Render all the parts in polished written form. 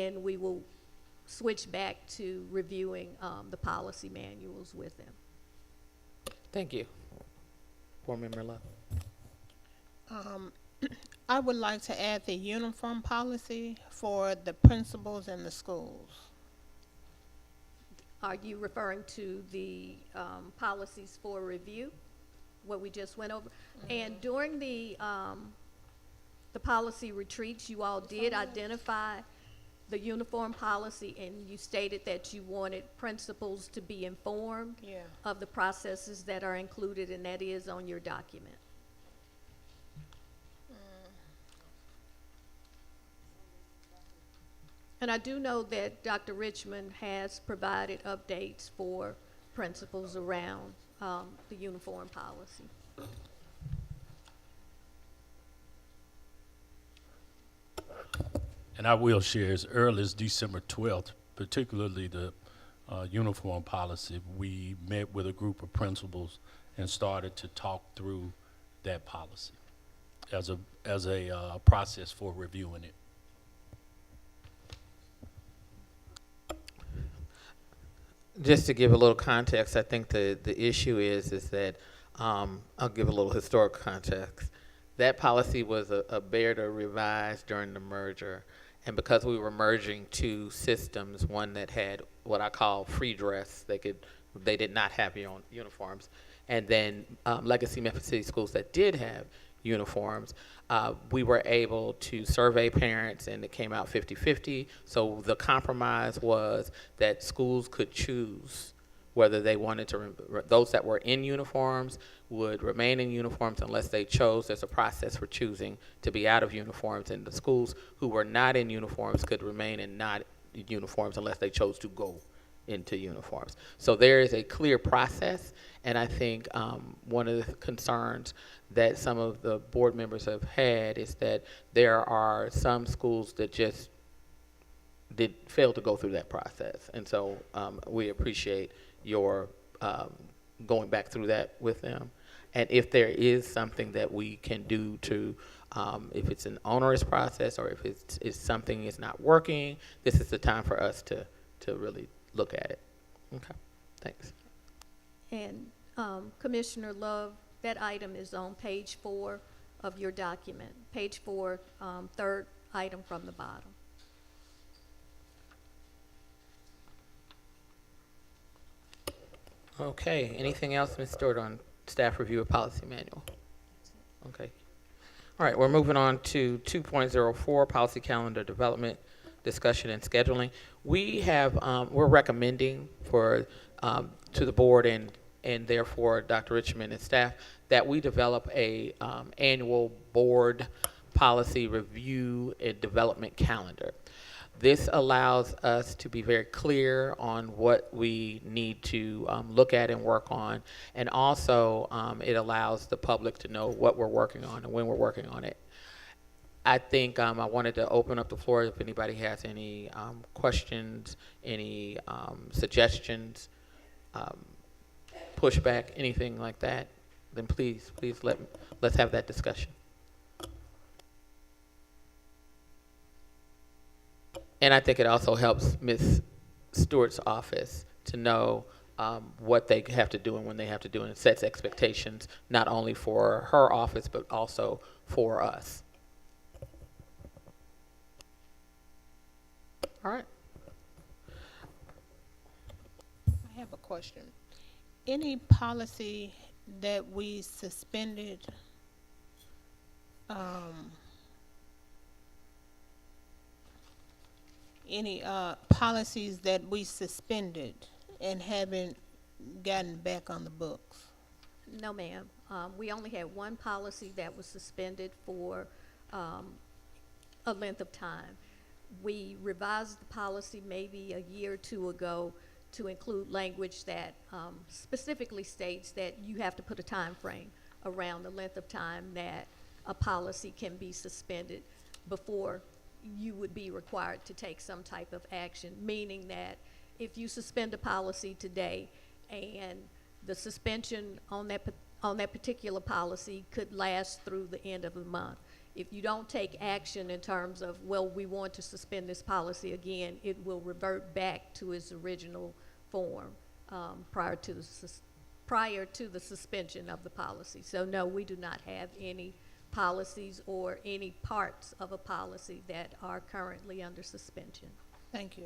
then we will switch back to reviewing the policy manuals with them. Thank you. Board Member Love. I would like to add the uniform policy for the principals in the schools. Are you referring to the policies for review, what we just went over? And during the policy retreats, you all did identify the uniform policy, and you stated that you wanted principals to be informed of the processes that are included, and that is on your document. And I do know that Dr. Richmond has provided updates for principals around the uniform policy. And I will share, as early as December 12th, particularly the uniform policy, we met with a group of principals and started to talk through that policy as a process for reviewing it. Just to give a little context, I think the issue is that, I'll give a little historic context. That policy was a bear to revise during the merger. And because we were merging two systems, one that had what I call free dress, they did not have uniforms, and then legacy Memphis City schools that did have uniforms, we were able to survey parents, and it came out 50-50. So the compromise was that schools could choose whether they wanted to, those that were in uniforms would remain in uniforms unless they chose. There's a process for choosing to be out of uniforms, and the schools who were not in uniforms could remain in not uniforms unless they chose to go into uniforms. So there is a clear process, and I think one of the concerns that some of the board members have had is that there are some schools that just did fail to go through that process. And so we appreciate your going back through that with them. And if there is something that we can do to, if it's an onerous process or if it's something is not working, this is the time for us to really look at it. Okay, thanks. And Commissioner Love, that item is on page 4 of your document. Page 4, third item from the bottom. Okay, anything else, Ms. Stewart, on staff review of policy manual? Okay. All right, we're moving on to 2.04, policy calendar development, discussion and scheduling. We have, we're recommending for, to the board and therefore Dr. Richmond and staff that we develop a annual board policy review and development calendar. This allows us to be very clear on what we need to look at and work on, and also it allows the public to know what we're working on and when we're working on it. I think I wanted to open up the floor if anybody has any questions, any suggestions, pushback, anything like that, then please let's have that discussion. And I think it also helps Ms. Stewart's office to know what they have to do and when they have to do, and it sets expectations not only for her office but also for us. All right. I have a question. Any policy that we suspended, any policies that we suspended and haven't gotten back on the books? No, ma'am. We only had one policy that was suspended for a length of time. We revised the policy maybe a year or two ago to include language that specifically states that you have to put a time frame around the length of time that a policy can be suspended before you would be required to take some type of action, meaning that if you suspend a policy today and the suspension on that particular policy could last through the end of the month. if you don't take action in terms of, well, we want to suspend this policy again, it will revert back to its original form prior to the suspension of the policy. So no, we do not have any policies or any parts of a policy that are currently under suspension. Thank you.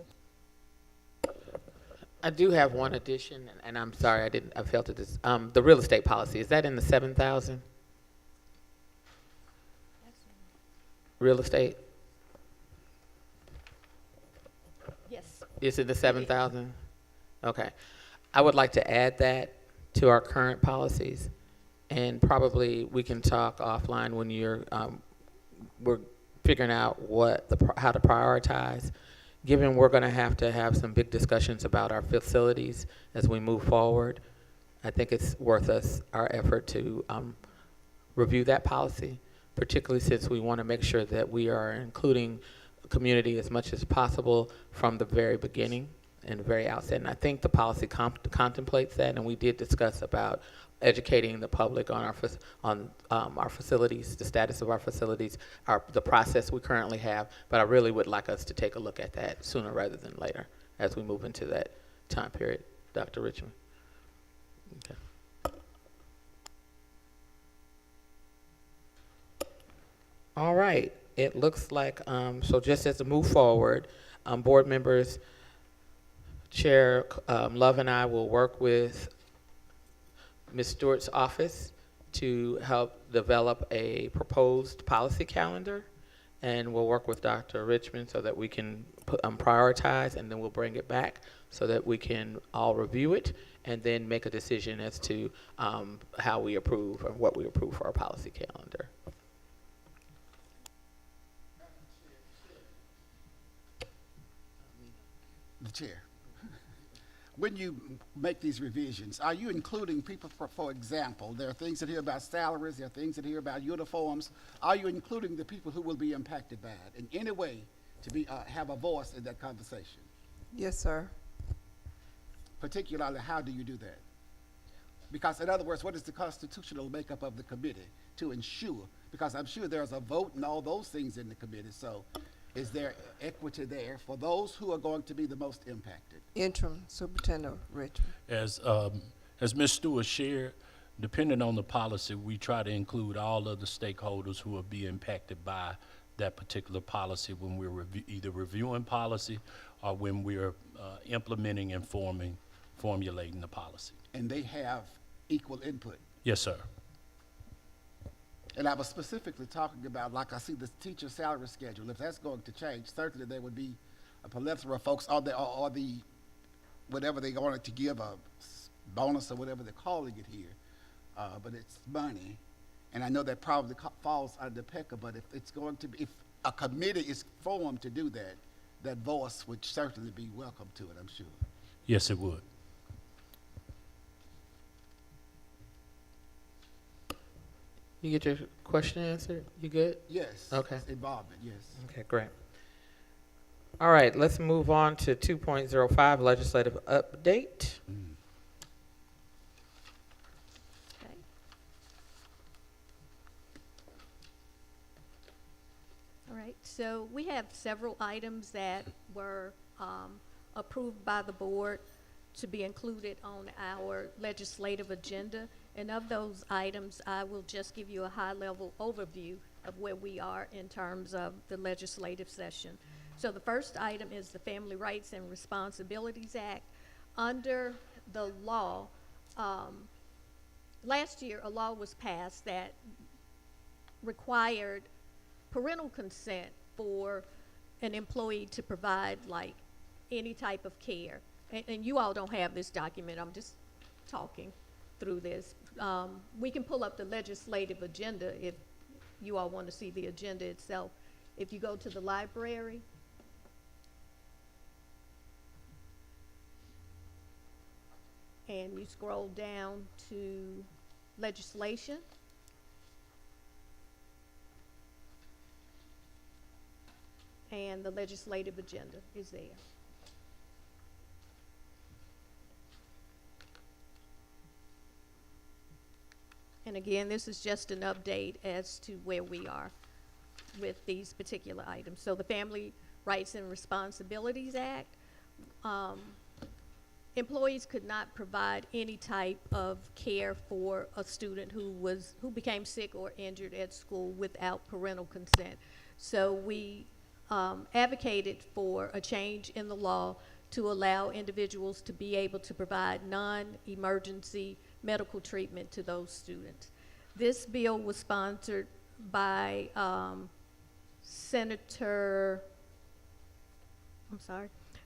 I do have one addition, and I'm sorry, I felt it this, the real estate policy, is that in the 7,000? Real estate, Yes. is it the 7,000? Okay. I would like to add that to our current policies, and probably we can talk offline when we're figuring out how to prioritize. Given we're going to have some big discussions about our facilities as we move forward, I think it's worth our effort to review that policy, particularly since we want to make sure that we are including the community as much as possible from the very beginning and the very outset. And I think the policy contemplates that, and we did discuss about educating the public on our facilities, the status of our facilities, the process we currently have. But I really would like us to take a look at that sooner rather than later as we move into that time period. Dr. Richmond. Okay. All right. It looks like, so just as a move forward, board members, Chair Love and I will work with Ms. Stewart's office to help develop a proposed policy calendar, and we'll work with Dr. Richmond so that we can prioritize, and then we'll bring it back so that we can all review it and then make a decision as to how we approve or what we approve for our policy calendar. The chair. When you make these revisions, are you including people, for example, there are things in here about salaries, there are things in here about uniforms. Are you including the people who will be impacted by it in any way to have a voice in that conversation? Yes, sir. Particularly, how do you do that? Because in other words, what is the constitutional makeup of the committee to ensure? Because I'm sure there's a vote and all those things in the committee, so is there equity there for those who are going to be the most impacted? Interim Superintendent Richmond. As Ms. Stewart shared, depending on the policy, we try to include all of the stakeholders who will be impacted by that particular policy when we're either reviewing policy or when we're implementing and formulating the policy. And they have equal input. Yes, sir. And I was specifically talking about, like I see the teacher salary schedule. If that's going to change, certainly there would be a plethora of folks, or the whatever they're going to give, a bonus or whatever they're calling it here. But it's money. And I know that probably falls under PECA, but if it's going to be, if a committee is formed to do that, that voice would certainly be welcome to it, I'm sure. Yes, it would. You get your question answered? You good? Yes. Okay. Involvement, yes. Okay, great. All right, let's move on to 2.05, legislative update. Okay. All right, so we have several items that were approved by the board to be included on our legislative agenda. And of those items, I will just give you a high-level overview of where we are in terms of the legislative session. So the first item is the Family Rights and Responsibilities Act. Under the law, last year a law was passed that required parental consent for an employee to provide like any type of care. And you all don't have this document, I'm just talking through this. We can pull up the legislative agenda if you all want to see the agenda itself. If you go to the library, and you scroll down to legislation, and the legislative agenda is there. And again, this is just an update as to where we are with these particular items. So the Family Rights and Responsibilities Act, employees could not provide any type of care for a student who became sick or injured at school without parental consent. So we advocated for a change in the law to allow individuals to be able to provide non-emergency medical treatment to those students. This bill was sponsored by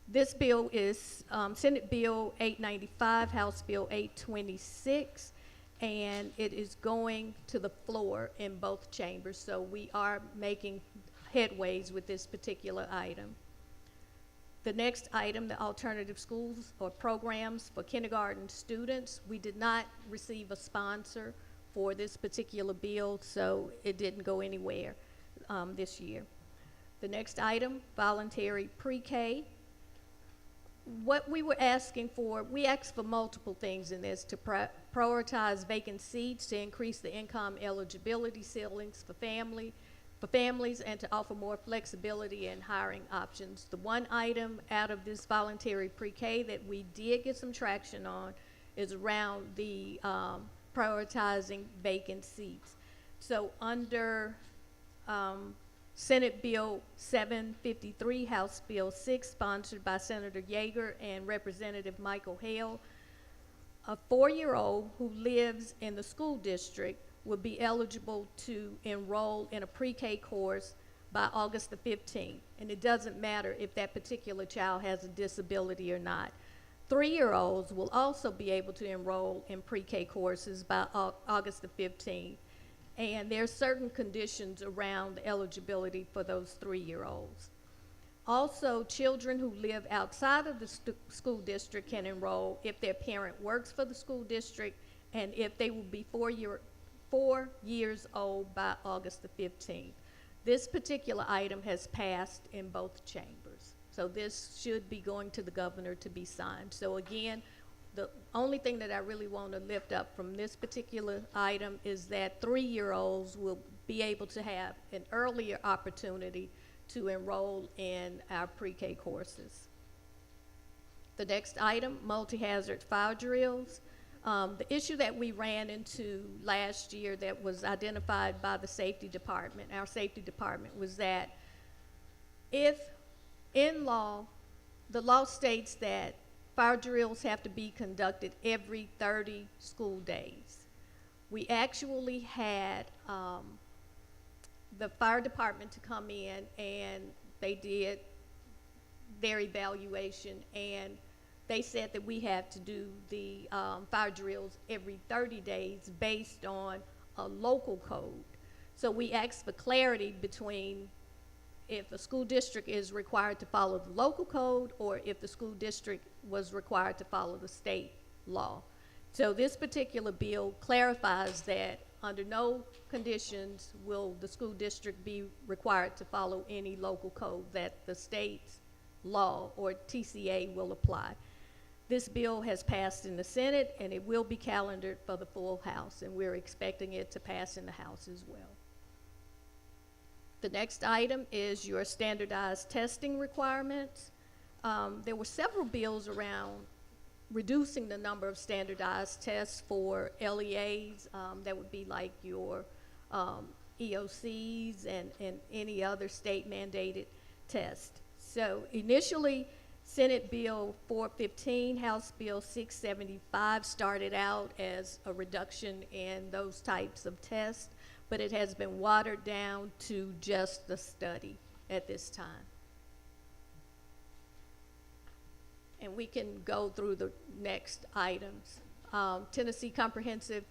This bill is Senate Bill 895, House Bill 826, and it is going to the floor in both chambers. So we are making headways with this particular item. The next item, the alternative schools or programs for kindergarten students, we did not receive a sponsor for this particular bill, so it didn't go anywhere this year. The next item, voluntary pre-K. What we were asking for, we asked for multiple things in this: to prioritize vacant seats, to increase the income eligibility ceilings for families, and to offer more flexibility in hiring options. The one item out of this voluntary pre-K that we did get some traction on is around the prioritizing vacant seats. So under Senate Bill 753, House Bill 6, sponsored by Senator Yeager and Representative Michael Hale, a 4-year-old who lives in the school district would be eligible to enroll in a pre-K course by August the 15th. And it doesn't matter if that particular child has a disability or not. 3-year-olds will also be able to enroll in pre-K courses by August the 15th. And there are certain conditions around the eligibility for those 3-year-olds. Also, children who live outside of the school district can enroll if their parent works for the school district and if they will be 4 years old by August the 15th. This particular item has passed in both chambers. So this should be going to the governor to be signed. So again, the only thing that I really want to lift up from this particular item is that 3-year-olds will be able to have an earlier opportunity to enroll in our pre-K courses. The next item, multi-hazard fire drills. The issue that we ran into last year that was identified by the safety department, our safety department, was that if in law, the law states that fire drills have to be conducted every 30 school days. We actually had the fire department to come in, and they did their evaluation, and they said that we have to do the fire drills every 30 days based on a local code. So we asked for clarity between if a school district is required to follow the local code or if the school district was required to follow the state law. So this particular bill clarifies that under no conditions will the school district be required to follow any local code, that the state's law or TCA will apply. This bill has passed in the Senate and it will be calendared for the full House, and we're expecting it to pass in the House as well. The next item is your standardized testing requirements. There were several bills around reducing the number of standardized tests for LEAs. That would be like your EOCs and any other state mandated test. So initially, Senate Bill 415, House Bill 675 started out as a reduction in those types of tests, but it has been watered down to just the study at this time. And we can go through the next items. Tennessee Comprehensive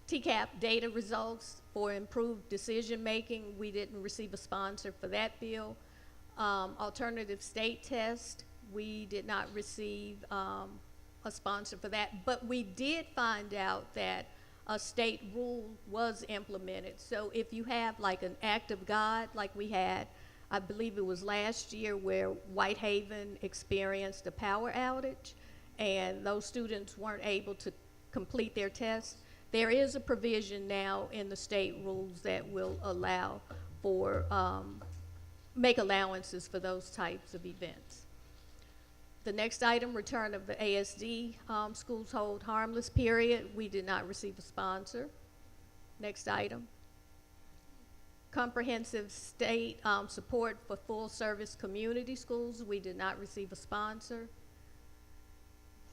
TCAP data results for improved decision making. We didn't receive a sponsor for that bill. Alternative state test, we did not receive a sponsor for that, but we did find out that a state rule was implemented. So if you have like an act of God, like we had, I believe it was last year, where Whitehaven experienced a power outage and those students weren't able to complete their tests, there is a provision now in the state rules that will allow for, make allowances for those types of events. The next item, return of the ASD schools hold harmless period. We did not receive a sponsor. Next item. Comprehensive state support for full-service community schools. We did not receive a sponsor.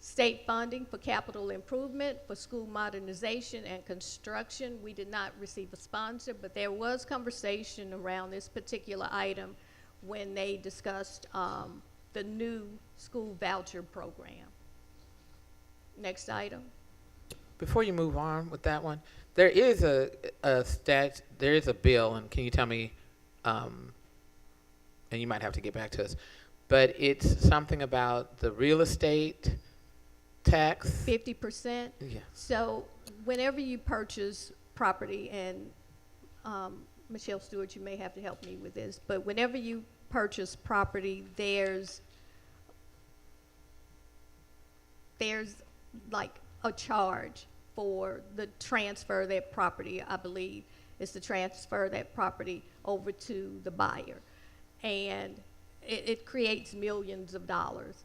State funding for capital improvement for school modernization and construction. We did not receive a sponsor, but there was conversation around this particular item when they discussed the new school voucher program. Next item. Before you move on with that one, there is there is a bill, and can you tell me, and you might have to get back to us, but it's something about the real estate tax. 50%. Yeah. So whenever you purchase property, and Michelle Stewart, you may have to help me with this, but whenever you purchase property, there's like a charge for the transfer of that property. I believe is to transfer that property over to the buyer, and it creates millions of dollars.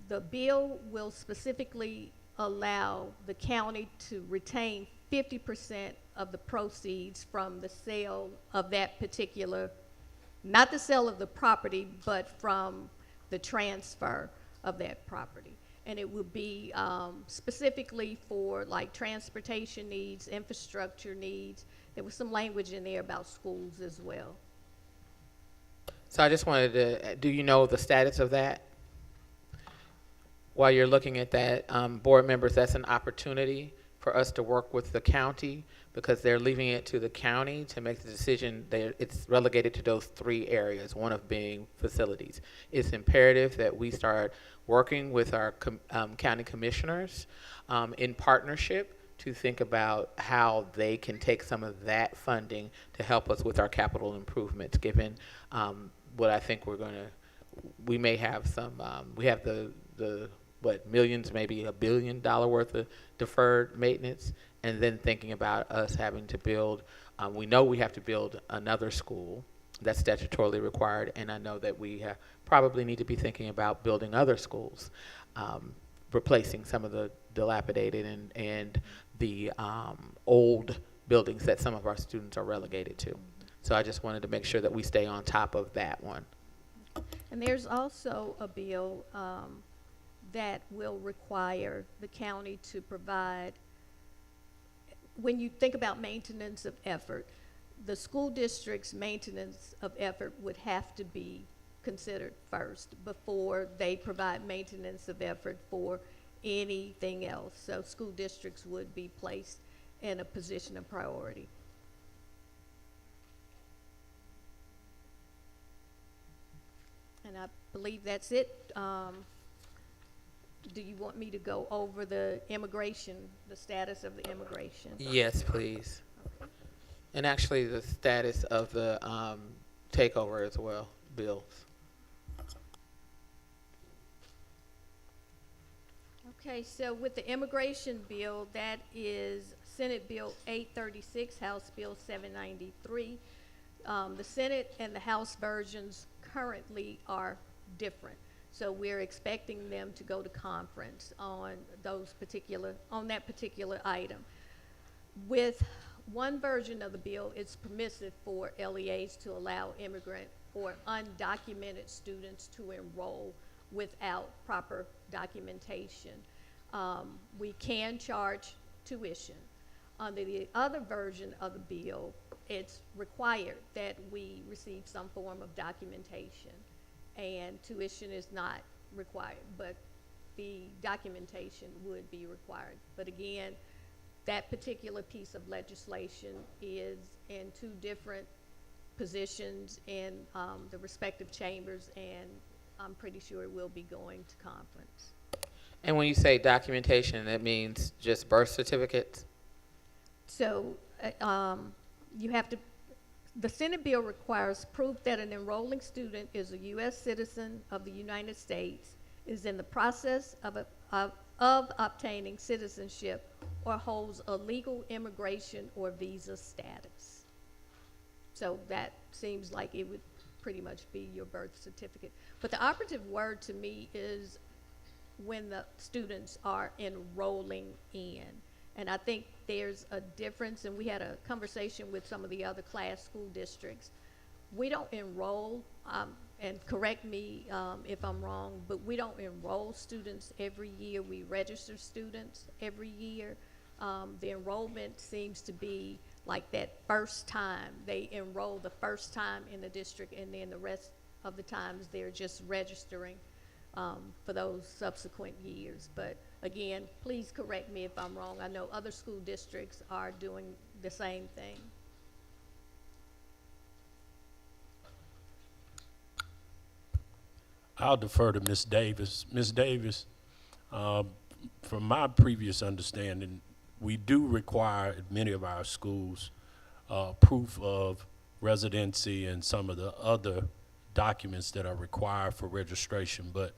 The bill will specifically allow the county to retain 50% of the proceeds from the sale of that particular, not the sale of the property, but from the transfer of that property. And it will be specifically for like transportation needs, infrastructure needs. There was some language in there about schools as well. So I just wanted to, do you know the status of that? While you're looking at that, board members, that's an opportunity for us to work with the county, because they're leaving it to the county to make the decision. It's relegated to those 3 areas, one of being facilities. It's imperative that we start working with our county commissioners in partnership to think about how they can take some of that funding to help us with our capital improvements, given what I think we may have some, we have the millions, maybe $1 billion worth of deferred maintenance, and then thinking about us having to build, we know we have to build another school that's statutorily required, and I know that we probably need to be thinking about building other schools, replacing some of the dilapidated and the old buildings that some of our students are relegated to. So I just wanted to make sure that we stay on top of that one. And there's also a bill that will require the county to provide, when you think about maintenance of effort, the school district's maintenance of effort would have to be considered first before they provide maintenance of effort for anything else. So school districts would be placed in a position of priority. And I believe that's it. Do you want me to go over the immigration, the status of the immigration? Yes, please. And actually the status of the takeover as well, bills. Okay, so with the immigration bill, that is Senate Bill 836, House Bill 793. The Senate and the House versions currently are different. So we're expecting them to go to conference on that particular item. With one version of the bill, it's permissive for LEAs to allow immigrant or undocumented students to enroll without proper documentation. We can charge tuition. Under the other version of the bill, it's required that we receive some form of documentation, and tuition is not required, but the documentation would be required. But again, that particular piece of legislation is in 2 different positions in the respective chambers, and I'm pretty sure it will be going to conference. And when you say documentation, that means just birth certificates? So you have to, the Senate bill requires proof that an enrolling student is a U.S. citizen of the United States, is in the process of obtaining citizenship, or holds a legal immigration or visa status. So that seems like it would pretty much be your birth certificate. But the operative word to me is when the students are enrolling in. And I think there's a difference, and we had a conversation with some of the other class school districts. We don't enroll, and correct me if I'm wrong, but we don't enroll students every year. We register students every year. The enrollment seems to be like that first time. They enroll the first time in the district, and then the rest of the times they're just registering for those subsequent years. But again, please correct me if I'm wrong. I know other school districts are doing the same thing. I'll defer to Ms. Davis. Ms. Davis, from my previous understanding, we do require at many of our schools proof of residency and some of the other documents that are required for registration, but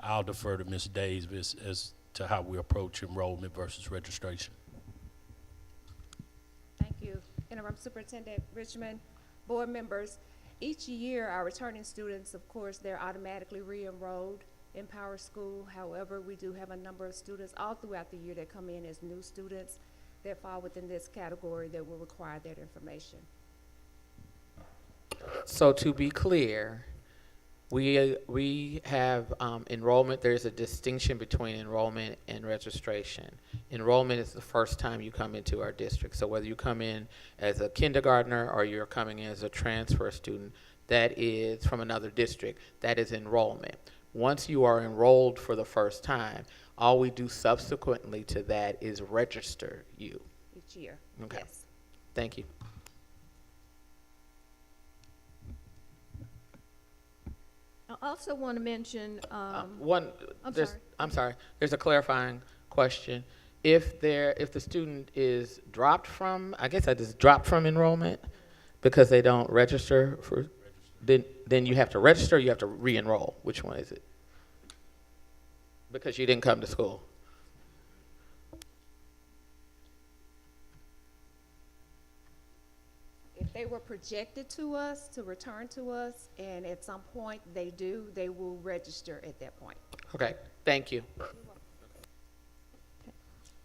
I'll defer to Ms. Davis as to how we approach enrollment versus registration. Thank you. Interim Superintendent Richmond, board members, each year our returning students, of course, they're automatically re-enrolled in Power School. However, we do have a number of students all throughout the year that come in as new students that fall within this category that will require that information. So to be clear, we have enrollment. There's a distinction between enrollment and registration. Enrollment is the first time you come into our district. So whether you come in as a kindergartner or you're coming in as a transfer student, that is from another district, that is enrollment. Once you are enrolled for the first time, all we do subsequently to that is register you. Each year, Okay. yes. Thank you. I also want to mention, I'm sorry. There's a clarifying question. If the student is dropped from, I guess that is dropped from enrollment because they don't register for, then you have to register. Or you have to re-enroll. Which one is it? Because you didn't come to school. If they were projected to us, to return to us, and at some point they do, they will register at that point. Okay. Thank you.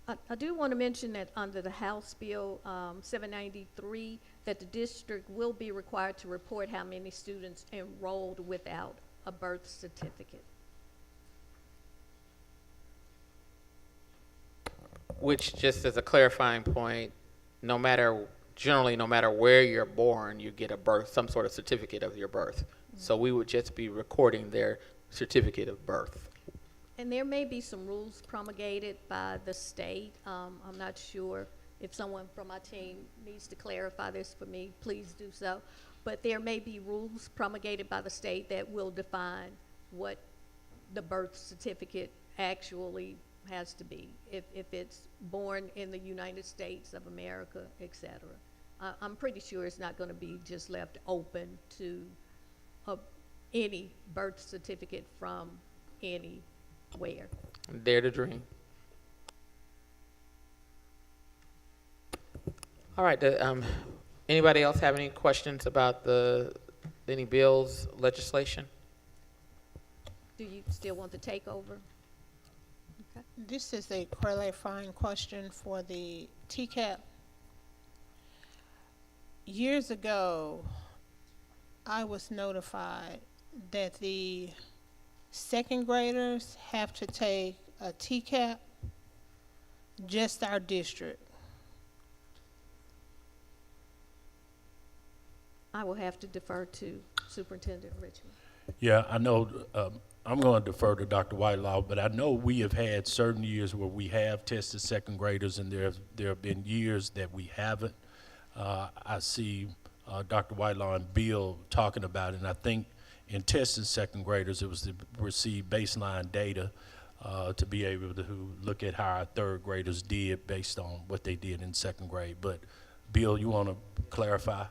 I do want to mention that under the House Bill 793, that the district will be required to report how many students enrolled without a birth certificate. Which, just as a clarifying point, generally, no matter where you're born, you get some sort of certificate of your birth. Mm-hmm. So we would just be recording their certificate of birth. And there may be some rules promulgated by the state. I'm not sure if someone from my team needs to clarify this for me, please do so. But there may be rules promulgated by the state that will define what the birth certificate actually has to be, if it's born in the United States of America, et cetera. I'm pretty sure it's not going to be just left open to any birth certificate from anywhere. Dare to dream. All right. Anybody else have any questions about any bills, legislation? Do you still want the takeover? Okay. This is a clarifying question for the TCAP. Years ago, I was notified that the second graders have to take a TCAP, just our district. I will have to defer to Superintendent Richmond. Yeah, I know, I'm going to defer to Dr. Whitelaw, but I know we have had certain years where we have tested second graders, and there have been years that we haven't. I see Dr. Whitelaw and Bill talking about it, and I think in testing second graders, it was to receive baseline data to be able to look at how our third graders did based on what they did in second grade. But Bill, you want to clarify?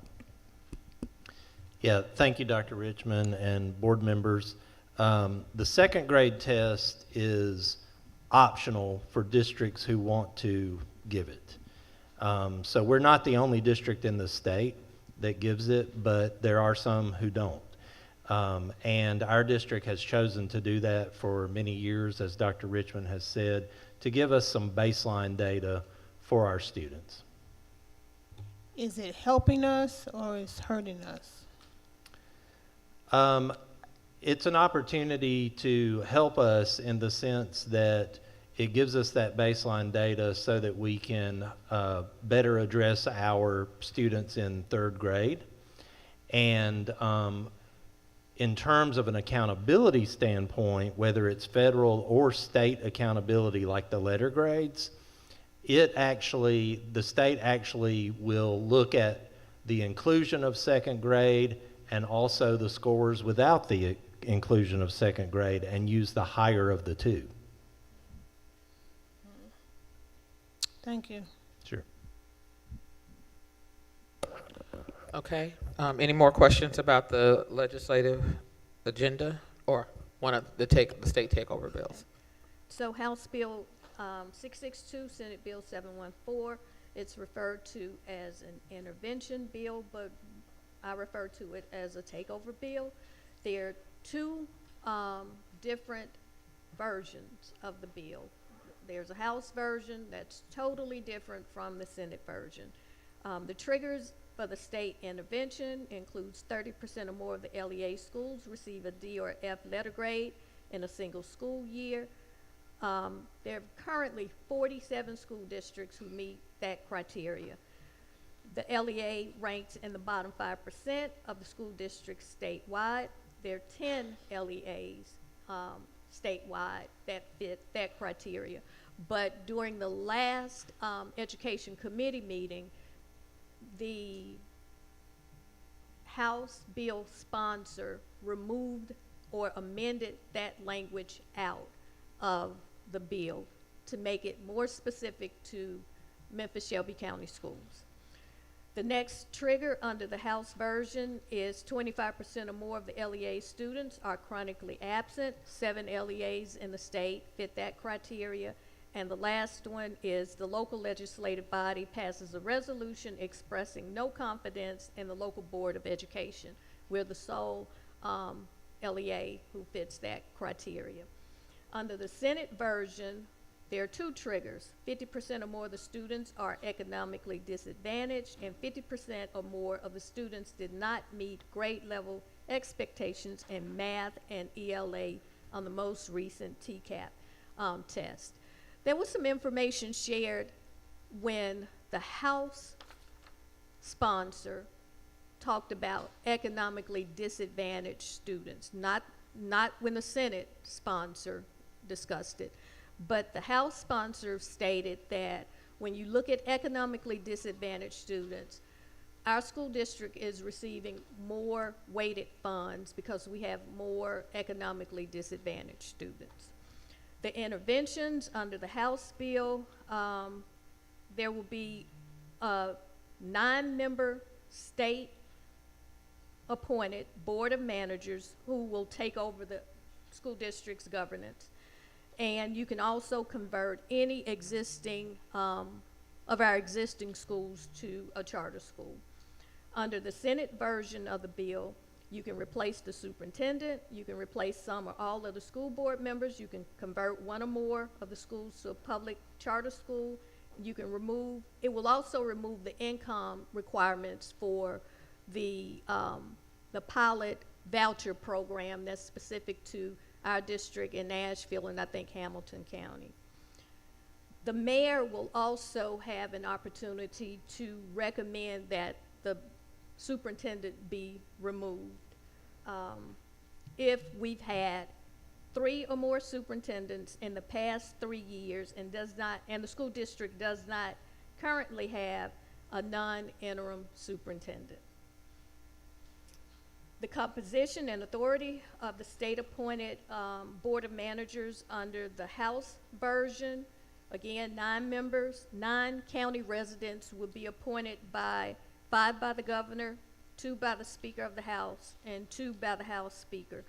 Yeah, thank you, Dr. Richmond and board members. The second grade test is optional for districts who want to give it. So we're not the only district in the state that gives it, but there are some who don't. And our district has chosen to do that for many years, as Dr. Richmond has said, to give us some baseline data for our students. Is it helping us or is hurting us? It's an opportunity to help us in the sense that it gives us that baseline data so that we can better address our students in third grade. And in terms of an accountability standpoint, whether it's federal or state accountability like the letter grades, the state actually will look at the inclusion of second grade and also the scores without the inclusion of second grade and use the higher of the two. Thank you. Sure. Okay, any more questions about the legislative agenda or one of the state takeover bills? So House Bill 662, Senate Bill 714, it's referred to as an intervention bill, but I refer to it as a takeover bill. There are two different versions of the bill. There's a House version that's totally different from the Senate version. The triggers for the state intervention includes 30% or more of the LEA schools receive a D or F letter grade in a single school year. There are currently 47 school districts who meet that criteria. The LEA ranks in the bottom 5% of the school districts statewide. There are 10 LEAs statewide that fit that criteria. But during the last Education Committee meeting, the House bill sponsor removed or amended that language out of the bill to make it more specific to Memphis-Shelby County schools. The next trigger under the House version is 25% or more of the LEA students are chronically absent. 7 LEAs in the state fit that criteria. And the last one is the local legislative body passes a resolution expressing no confidence in the local board of education. We're the sole LEA who fits that criteria. Under the Senate version, there are 2 triggers. 50% or more of the students are economically disadvantaged, and 50% or more of the students did not meet grade level expectations in math and ELA on the most recent TCAP test. There was some information shared when the House sponsor talked about economically disadvantaged students, not when the Senate sponsor discussed it. But the House sponsor stated that when you look at economically disadvantaged students, our school district is receiving more weighted funds because we have more economically disadvantaged students. The interventions under the House bill, there will be a 9-member state appointed board of managers who will take over the school district's governance. And you can also convert any existing of our existing schools to a charter school. Under the Senate version of the bill, you can replace the superintendent, you can replace some or all of the school board members, you can convert one or more of the schools to a public charter school, you can it will also remove the income requirements for the pilot voucher program that's specific to our district in Nashville and I think Hamilton County. The mayor will also have an opportunity to recommend that the superintendent be removed. If we've had 3 or more superintendents in the past 3 years and the school district does not currently have a non-interim superintendent. The composition and authority of the state-appointed board of managers under the House version, again, 9 members, 9 county residents will be appointed by 5 by the governor, 2 by the Speaker of the House, and 2 by the House Speaker.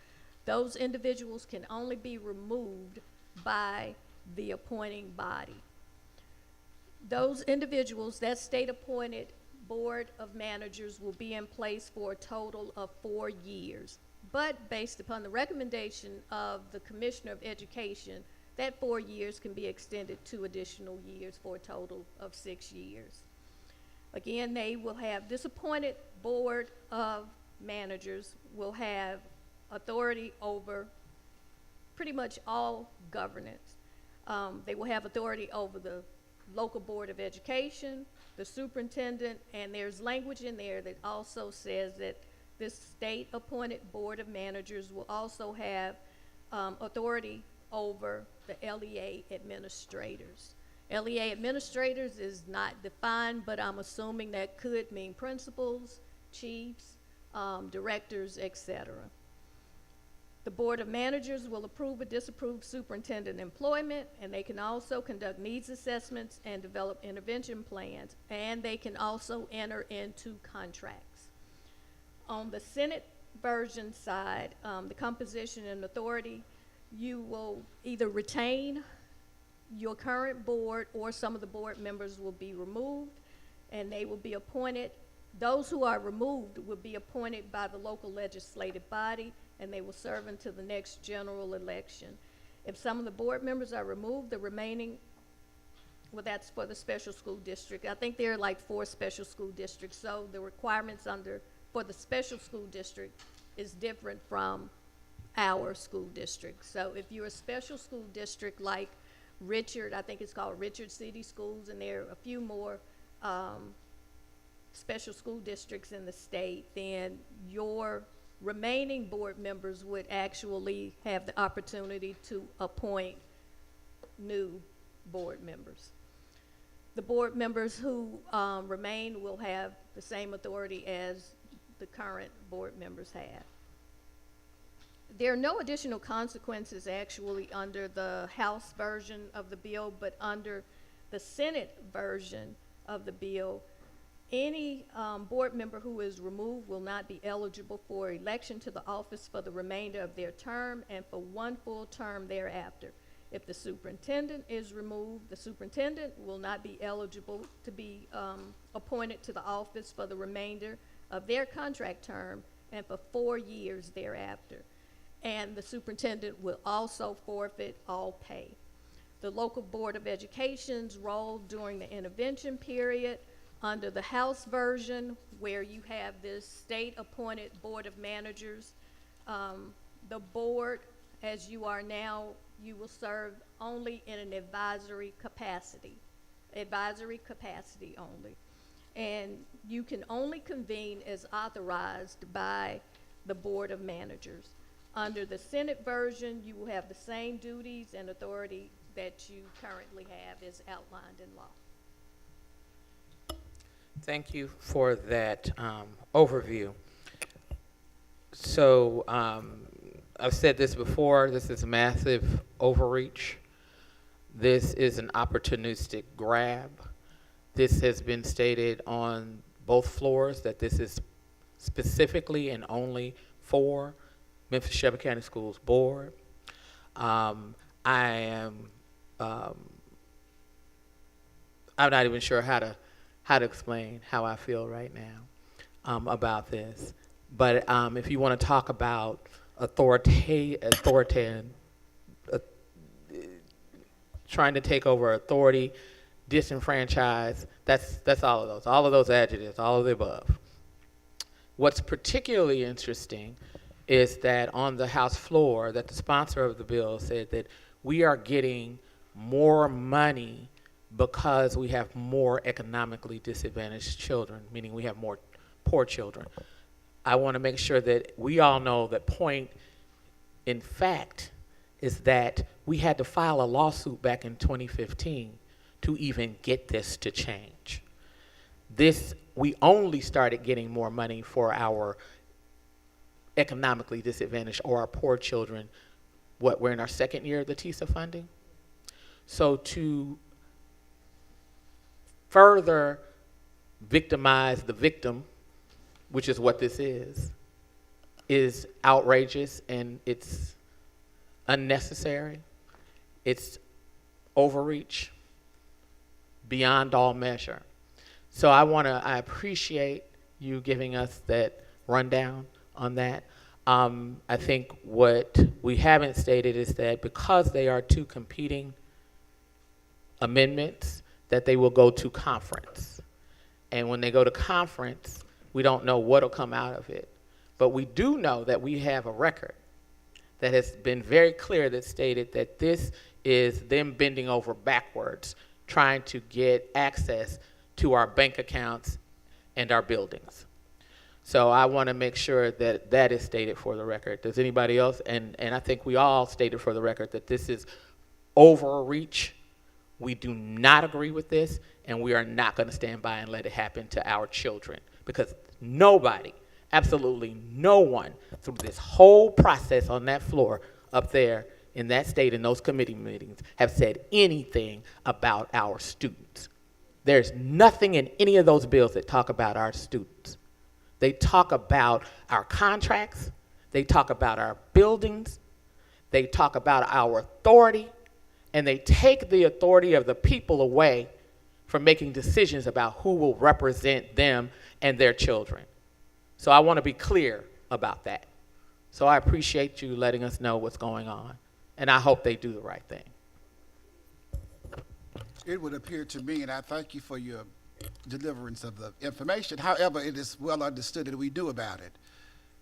Those individuals can only be removed by the appointing body. Those individuals, that state-appointed Board of Managers will be in place for a total of 4 years. But based upon the recommendation of the Commissioner of Education, that 4 years can be extended 2 additional years for a total of 6 years. Again, they will have, this appointed Board of Managers will have authority over pretty much all governance. They will have authority over the local Board of Education, the superintendent, and there's language in there that also says that this state-appointed Board of Managers will also have authority over the LEA administrators. LEA administrators is not defined, but I'm assuming that could mean principals, chiefs, directors, etc. The Board of Managers will approve or disapprove superintendent employment, and they can also conduct needs assessments and develop intervention plans, and they can also enter into contracts. On the Senate version side, the composition and authority, you will either retain your current board or some of the board members will be removed, and they will be appointed. Those who are removed will be appointed by the local legislative body, and they will serve until the next general election. If some of the board members are removed, the remaining, well, that's for the special school district. I think there are like 4 special school districts, so the requirements for the special school district is different from our school district. So if you're a special school district like Richard, I think it's called Richard City Schools, and there are a few more special school districts in the state, then your remaining board members would actually have the opportunity to appoint new board members. The board members who remain will have the same authority as the current board members have. There are no additional consequences actually under the House version of the bill, but under the Senate version of the bill, any board member who is removed will not be eligible for election to the office for the remainder of their term and for 1 full term thereafter. If the superintendent is removed, the superintendent will not be eligible to be appointed to the office for the remainder of their contract term and for 4 years thereafter. And the superintendent will also forfeit all pay. The local Board of Education's role during the intervention period under the House version, where you have this state-appointed Board of Managers, the board, as you are now, you will serve only in an advisory capacity only. And you can only convene as authorized by the Board of Managers. Under the Senate version, you will have the same duties and authority that you currently have as outlined in law. Thank you for that overview. So I've said this before, this is massive overreach. This is an opportunistic grab. This has been stated on both floors that this is specifically and only for Memphis-Shelby County Schools Board. I'm not even sure how to explain how I feel right now about this. But if you want to talk about trying to take over authority, disenfranchise, that's all of those adjectives, all of the above. What's particularly interesting is that on the House floor, that the sponsor of the bill said that we are getting more money because we have more economically disadvantaged children, meaning we have more poor children. I want to make sure that we all know that point, in fact, is that we had to file a lawsuit back in 2015 to even get this to change. We only started getting more money for our economically disadvantaged or our poor children. We're in our 2nd year of the TISA funding. So to further victimize the victim, which is what this is outrageous, and it's unnecessary. It's overreach beyond all measure. So I appreciate you giving us that rundown on that. I think what we haven't stated is that because they are two competing amendments, that they will go to conference. And when they go to conference, we don't know what'll come out of it. But we do know that we have a record that has been very clear that stated that this is them bending over backwards, trying to get access to our bank accounts and our buildings. So I want to make sure that that is stated for the record. Does anybody else? And I think we all stated for the record that this is overreach. We do not agree with this, and we are not going to stand by and let it happen to our children, because nobody, absolutely no one, through this whole process on that floor up there in that state in those committee meetings have said anything about our students. There's nothing in any of those bills that talk about our students. They talk about our contracts. They talk about our buildings. They talk about our authority. And they take the authority of the people away from making decisions about who will represent them and their children. So I want to be clear about that. So I appreciate you letting us know what's going on. And I hope they do the right thing. It would appear to me, and I thank you for your deliverance of the information. However, it is well understood that we do about it.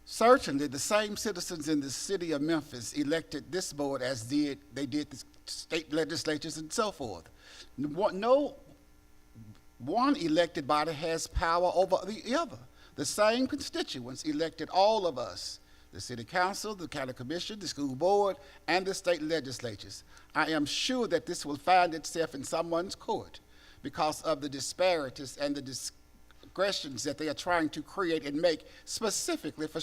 Certainly, the same citizens in the city of Memphis elected this board as they did the state legislatures and so forth. No one elected body has power over the other. The same constituents elected all of us, the city council, the county commission, the school board, and the state legislatures. I am sure that this will find itself in someone's court because of the disparities and the discretions that they are trying to create and make specifically for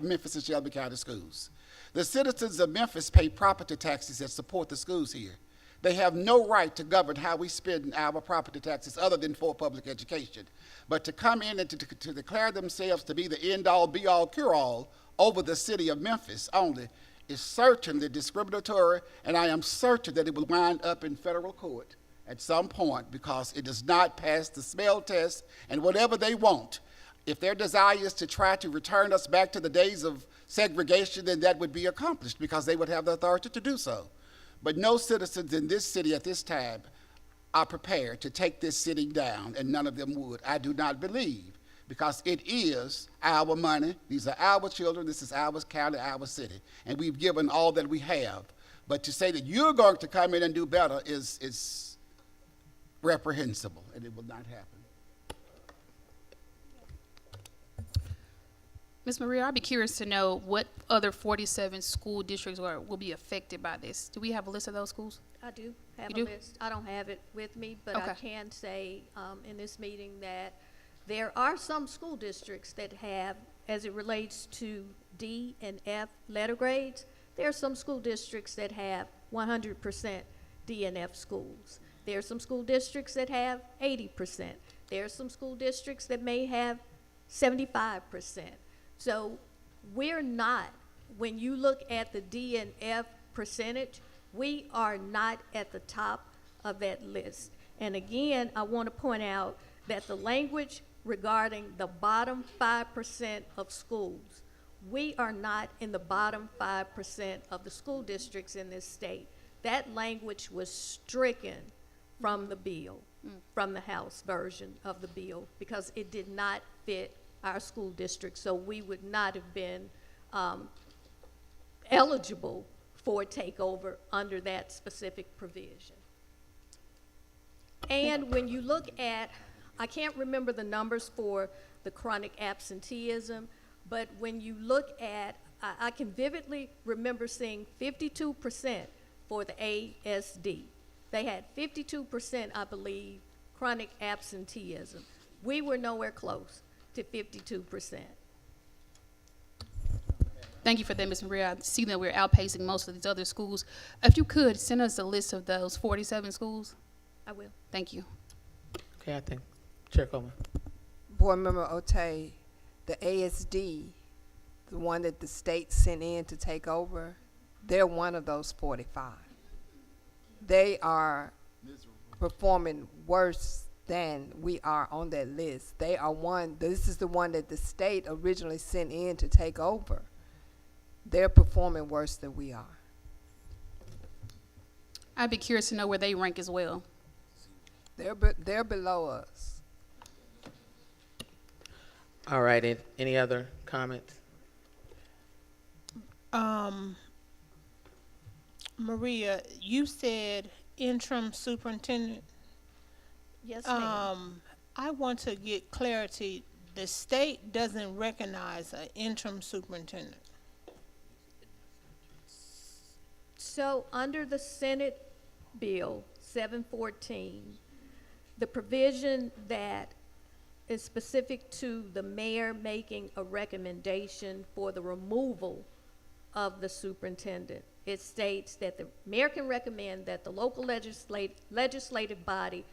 Memphis and Shelby County schools. The citizens of Memphis pay property taxes that support the schools here. They have no right to govern how we spend our property taxes other than for public education. But to come in and to declare themselves to be the end-all, be-all, cure-all over the city of Memphis only is certainly discriminatory, and I am certain that it will wind up in federal court at some point because it does not pass the smell test. And whatever they want, if their desire is to try to return us back to the days of segregation, then that would be accomplished because they would have the authority to do so. But no citizens in this city at this time are prepared to take this city down, and none of them would. I do not believe, because it is our money. These are our children. This is our county, our city, and we've given all that we have. But to say that you're going to come in and do better is reprehensible, and it will not happen. Ms. Maria, I'd be curious to know what other 47 school districts will be affected by this. Do we have a list of those schools? I do have You a do? list. I don't have it with me, but I Okay. can say in this meeting that there are some school districts that have, as it relates to D and F letter grades, there are some school districts that have 100% D and F schools. There are some school districts that have 80%. There are some school districts that may have 75%. So we're not, when you look at the D and F percentage, we are not at the top of that list. And again, I want to point out that the language regarding the bottom 5% of schools, we are not in the bottom 5% of the school districts in this state. That language was stricken from the bill, from the House version of the bill, because it did not fit our school district, so we would not have been eligible for takeover under that specific provision. And when you look at, I can't remember the numbers for the chronic absenteeism, but when you look at, I can vividly remember seeing 52% for the ASD. They had 52%, I believe, chronic absenteeism. We were nowhere close to 52%. Thank you for that, Ms. Maria. I see that we're outpacing most of these other schools. If you could, send us a list of those 47 schools. I will. Thank you. Okay, I think Chair Coleman. Board Member Otey, the ASD, the one that the state sent in to take over, they're one of those 45. They are performing worse than we are on that list. They are one, this is the one that the state originally sent in to take over. They're performing worse than we are. I'd be curious to know where they rank as well. They're below us. All right, any other comments? Maria, you said interim superintendent. Yes, ma'am. I want to get clarity. The state doesn't recognize an interim superintendent. So under the Senate Bill 714, the provision that is specific to the mayor making a recommendation for the removal of the superintendent, it states that the mayor can recommend that the local legislative body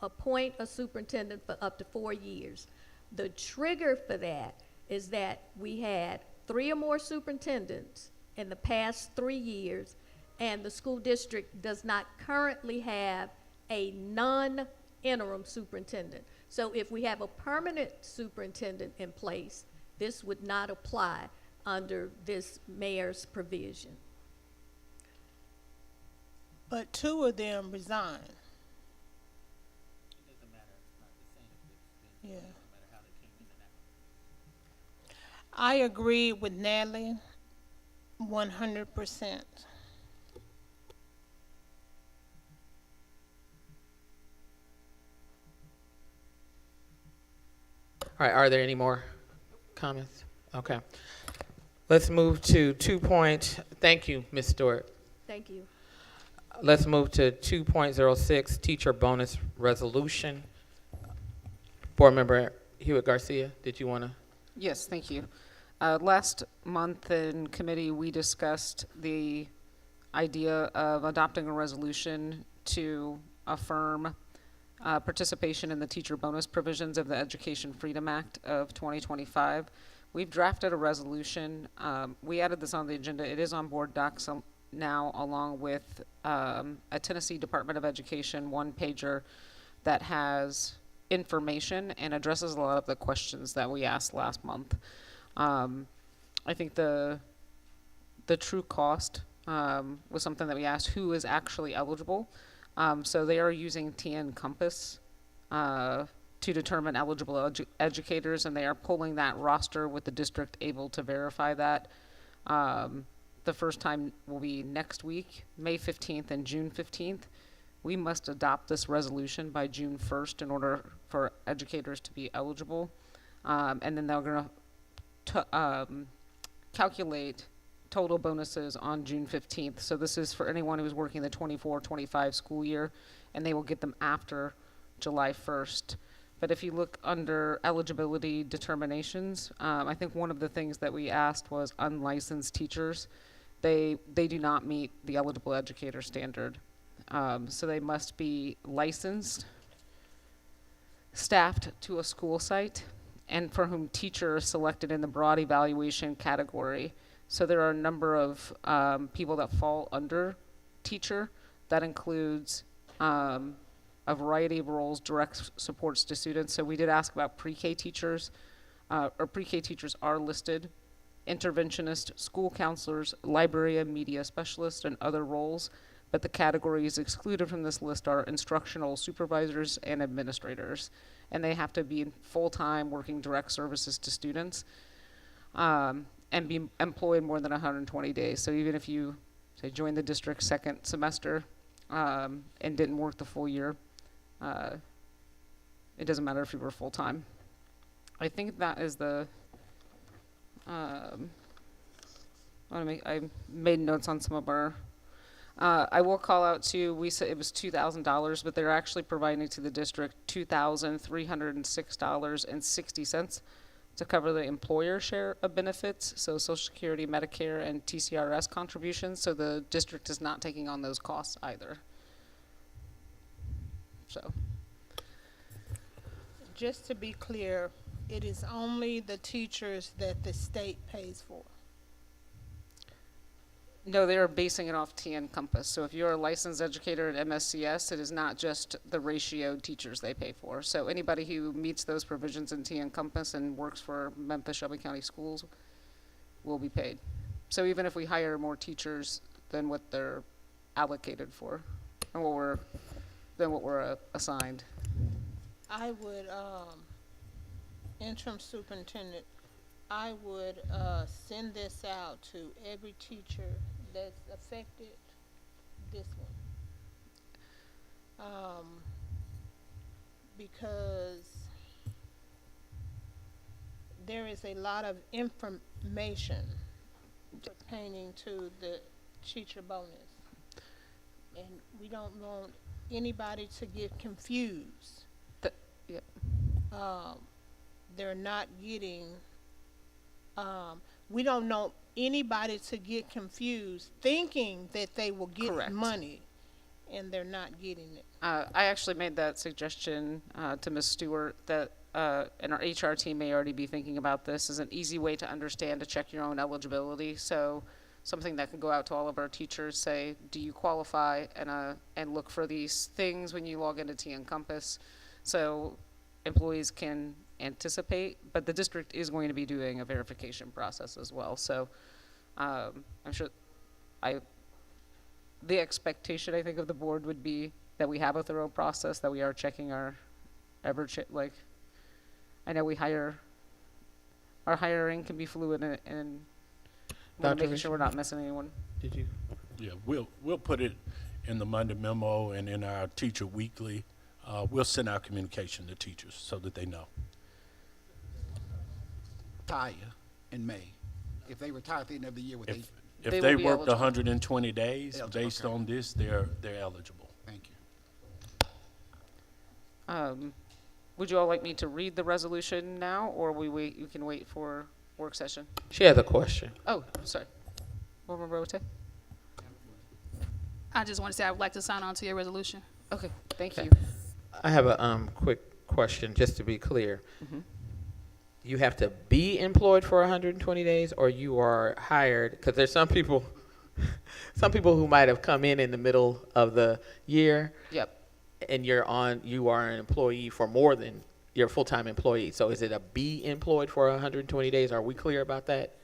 appoint a superintendent for up to 4 years. The trigger for that is that we had 3 or more superintendents in the past 3 years, and the school district does not currently have a non-interim superintendent. So if we have a permanent superintendent in place, this would not apply under this mayor's provision. But 2 of them resigned. Yeah. I agree with Natalie 100%. All right, are there any more comments? Okay. Let's move to thank you, Ms. Stewart. Thank you. Let's move to 2.06, teacher bonus resolution. Board Member Hewitt Garcia, did you want to? Yes, thank you. Last month in committee, we discussed the idea of adopting a resolution to affirm participation in the teacher bonus provisions of the Education Freedom Act of 2025. We've drafted a resolution. We added this on the agenda. It is on board docs now, along with a Tennessee Department of Education one-pager that has information and addresses a lot of the questions that we asked last month. I think the true cost was something that we asked, who is actually eligible. So they are using TN Compass to determine eligible educators, and they are pulling that roster with the district able to verify that. The first time will be next week, May 15th and June 15th. We must adopt this resolution by June 1st in order for educators to be eligible. And then they're going to calculate total bonuses on June 15th. So this is for anyone who's working the 24-25 school year, and they will get them after July 1st. But if you look under eligibility determinations, I think one of the things that we asked was unlicensed teachers. They do not meet the eligible educator standard. So they must be licensed, staffed to a school site, and for whom teacher is selected in the broad evaluation category. So there are a number of people that fall under teacher. That includes a variety of roles, direct supports to students. So we did ask about pre-K teachers, or pre-K teachers are listed, interventionist, school counselors, librarian, media specialists, and other roles. But the categories excluded from this list are instructional supervisors and administrators. And they have to be full-time working direct services to students and be employed more than 120 days. So even if you, say, joined the district second semester and didn't work the full year, it doesn't matter if you were full-time. I think that is the, I made notes on some of our, I will call out too, we said it was $2,000, but they're actually providing to the district $2,306.60 to cover the employer share of benefits, so Social Security, Medicare, and TCRS contributions, so the district is not taking on those costs either. So. Just to be clear, it is only the teachers that the state pays for. No, they are basing it off TN Compass. So if you're a licensed educator at MSCS, it is not just the ratioed teachers they pay for. So anybody who meets those provisions in TN Compass and works for Memphis-Shelby County Schools will be paid. So even if we hire more teachers than what they're allocated for, and what we're assigned. I would, interim superintendent, I would, send this out to every teacher that's affected, this one. Because there is a lot of information pertaining to the teacher bonus. And we don't want anybody to get confused. Yep. They're not getting, we don't know anybody to get confused thinking that they will get Correct. money and they're not getting it. I actually made that suggestion to Ms. Stewart that, and our HR team may already be thinking about this as an easy way to understand to check your own eligibility. So something that can go out to all of our teachers, say, do you qualify, and look for these things when you log into TN Compass, so employees can anticipate. But the district is going to be doing a verification process as well. So I'm sure the expectation, I think, of the board would be that we have a thorough process, that we are checking our I know our hiring can be fluid and we're Dr. making sure we're not missing anyone. Did you? Yeah, we'll put it in the Monday memo and in our teacher weekly. We'll send out communication to teachers so that they know. Retire in May. If they retire at the end of the year, would they? If They they will be worked eligible. 120 days, Eligible, based okay. on this, they're eligible. Thank you. Would you all like me to read the resolution now, or we can wait for work session? She has a question. Oh, sorry. Board Member Rote? I just want to say I would like to sign on to your resolution. Okay, thank Okay. you. I have a quick question, just to be clear. Mhm. You have to be employed for 120 days, or you are hired? Because there's some people, who might have come in the middle of the year, Yep. and you are an employee for more than you're a full-time employee. So is it a be employed for 120 days? Are we clear about that?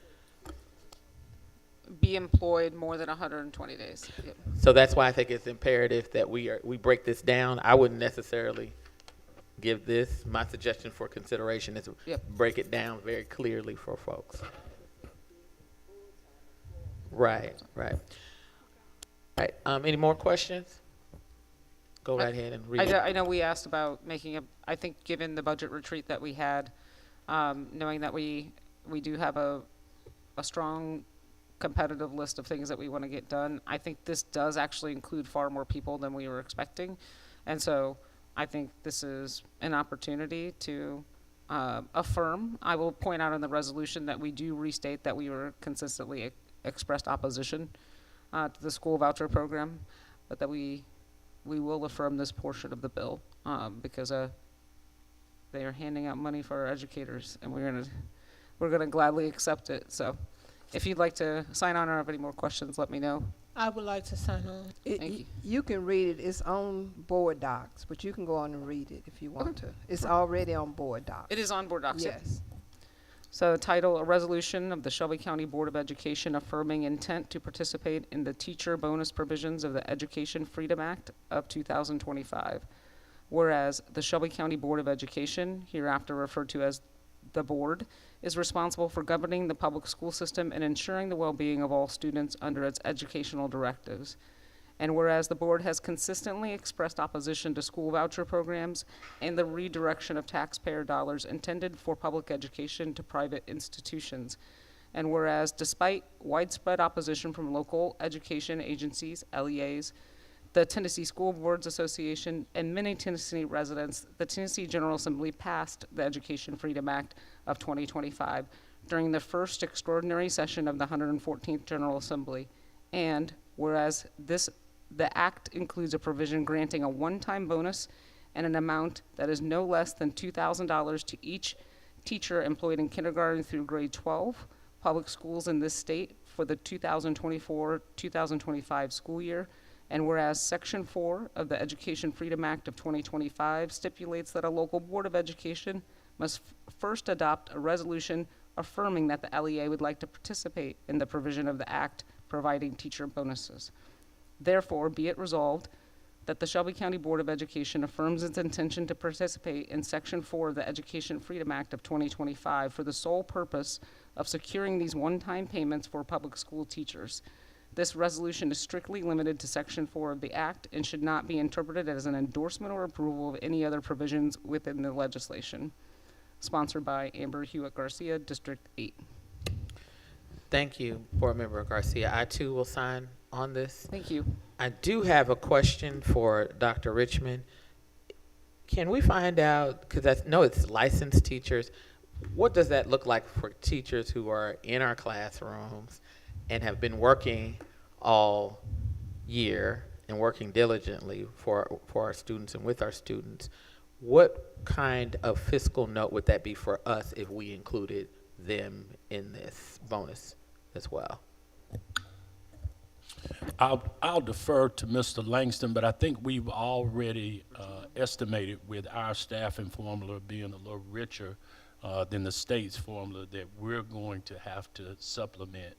Be employed more than 120 days. Yep. So that's why I think it's imperative that we break this down. I wouldn't necessarily give this. My suggestion for consideration is to Yep. break it down very clearly for folks. Right. All right. Any more questions? Go right ahead and read. I know we asked about I think given the budget retreat that we had, knowing that we do have a strong competitive list of things that we want to get done, I think this does actually include far more people than we were expecting. And so I think this is an opportunity to affirm. I will point out in the resolution that we do restate that we were consistently expressed opposition to the school voucher program, but that we will affirm this portion of the bill because they are handing out money for our educators, and we're gonna gladly accept it. So if you'd like to sign on or have any more questions, let me know. I would like to sign on. Thank you. You can read it. It's on board docs, but you can go on and read it if you want to. It's already on board docs. It is on board docs. Yep. Yes. So title, a resolution of the Shelby County Board of Education affirming intent to participate in the teacher bonus provisions of the Education Freedom Act of 2025. Whereas the Shelby County Board of Education, hereafter referred to as the board, is responsible for governing the public school system and ensuring the well-being of all students under its educational directives. And whereas the board has consistently expressed opposition to school voucher programs and the redirection of taxpayer dollars intended for public education to private institutions. And whereas despite widespread opposition from local education agencies, LEAs, the Tennessee School Boards Association, and many Tennessee residents, the Tennessee General Assembly passed the Education Freedom Act of 2025 during the first extraordinary session of the 114th General Assembly. And whereas the act includes a provision granting a one-time bonus and an amount that is no less than $2,000 to each teacher employed in kindergarten through grade 12 public schools in this state for the 2024-2025 school year. And whereas Section 4 of the Education Freedom Act of 2025 stipulates that a local board of education must first adopt a resolution affirming that the LEA would like to participate in the provision of the act providing teacher bonuses. Therefore, be it resolved that the Shelby County Board of Education affirms its intention to participate in Section 4 of the Education Freedom Act of 2025 for the sole purpose of securing these one-time payments for public school teachers. This resolution is strictly limited to Section 4 of the Act and should not be interpreted as an endorsement or approval of any other provisions within the legislation. Sponsored by Amber Hewitt Garcia, District 8. Thank you, Board Member Garcia. I too will sign on this. Thank you. I do have a question for Dr. Richmond. Can we find out, because I know it's licensed teachers, what does that look like for teachers who are in our classrooms and have been working all year and working diligently for our students and with our students? What kind of fiscal note would that be for us if we included them in this bonus as well? I'll defer to Mr. Langston, but I think we've already estimated with our staffing formula being a little richer than the state's formula that we're going to have to supplement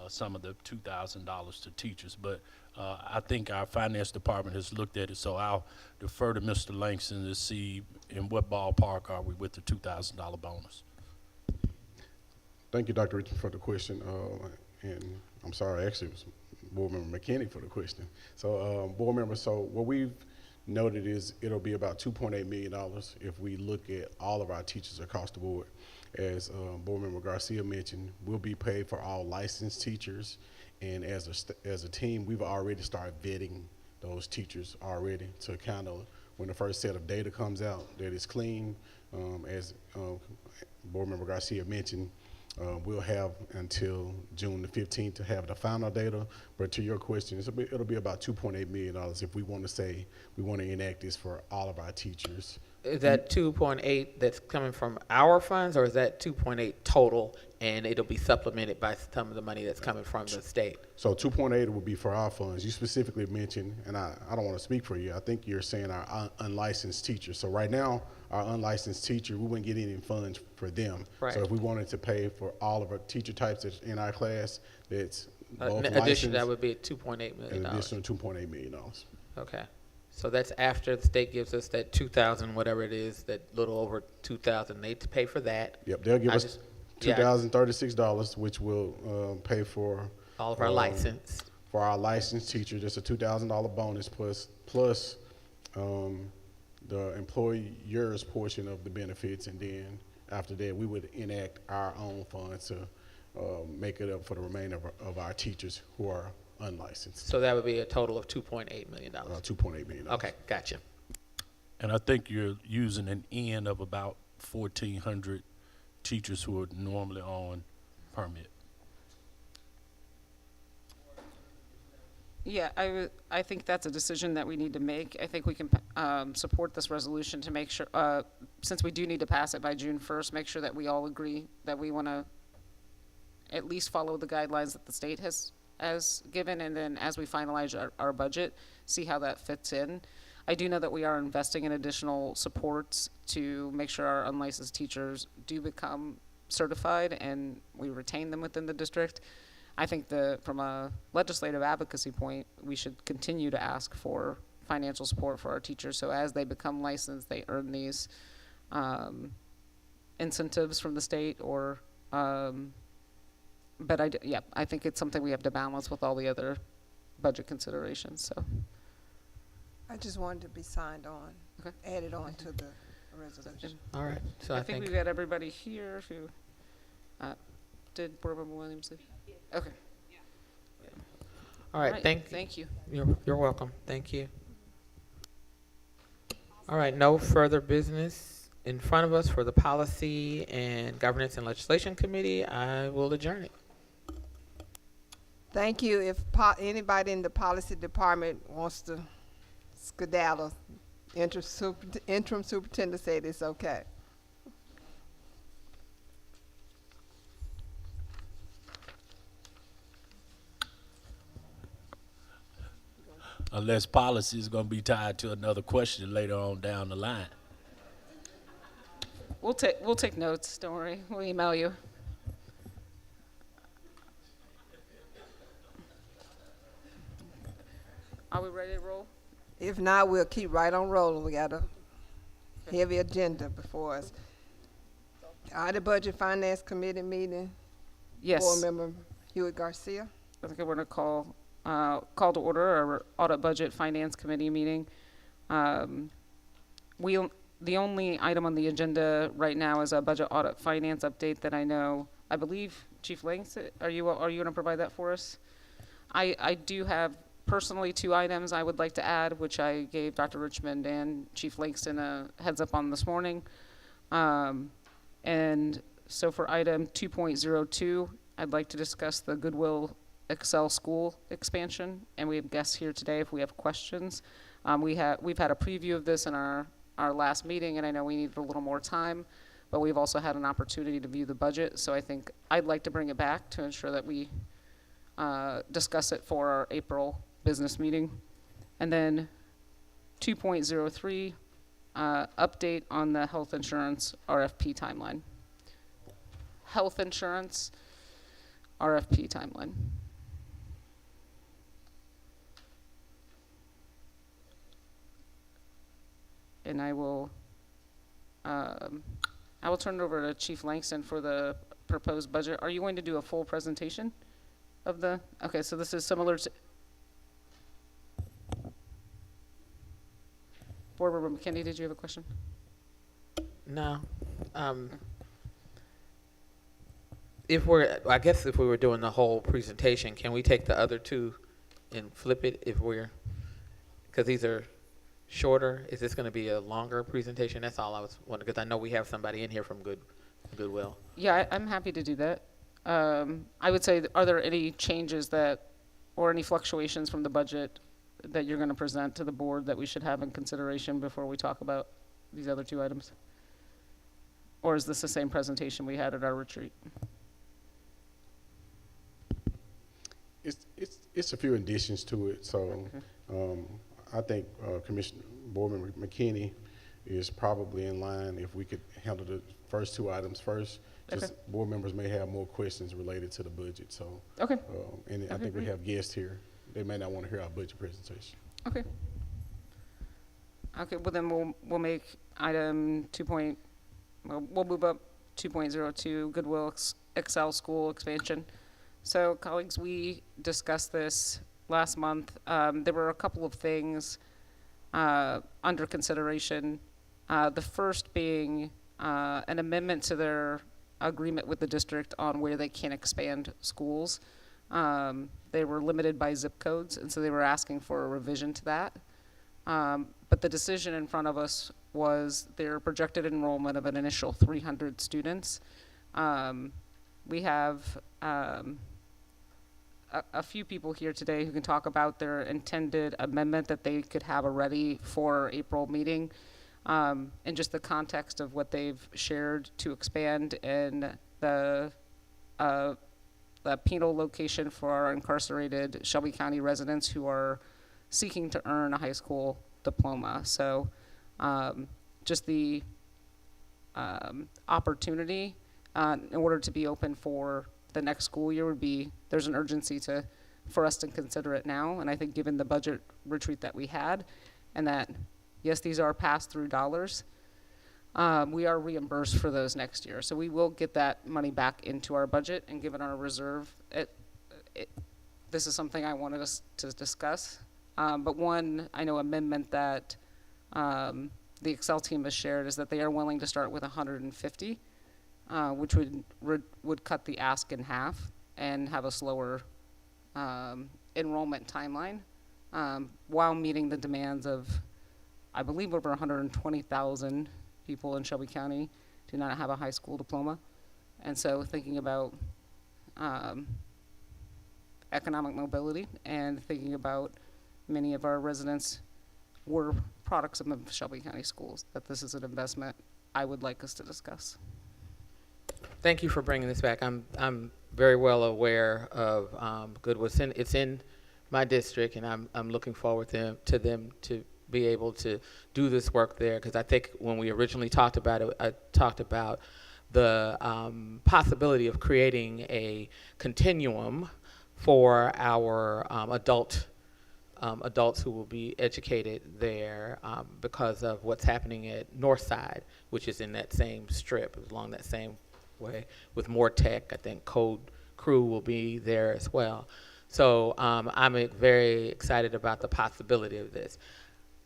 some of the $2,000 to teachers. But I think our finance department has looked at it, so I'll defer to Mr. Langston to see in what ballpark are we with the $2,000 bonus. Thank you, Dr. Richmond, for the question. And I'm sorry, actually, it was Board Member McKinney for the question. So, Board Member, so what we've noted is it'll be about $2.8 million if we look at all of our teachers across the board. As Board Member Garcia mentioned, we'll be paid for all licensed teachers, and as a team, we've already started vetting those teachers already to kind of, when the first set of data comes out, that it's clean. As Board Member Garcia mentioned, we'll have until June the 15th to have the final data. But to your question, it'll be about $2.8 million if we want to say we want to enact this for all of our teachers. Is that 2.8 that's coming from our funds, or is that 2.8 total, and it'll be supplemented by some of the money that's coming from the state? So 2.8 will be for our funds. You specifically mentioned, and I don't want to speak for you, I think you're saying our unlicensed teachers. So right now, our unlicensed teacher, we wouldn't get any funds for them. Right. So if we wanted to pay for all of our teacher types that's in our class, that's both In addition, licensed, that would be at $2.8 million. an additional $2.8 million. Okay. So that's after the state gives us that 2,000, whatever it is, that little over 2,000, they pay for that. Yep, they'll give I us just- yeah, $2,036, which will pay for all of our license. for our licensed teacher. Just a $2,000 bonus plus the employer's portion of the benefits, and then after that, we would enact our own funds to make it up for the remainder of our teachers who are unlicensed. So that would be a total of $2.8 million. $2.8 million. Okay, gotcha. And I think you're using an end of about 1,400 teachers who are normally on permit. Yeah, I think that's a decision that we need to make. I think we can support this resolution to make sure, since we do need to pass it by June 1st, make sure that we all agree that we want to at least follow the guidelines that the state has given, and then as we finalize our budget, see how that fits in. I do know that we are investing in additional supports to make sure our unlicensed teachers do become certified and we retain them within the district. I think from a legislative advocacy point, we should continue to ask for financial support for our teachers, so as they become licensed, they earn these incentives from the state, or but I think it's something we have to balance with all the other budget considerations. So I just wanted to be signed on, Okay. added on to the resolution. All right. So I think we've got everybody here who did Board Member Williams leave? Okay. all right. Thank you. You're welcome. Thank you. All right. No further business in front of us for the Policy and Governance and Legislation Committee. I will adjourn it. Thank you. If anybody in the policy department wants to skedaddle, interim superintendent said it's okay. unless policy is going to be tied to another question later on down the line. We'll take notes, don't worry, we'll email you. Are we ready to roll? If not, we'll keep right on rolling. We got a heavy agenda before us. The Budget Finance Committee meeting. Yes. Board Member Hewitt Garcia. I think we're going to call to order our Audit Budget Finance Committee meeting. The only item on the agenda right now is a budget audit finance update that I know. I believe Chief Langston, are you going to provide that for us? I do have personally 2 items I would like to add, which I gave Dr. Richmond and Chief Langston a heads up on this morning. And so for item 2.02, I'd like to discuss the Goodwill Excel school expansion, and we have guests here today if we have questions. We've had a preview of this in our last meeting, and I know we needed a little more time, but we've also had an opportunity to view the budget, so I think I'd like to bring it back to ensure that we discuss it for our April business meeting. And then 2.03, update on the health insurance RFP timeline. Health insurance RFP timeline. And I will turn it over to Chief Langston for the proposed budget. Are you going to do a full presentation of the? Okay, so this is similar to. Board Member McKinney, did you have a question? No. I guess if we were doing the whole presentation, can we take the other 2 and flip it because these are shorter? Is this going to be a longer presentation? That's all I was wondering, because I know we have somebody in here from Goodwill. Yeah, I'm happy to do that. I would say, are there any changes or any fluctuations from the budget that you're going to present to the board that we should have in consideration before we talk about these other 2 items? Or is this the same presentation we had at our retreat? It's a few additions to it, so Okay. I think Commissioner Board Member McKinney is probably in line if we could handle the first 2 items first. Just Okay. board members may have more questions related to the budget, so. Okay. And I Okay, think we great. have guests here. They may not want to hear our budget presentation. Okay. Okay, well then we'll make item we'll move up 2.02 Goodwill Excel school expansion. So colleagues, we discussed this last month. There were a couple of things under consideration. The first being an amendment to their agreement with the district on where they can expand schools. They were limited by zip codes, and so they were asking for a revision to that. But the decision in front of us was their projected enrollment of an initial 300 students. We have a few people here today who can talk about their intended amendment that they could have ready for our April meeting, and just the context of what they've shared to expand in the penal location for our incarcerated Shelby County residents who are seeking to earn a high school diploma. So just the opportunity in order to be open for the next school year there's an urgency for us to consider it now. And I think given the budget retreat that we had, and that, yes, these are pass-through dollars, we are reimbursed for those next year. So we will get that money back into our budget, and given our reserve, this is something I wanted us to discuss. But one, I know, amendment that the Excel team has shared is that they are willing to start with 150, which would cut the ask in half and have a slower enrollment timeline, while meeting the demands of, I believe, over 120,000 people in Shelby County do not have a high school diploma. And so thinking about economic mobility and thinking about many of our residents were products of Memphis-Shelby County schools, that this is an investment I would like us to discuss. Thank you for bringing this back. I'm very well aware of Goodwill. It's in my district, and I'm looking forward to them to be able to do this work there, because I think when we originally talked about it, I talked about the possibility of creating a continuum for our adults who will be educated there because of what's happening at Northside, which is in that same strip, along that same way, with more tech. I think Code Crew will be there as well. So I'm very excited about the possibility of this.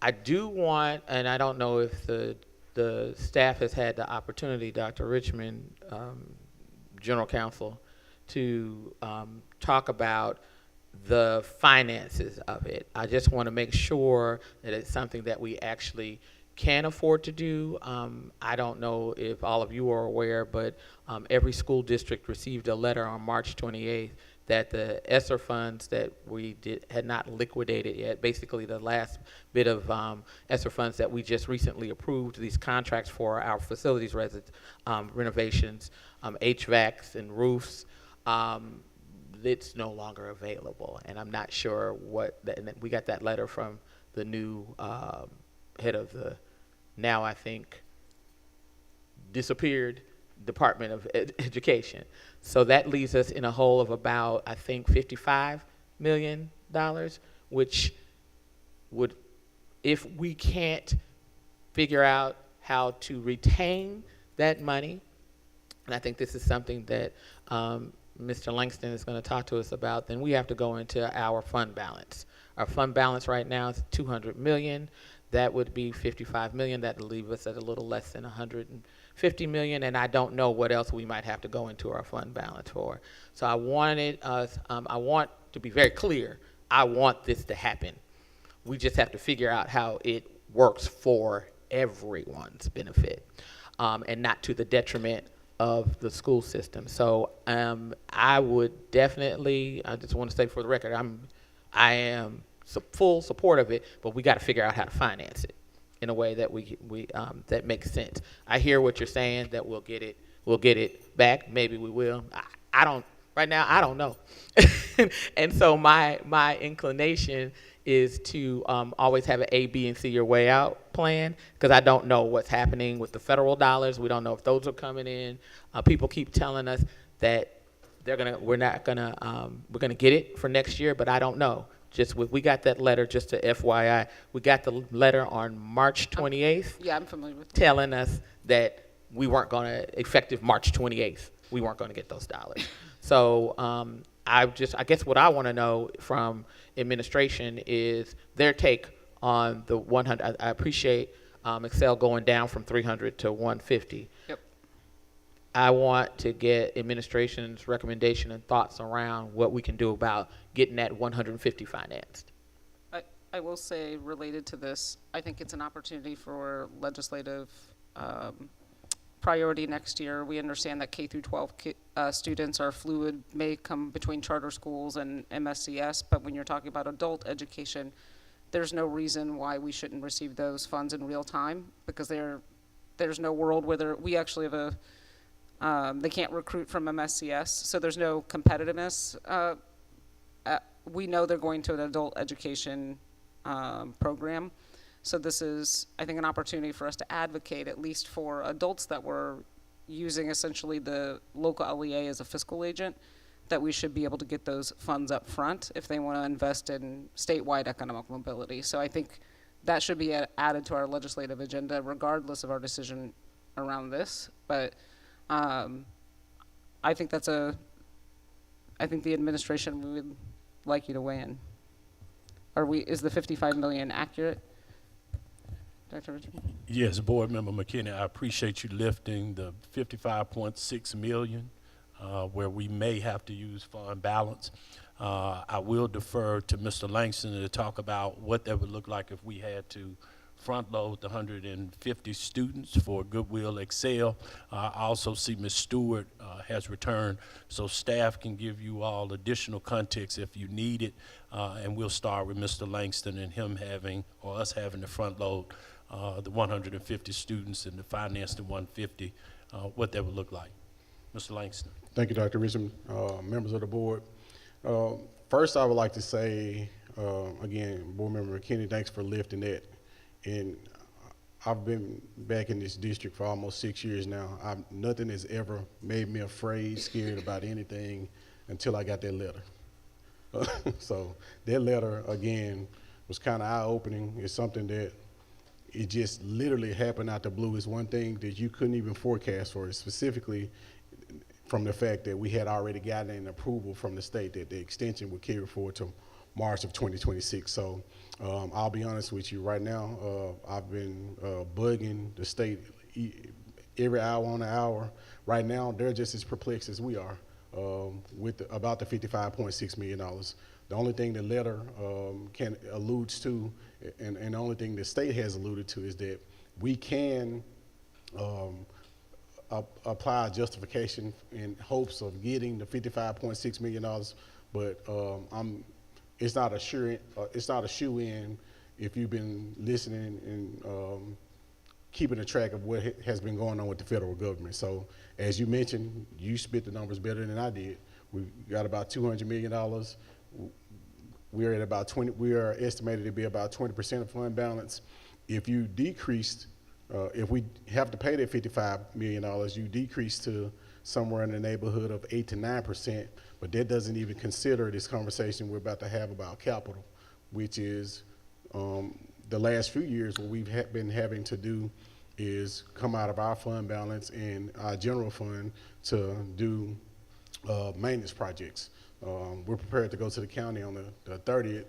I do want, and I don't know if the staff has had the opportunity, Dr. Richmond, General Counsel, to talk about the finances of it. I just want to make sure that it's something that we actually can afford to do. I don't know if all of you are aware, but every school district received a letter on March 28th that the ESSER funds that we had not liquidated yet, basically the last bit of ESSER funds that we just recently approved, these contracts for our facilities renovations, HVACs and roofs, it's no longer available. And I'm not sure what, and we got that letter from the new head of the, now I think, disappeared Department of Education. So that leaves us in a hole of about, I think, $55 million, which would, if we can't figure out how to retain that money, and I think this is something that Mr. Langston is going to talk to us about, then we have to go into our fund balance. Our fund balance right now is $200 million. That would be $55 million. That would leave us at a little less than $150 million, and I don't know what else we might have to go into our fund balance for. So I wanted us, I want to be very clear, I want this to happen. We just have to figure out how it works for everyone's benefit, and not to the detriment of the school system. So I would definitely, I just want to say for the record, I am full support of it, but we got to figure out how to finance it in a way that we that makes sense. I hear what you're saying, that we'll get it back. Maybe we will. I don't right now. I don't know. And so my inclination is to always have an A, B, and C your way out plan, because I don't know what's happening with the federal dollars. We don't know if those are coming in. People keep telling us that we're gonna get it for next year, but I don't know. We got that letter, just to FYI, we got the letter on March 28th. Yeah, I'm familiar with that. Telling us that we weren't going to, effective March 28th, we weren't going to get those dollars. So I guess what I want to know from administration is their take on the 100. I appreciate Excel going down from 300 to 150. Yep. I want to get administration's recommendation and thoughts around what we can do about getting that 150 financed. I will say, related to this, I think it's an opportunity for legislative priority next year. We understand that K through 12 students are fluid, may come between charter schools and MSCS, but when you're talking about adult education, there's no reason why we shouldn't receive those funds in real time, because there's no world where we actually have they can't recruit from MSCS, so there's no competitiveness. We know they're going to an adult education program, so this is, I think, an opportunity for us to advocate, at least for adults that were using essentially the local LEA as a fiscal agent, that we should be able to get those funds up front if they want to invest in statewide economic mobility. So I think that should be added to our legislative agenda, regardless of our decision around this. But I think the administration would like you to weigh in. Is the 55 million accurate, Dr. Richard? Yes, Board Member McKinney, I appreciate you lifting the 55.6 million where we may have to use fund balance. I will defer to Mr. Langston to talk about what that would look like if we had to front load the 150 students for Goodwill Excel. I also see Ms. Stewart has returned, so staff can give you all additional context if you need it, and we'll start with Mr. Langston and him having, or us having to front load the 150 students and to finance the 150, what that would look like. Mr. Langston. Thank you, Dr. Richmond, members of the board. first, I would like to say, again, Board Member McKinney, thanks for lifting that. And I've been back in this district for almost 6 years now. Nothing has ever made me afraid, scared about anything until I got that letter. So that letter, again, was kind of eye-opening. It's something that it just literally happened out the blue. It's one thing that you couldn't even forecast for, specifically from the fact that we had already gotten an approval from the state that the extension would carry forward to March of 2026. So I'll be honest with you right now, I've been bugging the state every hour on the hour. Right now, they're just as perplexed as we are about the $55.6 million. The only thing the letter alludes to, and the only thing the state has alluded to, is that we can apply justification in hopes of getting the $55.6 million, but it's not a shoe-in if you've been listening and keeping a track of what has been going on with the federal government. So as you mentioned, you spit the numbers better than I did. We got about $200 million. We're at about 20. We are estimated to be about 20% of fund balance. If you decreased, if we have to pay that $55 million, you decrease to somewhere in the neighborhood of 8 to 9%. But that doesn't even consider this conversation we're about to have about capital, which is the last few years what we've been having to do is come out of our fund balance and our general fund to do maintenance projects. We're prepared to go to the county on the 30th,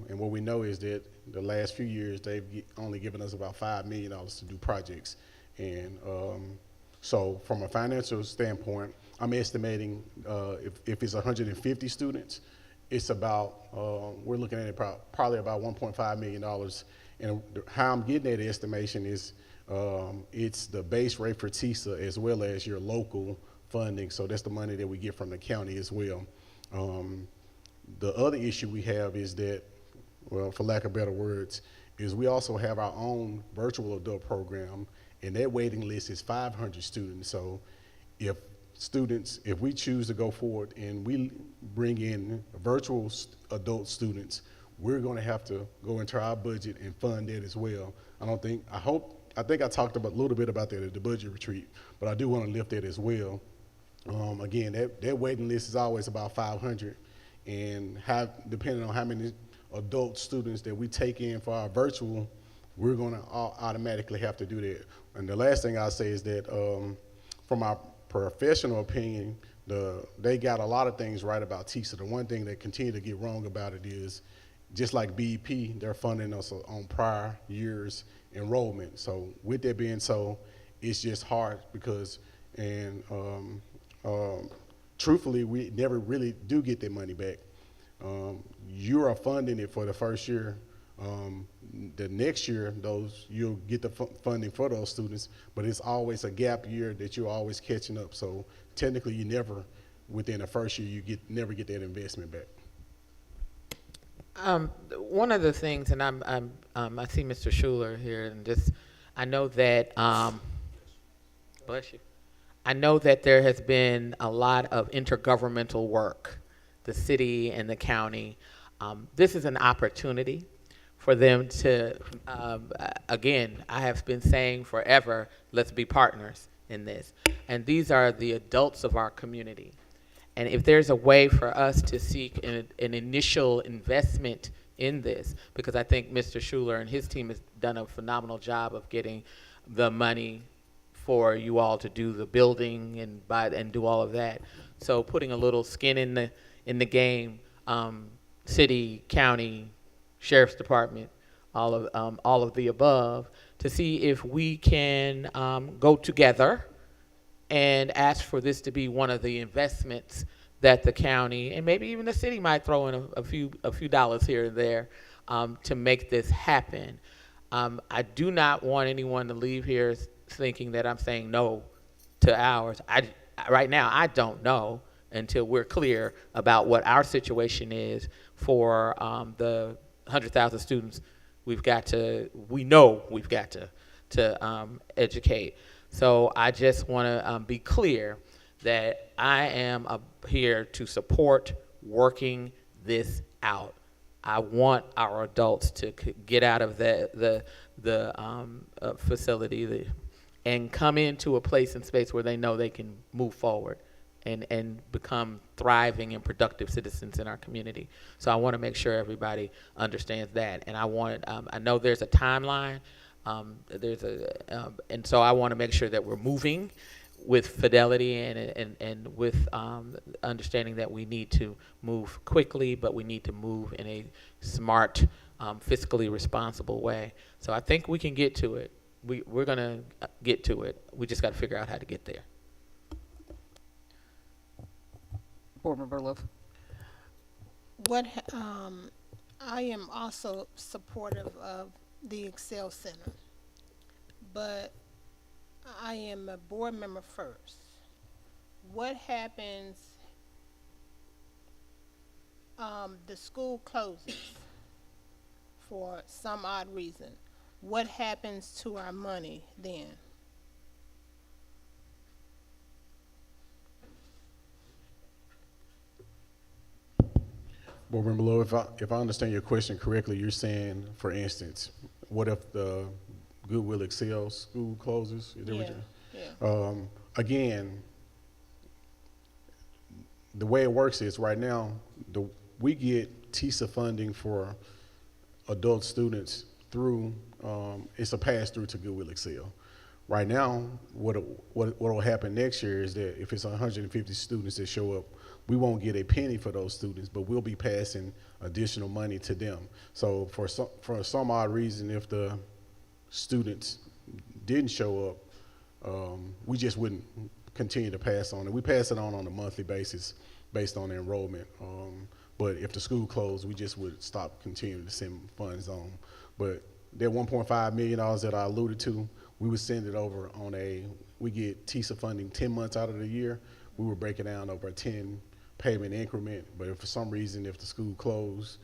and what we know is that the last few years they've only given us about $5 million to do projects. And so from a financial standpoint, I'm estimating if it's 150 students, it's about, we're looking at it probably about $1.5 million. And how I'm getting that estimation is it's the base rate for TISA as well as your local funding. So that's the money that we get from the county as well. The other issue we have is that, well, for lack of better words, is we also have our own virtual adult program, and that waiting list is 500 students. So if we choose to go forward and we bring in virtual adult students, we're going to have to go into our budget and fund that as well. I think I talked a little bit about that at the budget retreat, but I do want to lift that as well. Again, that waiting list is always about 500, and depending on how many adult students that we take in for our virtual, we're going to automatically have to do that. And the last thing I'll say is that from my professional opinion, they got a lot of things right about TISA. The one thing they continue to get wrong about it is, just like BEP, they're funding us on prior years' enrollment. So with that being so, it's just hard because, and truthfully, we never really do get that money back. You are funding it for the first year. The next year, you'll get the funding for those students, but it's always a gap year that you're always catching up. So technically, you never, within the first year, you never get that investment back. One of the things, and I see Mr. Schuler here, and I know that, bless you. I know that there has been a lot of intergovernmental work, the city and the county. This is an opportunity for them to, again, I have been saying forever, let's be partners in this. And these are the adults of our community. And if there's a way for us to seek an initial investment in this, because I think Mr. Schuler and his team has done a phenomenal job of getting the money for you all to do the building and do all of that. So putting a little skin in the game, city, county, sheriff's department, all of the above, to see if we can go together and ask for this to be one of the investments that the county and maybe even the city might throw in a few dollars here and there to make this happen. I do not want anyone to leave here thinking that I'm saying no to ours. Right now, I don't know until we're clear about what our situation is for the 100,000 students we know we've got to educate. So I just want to be clear that I am here to support working this out. I want our adults to get out of the facility and come into a place and space where they know they can move forward and become thriving and productive citizens in our community. So I want to make sure everybody understands that. And I know there's a timeline. And so I want to make sure that we're moving with fidelity and with understanding that we need to move quickly, but we need to move in a smart, fiscally responsible way. So I think we can get to it. We're going to get to it. We just got to figure out how to get there. Board Member Love. I am also supportive of the Excel Center, but I am a board member first. What happens, the school closes for some odd reason? What happens to our money then? Board Member Lowe, if I understand your question correctly, you're saying, for instance, what if the Goodwill Excel school closes? Is that what you're- Again, the way it works is right now, we get TISA funding for adult students through, it's a pass-through to Goodwill Excel. Right now, what will happen next year is that if it's 150 students that show up, we won't get a penny for those students, but we'll be passing additional money to them. So for some odd reason, if the students didn't show up, we just wouldn't continue to pass on it. We pass it on a monthly basis based on the enrollment. But if the school closed, we just would stop continuing to send funds on. But that $1.5 million that I alluded to, we would send it over on we get TISA funding 10 months out of the year. We would break it down over a 10 payment increment, but if for some reason, if the school closed,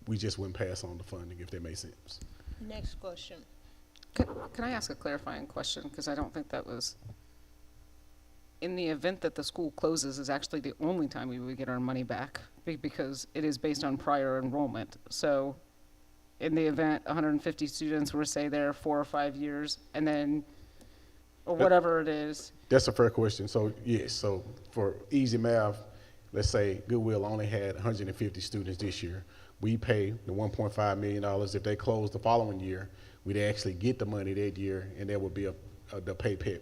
we just wouldn't pass on the funding, if that makes sense. Next question. Can I ask a clarifying question? Because I don't think that was, in the event that the school closes is actually the only time we would get our money back, because it is based on prior enrollment. So in the event 150 students were, say, there 4 or 5 years, and then, or whatever it is. That's a fair question. So yes, so for easy math, let's say Goodwill only had 150 students this year. We pay the $1.5 million. If they close the following year, we'd actually get the money that year, and that would be the payback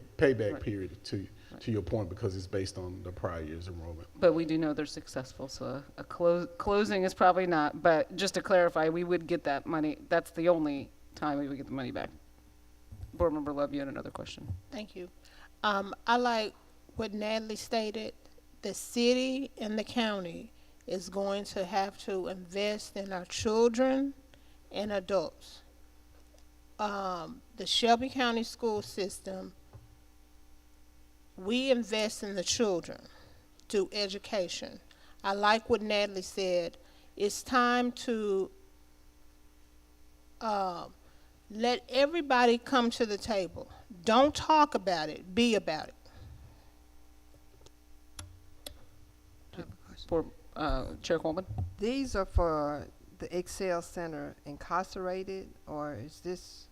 Right. period to your point, because it's based on the prior year's enrollment. But we do know they're successful, so a closing is probably not. But just to clarify, we would get that money. That's the only time we would get the money back. Board Member Love, you had another question. Thank you. I like what Natalie stated. The city and the county is going to have to invest in our children and adults. The Shelby County school system, we invest in the children through education. I like what Natalie said. It's time to let everybody come to the table. Don't talk about it, be about it. Board, Chair Coleman? These are for the Excel Center incarcerated, or is this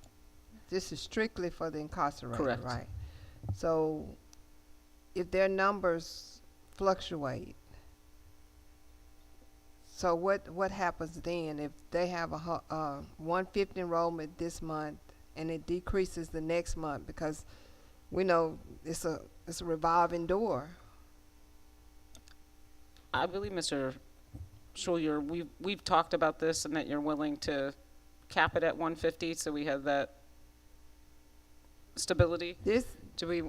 is strictly for the incarcerated, Correct. right? So if their numbers fluctuate, so what happens then if they have a 150 enrollment this month and it decreases the next month, because we know it's a revolving door. I believe, Mr. Schuler, we've talked about this and that you're willing to cap it at 150, so we have that stability. Do we?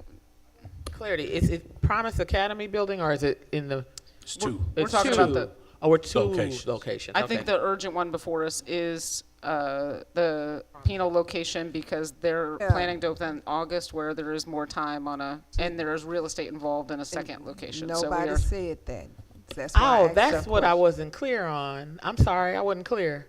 Clarity, is it Promise Academy building, or is it in the? It's two. We're talking about the. Oh, we're two Locations. locations. I Okay. think the urgent one before us is the penal location, because they're Yeah. planning to open in August, where there is more time and there is real estate involved in a second location. So we Nobody are, said that. That's why I Oh, asked that's that what I question. wasn't clear on. I'm sorry, I wasn't clear.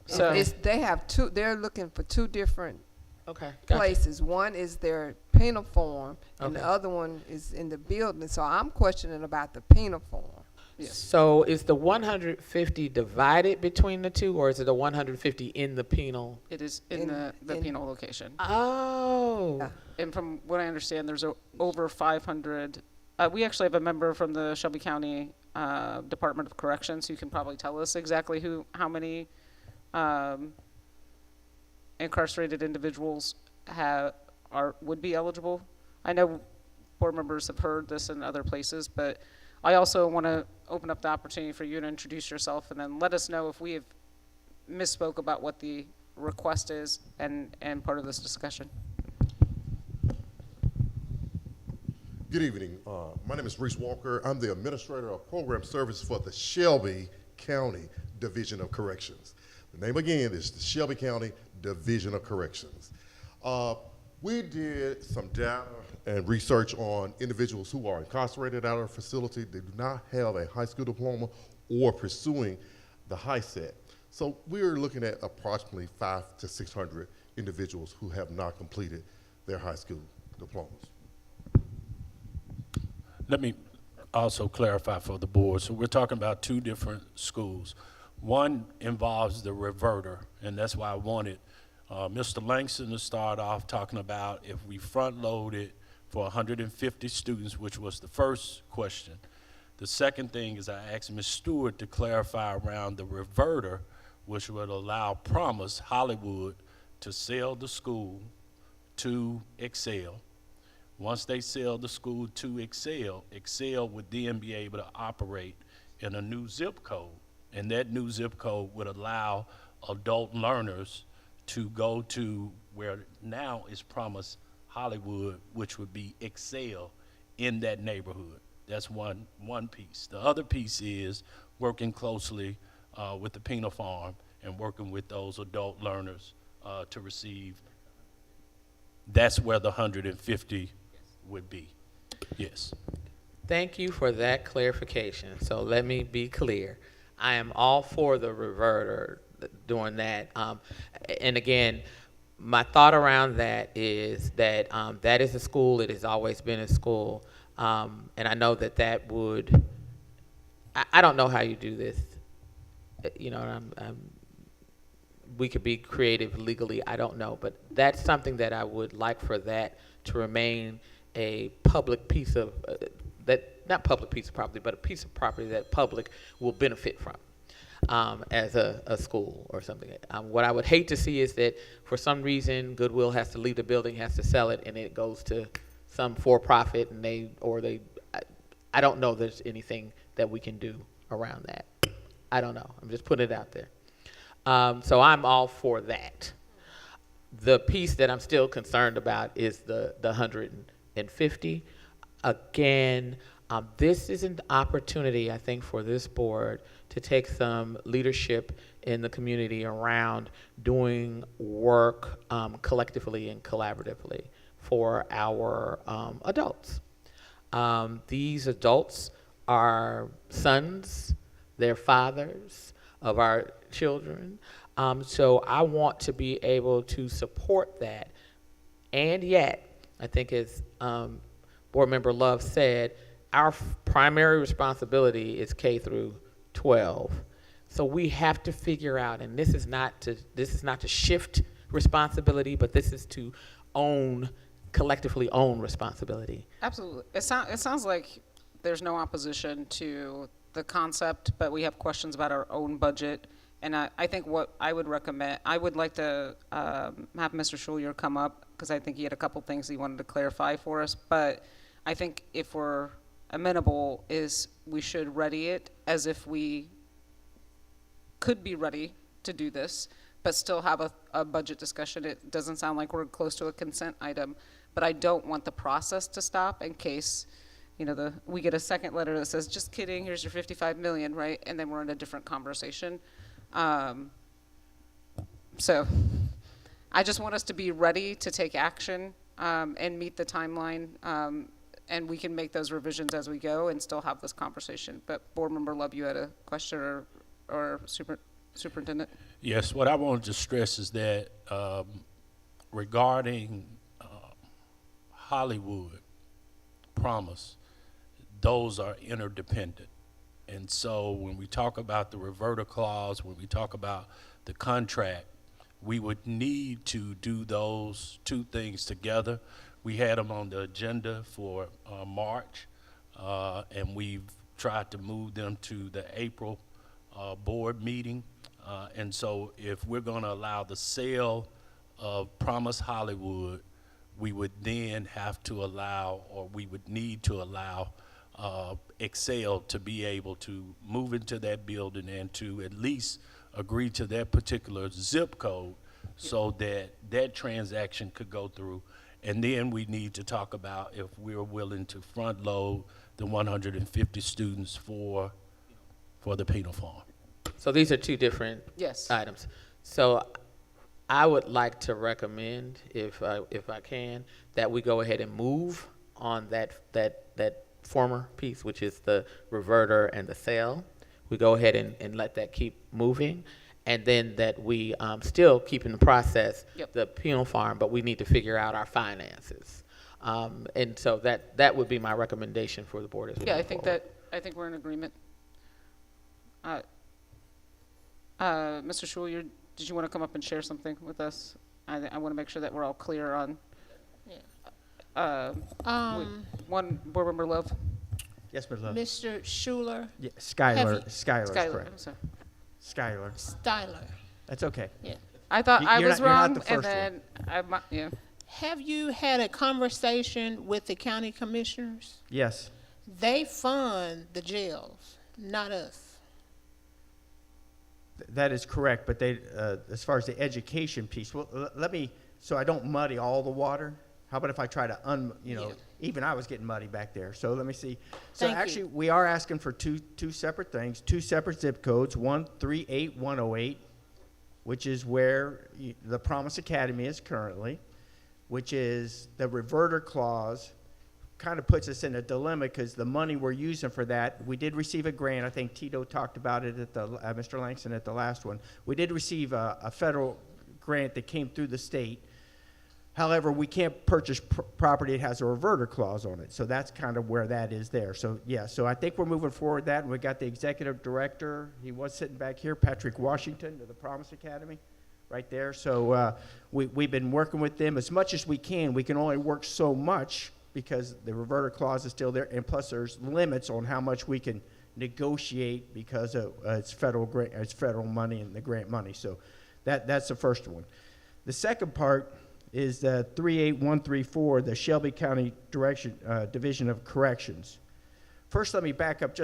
so They have two. They're looking for two different Okay, gotcha. places. One is their penal form, and the Okay. other one is in the building. So I'm questioning about the penal form. Yes. So is the 150 divided between the two, or is it the 150 in the penal? It is in the penal location. Oh. Yeah. And from what I understand, there's over 500. We actually have a member from the Shelby County Department of Corrections who can probably tell us exactly how many incarcerated individuals would be eligible. I know board members have heard this in other places, but I also want to open up the opportunity for you to introduce yourself and then let us know if we have misspoke about what the request is and part of this discussion. Good evening. My name is Reese Walker. I'm the Administrator of Program Service for the Shelby County Division of Corrections. The name again is the Shelby County Division of Corrections. We did some data and research on individuals who are incarcerated at our facility. They do not have a high school diploma or pursuing the high set. So we're looking at approximately 500 to 600 individuals who have not completed their high school diplomas. Let me also clarify for the board. So we're talking about two different schools. One involves the reverter, and that's why I wanted Mr. Langston to start off talking about if we front loaded for 150 students, which was the first question. The second thing is I asked Ms. Stewart to clarify around the reverter, which would allow Promise Hollywood to sell the school to Excel. Once they sell the school to Excel, Excel would then be able to operate in a new zip code. And that new zip code would allow adult learners to go to where now is Promise Hollywood, which would be Excel in that neighborhood. That's one piece. The other piece is working closely with the Penal Farm and working with those adult learners to receive. That's where the 150 would be. Yes. Thank you for that clarification. So let me be clear. I am all for the reverter doing that. And again, my thought around that is that that is a school. It has always been a school. And I know that would, I don't know how you do this. You know, we could be creative legally. I don't know. But that's something that I would like for that to remain a public piece of, not public piece of property, but a piece of property that public will benefit from as a school or something. What I would hate to see is that for some reason Goodwill has to leave the building, has to sell it, and it goes to some for-profit, and I don't know there's anything that we can do around that. I don't know. I'm just putting it out there. So I'm all for that. The piece that I'm still concerned about is the 150. Again, this is an opportunity, I think, for this board to take some leadership in the community around doing work collectively and collaboratively for our adults. These adults are sons, they're fathers of our children. So I want to be able to support that. And yet, I think as Board Member Love said, our primary responsibility is K through 12. So we have to figure out, and this is not to shift responsibility, but this is to collectively own responsibility. Absolutely. It sounds like there's no opposition to the concept, but we have questions about our own budget. And I think what I would recommend, I would like to have Mr. Schulier come up, because I think he had a couple things he wanted to clarify for us. But I think if we're amenable, is we should ready it as if we could be ready to do this, but still have a budget discussion. It doesn't sound like we're close to a consent item, but I don't want the process to stop in case, you know, we get a second letter that says, just kidding, here's your 55 million, right? And then we're in a different conversation. So I just want us to be ready to take action and meet the timeline, and we can make those revisions as we go and still have this conversation. But Board Member Love, you had a question, or Superintendent? Yes, what I wanted to stress is that regarding Hollywood, Promise, those are interdependent. And so when we talk about the reverter clause, when we talk about the contract, we would need to do those two things together. We had them on the agenda for March, and we've tried to move them to the April board meeting. And so if we're going to allow the sale of Promise Hollywood, we would then have to allow, or we would need to allow Excel to be able to move into that building and to at least agree to that particular zip code so that that transaction could go through. And then we need to talk about if we're willing to front load the 150 students for the penal farm. So these are two different Yes. items. So I would like to recommend, if I can, that we go ahead and move on that former piece, which is the reverter and the sale. We go ahead and let that keep moving, and then that we still keep in the process Yep. the penal farm, but we need to figure out our finances. And so that would be my recommendation for the board as we Yeah, move forward. I think we're in agreement. Mr. Schul, did you want to come up and share something with us? I want to make sure that we're all clear on. One board member Love. Yes, Ms. Love. Mr. Schuler, Yeah, Skylar. Heavy. Skylar's Skylar, correct. I'm sorry. Skylar. Styler. That's okay. Yeah. I thought I You're was not- you're not wrong, the and first then yeah. Have you had a conversation with the county commissioners? Yes. They fund the jails, not us. That is correct, but they, as far as the education piece, well, let me, so I don't muddy all the water, how about if I try to Yeah. even I was getting muddy back there, so let me see. So Thank you. actually, we are asking for two separate things, two separate zip codes, 138108, which is where the Promise Academy is currently, which is the reverter clause, kind of puts us in a dilemma because the money we're using for that, we did receive a grant. I think Tito talked about it at Mr. Langston at the last one. We did receive a federal grant that came through the state. However, we can't purchase property that has a reverter clause on it. So that's kind of where that is there. So yeah, so I think we're moving forward with that. And we got the executive director. He was sitting back here, Patrick Washington of the Promise Academy. Right there. So we've been working with them as much as we can. We can only work so much because the reverter clause is still there, and plus there's limits on how much we can negotiate because of it's federal money and the grant money. So that's the first one. The second part is the 38134, the Shelby County Division of Corrections. First, let me back up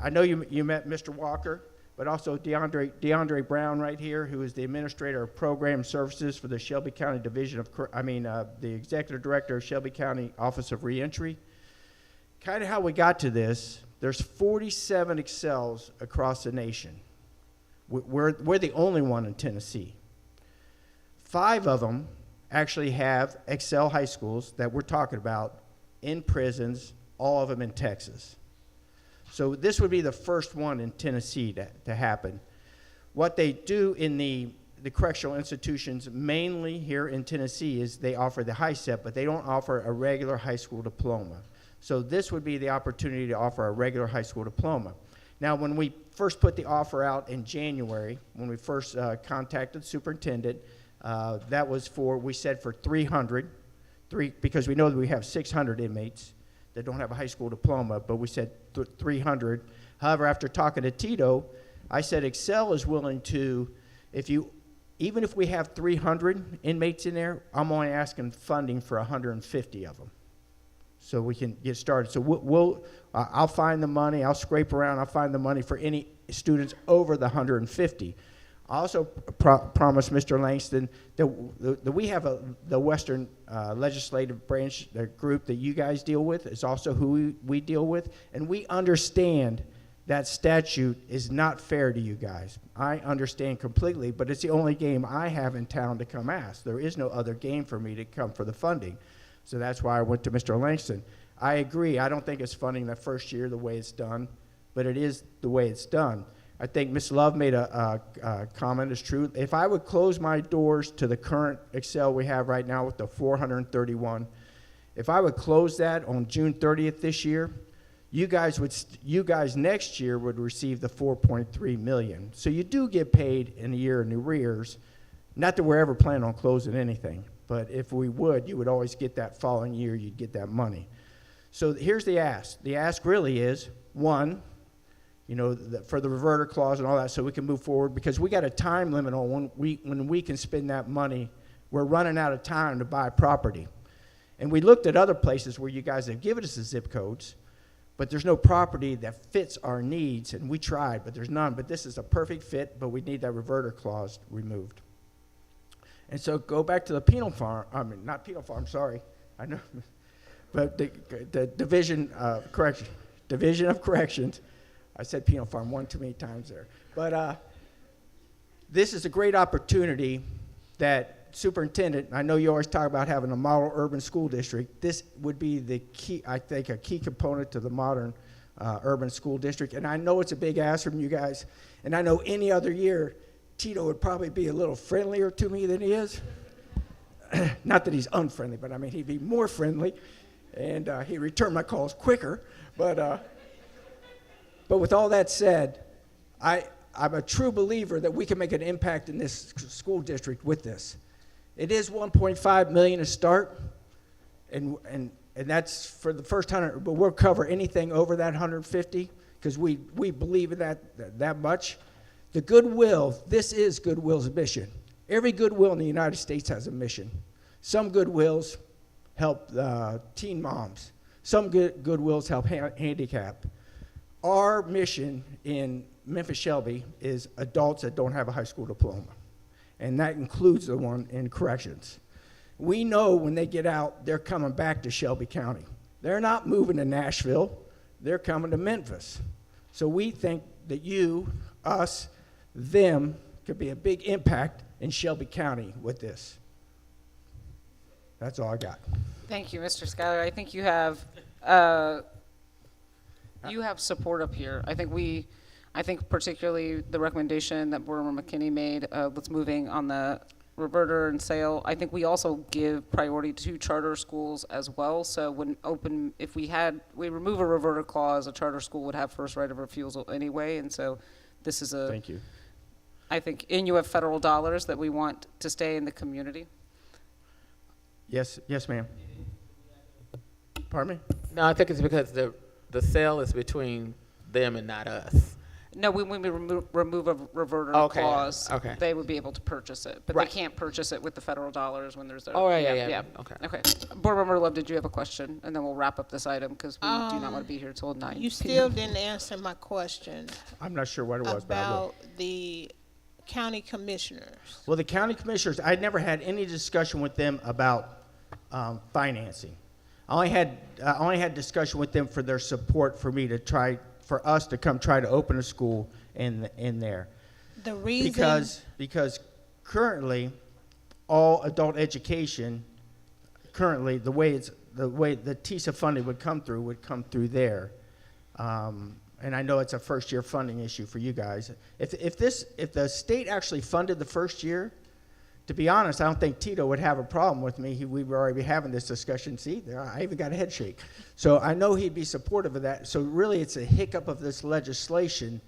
I know you met Mr. Walker, but also DeAndre Brown right here, who is the Administrator of Program Services for the Shelby County Division of, the Executive Director of Shelby County Office of Reentry. Kind of how we got to this, there's 47 Excels across the nation. We're the only one in Tennessee. 5 of them actually have Excel high schools that we're talking about in prisons, all of them in Texas. So this would be the first one in Tennessee to happen. What they do in the correctional institutions, mainly here in Tennessee, is they offer the high step, but they don't offer a regular high school diploma. So this would be the opportunity to offer a regular high school diploma. Now, when we first put the offer out in January, when we first contacted the superintendent, that was we said for 300, because we know that we have 600 inmates that don't have a high school diploma, but we said 300. However, after talking to Tito, I said Excel is willing to, even if we have 300 inmates in there, I'm only asking funding for 150 of them, so we can get started. So I'll find the money. I'll scrape around. I'll find the money for any students over the 150. I also promised Mr. Langston that we have the Western Legislative Branch, the group that you guys deal with, is also who we deal with, and we understand that statute is not fair to you guys. I understand completely, but it's the only game I have in town to come ask. There is no other game for me to come for the funding, so that's why I went to Mr. Langston. I agree. I don't think it's funding the first year the way it's done, but it is the way it's done. I think Ms. Love made a comment, it's true. If I would close my doors to the current Excel we have right now with the 431, if I would close that on June 30th this year, you guys next year would receive the 4.3 million. So you do get paid in a year in arrears. Not that we're ever planning on closing anything, but if we would, you would always get that following year, you'd get that money. So here's the ask. The ask really is, one, for the reverter clause and all that, so we can move forward, because we got a time limit on when we can spend that money. We're running out of time to buy property. And we looked at other places where you guys have given us the zip codes, but there's no property that fits our needs, and we tried, but there's none. But this is a perfect fit, but we need that reverter clause removed. And so go back to the penal farm, not penal farm, sorry, I know, but the Division of Corrections, I said penal farm one too many times there. But this is a great opportunity that superintendent, I know you always talk about having a model urban school district. This would be the key, I think, a key component to the modern urban school district. And I know it's a big ask from you guys. And I know any other year, Tito would probably be a little friendlier to me than he is. Not that he's unfriendly, but I mean, he'd be more friendly. And he'd return my calls quicker. But with all that said, I'm a true believer that we can make an impact in this school district with this. It is 1.5 million to start, and that's for the first 100, but we'll cover anything over that 150 because we believe in that much. The Goodwill, this is Goodwill's mission. Every Goodwill in the United States has a mission. Some Goodwills help teen moms. Some Goodwills help handicap. Our mission in Memphis-Shelby is adults that don't have a high school diploma, and that includes the one in corrections. We know when they get out, they're coming back to Shelby County. They're not moving to Nashville. They're coming to Memphis. So we think that you, us, them could be a big impact in Shelby County with this. That's all I got. Thank you, Mr. Schuyler. I think you have support up here. I think particularly the recommendation that Board Member McKinney made, let's moving on the reverter and sale. I think we also give priority to charter schools as well. So if we remove a reverter clause, a charter school would have first right of refusal anyway. And so this is Thank you. I think you have federal dollars that we want to stay in the community. Yes, ma'am. Pardon me? No, I think it's because the sale is between them and not us. No, when we remove a reverter clause, they would be able to purchase it, but they can't purchase it with the federal dollars when there's a. Oh, yeah. Okay. Board Member Love, did you have a question? And then we'll wrap up this item because we do not want to be here till 9. You still didn't answer my question I'm not sure what it was, but I will. about the county commissioners. Well, the county commissioners, I never had any discussion with them about financing. I only had discussion with them for their support for us to come try to open a school in there. The reason because currently all adult education currently the way the TISA funding would come through there. And I know it's a first year funding issue for you guys. If the state actually funded the first year, to be honest, I don't think Tito would have a problem with me. We would already be having this discussion. See, I even got a head shake. So I know he'd be supportive of that. So really it's a hiccup of this legislation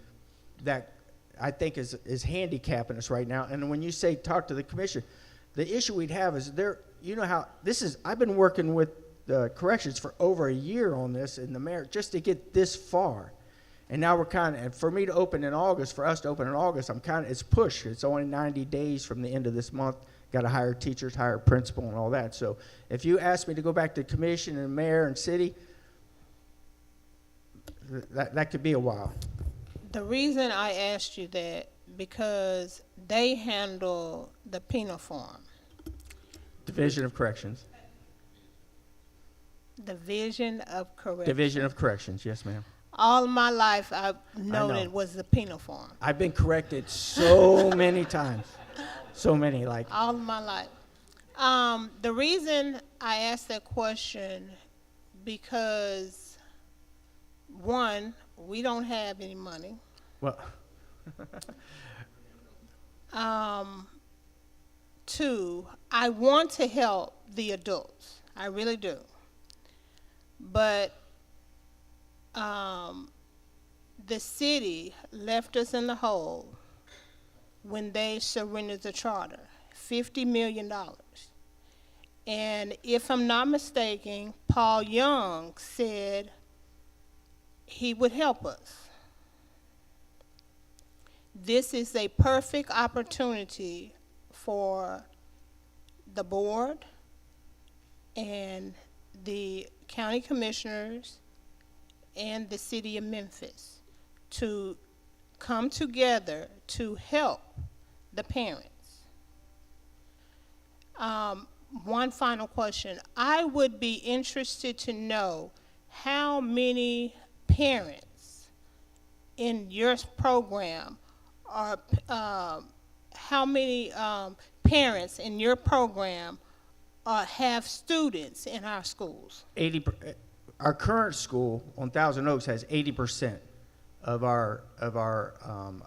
that I think is handicapping us right now. And when you say talk to the commission, the issue we'd have is I've been working with the corrections for over a year on this in the mayor just to get this far. And now for us to open in August, it's pushed. It's only 90 days from the end of this month. Got to hire teachers, hire a principal, and all that. So if you ask me to go back to commission and mayor and city, that could be a while. The reason I asked you that, because they handle the penal form. Division of Corrections. Division of Corrections. Division of Corrections, yes, ma'am. All my life I've known it was the penal form. I've been corrected so many times. So many, like. All of my life. The reason I asked that question, because, one, we don't have any money. Well. Two, I want to help the adults. I really do. But the city left us in the hole when they surrendered the charter, $50 million. And if I'm not mistaken, Paul Young said he would help us. This is a perfect opportunity for the board and the county commissioners and the city of Memphis to come together to help the parents. One final question. I would be interested to know how many parents in your program are, how many parents in your program have students in our schools? Our current school on Thousand Oaks has 80% of our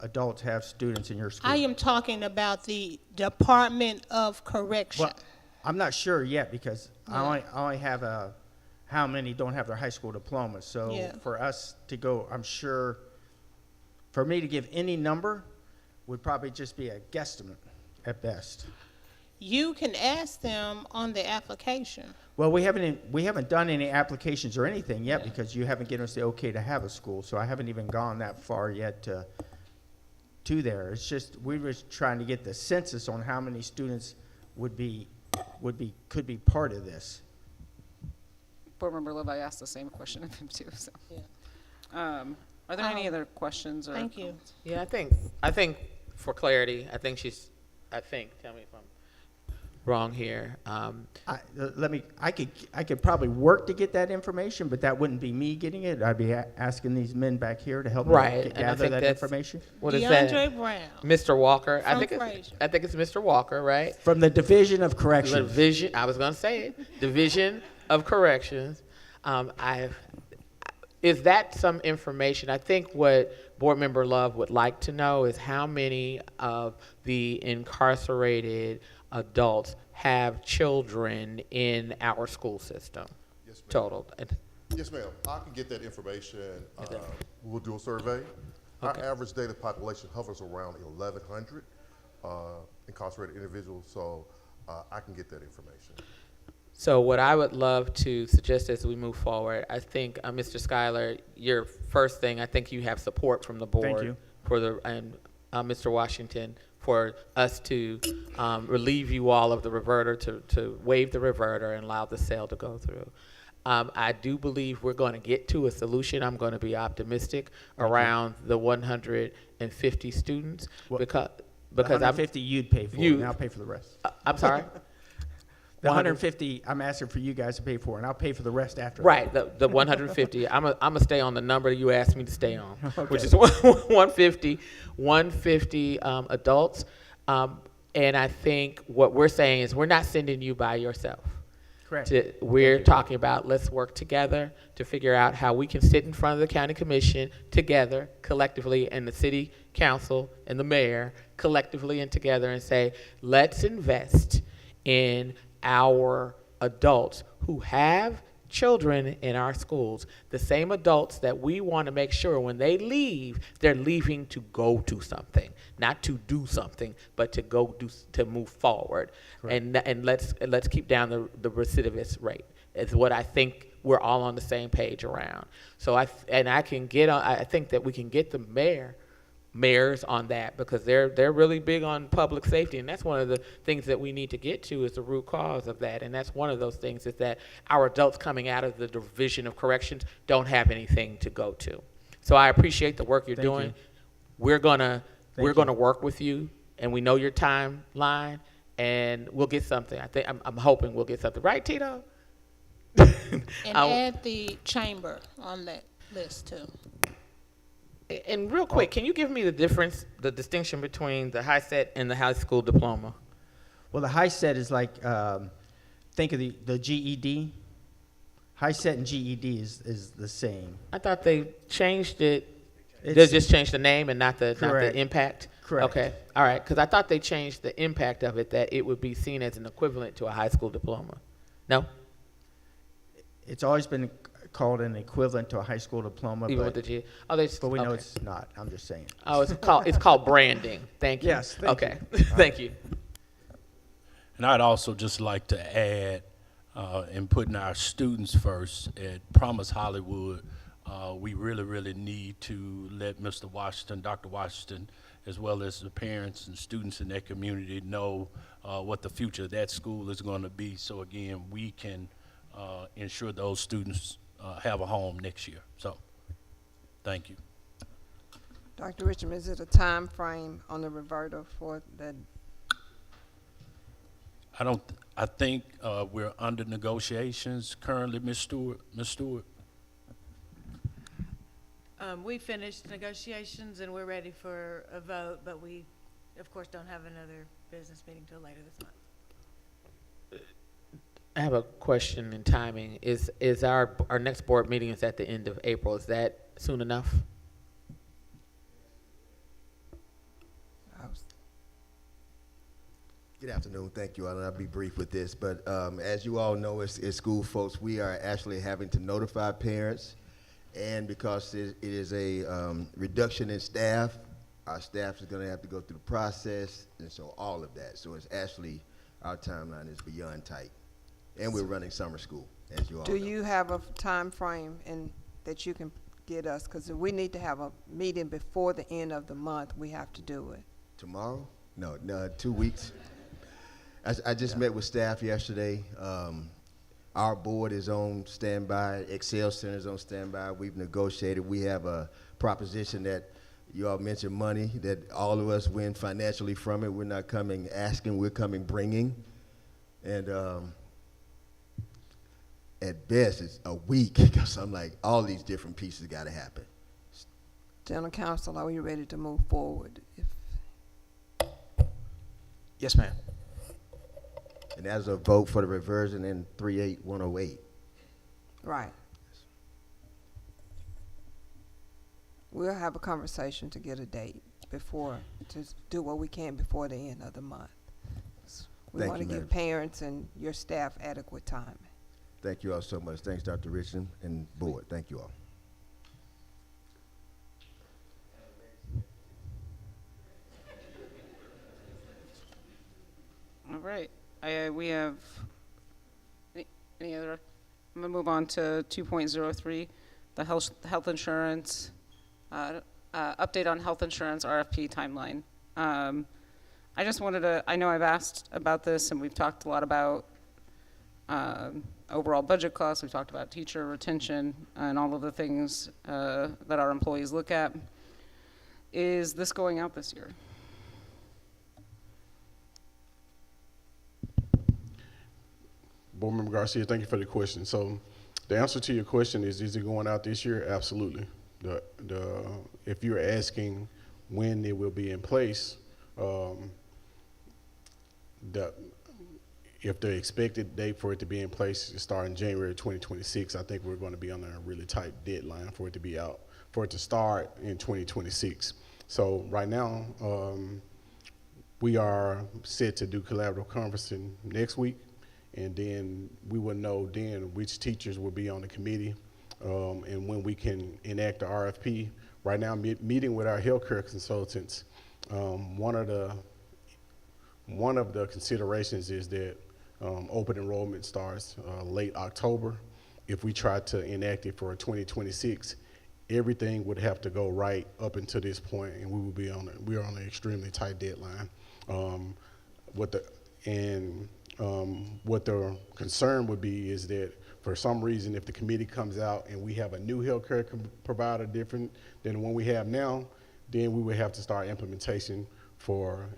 adults have students in your school. I am talking about the Department of Correction. Well, I'm not sure yet because I only have how many don't have their high school diploma. So for us to go, I'm sure, for me to give any number would probably just be a guesstimate at best. You can ask them on the application. Well, we haven't done any applications or anything yet because you haven't given us the okay to have a school. So I haven't even gone that far yet to there. It's just we were trying to get the census on how many students could be part of this. Board Member Levi asked the same question of him too. So, are there any other questions? Or thank you. comments? Yeah, I think for clarity, tell me if I'm wrong here. I could probably work to get that information, but that wouldn't be me getting it. I'd be asking these men back here to help me gather that information. What is that? DeAndre Brown. Mr. Walker. From I think it's Mr. Walker, right? From the Division of Corrections. Division. I was going to say it. Division of Corrections. Is that some information? I think what Board Member Love would like to know is how many of the incarcerated adults have children in our school system. Yes, ma'am. Total. Yes, ma'am. I can get that information. We'll do a survey. Okay. Our average daily population hovers around 1,100 incarcerated individuals, so I can get that information. So what I would love to suggest as we move forward, I think, Mr. Schuyler, your first thing, I think you have support from the board. Thank you. And Mr. Washington, for us to relieve you all of the reverter, to waive the reverter and allow the sale to go through. I do believe we're going to get to a solution. I'm going to be optimistic around the 150 students because 150 you'd pay for, and I'll pay for the rest. I'm sorry? The 150 I'm asking for you guys to pay for, and I'll pay for the rest after. Right, the 150. I'm gonna stay on the number you asked me to stay on, which is 150 adults. And I think what we're saying is we're not sending you by yourself. Correct. We're talking about let's work together to figure out how we can sit in front of the county commission together, collectively, and the city council and the mayor collectively and together and say, let's invest in our adults who have children in our schools, the same adults that we want to make sure when they leave, they're leaving to go to something, not to do something, but to go to move forward. And let's keep down the recidivist rate is what I think we're all on the same page around. So I think that we can get the mayors on that because they're really big on public safety, and that's one of the things that we need to get to is the root cause of that. And that's one of those things is that our adults coming out of the Division of Corrections don't have anything to go to. So I appreciate the work you're doing. We're gonna work with you, and we know your timeline, and we'll get something. I'm hoping we'll get something. Right, Tito? And add the chamber on that list too. And real quick, can you give me the distinction between the high set and the high school diploma? Well, the high set is like, think of the GED. High set and GED is the same. I thought they changed it. They just changed the name and not the impact? Correct. Okay, all right, because I thought they changed the impact of it, that it would be seen as an equivalent to a high school diploma. No? It's always been called an equivalent to a high school diploma, Even with the G? Oh, they but we know okay. it's not. I'm just saying. Oh, it's called branding. Thank you. Yes, thank okay. you. Thank you. And I'd also just like to add, in putting our students first at Promise Hollywood, we really, really need to let Mr. Washington, Dr. Washington, as well as the parents and students in that community know what the future of that school is going to be. So again, we can ensure those students have a home next year. So, thank you. Dr. Richmond, is it a time frame on the reverter for the? I think we're under negotiations currently, Ms. Stewart. Ms. Stewart? We finished negotiations and we're ready for a vote, but we, of course, don't have another business meeting till later this month. I have a question in timing. Is our next board meeting is at the end of April? Is that soon enough? Good afternoon. Thank you all. And I'll be brief with this. But as you all know, as school folks, we are actually having to notify parents. And because it is a reduction in staff, our staff is going to have to go through the process. And so all of that. So it's actually, our timeline is beyond tight. And we're running summer school, as you all know. Do you have a time frame that you can get us? Because if we need to have a meeting before the end of the month, we have to do it. Tomorrow? No, 2 weeks. I just met with staff yesterday. Our board is on standby. Excel Center is on standby. We've negotiated. We have a proposition that you all mentioned money, that all of us win financially from it. We're not coming asking, we're coming bringing. And at best, it's a week, because I'm like, all these different pieces got to happen. General Counsel, are we ready to move forward? Yes, ma'am. And that's a vote for the reversion in 38108. Right. We'll have a conversation to get a date before, to do what we can before the end of the month. We want to give parents and your staff adequate time. Thank you all so much. Thanks, Dr. Richardson and board. Thank you all. All right. We have any other? I'm gonna move on to 2.03, the health insurance update on health insurance RFP timeline. I just wanted to. I know I've asked about this, and we've talked a lot about overall budget costs. We've talked about teacher retention and all of the things that our employees look at. Is this going out this year? Board Member Garcia, thank you for the question. So the answer to your question is it going out this year? Absolutely. If you're asking when it will be in place, if the expected date for it to be in place is starting January 2026, I think we're going to be on a really tight deadline for it to be out, for it to start in 2026. So right now, we are set to do collaborative conferencing next week. And then we will know then which teachers will be on the committee and when we can enact the RFP. Right now, meeting with our healthcare consultants, one of the considerations is that open enrollment starts late October. If we try to enact it for 2026, everything would have to go right up until this point, and we are on an extremely tight deadline. What the concern would be is that for some reason, if the committee comes out and we have a new healthcare provider different than the one we have now, then we would have to start implementation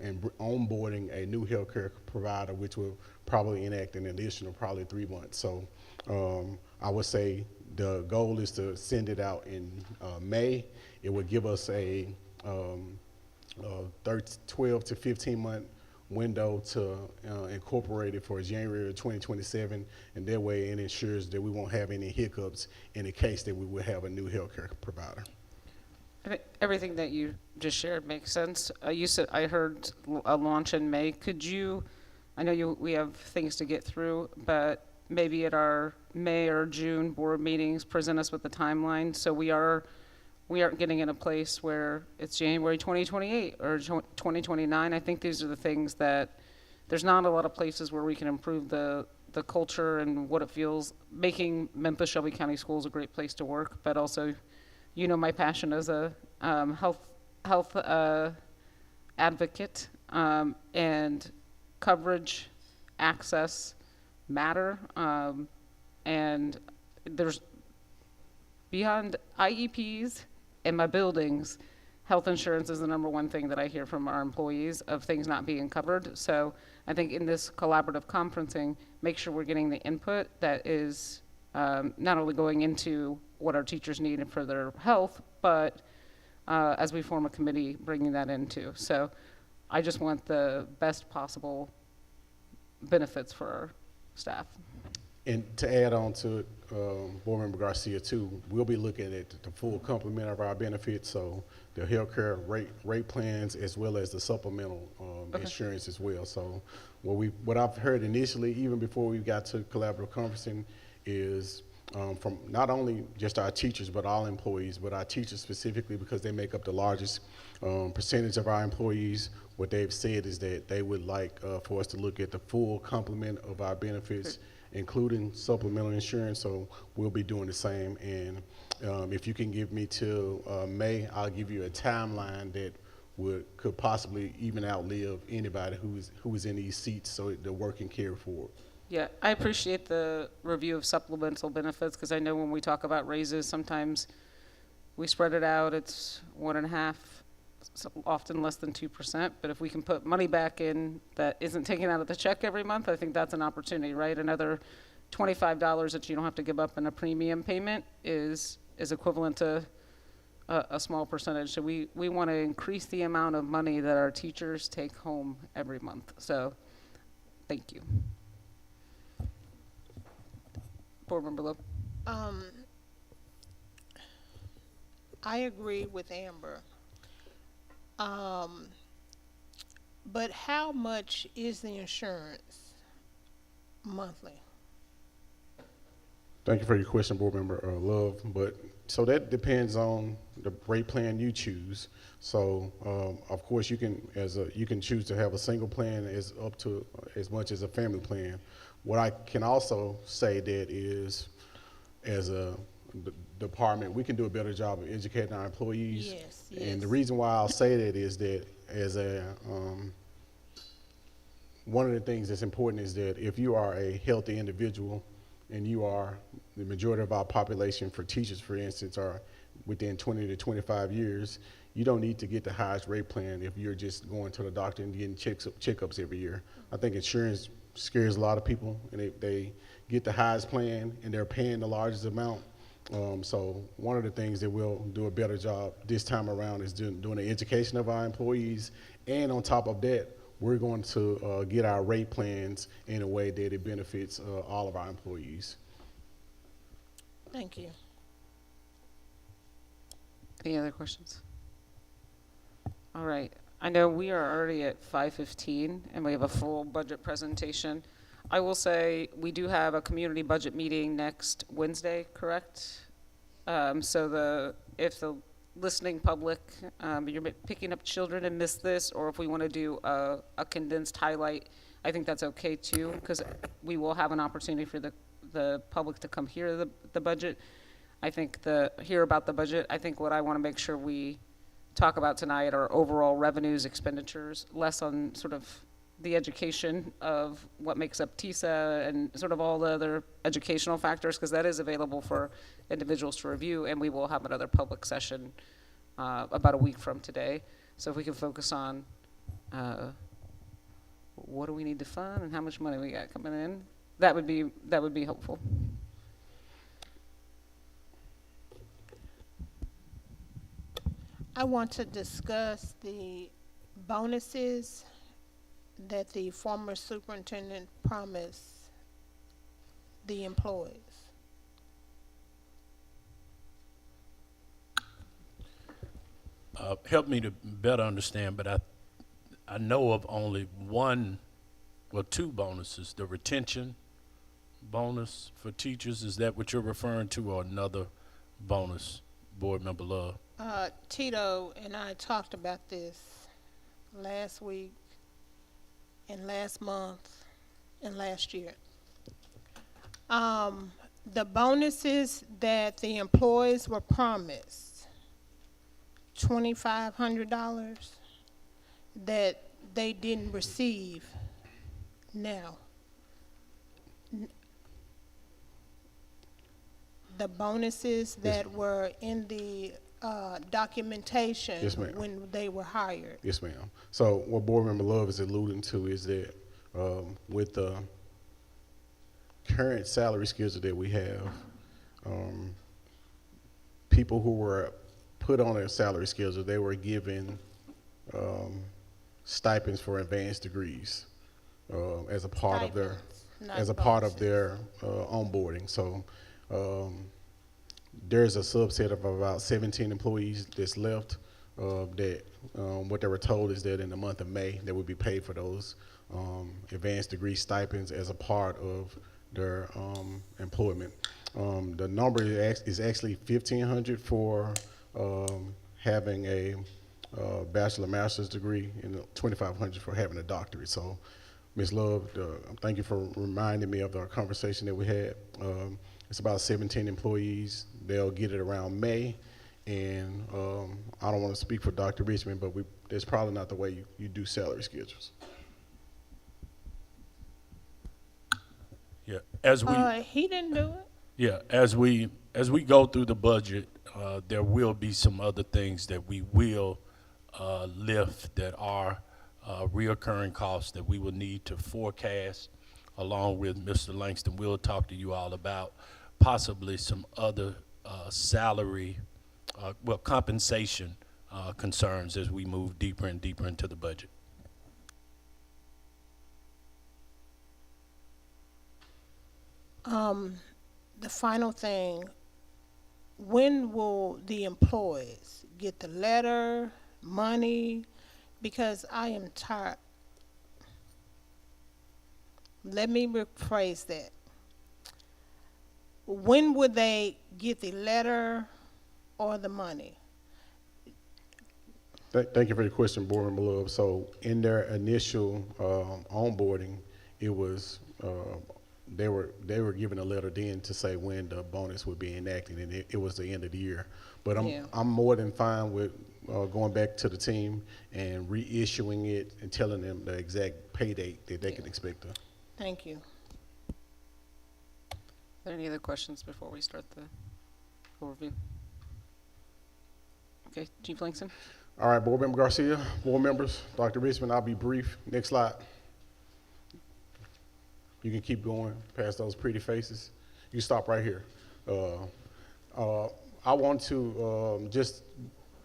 and onboarding a new healthcare provider, which will probably enact an additional probably 3 months. So I would say the goal is to send it out in May. It would give us a 12 to 15 month window to incorporate it for January 2027, and that way it ensures that we won't have any hiccups in the case that we will have a new healthcare provider. Everything that you just shared makes sense. You said, I heard a launch in May. Could you, I know we have things to get through, but maybe at our May or June board meetings, present us with the timeline. So we aren't getting in a place where it's January 2028 or 2029. I think these are the things that there's not a lot of places where we can improve the culture and what it feels, making Memphis-Shelby County Schools a great place to work, but also, you know, my passion as a health advocate, and coverage, access matter, and there's beyond IEPs and my buildings, health insurance is the number one thing that I hear from our employees of things not being covered. So I think in this collaborative conferencing, make sure we're getting the input that is not only going into what our teachers need for their health, but as we form a committee, bringing that into. So I just want the best possible benefits for our staff. And to add on to it, Board Member Garcia too, we'll be looking at the full complement of our benefits, so the healthcare rate plans as well as the supplemental insurance as well. So what I've heard initially, even before we got to collaborative conferencing, is from not only just our teachers but all employees, but our teachers specifically because they make up the largest percentage of our employees. What they've said is that they would like for us to look at the full complement of our benefits, including supplemental insurance, so we'll be doing the same. And if you can give me till May, I'll give you a timeline that could possibly even outlive anybody who is in these seats, so the work can carry forward. Yeah, I appreciate the review of supplemental benefits, because I know when we talk about raises, sometimes we spread it out, it's 1.5%, often less than 2%, but if we can put money back in that isn't taken out of the check every month, I think that's an opportunity, right? Another $25 that you don't have to give up in a premium payment is equivalent to a small percentage. So we want to increase the amount of money that our teachers take home every month. So thank you. Board Member Lowe. I agree with Amber. But how much is the insurance monthly? Thank you for your question, Board Member Love. But so that depends on the rate plan you choose. So of course you can choose to have a single plan as up to as much as a family plan. What I can also say that is, as a department, we can do a better job of educating our employees. Yes. And the reason why I'll say that is that as a one of the things that's important is that if you are a healthy individual and you are the majority of our population, for teachers, for instance, are within 20 to 25 years, you don't need to get the highest rate plan if you're just going to the doctor and getting checkups every year. I think insurance scares a lot of people, and they get the highest plan and they're paying the largest amount. So one of the things that we'll do a better job this time around is doing the education of our employees, and on top of that, we're going to get our rate plans in a way that it benefits all of our employees. Thank you. Any other questions? All right. I know we are already at 5:15 and we have a full budget presentation. I will say we do have a community budget meeting next Wednesday, correct? So if the listening public, you're picking up children and missed this, or if we want to do a condensed highlight, I think that's okay too, because we will have an opportunity for the public to come hear the budget. I think hear about the budget. I think what I want to make sure we talk about tonight are overall revenues, expenditures, less on sort of the education of what makes up TISA and sort of all the other educational factors, because that is available for individuals to review, and we will have another public session about a week from today. So if we can focus on what do we need to fund and how much money we got coming in, that would be helpful. I want to discuss the bonuses that the former superintendent promised the employees. Help me to better understand, but I know of only two bonuses, the retention bonus for teachers, is that what you're referring to, or another bonus, Board Member Love? Tito and I talked about this last week and last month and last year. The bonuses that the employees were promised, $2,500, that they didn't receive now. The bonuses that were in the documentation Yes, ma'am. when they were hired. Yes, ma'am. So what Board Member Love is alluding to is that with the current salary schedule that we have, people who were put on a salary schedule, they were given stipends for advanced degrees as a part of their onboarding. So there's a subset of about 17 employees that's left that what they were told is that in the month of May they would be paid for those advanced degree stipends as a part of their employment. The number is actually $1,500 for having a bachelor master's degree and $2,500 for having a doctorate. So Ms. Love, thank you for reminding me of our conversation that we had. It's about 17 employees. They'll get it around May. And I don't want to speak for Dr. Richmond, but that's probably not the way you do salary schedules. Yeah, as we He didn't do it. yeah, as we go through the budget, there will be some other things that we will lift that are reoccurring costs that we will need to forecast, along with Mr. Langston. We'll talk to you all about possibly some other salary, compensation concerns as we move deeper and deeper into the budget. The final thing, when will the employees get the letter, money? Because I am tired. Let me rephrase that. When would they get the letter or the money? Thank you for the question, Board Member Love. So in their initial onboarding, it was they were given a letter then to say when the bonus would be enacted, and it was the end of the year. But I'm more than fine with going back to the team and reissuing it and telling them the exact pay date that they can expect to. Thank you. Are there any other questions before we start the overview? Okay, Chief Langston. All right, Board Member Garcia, board members, Dr. Richmond, I'll be brief. Next slide. You can keep going past those pretty faces. You stop right here. I want to just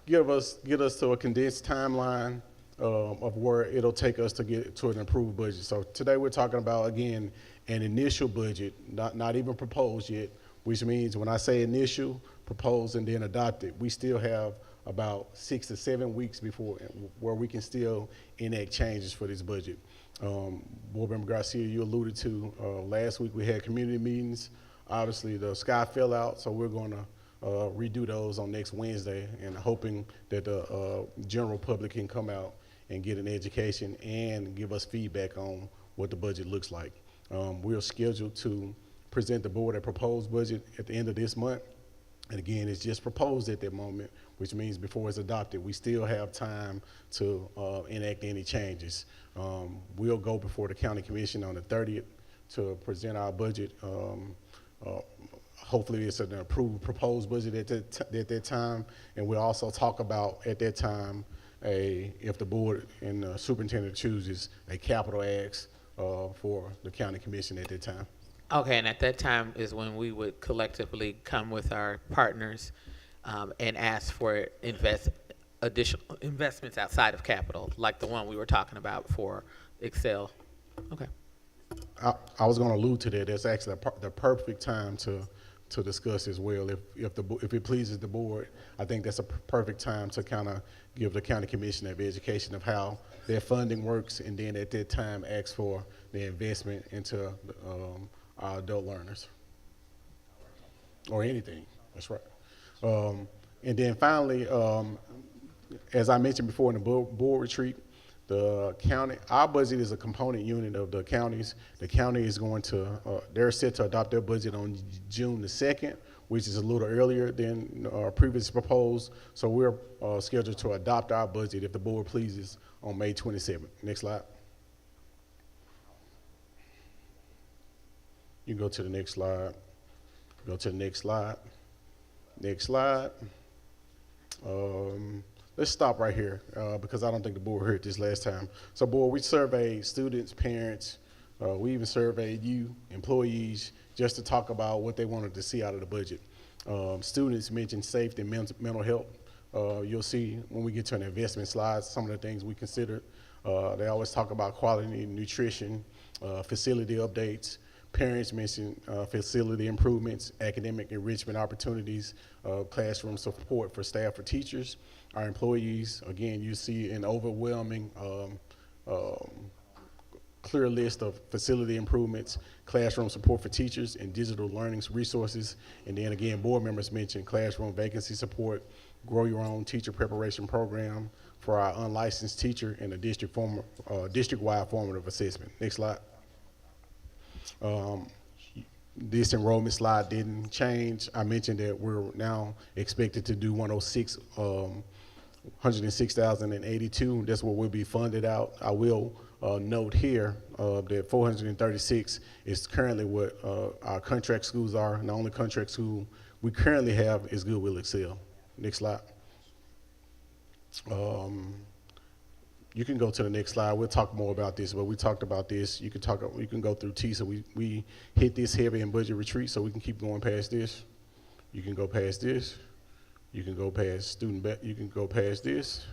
get us to a condensed timeline of where it'll take us to get to an improved budget. So today we're talking about, again, an initial budget, not even proposed yet, which means when I say initial, proposed, and then adopted, we still have about 6 to 7 weeks before where we can still enact changes for this budget. Board Member Garcia, you alluded to last week we had community meetings. Obviously the sky fell out, so we're going to redo those on next Wednesday, and hoping that the general public can come out and get an education and give us feedback on what the budget looks like. We're scheduled to present the board a proposed budget at the end of this month. And again, it's just proposed at that moment, which means before it's adopted, we still have time to enact any changes. We'll go before the county commission on the 30th to present our budget. Hopefully it's an approved proposed budget at that time. And we'll also talk about at that time, if the board and the superintendent chooses a capital ask for the county commission at that time. Okay, and at that time is when we would collectively come with our partners and ask for additional investments outside of capital, like the one we were talking about for Excel. Okay. I was going to allude to that. That's actually the perfect time to discuss as well. If it pleases the board, I think that's a perfect time to kind of give the county commission of education of how their funding works, and then at that time ask for the investment into our adult learners. Or anything, that's right. And then finally, as I mentioned before in the board retreat, the county, our budget is a component unit of the county's. The county is going to, they're set to adopt their budget on June the 2nd, which is a little earlier than previously proposed. So we're scheduled to adopt our budget, if the board pleases, on May 27th. Next slide. You can go to the next slide. Go to the next slide. Next slide. Let's stop right here because I don't think the board heard this last time. So board, we surveyed students, parents, we even surveyed you, employees, just to talk about what they wanted to see out of the budget. Students mentioned safety and mental health. You'll see when we get to an investment slide, some of the things we considered. They always talk about quality nutrition, facility updates. Parents mentioned facility improvements, academic enrichment opportunities, classroom support for staff or teachers. Our employees, again, you see an overwhelming clear list of facility improvements, classroom support for teachers, and digital learning resources. And then again, board members mentioned classroom vacancy support, grow your own teacher preparation program for our unlicensed teacher, and a district-wide formative assessment. Next slide. This enrollment slide didn't change. I mentioned that we're now expected to do 106,082. That's what will be funded out. I will note here that 436 is currently what our contract schools are. And the only contract school we currently have is Goodwill Excel. Next slide. You can go to the next slide. We'll talk more about this, but we talked about this. You can go through T. So we hit this heavy in budget retreat, so we can keep going past this. You can go past this. You can go past you can go past this.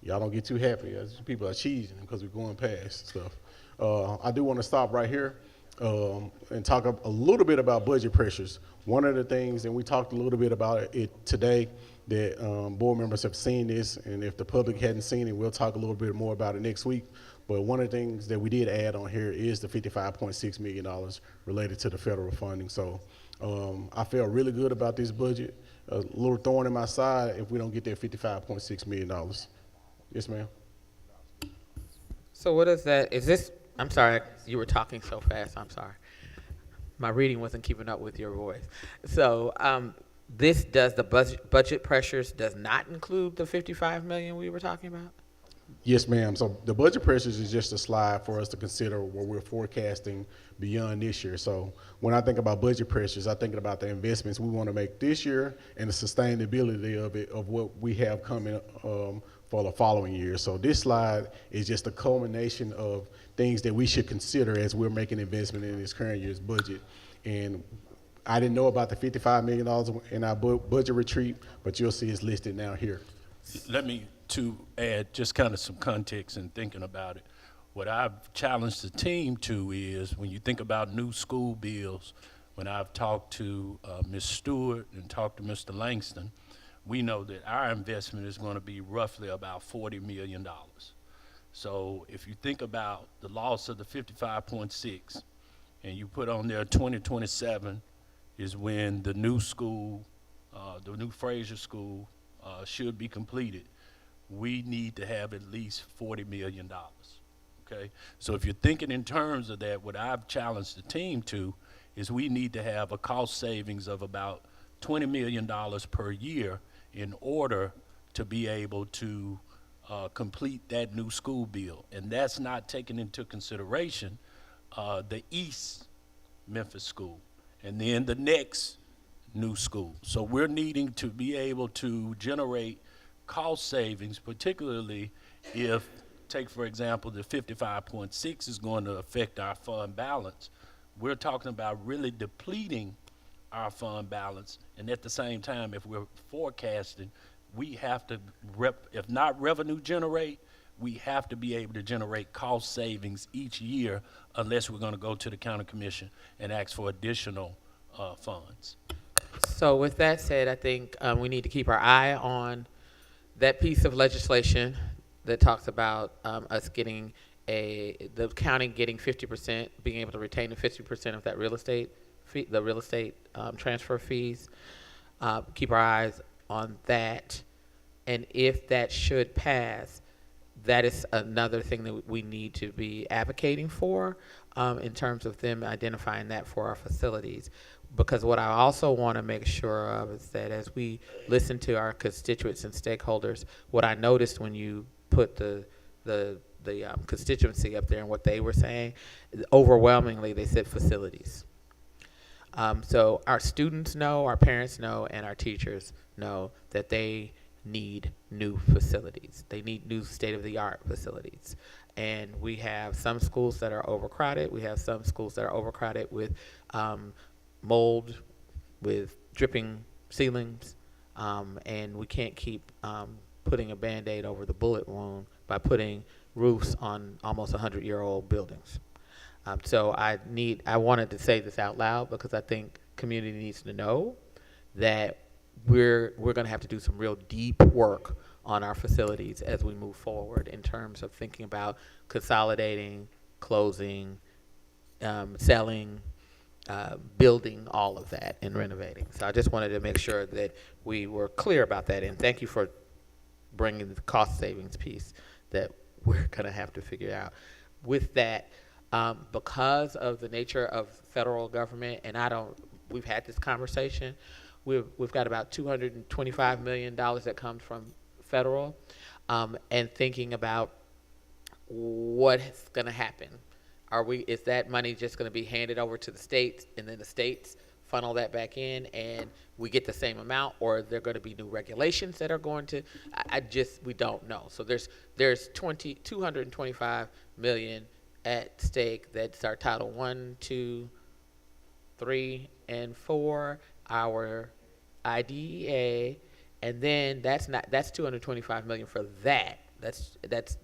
Y'all don't get too happy. People are cheesing because we're going past stuff. I do want to stop right here and talk a little bit about budget pressures. One of the things, and we talked a little bit about it today, that board members have seen this, and if the public hadn't seen it, we'll talk a little bit more about it next week. But one of the things that we did add on here is the $55.6 million related to the federal funding. So I feel really good about this budget. A little thorn in my side if we don't get that $55.6 million. Yes, ma'am. So what is that? Is this, I'm sorry, you were talking so fast, I'm sorry. My reading wasn't keeping up with your voice. So this does the budget pressures does not include the 55 million we were talking about? Yes, ma'am. So the budget pressures is just a slide for us to consider what we're forecasting beyond this year. So when I think about budget pressures, I'm thinking about the investments we want to make this year and the sustainability of it, of what we have coming for the following year. So this slide is just a culmination of things that we should consider as we're making investment in this current year's budget. And I didn't know about the $55 million in our budget retreat, but you'll see it's listed now here. Let me to add just kind of some context in thinking about it. What I've challenged the team to is when you think about new school bills, when I've talked to Ms. Stewart and talked to Mr. Langston, we know that our investment is going to be roughly about $40 million. So if you think about the loss of the 55.6 and you put on there 2027 is when the new school, the new Fraser School should be completed, we need to have at least $40 million, okay? So if you're thinking in terms of that, what I've challenged the team to is we need to have a cost savings of about $20 million per year in order to be able to complete that new school bill. And that's not taking into consideration the East Memphis School and then the next new school. So we're needing to be able to generate cost savings, particularly if, take for example, the 55.6 is going to affect our fund balance. We're talking about really depleting our fund balance, and at the same time, if we're forecasting, we have to, if not revenue generate, we have to be able to generate cost savings each year unless we're going to go to the county commission and ask for additional funds. So with that said, I think we need to keep our eye on that piece of legislation that talks about us getting the county getting 50%, being able to retain the 50% of that real estate fee, the real estate transfer fees. Keep our eyes on that. And if that should pass, that is another thing that we need to be advocating for in terms of them identifying that for our facilities. Because what I also want to make sure of is that as we listen to our constituents and stakeholders, what I noticed when you put the constituency up there and what they were saying, overwhelmingly they said facilities. So our students know, our parents know, and our teachers know that they need new facilities. They need new state-of-the-art facilities. And we have some schools that are overcrowded. We have some schools that are overcrowded with mold, with dripping ceilings, and we can't keep putting a Band-Aid over the bullet wound by putting roofs on almost 100-year-old buildings. So I wanted to say this out loud because I think community needs to know that we're going to have to do some real deep work on our facilities as we move forward in terms of thinking about consolidating, closing, selling, building, all of that, and renovating. So I just wanted to make sure that we were clear about that, and thank you for bringing the cost savings piece that we're going to have to figure out. With that, because of the nature of federal government, and we've had this conversation, we've got about $225 million that comes from federal, and thinking about what's going to happen. Is that money just going to be handed over to the states, and then the states funnel that back in, and we get the same amount, or are there going to be new regulations that are going to? We don't know. So there's $225 million at stake. That's our Title 1, 2, 3, and 4, our IDEA, and then that's $225 million for that. That's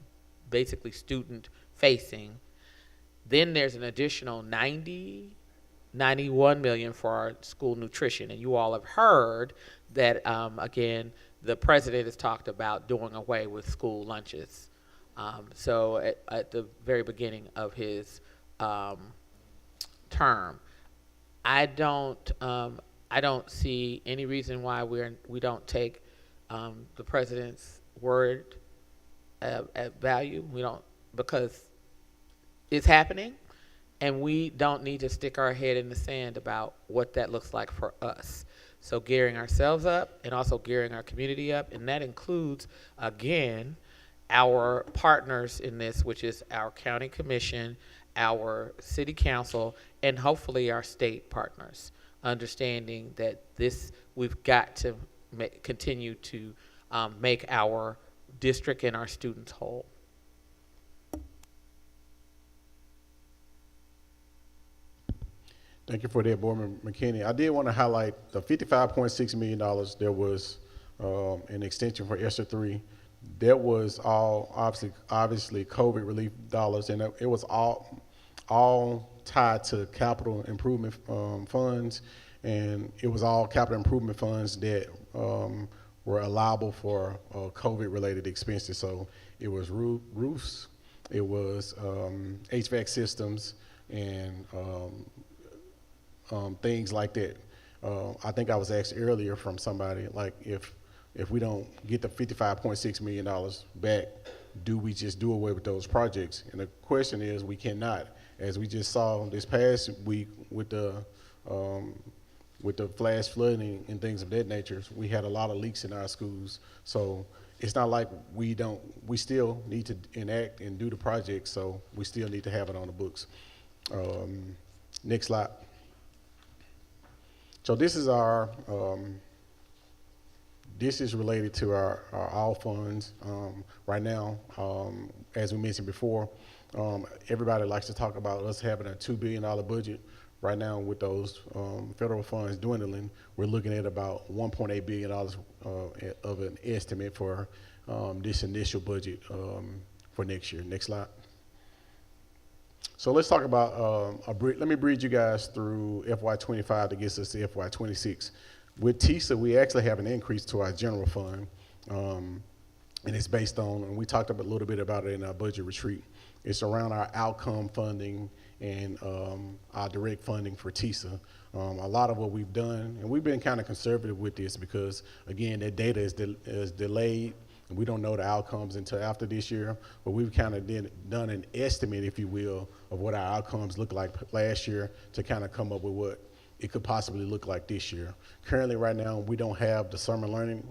basically student facing. Then there's an additional $91 million for our school nutrition. And you all have heard that, again, the president has talked about doing away with school lunches. So at the very beginning of his term, I don't see any reason why we don't take the president's word at value. We don't, because it's happening, and we don't need to stick our head in the sand about what that looks like for us. So gearing ourselves up and also gearing our community up, and that includes, again, our partners in this, which is our county commission, our city council, and hopefully our state partners, understanding that we've got to continue to make our district and our students whole. Thank you for that, Board Member McKinney. I did want to highlight the $55.6 million. There was an extension for ESSER 3. That was all obviously COVID relief dollars, and it was all tied to capital improvement funds, and it was all capital improvement funds that were allowable for COVID-related expenses. So it was roofs, it was HVAC systems, and things like that. I think I was asked earlier from somebody, like, if we don't get the $55.6 million back, do we just do away with those projects? And the question is, we cannot. As we just saw this past week with the flash flooding and things of that nature, we had a lot of leaks in our schools. So it's not like we still need to enact and do the project, so we still need to have it on the books. Next slide. So this is this is related to our all funds. Right now, as we mentioned before, everybody likes to talk about us having a $2 billion budget. Right now, with those federal funds dwindling, we're looking at about $1.8 billion of an estimate for this initial budget for next year. Next slide. So let's talk about, let me bridge you guys through FY25 that gets us to FY26. With TISA, we actually have an increase to our general fund, and it's based on, and we talked a little bit about it in our budget retreat. It's around our outcome funding and our direct funding for TISA. A lot of what we've done, and we've been kind of conservative with this because, again, that data is delayed, and we don't know the outcomes until after this year, but we've kind of done an estimate, if you will, of what our outcomes looked like last year to kind of come up with what it could possibly look like this year. Currently, right now, we don't have the Summer Learning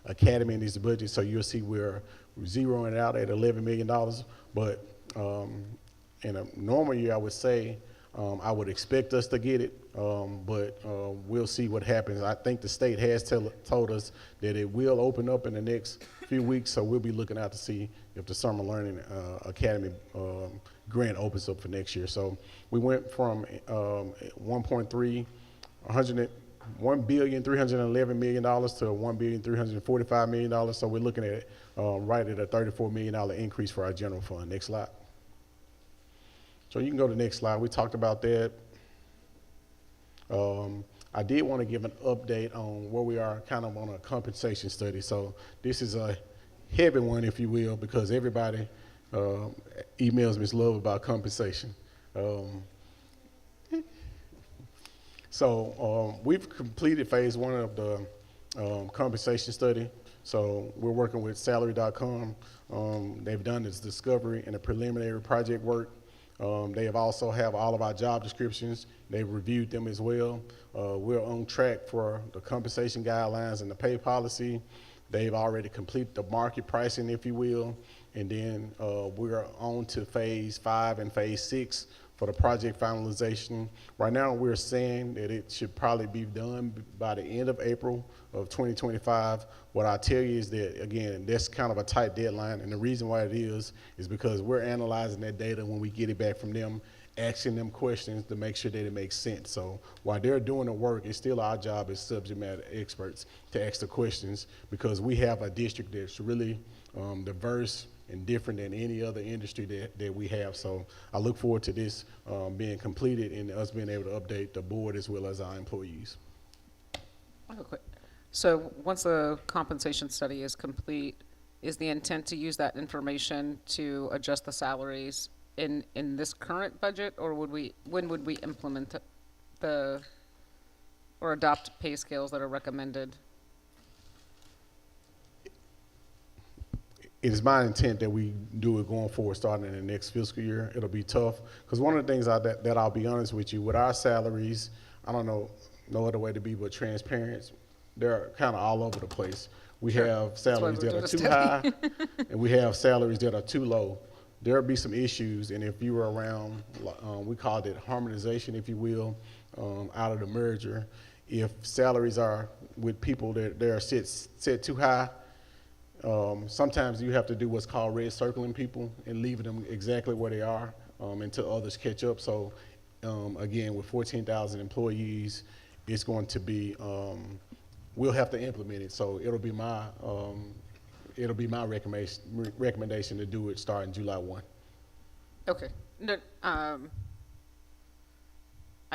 Academy in this budget, so you'll see we're zeroing it out at $11 million, but in a normal year, I would say I would expect us to get it, but we'll see what happens. I think the state has told us that it will open up in the next few weeks, so we'll be looking out to see if the Summer Learning Academy grant opens up for next year. So we went from $1,311 million to $1,345 million, so we're looking at right at a $34 million increase for our general fund. Next slide. So you can go to the next slide. We talked about that. I did want to give an update on where we are kind of on a compensation study. So this is a heavy one, if you will, because everybody emails Ms. Love about compensation. So we've completed phase 1 of the compensation study. So we're working with salary.com. They've done this discovery and the preliminary project work. They have also have all of our job descriptions. They've reviewed them as well. We're on track for the compensation guidelines and the pay policy. They've already completed the market pricing, if you will. And then we're on to phase 5 and phase 6 for the project finalization. Right now, we're saying that it should probably be done by the end of April of 2025. What I tell you is that, again, that's kind of a tight deadline, and the reason why it is because we're analyzing that data when we get it back from them, asking them questions to make sure that it makes sense. So while they're doing the work, it's still our job as subject matter experts to ask the questions, because we have a district that's really diverse and different than any other industry that we have. So I look forward to this being completed and us being able to update the board as well as our employees. Okay. So once the compensation study is complete, is the intent to use that information to adjust the salaries in this current budget, or when would we implement or adopt pay scales that are recommended? It is my intent that we do it going forward, starting in the next fiscal year. It'll be tough, because one of the things that I'll be honest with you, with our salaries, I don't know no other way to be but transparent. They're kind of all over the place. We have salaries that are too high, and we have salaries that are too low. There'll be some issues, and if you were around, we called it harmonization, if you will, out of the merger. If salaries are with people that they're set too high, sometimes you have to do what's called red circling people and leaving them exactly where they are until others catch up. So again, with 14,000 employees, it's going to be, we'll have to implement it. So it'll be my recommendation to do it starting July 1. Okay. No, I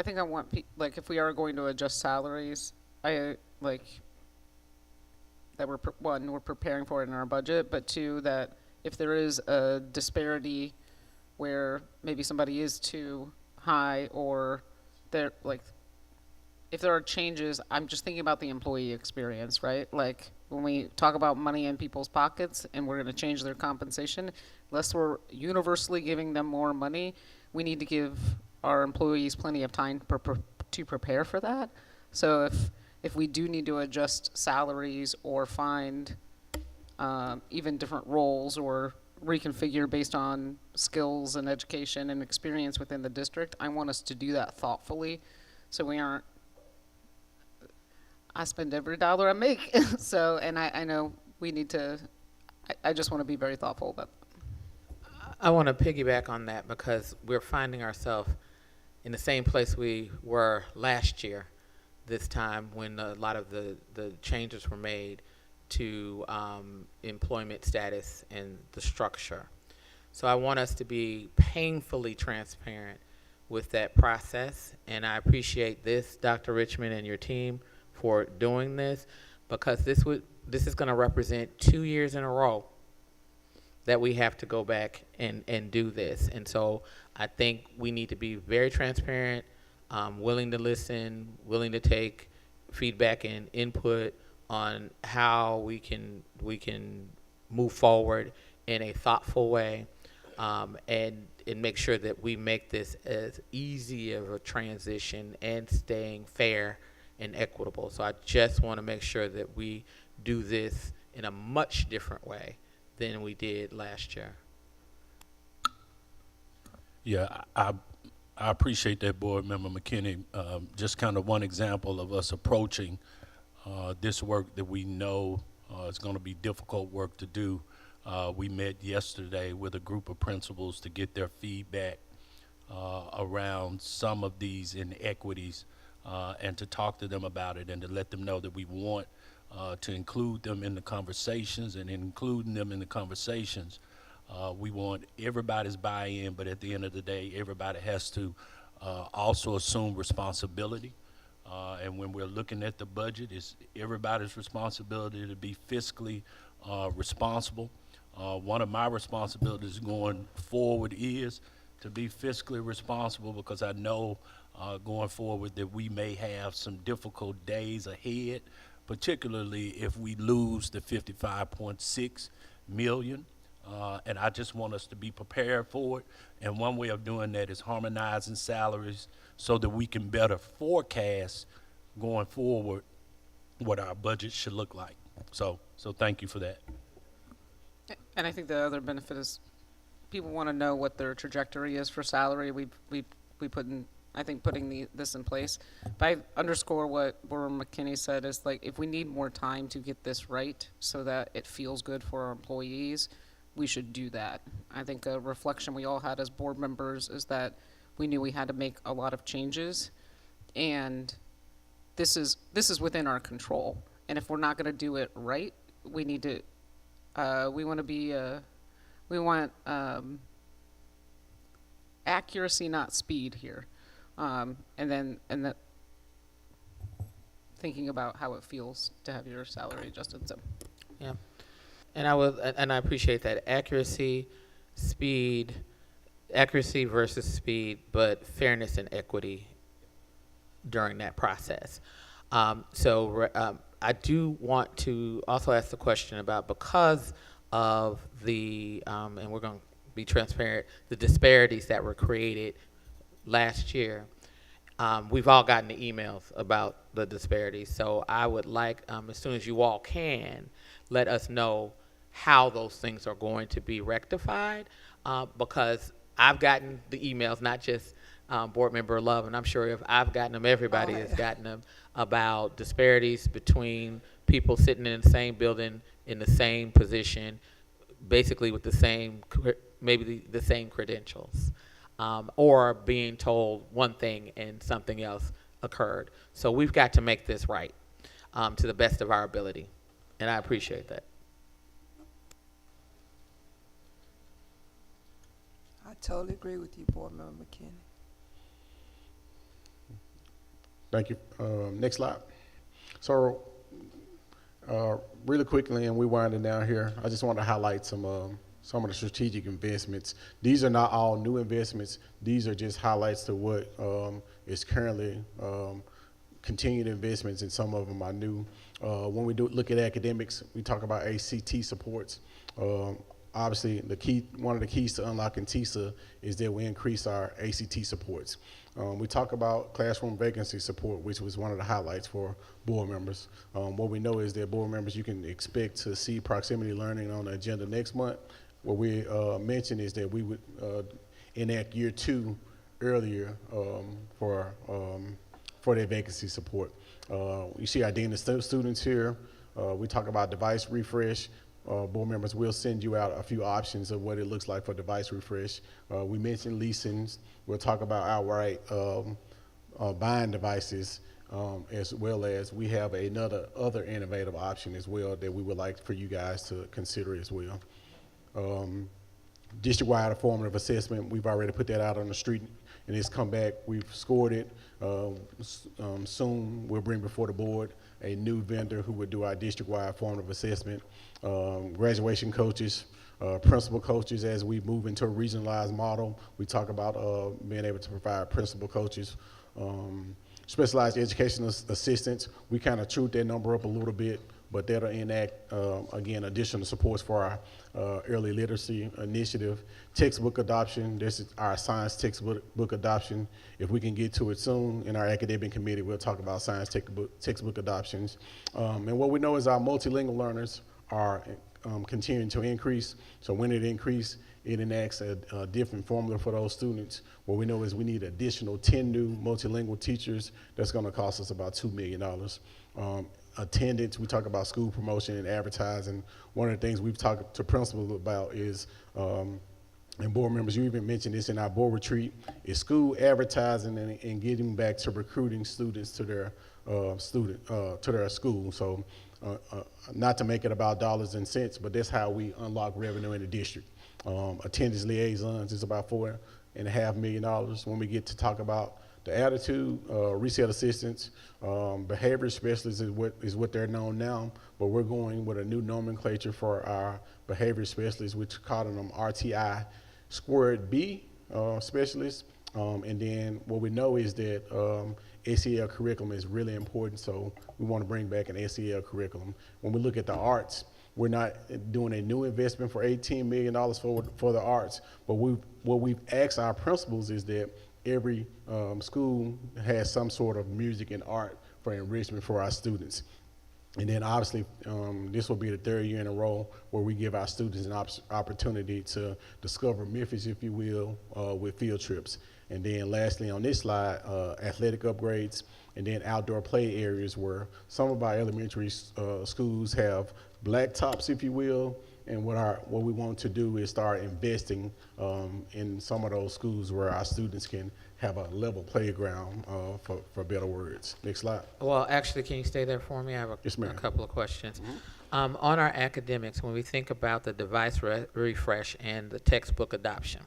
think I want, like, if we are going to adjust salaries, I like that we're preparing for it in our budget, but two, that if there is a disparity where maybe somebody is too high, or they're like, if there are changes, I'm just thinking about the employee experience, right? Like when we talk about money in people's pockets and we're going to change their compensation, unless we're universally giving them more money, we need to give our employees plenty of time to prepare for that. So if we do need to adjust salaries or find even different roles or reconfigure based on skills and education and experience within the district, I want us to do that thoughtfully, so we aren't, I spend every dollar I make. So, and I know we need to, I just want to be very thoughtful about that. I want to piggyback on that, because we're finding ourselves in the same place we were last year, this time, when a lot of the changes were made to employment status and the structure. So I want us to be painfully transparent with that process, and I appreciate this, Dr. Richmond and your team, for doing this, because this is going to represent 2 years in a row that we have to go back and do this. And so I think we need to be very transparent, willing to listen, willing to take feedback and input on how we can move forward in a thoughtful way, and make sure that we make this as easy of a transition and staying fair and equitable. So I just want to make sure that we do this in a much different way than we did last year. Yeah, I appreciate that, Board Member McKinney. Just kind of one example of us approaching this work that we know is going to be difficult work to do. We met yesterday with a group of principals to get their feedback around some of these inequities and to talk to them about it and to let them know that we want to include them in the conversations, and including them in the conversations, we want everybody's buy-in, but at the end of the day, everybody has to also assume responsibility. And when we're looking at the budget, it's everybody's responsibility to be fiscally responsible. One of my responsibilities going forward is to be fiscally responsible, because I know going forward that we may have some difficult days ahead, particularly if we lose the 55.6 million. And I just want us to be prepared for it. And one way of doing that is harmonizing salaries so that we can better forecast going forward what our budget should look like. So thank you for that. And I think the other benefit is people want to know what their trajectory is for salary. We put in, I think, putting this in place. But I underscore what Board McKinney said is, like, if we need more time to get this right so that it feels good for our employees, we should do that. I think a reflection we all had as board members is that we knew we had to make a lot of changes, and this is within our control. And if we're not going to do it right, we need to. We want accuracy, not speed here, and that thinking about how it feels to have your salary adjusted. So, yeah, and I appreciate that accuracy versus speed, but fairness and equity during that process. I do want to also ask the question about, because of the, and we're going to be transparent, the disparities that were created last year. We've all gotten the emails about the disparities. So I would like, as soon as you all can, let us know how those things are going to be rectified, because I've gotten the emails, not just Board Member Love, and I'm sure if I've gotten them, everybody has gotten them, about disparities between people sitting in the same building in the same position, basically with the same, maybe the same credentials, or being told one thing and something else occurred. So we've got to make this right to the best of our ability, and I appreciate that. I totally agree with you, Board Member McKinney. Thank you. Next slide. So, really quickly, and we're winding down here, I just want to highlight some of the strategic investments. These are not all new investments. These are just highlights to what is currently continued investments, and some of them are new. When we do look at academics, we talk about ACT supports. Obviously, one of the keys to unlocking TISA is that we increase our ACT supports. We talk about classroom vacancy support, which was one of the highlights for board members. What we know is that board members, you can expect to see proximity learning on the agenda next month. What we mentioned is that we would enact year 2 earlier for their vacancy support. You see our dean of students here. We talk about device refresh. Board members will send you out a few options of what it looks like for device refresh. We mentioned leasing. We'll talk about outright buying devices, as well as we have other innovative option as well that we would like for you guys to consider as well. District-wide formative assessment, we've already put that out on the street, and it's come back. We've scored it. Soon we'll bring before the board a new vendor who would do our district-wide formative assessment. Graduation coaches, principal coaches as we move into a regionalized model. We talk about being able to provide principal coaches, specialized educational assistants. We kind of trued that number up a little bit, but that'll enact, again, additional supports for our early literacy initiative. Textbook adoption, this is our science textbook adoption. If we can get to it soon in our academic committee, we'll talk about science textbook adoptions. And what we know is our multilingual learners are continuing to increase. So when it increases, it enacts a different formula for those students. What we know is we need additional 10 new multilingual teachers. That's going to cost us about $2 million. Attendance, we talk about school promotion and advertising. One of the things we've talked to principals about is, and board members, you even mentioned this in our board retreat, is school advertising and getting back to recruiting students to their school. So not to make it about dollars and cents, but that's how we unlock revenue in the district. Attendance liaisons is about $4.5 million. When we get to talk about the attitude, reset assistants, behavior specialists is what they're known now, but we're going with a new nomenclature for our behavior specialists, which calling them RTI squared B specialists. And then what we know is that SEL curriculum is really important, so we want to bring back an SEL curriculum. When we look at the arts, we're not doing a new investment for $18 million for the arts, but what we've asked our principals is that every school has some sort of music and art for enrichment for our students. And then obviously, this will be the third year in a row where we give our students an opportunity to discover Memphis, if you will, with field trips. And then lastly on this slide, athletic upgrades, and then outdoor play areas where some of our elementary schools have blacktops, if you will, and what we want to do is start investing in some of those schools where our students can have a level playground, for better words. Next slide. Well, actually, can you stay there for me? I have Yes, a ma'am. couple of questions. On our academics, when we think about the device refresh and the textbook adoption,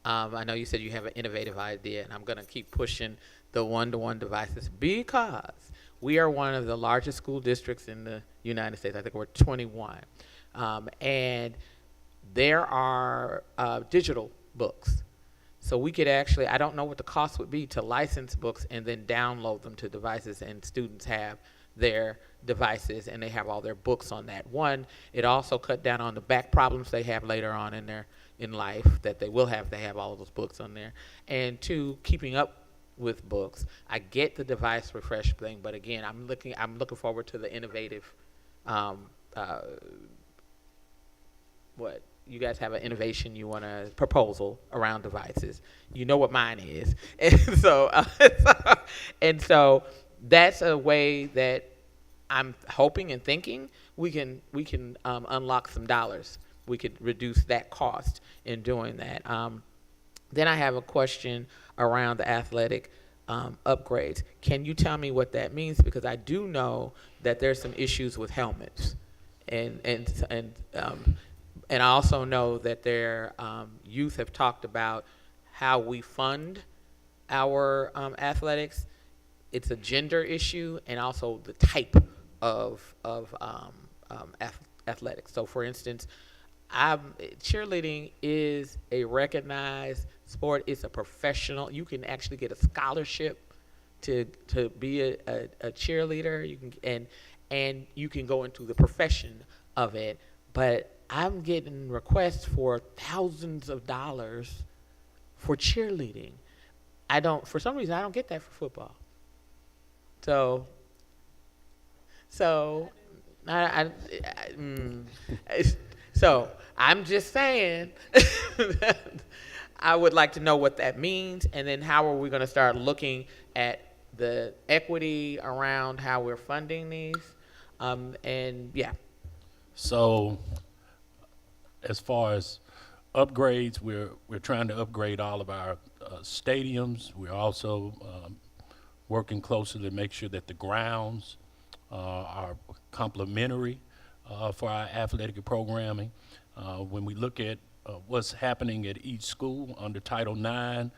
I know you said you have an innovative idea, and I'm going to keep pushing the one-to-one devices because we are one of the largest school districts in the United States. I think we're 21. And there are digital books. So we could actually, I don't know what the cost would be to license books and then download them to devices, and students have their devices and they have all their books on that. One, it also cut down on the back problems they have later on in life that they will have to have all of those books on there. And two, keeping up with books. I get the device refresh thing, but again, I'm looking forward to the innovative what you guys have an innovation you want a proposal around devices. You know what mine is. And so that's a way that I'm hoping and thinking we can unlock some dollars. We could reduce that cost in doing that. Then I have a question around the athletic upgrades. Can you tell me what that means? Because I do know that there's some issues with helmets, and I also know that their youth have talked about how we fund our athletics. It's a gender issue and also the type of athletics. So, for instance, cheerleading is a recognized sport. It's a professional. You can actually get a scholarship to be a cheerleader. You can and you can go into the profession of it. But I'm getting requests for thousands of dollars for cheerleading. For some reason, I don't get that for football. So I'm just saying I would like to know what that means, and then how are we going to start looking at the equity around how we're funding these, and yeah. So as far as upgrades, we're trying to upgrade all of our stadiums. We're also working closely to make sure that the grounds are complementary for our athletic programming. When we look at what's happening at each school under Title IX,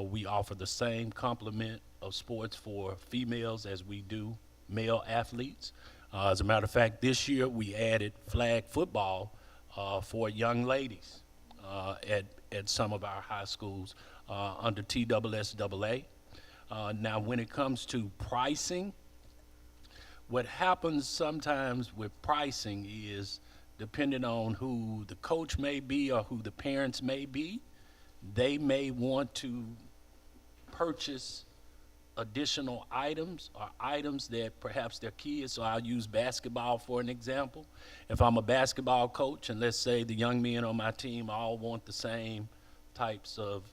we offer the same complement of sports for females as we do male athletes. As a matter of fact, this year we added flag football for young ladies at some of our high schools under TSSAA. Now, when it comes to pricing, what happens sometimes with pricing is, depending on who the coach may be or who the parents may be, they may want to purchase additional items or items that perhaps their kids, so I'll use basketball for an example. If I'm a basketball coach and let's say the young men on my team all want the same types of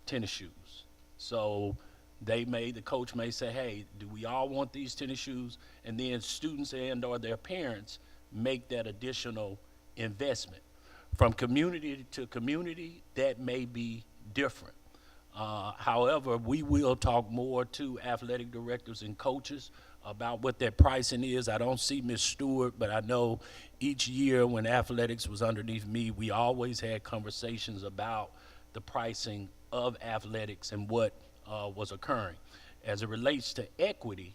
tennis shoes. So the coach may say, hey, do we all want these tennis shoes? And then students and or their parents make that additional investment. From community to community, that may be different. However, we will talk more to athletic directors and coaches about what their pricing is. I don't see Ms. Stewart, but I know each year when athletics was underneath me, we always had conversations about the pricing of athletics and what was occurring. As it relates to equity,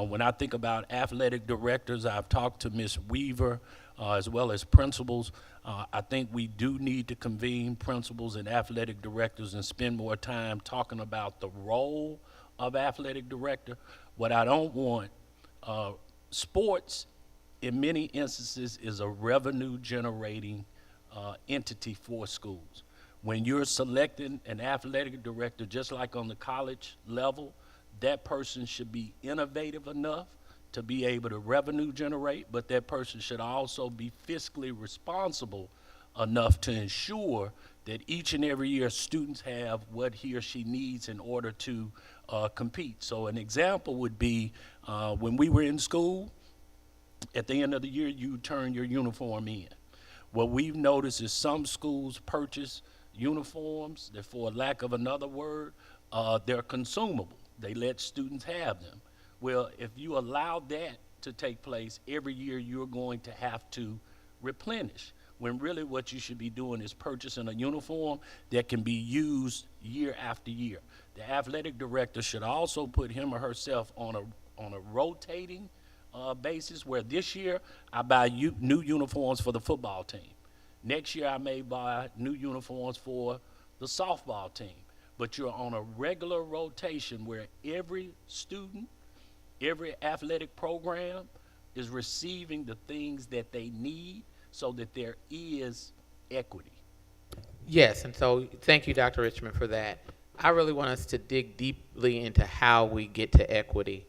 when I think about athletic directors, I've talked to Ms. Weaver as well as principals. I think we do need to convene principals and athletic directors and spend more time talking about the role of athletic director. What I don't want, sports in many instances is a revenue generating entity for schools. When you're selecting an athletic director, just like on the college level, that person should be innovative enough to be able to revenue generate, but that person should also be fiscally responsible enough to ensure that each and every year students have what he or she needs in order to compete. So an example would be when we were in school, at the end of the year, you turn your uniform in. What we've noticed is some schools purchase uniforms that, for lack of another word, they're consumable. They let students have them. Well, if you allow that to take place, every year you're going to have to replenish, when really what you should be doing is purchasing a uniform that can be used year after year. The athletic director should also put him or herself on a rotating basis, where this year I buy new uniforms for the football team. Next year I may buy new uniforms for the softball team. But you're on a regular rotation where every student, every athletic program is receiving the things that they need so that there is equity. Yes, and so thank you, Dr. Richmond, for that. I really want us to dig deeply into how we get to equity,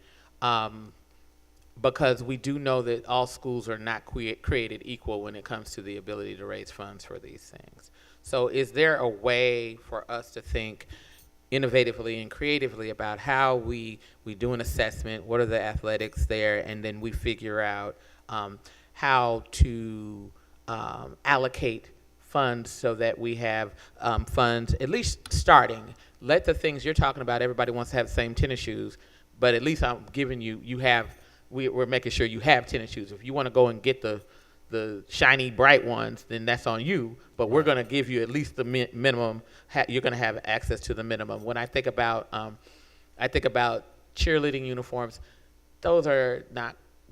because we do know that all schools are not created equal when it comes to the ability to raise funds for these things. So is there a way for us to think innovatively and creatively about how we do an assessment, what are the athletics there, and then we figure out how to allocate funds so that we have funds, at least starting. Let the things you're talking about, everybody wants to have the same tennis shoes, but at least I'm giving we're making sure you have tennis shoes. If you want to go and get the shiny, bright ones, then that's on you. But we're going to give you at least the minimum. You're going to have access to the minimum. When I think about cheerleading uniforms, those are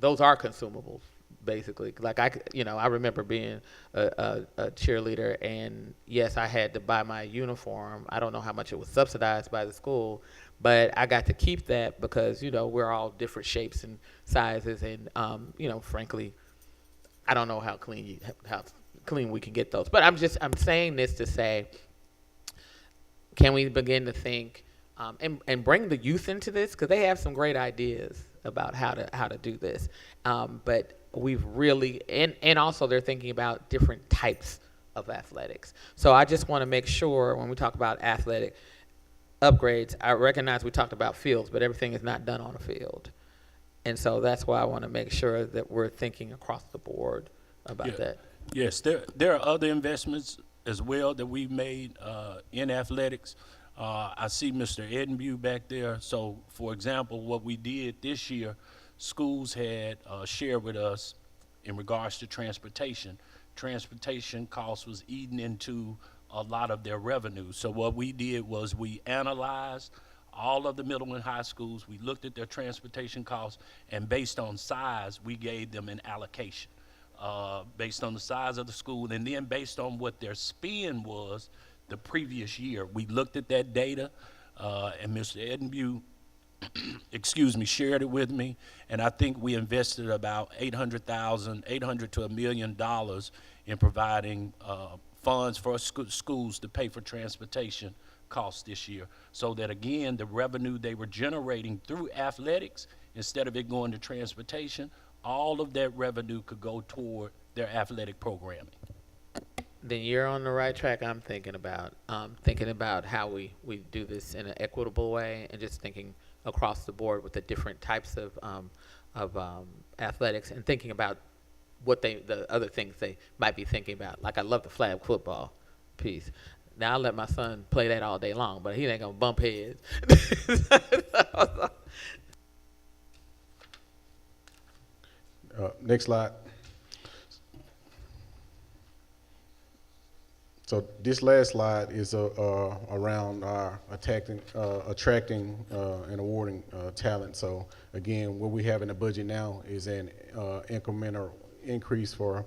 consumables, basically. Like I remember being a cheerleader, and yes, I had to buy my uniform. I don't know how much it was subsidized by the school, but I got to keep that because we're all different shapes and sizes, and frankly, I don't know how clean we can get those. But I'm saying this to say, can we begin to think and bring the youth into this, because they have some great ideas about how to do this. But we've really and also they're thinking about different types of athletics. So I just want to make sure when we talk about athletic upgrades, I recognize we talked about fields, but everything is not done on a field. And so that's why I want to make sure that we're thinking across the board about that. Yes, there are other investments as well that we've made in athletics. I see Mr. Edenbue back there. So, for example, what we did this year, schools had shared with us in regards to transportation. Transportation costs was eaten into a lot of their revenue. So what we did was we analyzed all of the middle and high schools. We looked at their transportation costs, and based on size, we gave them an allocation. based on the size of the school, and then based on what their spend was the previous year. We looked at that data, and Mr. Edenview, excuse me, shared it with me, and I think we invested about $800 to $1 million in providing funds for schools to pay for transportation costs this year, so that again, the revenue they were generating through athletics, instead of it going to transportation, all of that revenue could go toward their athletic programming. Then you're on the right track. I'm thinking about how we do this in an equitable way, and just thinking across the board with the different types of athletics, and thinking about what the other things they might be thinking about. Like, I love the flag football piece. Now I let my son play that all day long, but he ain't gonna bump heads. Next slide. So this last slide is around our attracting and awarding talent. So again, what we have in the budget now is an incremental increase for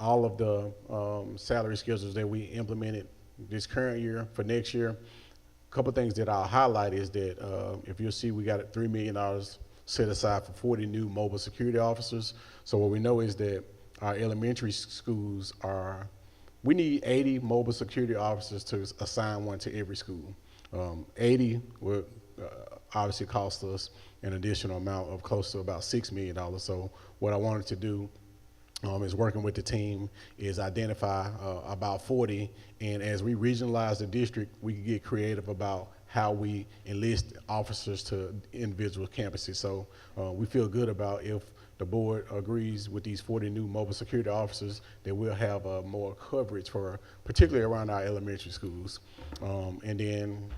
all of the salary schedules that we implemented this current year for next year. A couple things that I'll highlight is that if you'll see, we got $3 million set aside for 40 new mobile security officers. So what we know is that our elementary schools we need 80 mobile security officers to assign one to every school. 80 would obviously cost us an additional amount of close to about $6 million. So what I wanted to do is, working with the team, is identify about 40, and as we regionalize the district, we can get creative about how we enlist officers to individual campuses. So we feel good about, if the board agrees with these 40 new mobile security officers, that we'll have more coverage for, particularly around our elementary schools. And then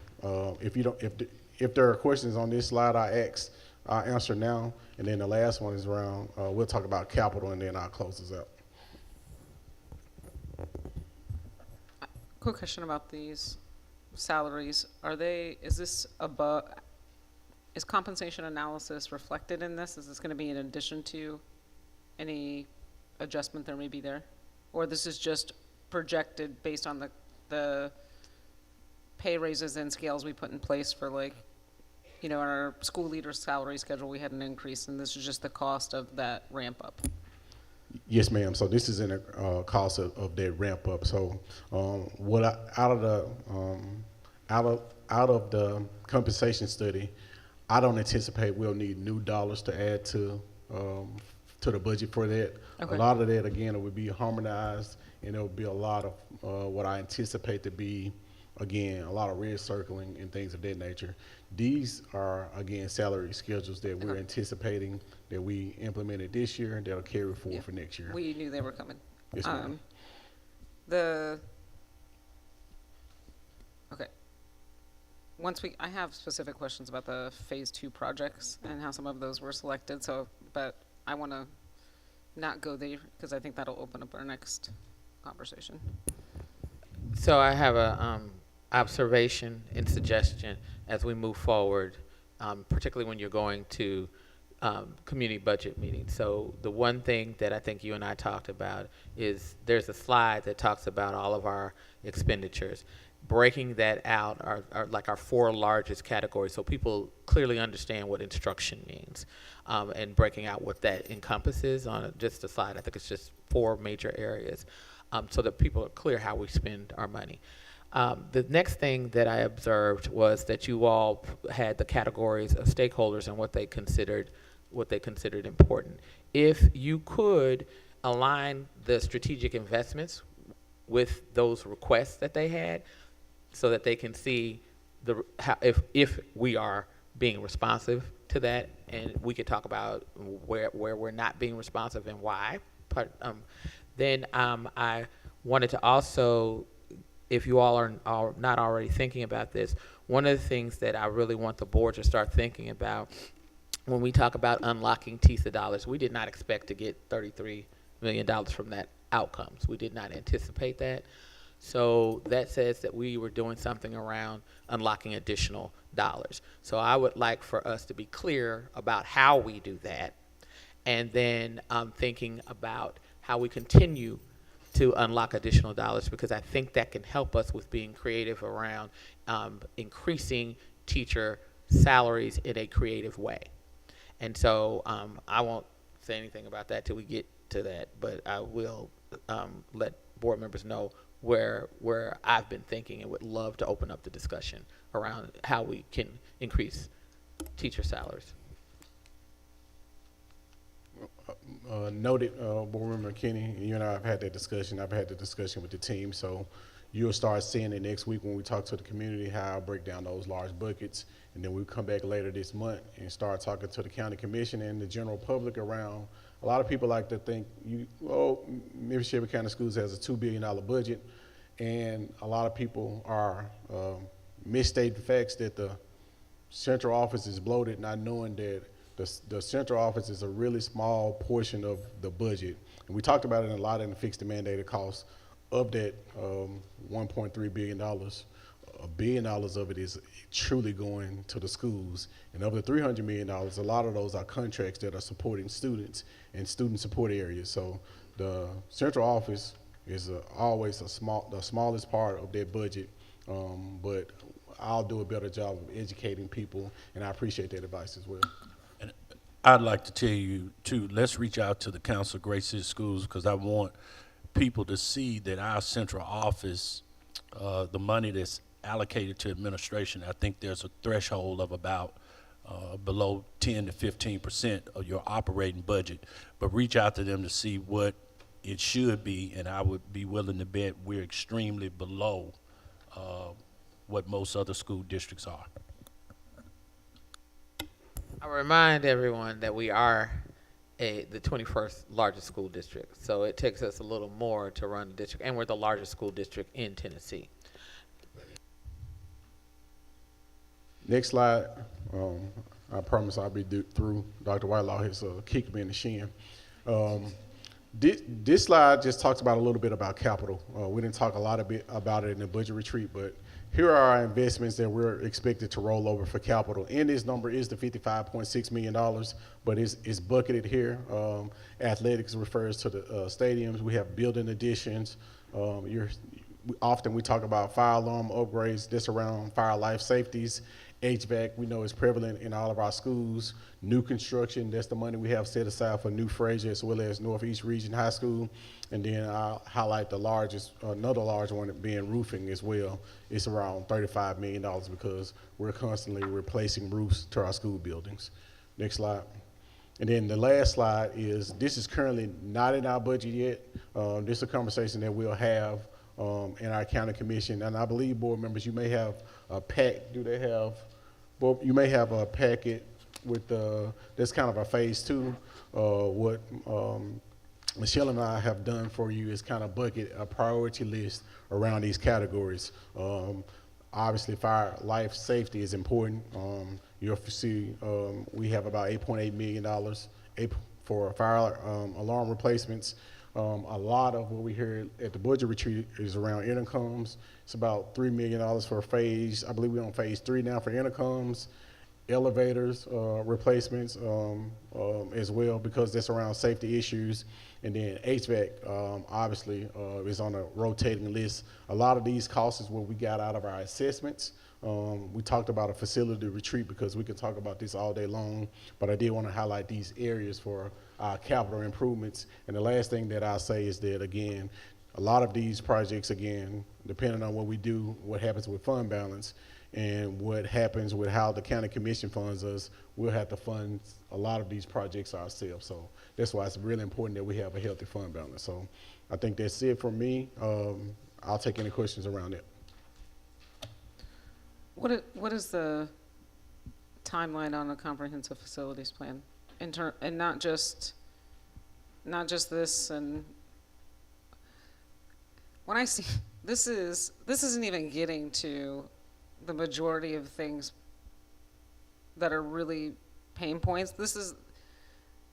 if there are questions on this slide, I'll answer now. And then the last one is around, we'll talk about capital, and then I'll close this out. Quick question about these salaries. Is compensation analysis reflected in this? Is this going to be in addition to any adjustment there may be there? Or this is just projected based on the pay raises and scales we put in place for, like, our school leader salary schedule, we had an increase, and this is just the cost of that ramp up? Yes, ma'am. So this is in a cost of that ramp up. So out of the compensation study, I don't anticipate we'll need new dollars to add to the budget for that. Okay. A lot of that, again, it would be harmonized, and there will be a lot of what I anticipate to be, again, a lot of red circling and things of that nature. These are, again, salary schedules that we're anticipating that we implemented this year, and that'll carry forward for next year. We knew they were coming. Yes, ma'am. Okay. I have specific questions about the phase 2 projects and how some of those were selected. But I want to not go there, because I think that'll open up our next conversation. So I have a observation and suggestion as we move forward, particularly when you're going to community budget meetings. So the one thing that I think you and I talked about is, there's a slide that talks about all of our expenditures. Breaking that out are like our 4 largest categories, so people clearly understand what instruction means, and breaking out what that encompasses on just a slide. I think it's just 4 major areas, so that people are clear how we spend our money. The next thing that I observed was that you all had the categories of stakeholders and what they considered important. If you could align the strategic investments with those requests that they had, so that they can see if we are being responsive to that, and we could talk about where we're not being responsive and why. Then I wanted to also, if you all are not already thinking about this, one of the things that I really want the board to start thinking about when we talk about unlocking TISA dollars, we did not expect to get $33 million from that outcomes. We did not anticipate that. So that says that we were doing something around unlocking additional dollars. So I would like for us to be clear about how we do that, and then thinking about how we continue to unlock additional dollars, because I think that can help us with being creative around increasing teacher salaries in a creative way. And so I won't say anything about that till we get to that, but I will let board members know where I've been thinking and would love to open up the discussion around how we can increase teacher salaries. Noted, Board Member McKinney, you and I have had that discussion. I've had the discussion with the team, so you'll start seeing it next week when we talk to the community, how I break down those large buckets, and then we'll come back later this month and start talking to the county commission and the general public around. A lot of people like to think, Memphis-Shelby County Schools has a $2 billion budget, and a lot of people are misstating the facts that the central office is bloated, not knowing that the central office is a really small portion of the budget. And we talked about it a lot in the fixed and mandated costs. Of that $1.3 billion, $1 billion of it is truly going to the schools. And of the $300 million, a lot of those are contracts that are supporting students and student support areas. So the central office is always the smallest part of their budget, but I'll do a better job of educating people, and I appreciate that advice as well. And I'd like to tell you, too, let's reach out to the Council of Great City Schools, because I want people to see that our central office, the money that's allocated to administration, I think there's a threshold of about below 10 to 15% of your operating budget. But reach out to them to see what it should be, and I would be willing to bet we're extremely below what most other school districts are. I remind everyone that we are the 21st largest school district, so it takes us a little more to run the district, and we're the largest school district in Tennessee. Next slide. I promise I'll be through. Dr. Whitelaw has kicked me in the shin. This slide just talks about a little bit about capital. We didn't talk a lot about it in the budget retreat, but here are our investments that we're expected to roll over for capital. And this number is the $55.6 million, but it's bucketed here. Athletics refers to the stadiums. We have building additions. Often we talk about fire alarm upgrades. This around fire life safeties. HVAC, we know is prevalent in all of our schools. New construction, that's the money we have set aside for New Fraser as well as Northeast Region High School. And then I'll highlight the largest, another large one being roofing as well. It's around $35 million because we're constantly replacing roofs to our school buildings. Next slide. And then the last slide is, this is currently not in our budget yet. This is a conversation that we'll have in our county commission. And I believe board members, you may have a pack, you may have a packet with this kind of a phase two. What Michelle and I have done for you is kind of bucket a priority list around these categories. Obviously, fire life safety is important. You'll see we have about $8.8 million for fire alarm replacements. A lot of what we hear at the budget retreat is around intercoms. It's about $3 million for phase, I believe we're on phase 3 now for intercoms, elevators replacements as well, because that's around safety issues. And then HVAC obviously is on a rotating list. A lot of these costs is what we got out of our assessments. We talked about a facility retreat because we could talk about this all day long, but I did want to highlight these areas for capital improvements. And the last thing that I'll say is that, again, a lot of these projects, again, depending on what we do, what happens with fund balance, and what happens with how the county commission funds us, we'll have to fund a lot of these projects ourselves. So that's why it's really important that we have a healthy fund balance. So I think that's it for me. I'll take any questions around it. What is the timeline on a comprehensive facilities plan? And not just this, and when I see this isn't even getting to the majority of things that are really pain points.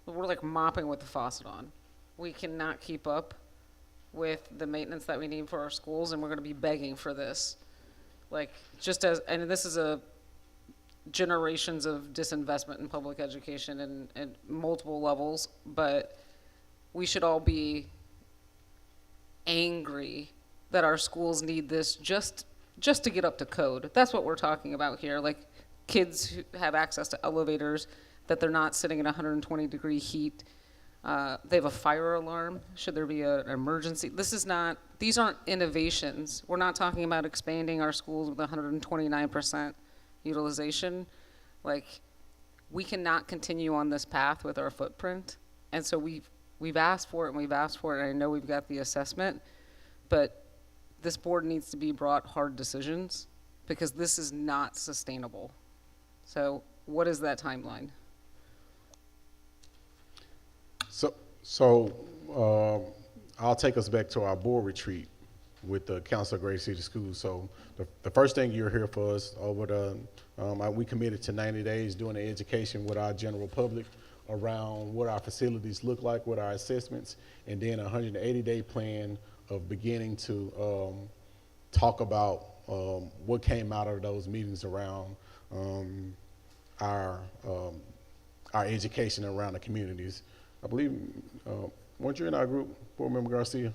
We're like mopping with the faucet on. We cannot keep up with the maintenance that we need for our schools, and we're going to be begging for this. Like, and this is a generations of disinvestment in public education and multiple levels, but we should all be angry that our schools need this just to get up to code. That's what we're talking about here. Like kids who have access to elevators, that they're not sitting in 120-degree heat. They have a fire alarm should there be an emergency. These aren't innovations. We're not talking about expanding our schools with 129% utilization. Like, we cannot continue on this path with our footprint. And so we've asked for it, and we've asked for it, and I know we've got the assessment, but this board needs to be brought hard decisions because this is not sustainable. So what is that timeline? So I'll take us back to our board retreat with the Council of Great City Schools. So the first thing you'll hear for us over the, we committed to 90 days doing the education with our general public around what our facilities look like, what our assessments, and then a 180-day plan of beginning to talk about what came out of those meetings around our education around the communities. I believe, weren't you in our group, Board Member Garcia?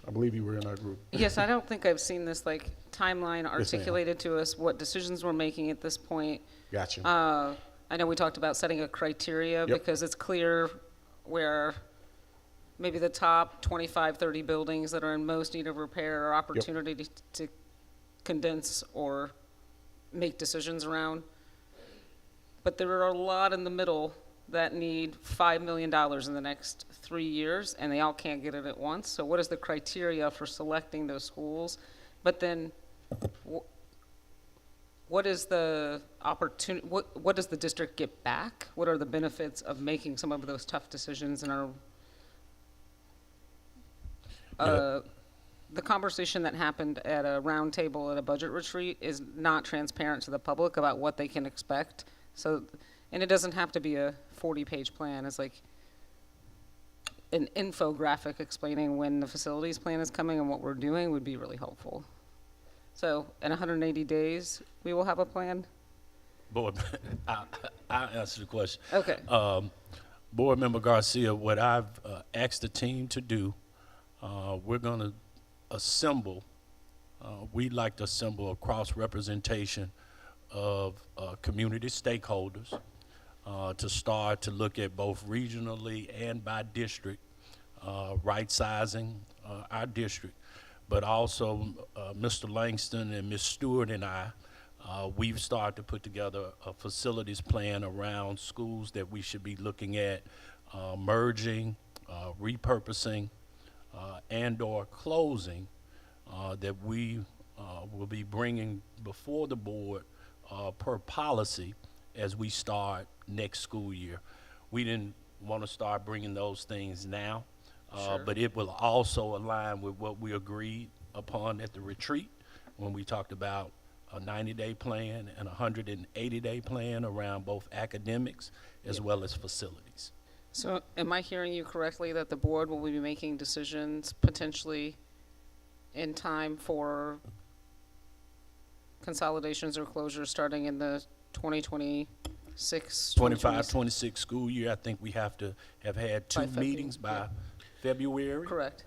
I believe you were in our group. Yes, I don't think I've seen this like timeline articulated to us, what decisions we're making at this point. Gotcha. I know we talked about setting a criteria because it's clear where maybe the top 25, 30 buildings that are in most need of repair or opportunity to condense or make decisions around. But there are a lot in the middle that need $5 million in the next 3 years, and they all can't get it at once. So what is the criteria for selecting those schools? But then what is the opportunity, what does the district get back? What are the benefits of making some of those tough decisions in our, the conversation that happened at a round table at a budget retreat is not transparent to the public about what they can expect. So, and it doesn't have to be a 40-page plan. It's like an infographic explaining when the facilities plan is coming and what we're doing would be really helpful. So in 180 days, we will have a plan? Board, I'll answer the question. Okay. Board Member Garcia, what I've asked the team to do, we're going to assemble, we'd like to assemble a cross-representation of community stakeholders to start to look at both regionally and by district, right-sizing our district. But also Mr. Langston and Ms. Stewart and I, we've started to put together a facilities plan around schools that we should be looking at merging, repurposing, and or closing that we will be bringing before the board per policy as we start next school year. We didn't want to start bringing those things now, but it will also align with what we agreed upon at the retreat when we talked about a 90-day plan and a 180-day plan around both academics as well as facilities. So am I hearing you correctly that the board will be making decisions potentially in time for consolidations or closures starting in the 25-26 school year? I think we have to have had two meetings by February. Correct.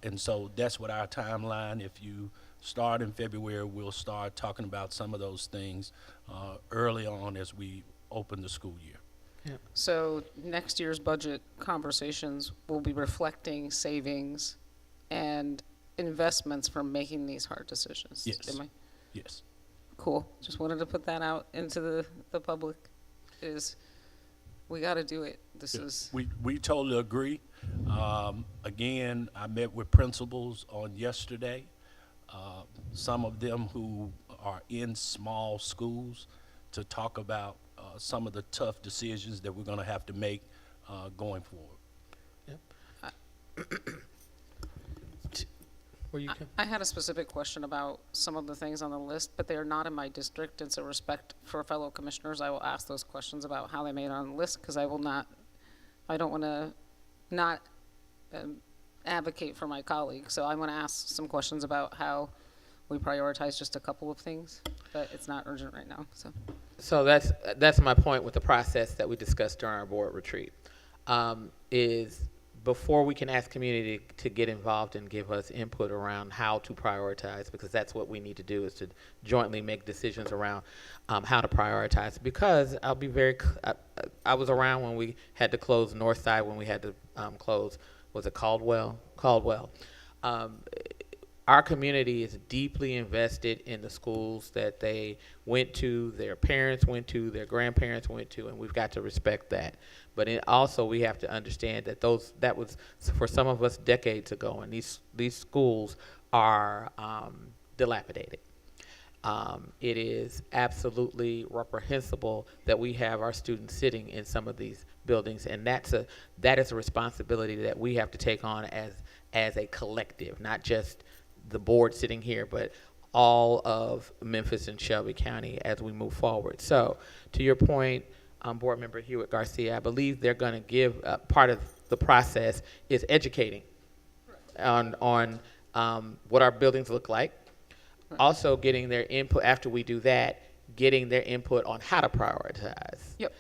And so that's what our timeline, if you start in February, we'll start talking about some of those things early on as we open the school year. Yeah. So next year's budget conversations will be reflecting savings and investments from making these hard decisions. Yes. Am I? Yes. Cool. Just wanted to put that out into the public. We got to do it. This is. We totally agree. Again, I met with principals on yesterday. Some of them who are in small schools to talk about some of the tough decisions that we're going to have to make going forward. Yep. I had a specific question about some of the things on the list, but they are not in my district, and so respect for fellow commissioners, I will ask those questions about how they made it on the list, because I don't want to not advocate for my colleagues. So I want to ask some questions about how we prioritize just a couple of things, but it's not urgent right now. So that's my point with the process that we discussed during our board retreat, is before we can ask community to get involved and give us input around how to prioritize, because that's what we need to do, is to jointly make decisions around how to prioritize. Because I'll be I was around when we had to close Northside, when we had to close, was it Caldwell? Our community is deeply invested in the schools that they went to, their parents went to, their grandparents went to, and we've got to respect that. But also we have to understand that that was for some of us decades ago, and these schools are dilapidated. It is absolutely reprehensible that we have our students sitting in some of these buildings, and that is a responsibility that we have to take on as a collective, not just the board sitting here, but all of Memphis and Shelby County as we move forward. So, to your point, Board Member Hewitt Garcia, I believe they're going to give part of the process is educating on what our buildings look like. Also, getting their input after we do that, getting their input on how to prioritize. Yep.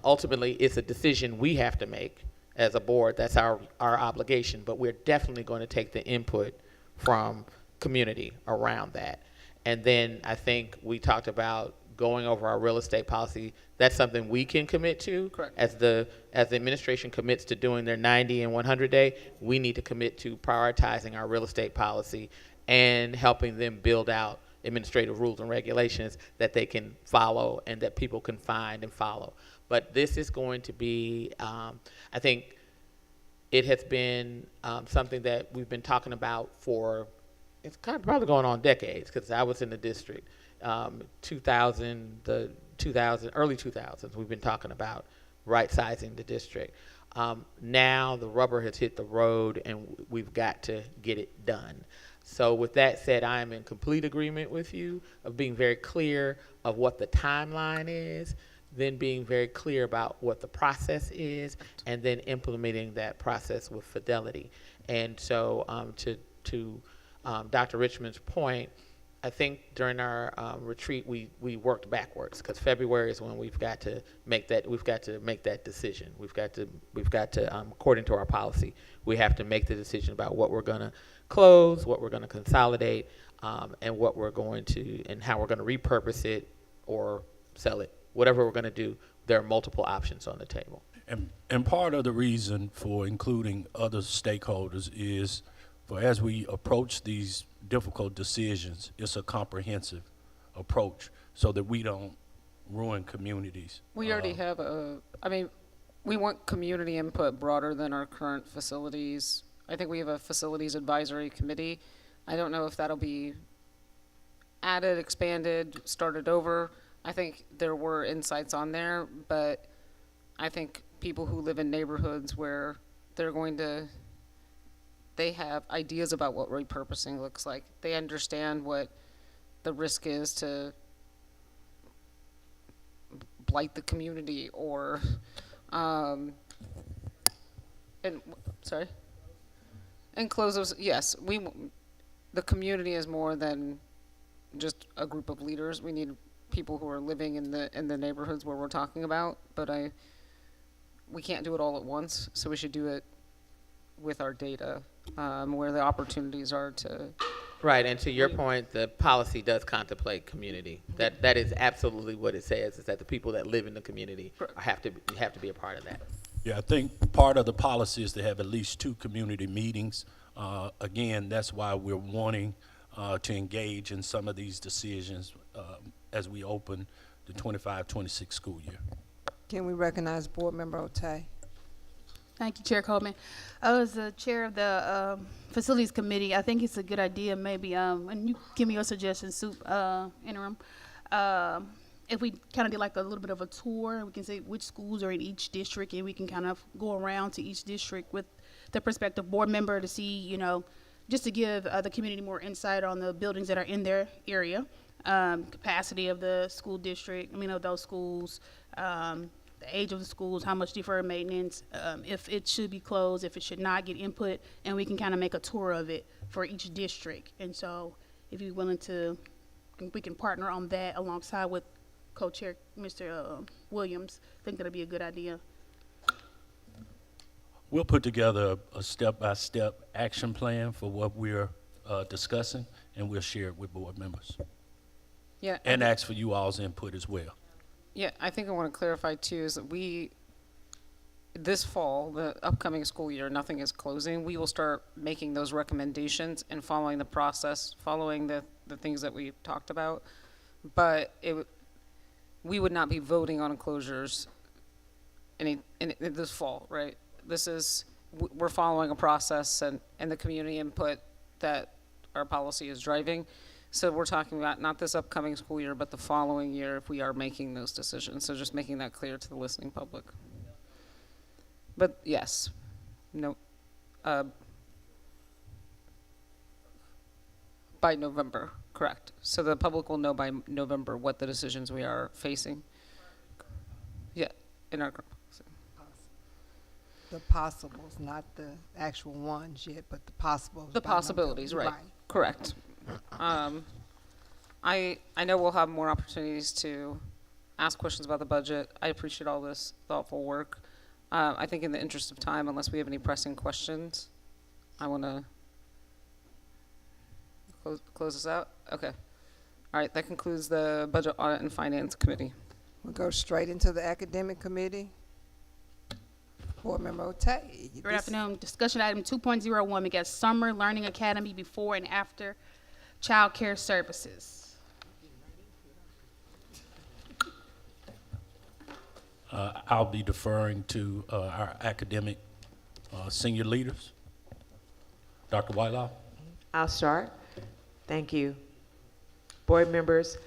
Ultimately, it's a decision we have to make as a board. That's our obligation, but we're definitely going to take the input from community around that. And then I think we talked about going over our real estate policy. That's something we can commit to. Correct. As the administration commits to doing their 90 and 100 day, we need to commit to prioritizing our real estate policy and helping them build out administrative rules and regulations that they can follow and that people can find and follow. But this is going to be, I think it has been something that we've been talking about for, it's kind of probably going on decades, because I was in the district, early 2000s, we've been talking about right-sizing the district. Now the rubber has hit the road and we've got to get it done. So with that said, I am in complete agreement with you of being very clear of what the timeline is, then being very clear about what the process is, and then implementing that process with fidelity. And so to Dr. Richmond's point, I think during our retreat we worked backwards, because February is when we've got to make that decision. We've got to according to our policy, we have to make the decision about what we're going to close, what we're going to consolidate, and what we're going to, and how we're going to repurpose it or sell it. Whatever we're going to do, there are multiple options on the table. And part of the reason for including other stakeholders is for as we approach these difficult decisions, it's a comprehensive approach so that we don't ruin communities. We already have we want community input broader than our current facilities. I think we have a facilities advisory committee. I don't know if that'll be added, expanded, started over. I think there were insights on there, but I think people who live in neighborhoods where they have ideas about what repurposing looks like. They understand what the risk is to blight the community or, and close those. Yes, the community is more than just a group of leaders. We need people who are living in the neighborhoods where we're talking about, but we can't do it all at once, so we should do it with our data, where the opportunities are to. Right, and to your point, the policy does contemplate community. That is absolutely what it says, is that the people that live in the community have to be a part of that. Yeah, I think part of the policy is to have at least 2 community meetings. Again, that's why we're wanting to engage in some of these decisions as we open the 25-26 school year. Can we recognize Board Member Otay? Thank you, Chair Coleman. As the chair of the facilities committee, I think it's a good idea, maybe, and you give me your suggestions, interim, if we kind of did like a little bit of a tour, we can say which schools are in each district, and we can kind of go around to each district with the prospective board member to see, just to give the community more insight on the buildings that are in their area, capacity of the school district, of those schools, the age of the schools, how much deferred maintenance, if it should be closed, if it should not, get input, and we can kind of make a tour of it for each district. And so if you're willing to, we can partner on that alongside with co-chair Mr. Williams. I think that'd be a good idea. We'll put together a step-by-step action plan for what we're discussing, and we'll share it with board members. Yeah. And ask for you all's input as well. Yeah, I think I want to clarify too is that this fall, the upcoming school year, nothing is closing. We will start making those recommendations and following the process, following the things that we talked about. But we would not be voting on closures in this fall, right? We're following a process and the community input that our policy is driving. So we're talking about not this upcoming school year, but the following year if we are making those decisions. So just making that clear to the listening public. But yes, no, by November, correct. So the public will know by November what the decisions we are facing. Yeah, in our group. The possibles, not the actual ones yet, but the possibles. The possibilities, right. Correct. I know we'll have more opportunities to ask questions about the budget. I appreciate all this thoughtful work. I think in the interest of time, unless we have any pressing questions, I want to close this out. Okay. All right, that concludes the Budget, Audit, and Finance Committee. We'll go straight into the Academic Committee. Board Member O'Tay. Good afternoon. Discussion item 2.01, we got Summer Learning Academy before and after childcare services. I'll be deferring to our academic senior leaders. Dr. Whitelaw? I'll start. Thank you. Board members,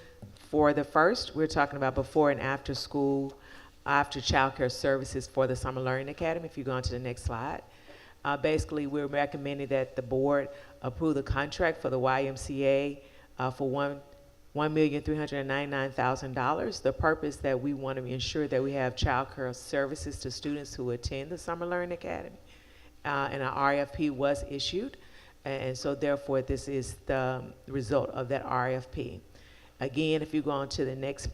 for the first, we're talking about before and after school, after childcare services for the Summer Learning Academy. If you go on to the next slide. Basically, we're recommending that the board approve the contract for the YMCA for $1,399,000. The purpose that we want to ensure that we have childcare services to students who attend the Summer Learning Academy. And an RFP was issued. And so therefore, this is the result of that RFP. Again, if you go on to the next,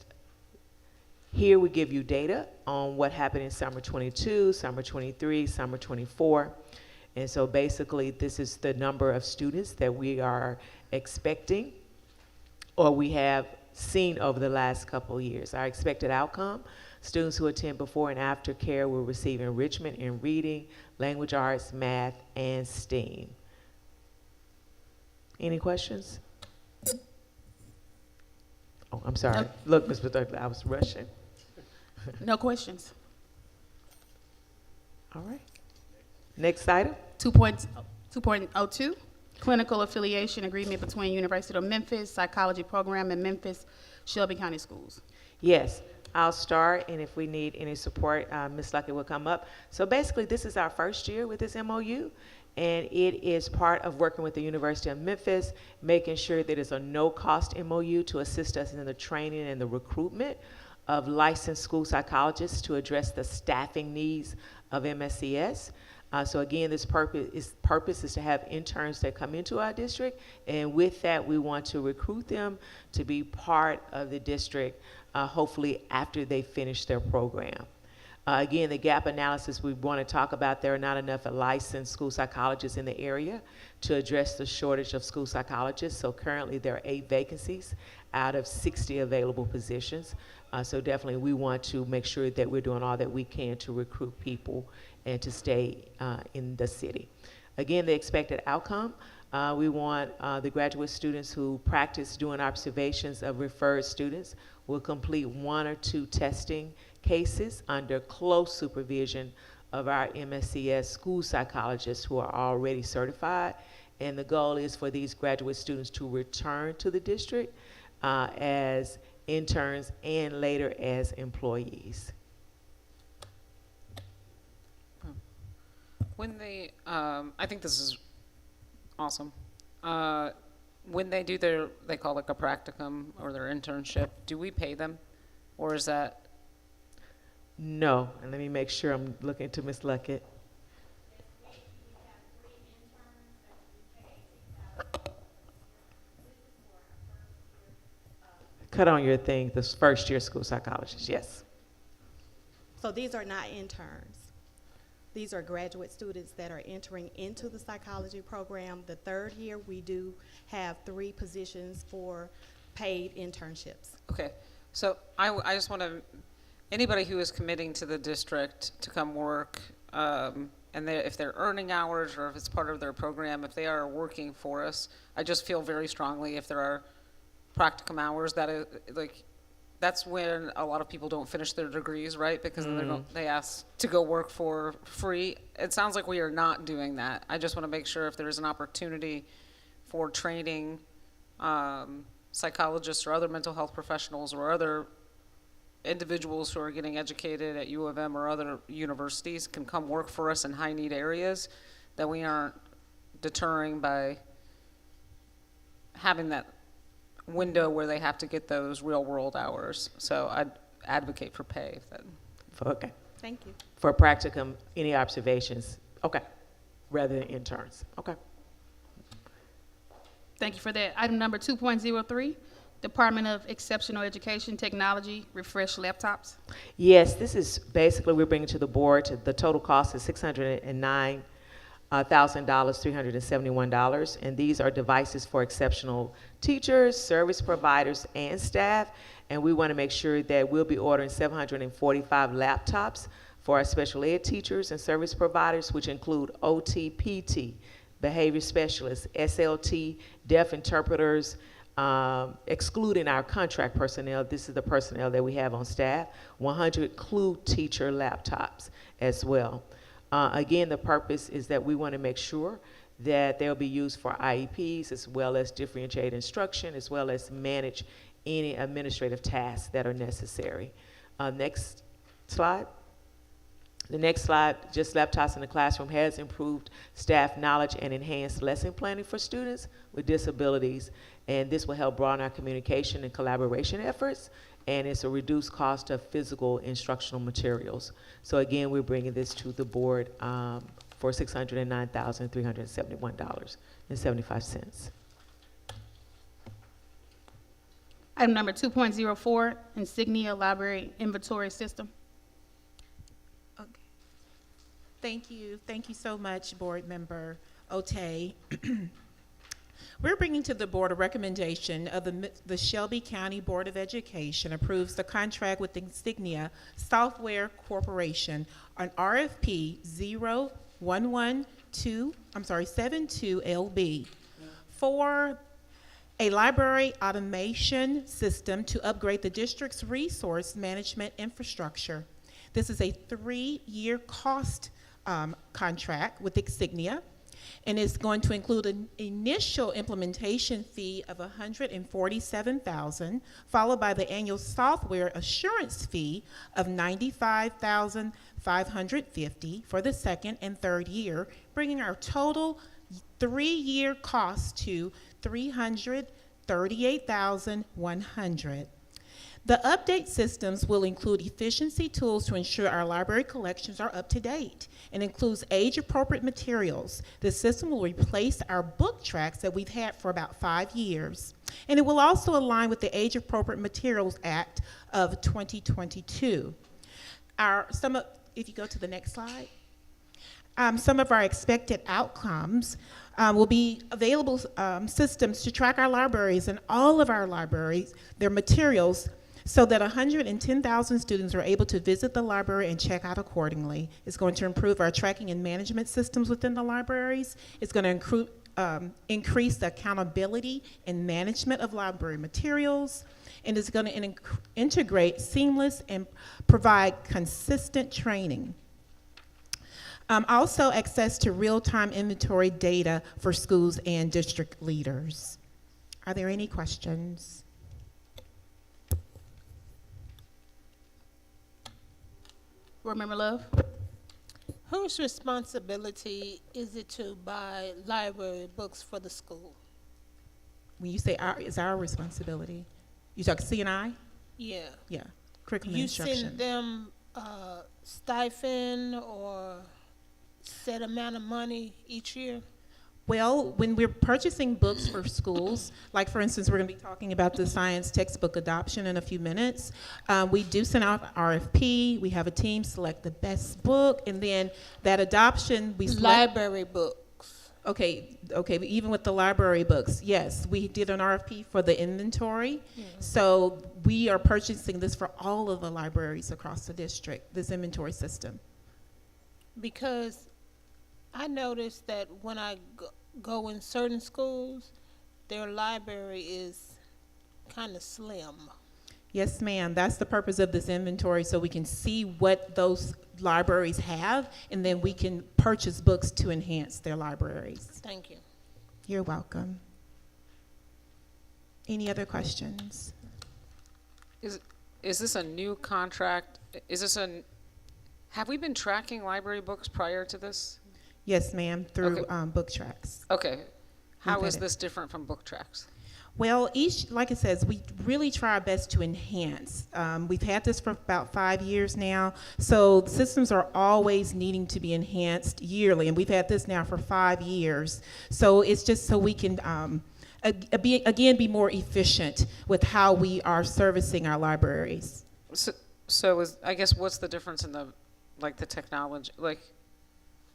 here we give you data on what happened in summer 22, summer 23, summer 24. And so basically, this is the number of students that we are expecting or we have seen over the last couple of years. Our expected outcome, students who attend before and after care will receive enrichment in reading, language arts, math, and STEAM. Any questions? Oh, I'm sorry. No. Look, Ms. Bethune, I was rushing. No questions. All right. Next item. 2.02, clinical affiliation agreement between University of Memphis Psychology Program and Memphis-Shelby County Schools. Yes, I'll start, and if we need any support, Ms. Luckett will come up. So basically, this is our first year with this MOU, and it is part of working with the University of Memphis, making sure that it's a no-cost MOU to assist us in the training and the recruitment of licensed school psychologists to address the staffing needs of MSCS. So again, this purpose is to have interns that come into our district, and with that, we want to recruit them to be part of the district, hopefully after they finish their program. Again, the gap analysis we want to talk about, there are not enough licensed school psychologists in the area to address the shortage of school psychologists. So currently there are 8 vacancies out of 60 available positions. So definitely we want to make sure that we're doing all that we can to recruit people and to stay in the city. Again, the expected outcome, we want the graduate students who practice doing observations of referred students will complete 1 or 2 testing cases under close supervision of our MSCS school psychologists who are already certified. And the goal is for these graduate students to return to the district as interns and later as employees. When they, I think this is awesome. When they do they call it a practicum or their internship, do we pay them? Or is that? No, and let me make sure I'm looking to Ms. Luckett. Cut on your thing, this first year school psychologist, yes. So these are not interns. These are graduate students that are entering into the psychology program. The third year, we do have 3 positions for paid internships. Okay, so I just want to, anybody who is committing to the district to come work, and if they're earning hours or if it's part of their program, if they are working for us, I just feel very strongly if there are practicum hours that is, like, that's when a lot of people don't finish their degrees, right? Because then they ask to go work for free. It sounds like we are not doing that. I just want to make sure if there is an opportunity for training psychologists or other mental health professionals or other individuals who are getting educated at U of M or other universities can come work for us in high need areas, that we aren't deterring by having that window where they have to get those real world hours. So I'd advocate for pay. Okay. Thank you. For practicum, any observations? Okay. Rather than interns. Okay. Thank you for that. Item number 2.03, Department of Exceptional Education Technology, refresh laptops. Yes, this is basically, we're bringing to the board, the total cost is $609,000, $371, and these are devices for exceptional teachers, service providers, and staff, and we want to make sure that we'll be ordering 745 laptops for our special ed teachers and service providers, which include OT, PT, behavior specialists, SLT, deaf interpreters, excluding our contract personnel. This is the personnel that we have on staff, 100 CLU teacher laptops as well. Again, the purpose is that we want to make sure that they'll be used for IEPs as well as differentiated instruction, as well as manage any administrative tasks that are necessary. Next slide. The next slide, just laptops in the classroom has improved staff knowledge and enhanced lesson planning for students with disabilities, and this will help broaden our communication and collaboration efforts, and it's a reduced cost of physical instructional materials. So again, we're bringing this to the board for $609,371.75. Item number 2.04, Insignia Library Inventory System. Thank you. Thank you so much, Board Member Otey. We're bringing to the board a recommendation of the Shelby County Board of Education approves the contract with Insignia Software Corporation on RFP 72LB for a library automation system to upgrade the district's resource management infrastructure. This is a 3-year cost contract with Insignia, and it's going to include an initial implementation fee of $147,000, followed by the annual software assurance fee of $95,550 for the second and third year, bringing our total 3-year cost to $338,100. The update systems will include efficiency tools to ensure our library collections are up to date and includes age-appropriate materials. The system will replace our book tracks that we've had for about 5 years. And it will also align with the Age-Appropriate Materials Act of 2022. If you go to the next slide. Some of our expected outcomes will be available systems to track our libraries and all of our libraries, their materials, so that 110,000 students are able to visit the library and check out accordingly. It's going to improve our tracking and management systems within the libraries. It's going to increase the accountability and management of library materials, and it's going to integrate seamless and provide consistent training. Also access to real-time inventory data for schools and district leaders. Are there any questions? Board Member Love. Whose responsibility is it to buy library books for the school? When you say it's our responsibility, you talk CNI? Yeah. Yeah, curriculum You instruction. send them stipend or set amount of money each year? Well, when we're purchasing books for schools, like for instance, we're going to be talking about the science textbook adoption in a few minutes. We do send out RFP. We have a team select the best book, and then that adoption we select. Library books. Okay, but even with the library books, yes, we did an RFP for the inventory. So we are purchasing this for all of the libraries across the district, this inventory system. Because I noticed that when I go in certain schools, their library is kind of slim. Yes, ma'am. That's the purpose of this inventory, so we can see what those libraries have, and then we can purchase books to enhance their libraries. Thank you. You're welcome. Any other questions? Is this a new contract? Have we been tracking library books prior to this? Yes, ma'am, through Okay. Book Tracks. Okay. How We've is had it. this different from Book Tracks? Well, like it says, we really try our best to enhance. We've had this for about 5 years now, so systems are always needing to be enhanced yearly, and we've had this now for 5 years. So it's just so we can, be more efficient with how we are servicing our libraries. I guess what's the difference in the technology?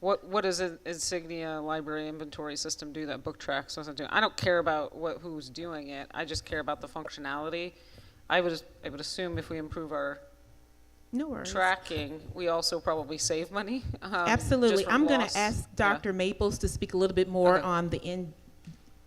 What does an Insignia library inventory system do that Book Tracks doesn't do? I don't care about who's doing it. I just care about the functionality. I would assume if we improve our tracking, we also probably save money. Absolutely. I'm going loss. to ask Dr. Maples to speak a little bit more on the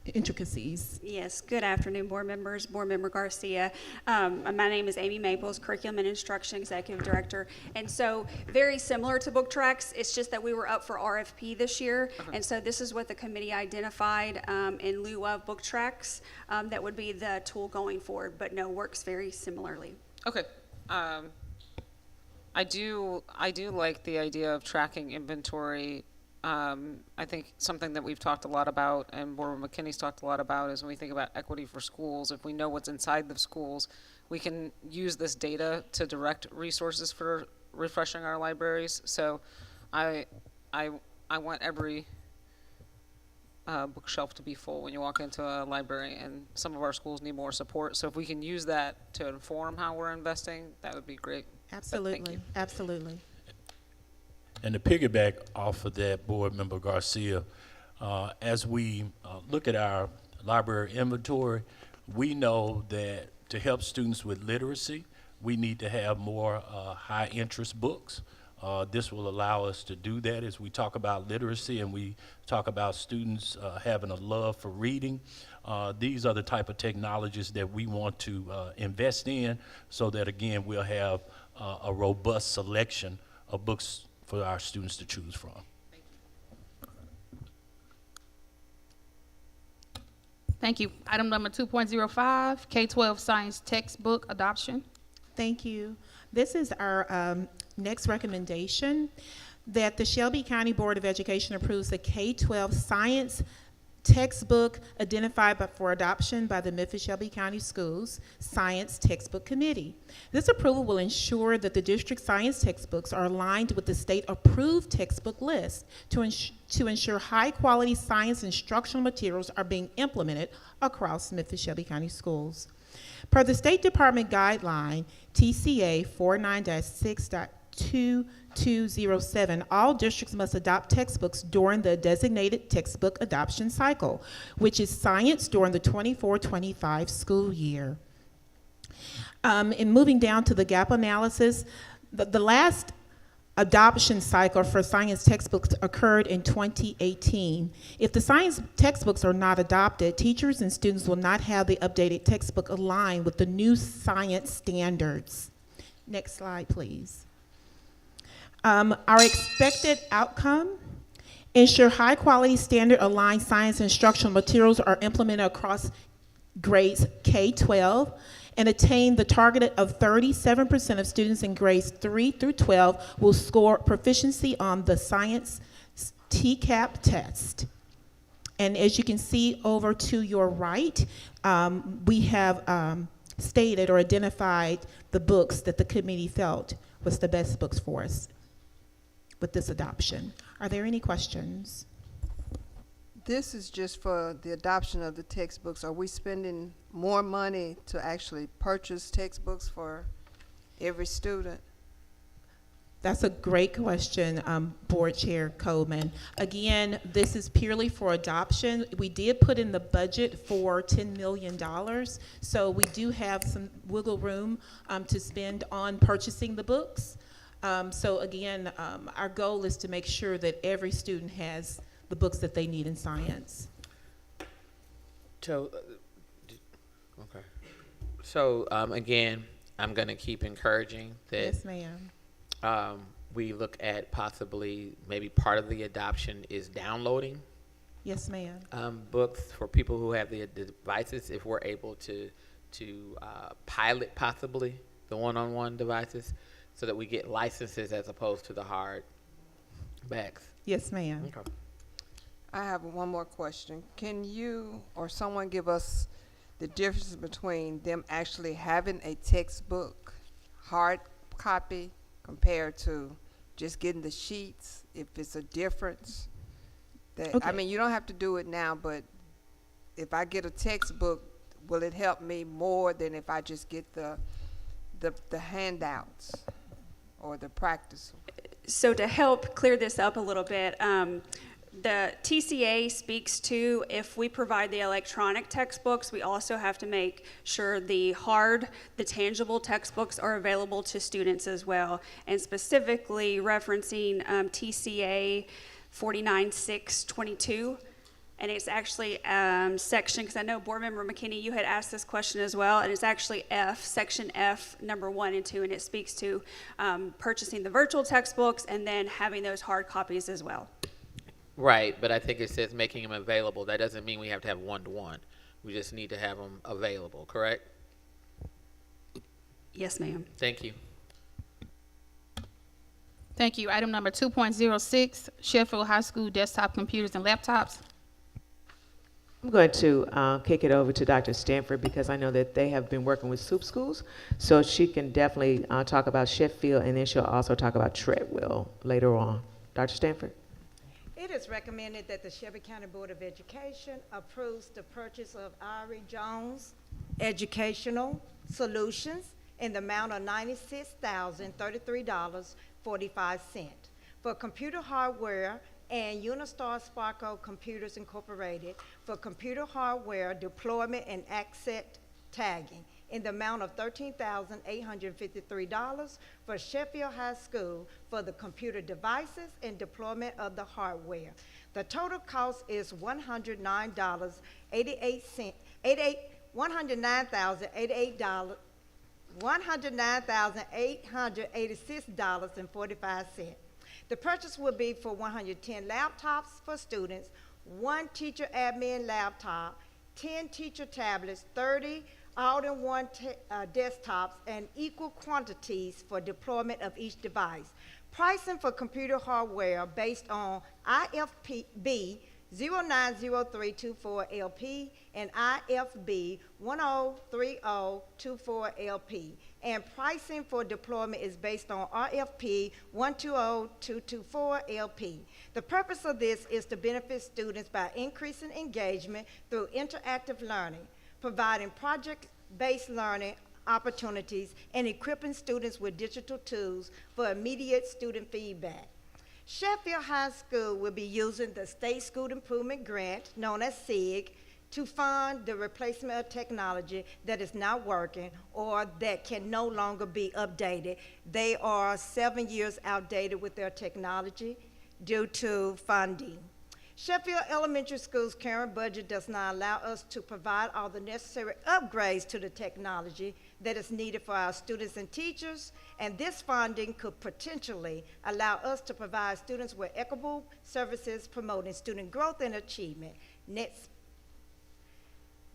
intricacies. Yes, good afternoon, board members, board member Garcia. My name is Amy Maples, Curriculum and Instruction Executive Director. And so very similar to Book Tracks, it's just that we were up for RFP this year. And so this is what the committee identified in lieu of Book Tracks. That would be the tool going forward, but no, works very similarly. Okay. I do like the idea of tracking inventory. I think something that we've talked a lot about, and Board Member McKinney's talked a lot about, is when we think about equity for schools, if we know what's inside the schools, we can use this data to direct resources for refreshing our libraries. So I want every bookshelf to be full when you walk into a library, and some of our schools need more support. So if we can use that to inform how we're investing, that would be great. Absolutely, absolutely. And to piggyback off of that, Board Member Garcia, as we look at our library inventory, we know that to help students with literacy, we need to have more high-interest books. This will allow us to do that as we talk about literacy and we talk about students having a love for reading. These are the type of technologies that we want to invest in so that, again, we'll have a robust selection of books for our students to choose from. Thank you. Item number 2.05, K-12 science textbook adoption. Thank you. This is our next recommendation, that the Shelby County Board of Education approves the K-12 science textbook identified for adoption by the Memphis-Shelby County Schools Science Textbook Committee. This approval will ensure that the district science textbooks are aligned with the state-approved textbook list to ensure high-quality science instructional materials are being implemented across Memphis-Shelby County schools. Per the State Department guideline, TCA 49-6.2207, all districts must adopt textbooks during the designated textbook adoption cycle, which is science during the 24-25 school year. And moving down to the gap analysis, the last adoption cycle for science textbooks occurred in 2018. If the science textbooks are not adopted, teachers and students will not have the updated textbook aligned with the new science standards. Next slide, please. Our expected outcome: ensure high quality standard aligned science instructional materials are implemented across grades K-12 and attain the target of 37% of students in grades 3 through 12 will score proficiency on the science TCAP test. And as you can see over to your right, we have stated or identified the books that the committee felt was the best books for us with this adoption. Are there any questions? This is just for the adoption of the textbooks. Are we spending more money to actually purchase textbooks for every student? That's a great question, Board Chair Coleman. Again, this is purely for adoption. We did put in the budget for $10 million, so we do have some wiggle room to spend on purchasing the books. So again, our goal is to make sure that every student has the books that they need in science. So, okay. So again, I'm going to keep encouraging that. Yes, ma'am. We look at possibly maybe part of the adoption is downloading. Yes, ma'am. Books for people who have the devices. If we're able to pilot possibly the one-on-one devices, so that we get licenses as opposed to the hard backs. Yes, ma'am. Okay. I have one more question. Can you or someone give us the difference between them actually having a textbook, hard copy, compared to just getting the sheets, if it's a difference? That, Okay. I mean, you don't have to do it now, but if I get a textbook, will it help me more than if I just get the handouts or the practice? So to help clear this up a little bit, the TCA speaks to if we provide the electronic textbooks, we also have to make sure the tangible textbooks are available to students as well. And specifically referencing TCA 49622. And it's actually section, because I know Board Member McKinney, you had asked this question as well, and it's actually section F, number 1 and 2, and it speaks to purchasing the virtual textbooks and then having those hard copies as well. Right, but I think it says making them available. That doesn't mean we have to have one-to-one. We just need to have them available, correct? Yes, ma'am. Thank you. Thank you. Item number 2.06, Sheffield High School desktop computers and laptops. I'm going to kick it over to Dr. Stanford because I know that they have been working with soup schools, so she can definitely talk about Sheffield, and then she'll also talk about Treadwell later on. Dr. Stanford? It is recommended that the Shelby County Board of Education approves the purchase of Irie Jones Educational Solutions in the amount of $96,033.45 for computer hardware and Unistar Sparco Computers Incorporated for computer hardware deployment and asset tagging in the amount of $13,853 for Sheffield High School for the computer devices and deployment of the hardware. The total cost is $109,886.45. The purchase will be for 110 laptops for students, 1 teacher admin laptop, 10 teacher tablets, 30 all-in-one desktops, and equal quantities for deployment of each device. Pricing for computer hardware based on IFB 090324LP and IFB 103024LP. And pricing for deployment is based on RFP 120224LP. The purpose of this is to benefit students by increasing engagement through interactive learning, providing project-based learning opportunities, and equipping students with digital tools for immediate student feedback. Sheffield High School will be using the State School Improvement Grant, known as SIG, to fund the replacement of technology that is not working or that can no longer be updated. They are 7 years outdated with their technology due to funding. Sheffield Elementary School's current budget does not allow us to provide all the necessary upgrades to the technology that is needed for our students and teachers, and this funding could potentially allow us to provide students with equitable services promoting student growth and achievement. Next,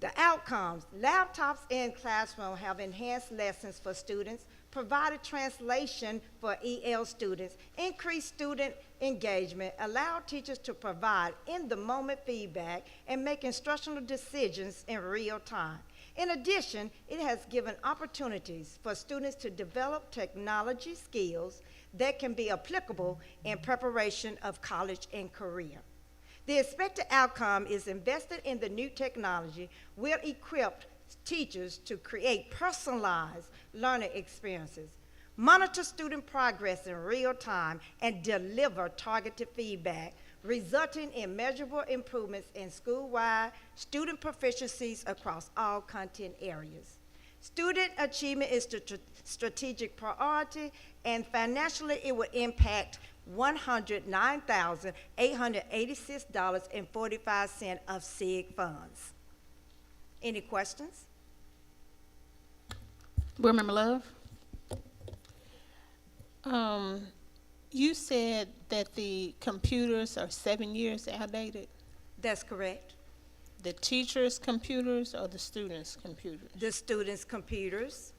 the outcomes. Laptops in classroom have enhanced lessons for students, provided translation for EL students, increased student engagement, allowed teachers to provide in-the-moment feedback, and make instructional decisions in real time. In addition, it has given opportunities for students to develop technology skills that can be applicable in preparation of college and career. The expected outcome is invested in the new technology will equip teachers to create personalized learning experiences, monitor student progress in real time, and deliver targeted feedback, resulting in measurable improvements in school-wide student proficiencies across all content areas. Student achievement is the strategic priority, and financially it will impact $109,886.45 of SIG funds. Any questions? Board Member Love? You said that the computers are 7 years outdated? That's correct. The teachers' computers or the students' computers? The students' computers.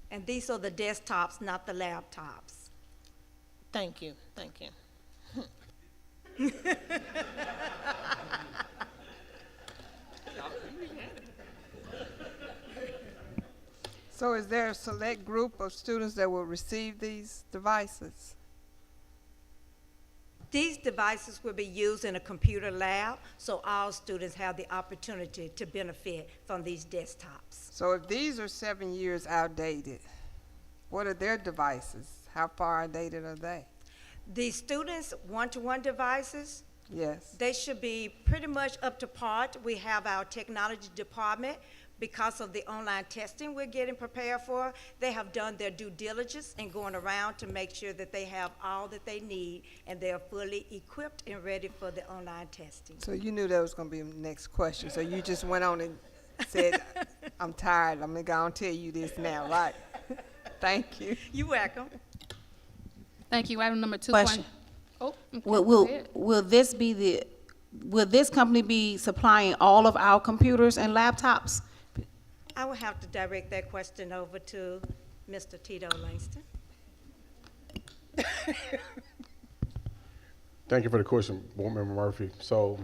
And these are the desktops, not the laptops. Thank you, thank you. So is there a select group of students that will receive these devices? These devices will be used in a computer lab, so all students have the opportunity to benefit from these desktops. So if these are 7 years outdated, what are their devices? How far outdated are they? The students' one-to-one devices, Yes. they should be pretty much up to par. We have our technology department. Because of the online testing we're getting prepared for, they have done their due diligence in going around to make sure that they have all that they need and they're fully equipped and ready for the online testing. So you knew that was going to be the next question. So you just went on and said, I'm tired. I'm going to go and tell you this now, right? Thank you. You're welcome. Thank you. Item number 2. Question. Oh, okay, Will, go will, ahead. will this be will this company be supplying all of our computers and laptops? I will have to direct that question over to Mr. Tito Langston. Thank you for the question, Board Member Murphy. So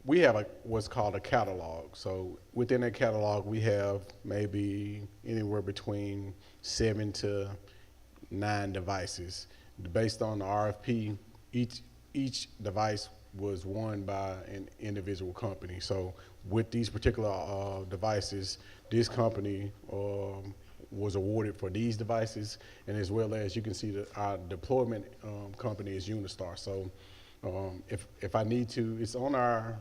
we have what's called a catalog. So within that catalog, we have maybe anywhere between 7 to 9 devices. Based on the RFP, each device was won by an individual company. So with these particular devices, this company was awarded for these devices, and as well as you can see that our deployment company is Unistar. So if I need to, it's on our,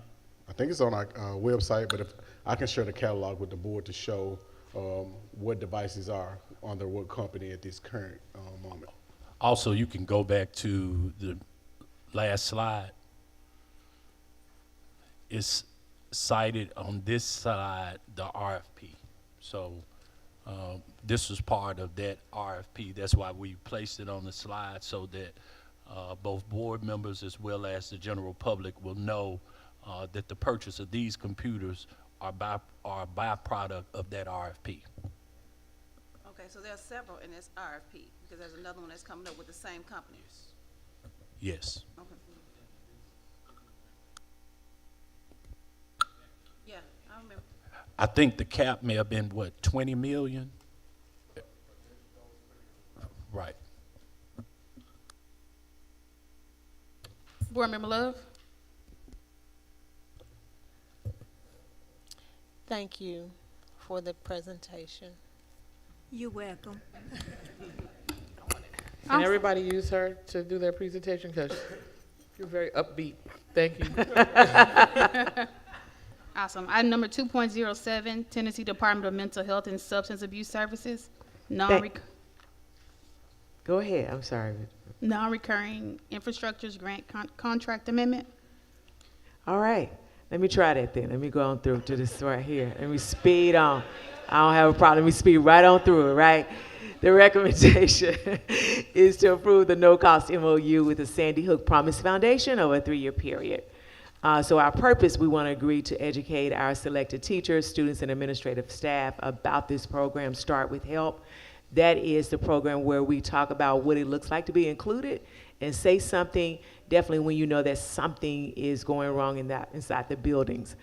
I think it's on our website, but if I can share the catalog with the board to show what devices are under what company at this current moment. Also, you can go back to the last slide. It's cited on this slide, the RFP. So this was part of that RFP. That's why we placed it on the slide, so that both board members as well as the general public will know that the purchase of these computers are a byproduct of that RFP. Okay, so there are several in this RFP, because there's another one that's coming up with the same companies. Yes. Okay. Yeah, I remember. I think the cap may have been, what, 20 million? Right. Board Member Love? Thank you for the presentation. You're welcome. Can everybody use her to do their presentation? Because you're very upbeat. Thank you. Awesome. Item number 2.07, Tennessee Department of Mental Health and Substance Abuse Services, Go ahead, I'm sorry. non-recurring infrastructures grant contract amendment. All right, let me try that then. Let me go on through to this right here. Let me speed on. I don't have a problem. Let me speed right on through it, right? The recommendation is to approve the no-cost MOU with the Sandy Hook Promise Foundation over a 3-year period. So our purpose, we want to agree to educate our selected teachers, students, and administrative staff about this program, Start With Help. That is the program where we talk about what it looks like to be included and say something definitely when you know that something is going wrong inside the buildings.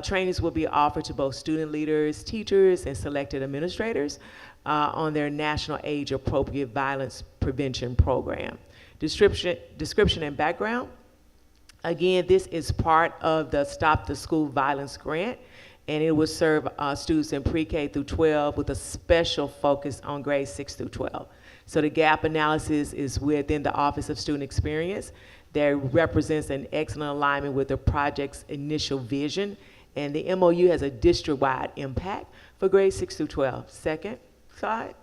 Trainings will be offered to both student leaders, teachers, and selected administrators on their National Age Appropriate Violence Prevention Program. Description and background. Again, this is part of the Stop the School Violence Grant, and it will serve students in pre-K through 12 with a special focus on grades 6 through 12. So the gap analysis is within the Office of Student Experience. That represents an excellent alignment with the project's initial vision, and the MOU has a district-wide impact for grades 6 through 12. Second slide.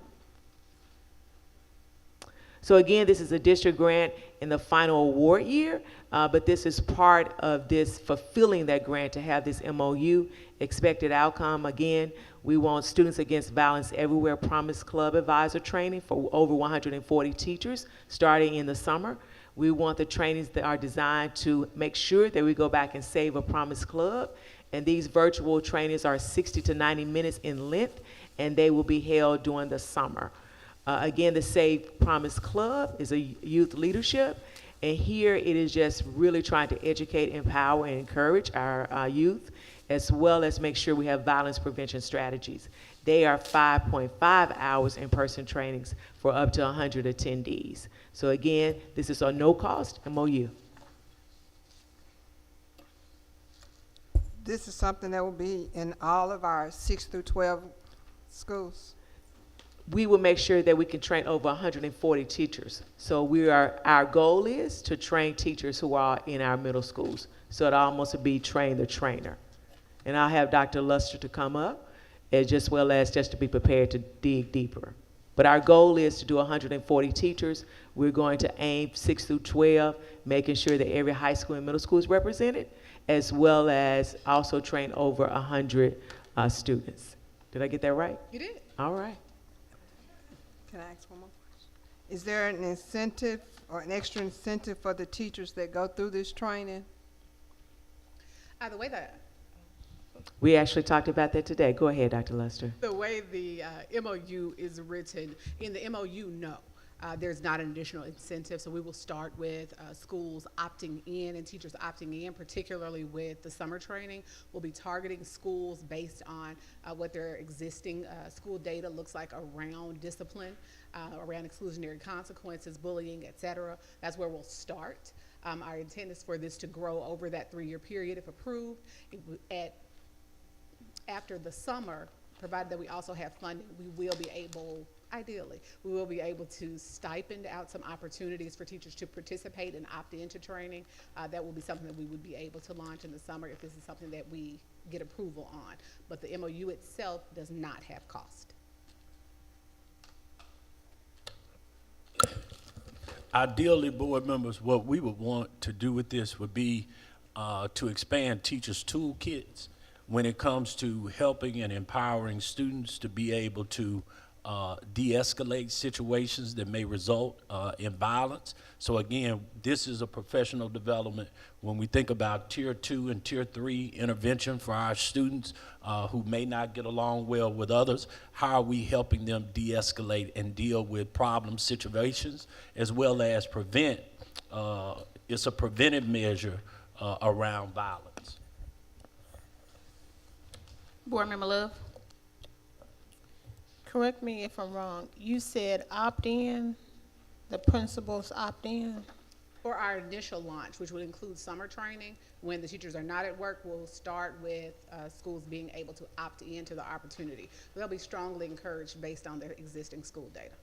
So again, this is a district grant in the final award year, but this is part of this fulfilling that grant to have this MOU. Expected outcome, again, we want Students Against Violence Everywhere Promise Club Advisor training for over 140 teachers starting in the summer. We want the trainings that are designed to make sure that we go back and save a Promise Club. And these virtual trainings are 60 to 90 minutes in length, and they will be held during the summer. Again, the Save Promise Club is a youth leadership, and here it is just really trying to educate, empower, and encourage our youth, as well as make sure we have violence prevention strategies. They are 5.5 hours in-person trainings for up to 100 attendees. So again, this is a no-cost MOU. This is something that will be in all of our 6 through 12 schools. We will make sure that we can train over 140 teachers. So our goal is to train teachers who are in our middle schools. So it almost be train the trainer. And I'll have Dr. Luster to come up, as well as just to be prepared to dig deeper. But our goal is to do 140 teachers. We're going to aim 6 through 12, making sure that every high school and middle school is represented, as well as also train over 100 students. Did I get that right? You did. All right. Can I ask one more question? Is there an incentive or an extra incentive for the teachers that go through this training? The way that We actually talked about that today. Go ahead, Dr. Luster. The way the MOU is written, in the MOU, no. There's not an additional incentive, so we will start with schools opting in and teachers opting in, particularly with the summer training. We'll be targeting schools based on what their existing school data looks like around discipline, around exclusionary consequences, bullying, et cetera. That's where we'll start. Our intent is for this to grow over that 3-year period if approved. After the summer, provided that we also have funding, we will be able, ideally, we will be able to stipend out some opportunities for teachers to participate and opt into training. That will be something that we would be able to launch in the summer if this is something that we get approval on. But the MOU itself does not have cost. Ideally, board members, what we would want to do with this would be to expand teachers' toolkits when it comes to helping and empowering students to be able to de-escalate situations that may result in violence. So again, this is a professional development when we think about tier 2 and tier 3 intervention for our students who may not get along well with others. How are we helping them de-escalate and deal with problem situations, as well as prevent, it's a preventive measure around violence. Board Member Love. Correct me if I'm wrong. You said opt-in, the principals opt-in? For our initial launch, which would include summer training, when the teachers are not at work, we'll start with schools being able to opt into the opportunity. They'll be strongly encouraged based on their existing school data.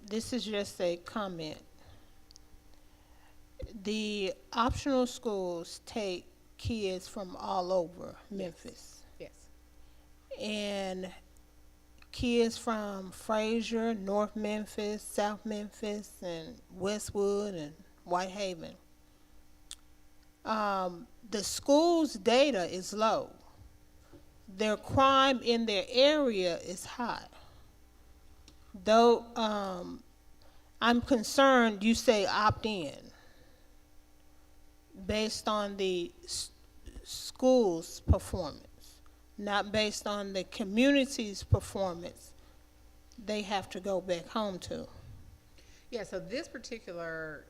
This is just a comment. The optional schools take kids from all over Memphis. Yes. And kids from Fraser, North Memphis, South Memphis, and Westwood, and Whitehaven. The school's data is low. Their crime in their area is high. Though I'm concerned you say opt-in based on the school's performance, not based on the community's performance they have to go back home to? Yeah, so this particular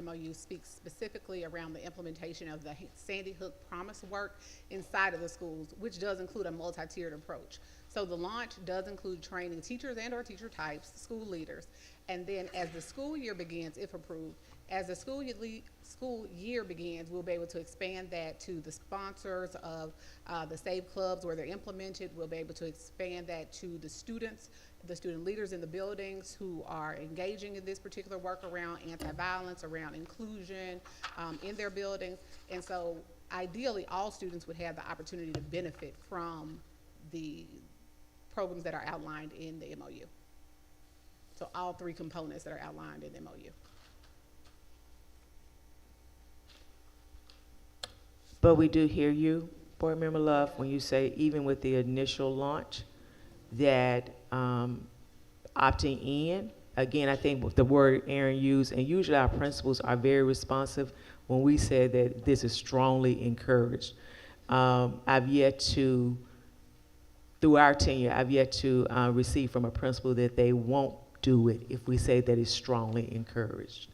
MOU speaks specifically around the implementation of the Sandy Hook Promise work inside of the schools, which does include a multi-tiered approach. So the launch does include training teachers and or teacher types, school leaders, and then as the school year begins, if approved, as the school year begins, we'll be able to expand that to the sponsors of the SAVE clubs where they're implemented. We'll be able to expand that to the students, the student leaders in the buildings who are engaging in this particular work around anti-violence, around inclusion in their buildings. And so ideally, all students would have the opportunity to benefit from the programs that are outlined in the MOU. So all three components that are outlined in the MOU. But we do hear you, Board Member Love, when you say even with the initial launch, that opting in, again, I think with the word Aaron used, and usually our principals are very responsive when we say that this is strongly encouraged. I've yet to, through our tenure, I've yet to receive from a principal that they won't do it if we say that it's strongly encouraged.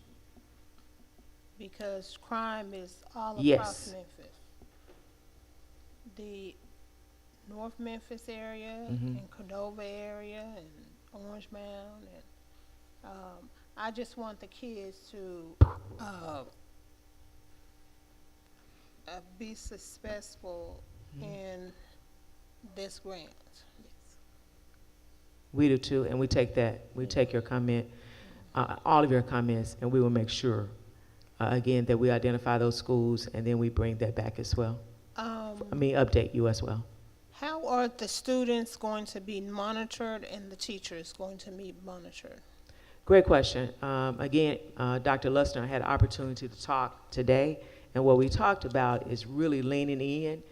Because crime is all across Yes. Memphis. The North Memphis area, Mhm. and Cordova area, and Orange Mound, and I just want the kids to be successful in this grant. We do too, and we take that. We take your comment, all of your comments, and we will make sure, again, that we identify those schools, and then we bring that back as well. Update you as well. How are the students going to be monitored and the teachers going to be monitored? Great question. Again, Dr. Lustner had an opportunity to talk today, and what we talked about is really leaning in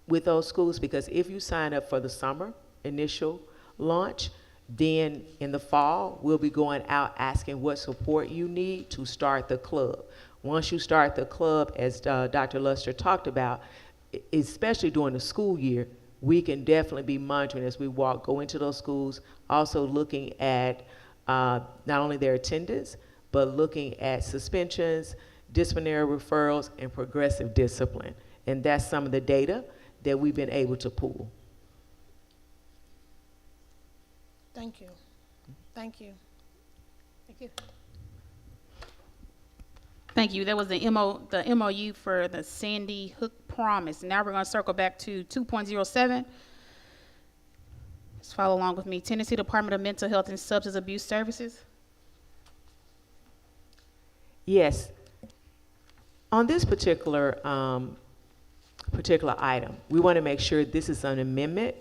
with those schools, because if you sign up for the summer initial launch, then in the fall, we'll be going out asking what support you need to start the club. Once you start the club, as Dr. Luster talked about, especially during the school year, we can definitely be monitoring as we go into those schools, also looking at not only their attendance, but looking at suspensions, disciplinary referrals, and progressive discipline. And that's some of the data that we've been able to pool. Thank you. Thank you. Thank you. Thank you. That was the MOU for the Sandy Hook Promise. Now we're going to circle back to 2.07. Let's follow along with me. Tennessee Department of Mental Health and Substance Abuse Services. Yes. On this particular item, we want to make sure this is an amendment,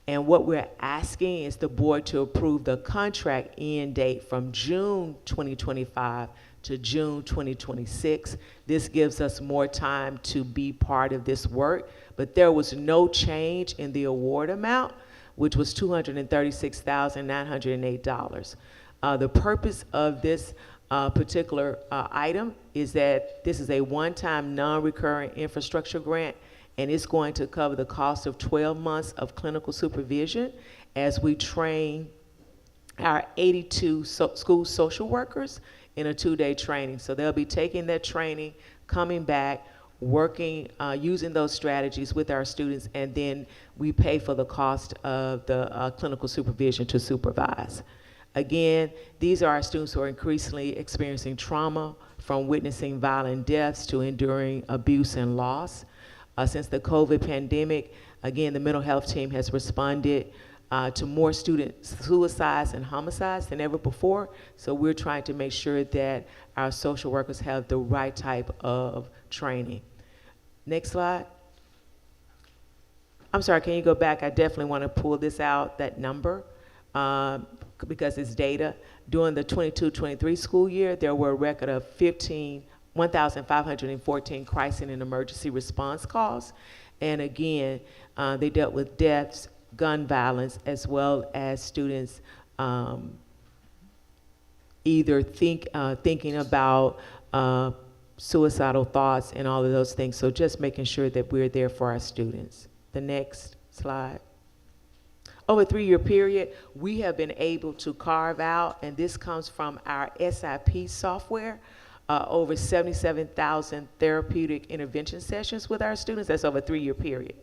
and what we're asking is the board to approve the contract end date from June 2025 to June 2026. This gives us more time to be part of this work, but there was no change in the award amount, which was $236,908. The purpose of this particular item is that this is a one-time non-recurring infrastructure grant, and it's going to cover the cost of 12 months of clinical supervision as we train our 82 school social workers in a 2-day training. So they'll be taking that training, coming back, working, using those strategies with our students, and then we pay for the cost of the clinical supervision to supervise. Again, these are our students who are increasingly experiencing trauma, from witnessing violent deaths to enduring abuse and loss. Since the COVID pandemic, again, the mental health team has responded to more student suicides and homicides than ever before. So we're trying to make sure that our social workers have the right type of training. Next slide. I'm sorry, can you go back? I definitely want to pull this out, that number, because it's data. During the 22-23 school year, there were a record of 1,514 crisis and emergency response calls. And again, they dealt with deaths, gun violence, as well as students either thinking about suicidal thoughts and all of those things. So just making sure that we're there for our students. The next slide. Over a 3-year period, we have been able to carve out, and this comes from our SIP software, over 77,000 therapeutic intervention sessions with our students. That's over a 3-year period.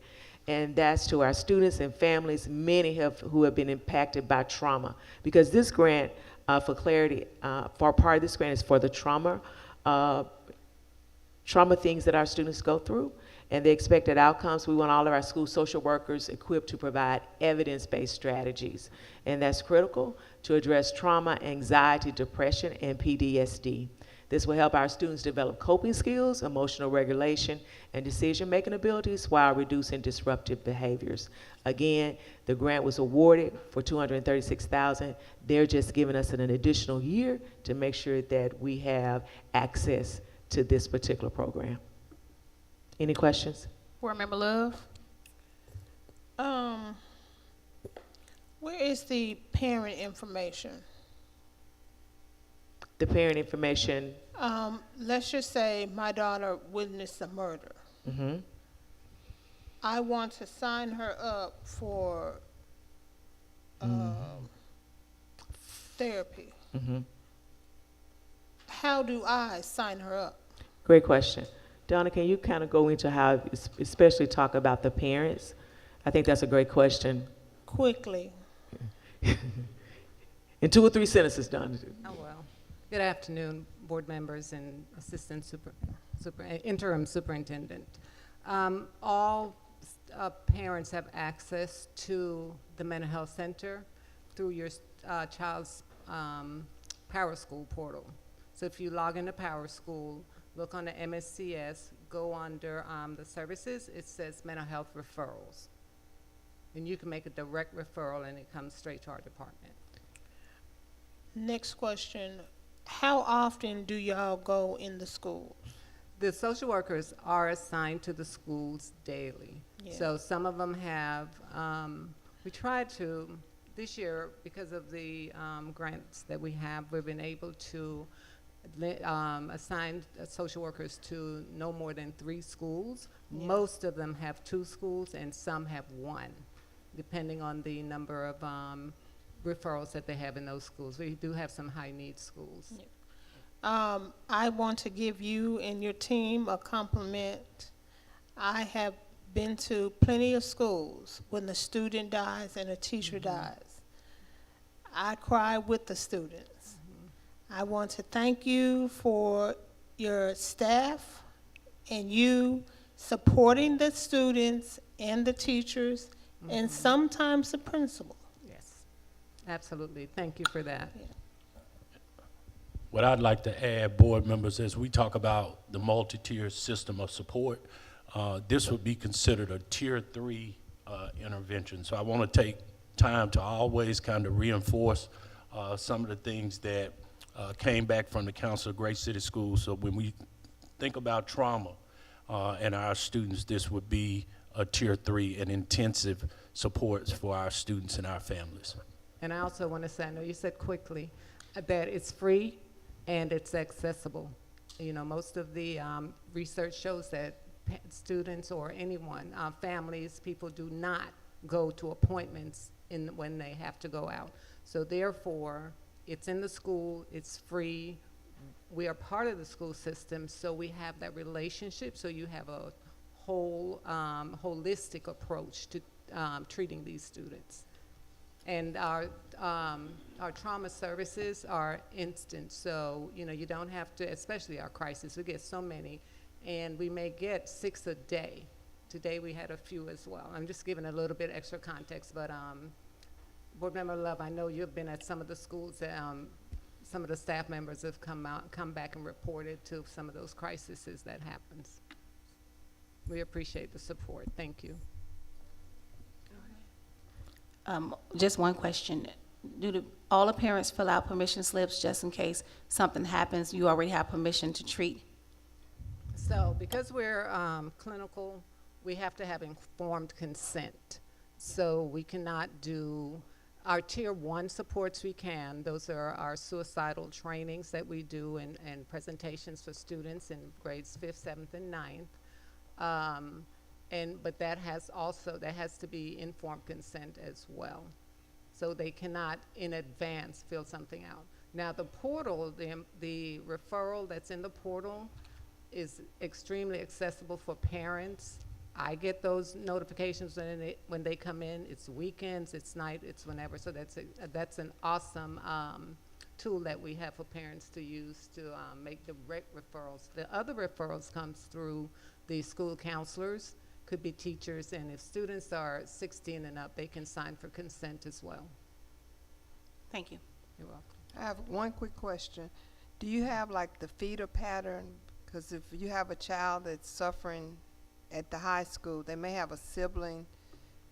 And that's to our students and families, many who have been impacted by trauma. Because this grant, for clarity, for part of this grant is for the trauma things that our students go through and the expected outcomes. We want all of our school social workers equipped to provide evidence-based strategies. And that's critical to address trauma, anxiety, depression, and PTSD. This will help our students develop coping skills, emotional regulation, and decision-making abilities while reducing disruptive behaviors. Again, the grant was awarded for $236,000. They're just giving us an additional year to make sure that we have access to this particular program. Any questions? Board Member Love? Where is the parent information? The parent information. Let's just say my daughter witnessed a murder. Mm-hmm. I want to sign her up for therapy. Mm-hmm. How do I sign her up? Great question. Donna, can you kind of go into how, especially talk about the parents? I think that's a great question. Quickly. In 2 or 3 sentences, Donna. Oh, well. Good afternoon, board members and assistant interim superintendent. All parents have access to the mental health center through your child's Power School portal. So if you log into Power School, look on the MSCS, go under the services, it says mental health referrals. And you can make a direct referral and it comes straight to our department. Next question. How often do y'all go in the schools? The social workers are assigned to the schools daily. Yeah. So some of them have, we try to, this year, because of the grants that we have, we've been able to assign social workers to no more than 3 schools. Yeah. Most of them have 2 schools and some have 1, depending on the number of referrals that they have in those schools. We do have some high need schools. Yeah. I want to give you and your team a compliment. I have been to plenty of schools when the student dies and a teacher dies. I cry with the students. I want to thank you for your staff and you supporting the students and the teachers and sometimes the principal. Yes, absolutely. Thank you for that. Yeah. What I'd like to add, board members, as we talk about the multi-tier system of support, this would be considered a tier 3 intervention. So I want to take time to always kind of reinforce some of the things that came back from the Council of Great City Schools. So when we think about trauma and our students, this would be a tier 3 and intensive supports for our students and our families. And I also want to say, I know you said quickly, that it's free and it's accessible. You know, most of the research shows that students or anyone, families, people do not go to appointments when they have to go out. So therefore, it's in the school, it's free. We are part of the school system, so we have that relationship, so you have a whole holistic approach to treating these students. And our trauma services are instant, so you know you don't have to, especially our crisis. We get so many, and we may get 6 a day. Today we had a few as well. I'm just giving a little bit extra context, but Board Member Love, I know you've been at some of the schools that some of the staff members have come back and reported to some of those crises that happens. We appreciate the support. Thank you. Just one question. Do all the parents fill out permission slips just in case something happens, you already have permission to treat? So because we're clinical, we have to have informed consent. So we cannot do our tier 1 supports we can. Those are our suicidal trainings that we do and presentations for students in grades 5th, 7th, and 9th. but that has to be informed consent as well. So they cannot in advance fill something out. Now the portal, the referral that's in the portal is extremely accessible for parents. I get those notifications when they come in. It's weekends, it's night, it's whenever. So that's an awesome tool that we have for parents to use to make direct referrals. The other referrals comes through the school counselors, could be teachers, and if students are 16 and up, they can sign for consent as well. Thank you. You're welcome. I have one quick question. Do you have like the feeder pattern? Because if you have a child that's suffering at the high school, they may have a sibling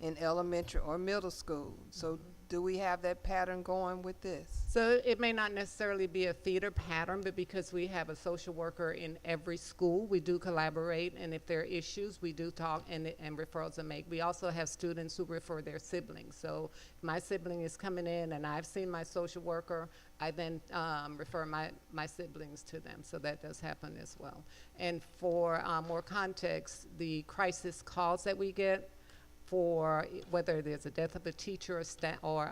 in elementary or middle school. So do we have that pattern going with this? So it may not necessarily be a feeder pattern, but because we have a social worker in every school, we do collaborate, and if there are issues, we do talk and referrals are made. We also have students who refer their siblings. So if my sibling is coming in and I've seen my social worker, I then refer my siblings to them. So that does happen as well. And for more context, the crisis calls that we get for whether there's a death of a teacher or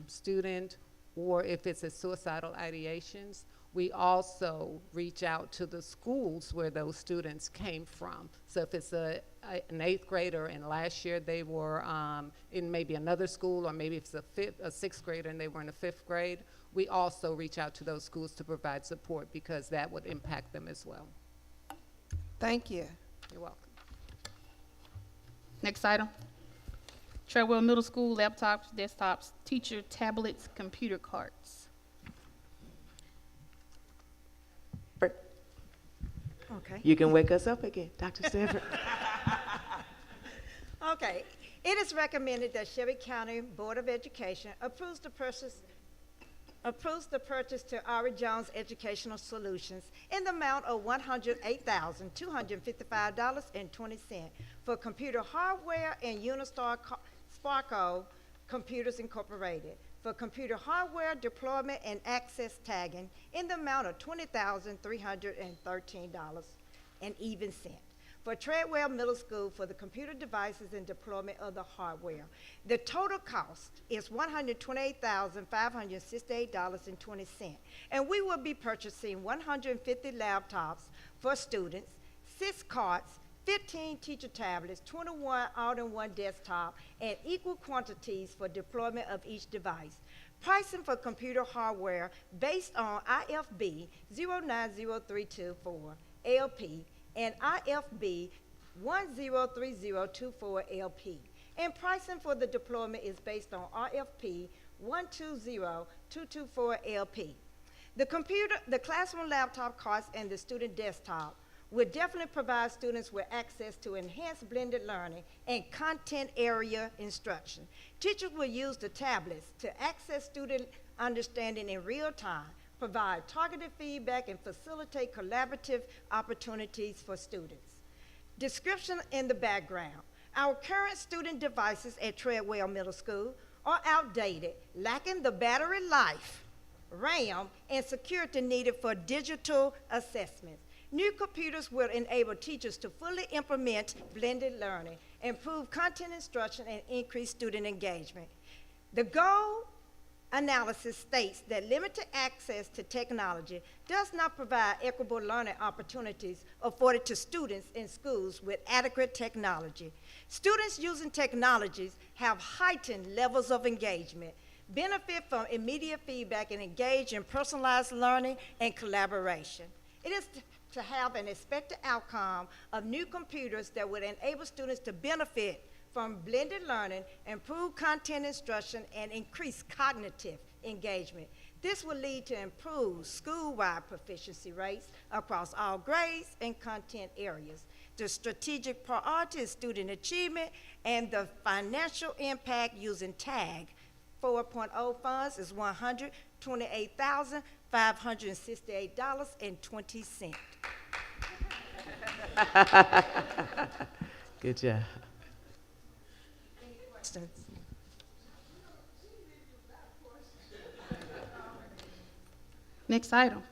student, or if it's a suicidal ideations, we also reach out to the schools where those students came from. So if it's an 8th grader and last year they were in maybe another school, or maybe if it's a 6th grader and they were in the 5th grade, we also reach out to those schools to provide support because that would impact them as well. Thank you. You're welcome. Next item. Treadwell Middle School laptops, desktops, teacher tablets, computer carts. Okay. You can wake us up again, Dr. Stanford. Okay. It is recommended that Shelby County Board of Education approves the purchase to Ari Jones Educational Solutions in the amount of $108,255.20 for computer hardware and Unistar Sparco Computers Incorporated for computer hardware deployment and access tagging in the amount of $20,313 and even cent. For Treadwell Middle School for the computer devices and deployment of the hardware. The total cost is $128,568.20. And we will be purchasing 150 laptops for students, 6 carts, 15 teacher tablets, 21 all-in-one desktop, and equal quantities for deployment of each device. Pricing for computer hardware based on IFB 090324 LP and IFB 103024 LP. And pricing for the deployment is based on RFP 120224 LP. The classroom laptop carts and the student desktop will definitely provide students with access to enhanced blended learning and content area instruction. Teachers will use the tablets to access student understanding in real time, provide targeted feedback, and facilitate collaborative opportunities for students. Description in the background. Our current student devices at Treadwell Middle School are outdated, lacking the battery life, RAM, and security needed for digital assessments. New computers will enable teachers to fully implement blended learning, improve content instruction, and increase student engagement. The goal analysis states that limited access to technology does not provide equitable learning opportunities afforded to students in schools with adequate technology. Students using technologies have heightened levels of engagement, benefit from immediate feedback, and engage in personalized learning and collaboration. It is to have an expected outcome of new computers that would enable students to benefit from blended learning, improve content instruction, and increase cognitive engagement. This will lead to improved school-wide proficiency rates across all grades and content areas. The strategic priority is student achievement, and the financial impact using TAG 4.0 funds is $128,568.20. Good job. Questions? Next item.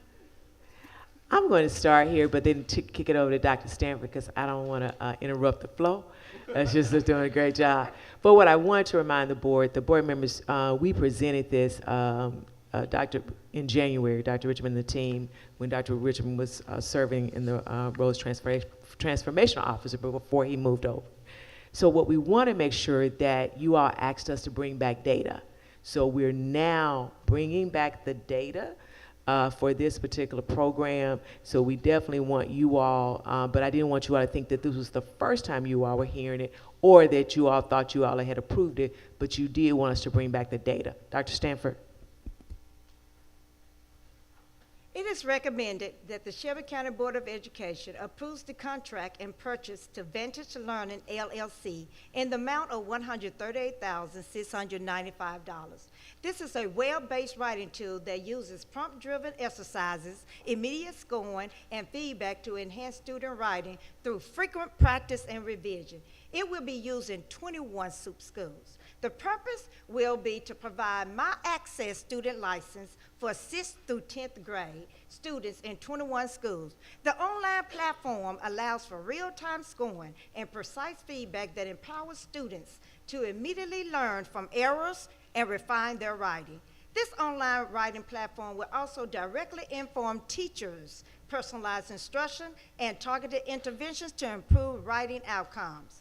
I'm going to start here, but then kick it over to Dr. Stanford because I don't want to interrupt the flow. She's just doing a great job. But what I want to remind the board members, we presented this in January, Dr. Richmond and the team, when Dr. Richmond was serving in the role as transformational officer before he moved over. So what we want to make sure that you all asked us to bring back data. So we're now bringing back the data for this particular program. So we definitely want you all, but I didn't want you all to think that this was the first time you all were hearing it or that you all thought you all had approved it, but you did want us to bring back the data. Dr. Stanford. It is recommended that the Shelby County Board of Education approves the contract and purchase to Vantage Learning LLC in the amount of $138,695. This is a web-based writing tool that uses prompt-driven exercises, immediate scoring, and feedback to enhance student writing through frequent practice and revision. It will be used in 21 SOUP schools. The purpose will be to provide My Access student license for 6th through 10th grade students in 21 schools. The online platform allows for real-time scoring and precise feedback that empowers students to immediately learn from errors and refine their writing. This online writing platform will also directly inform teachers, personalized instruction, and targeted interventions to improve writing outcomes.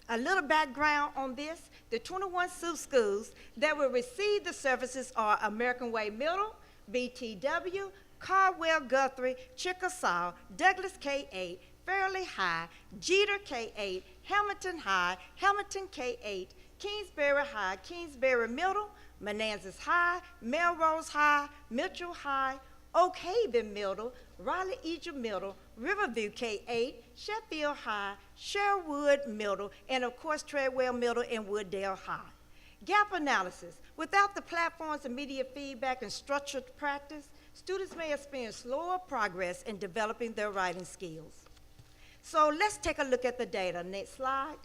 A little background on this, the 21 SOUP schools that will receive the services are American Way Middle, BTW, Caldwell Guthrie, Chickasaw, Douglas K-8, Fairleigh High, Jeter K-8, Hamilton High, Hamilton K-8, Kingsbury High, Kingsbury Middle, Manassas High, Melrose High, Mitchell High, Oak Haven Middle, Raleigh Egypt Middle, Riverview K-8, Sheffield High, Sherwood Middle, and of course Treadwell Middle and Wooddale High. Gap analysis. Without the platform's immediate feedback and structured practice, students may experience slower progress in developing their writing skills. So let's take a look at the data. Next slide.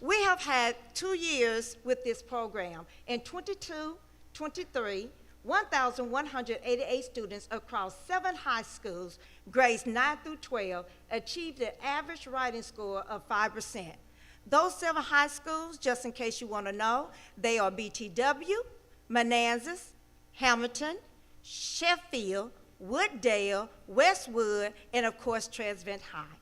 We have had 2 years with this program. In 22-23, 1,188 students across 7 high schools, grades 9 through 12, achieved an average writing score of 5%. Those 7 high schools, just in case you want to know, they are BTW, Manassas, Hamilton, Sheffield, Wooddale, Westwood, and of course, Tresvant High.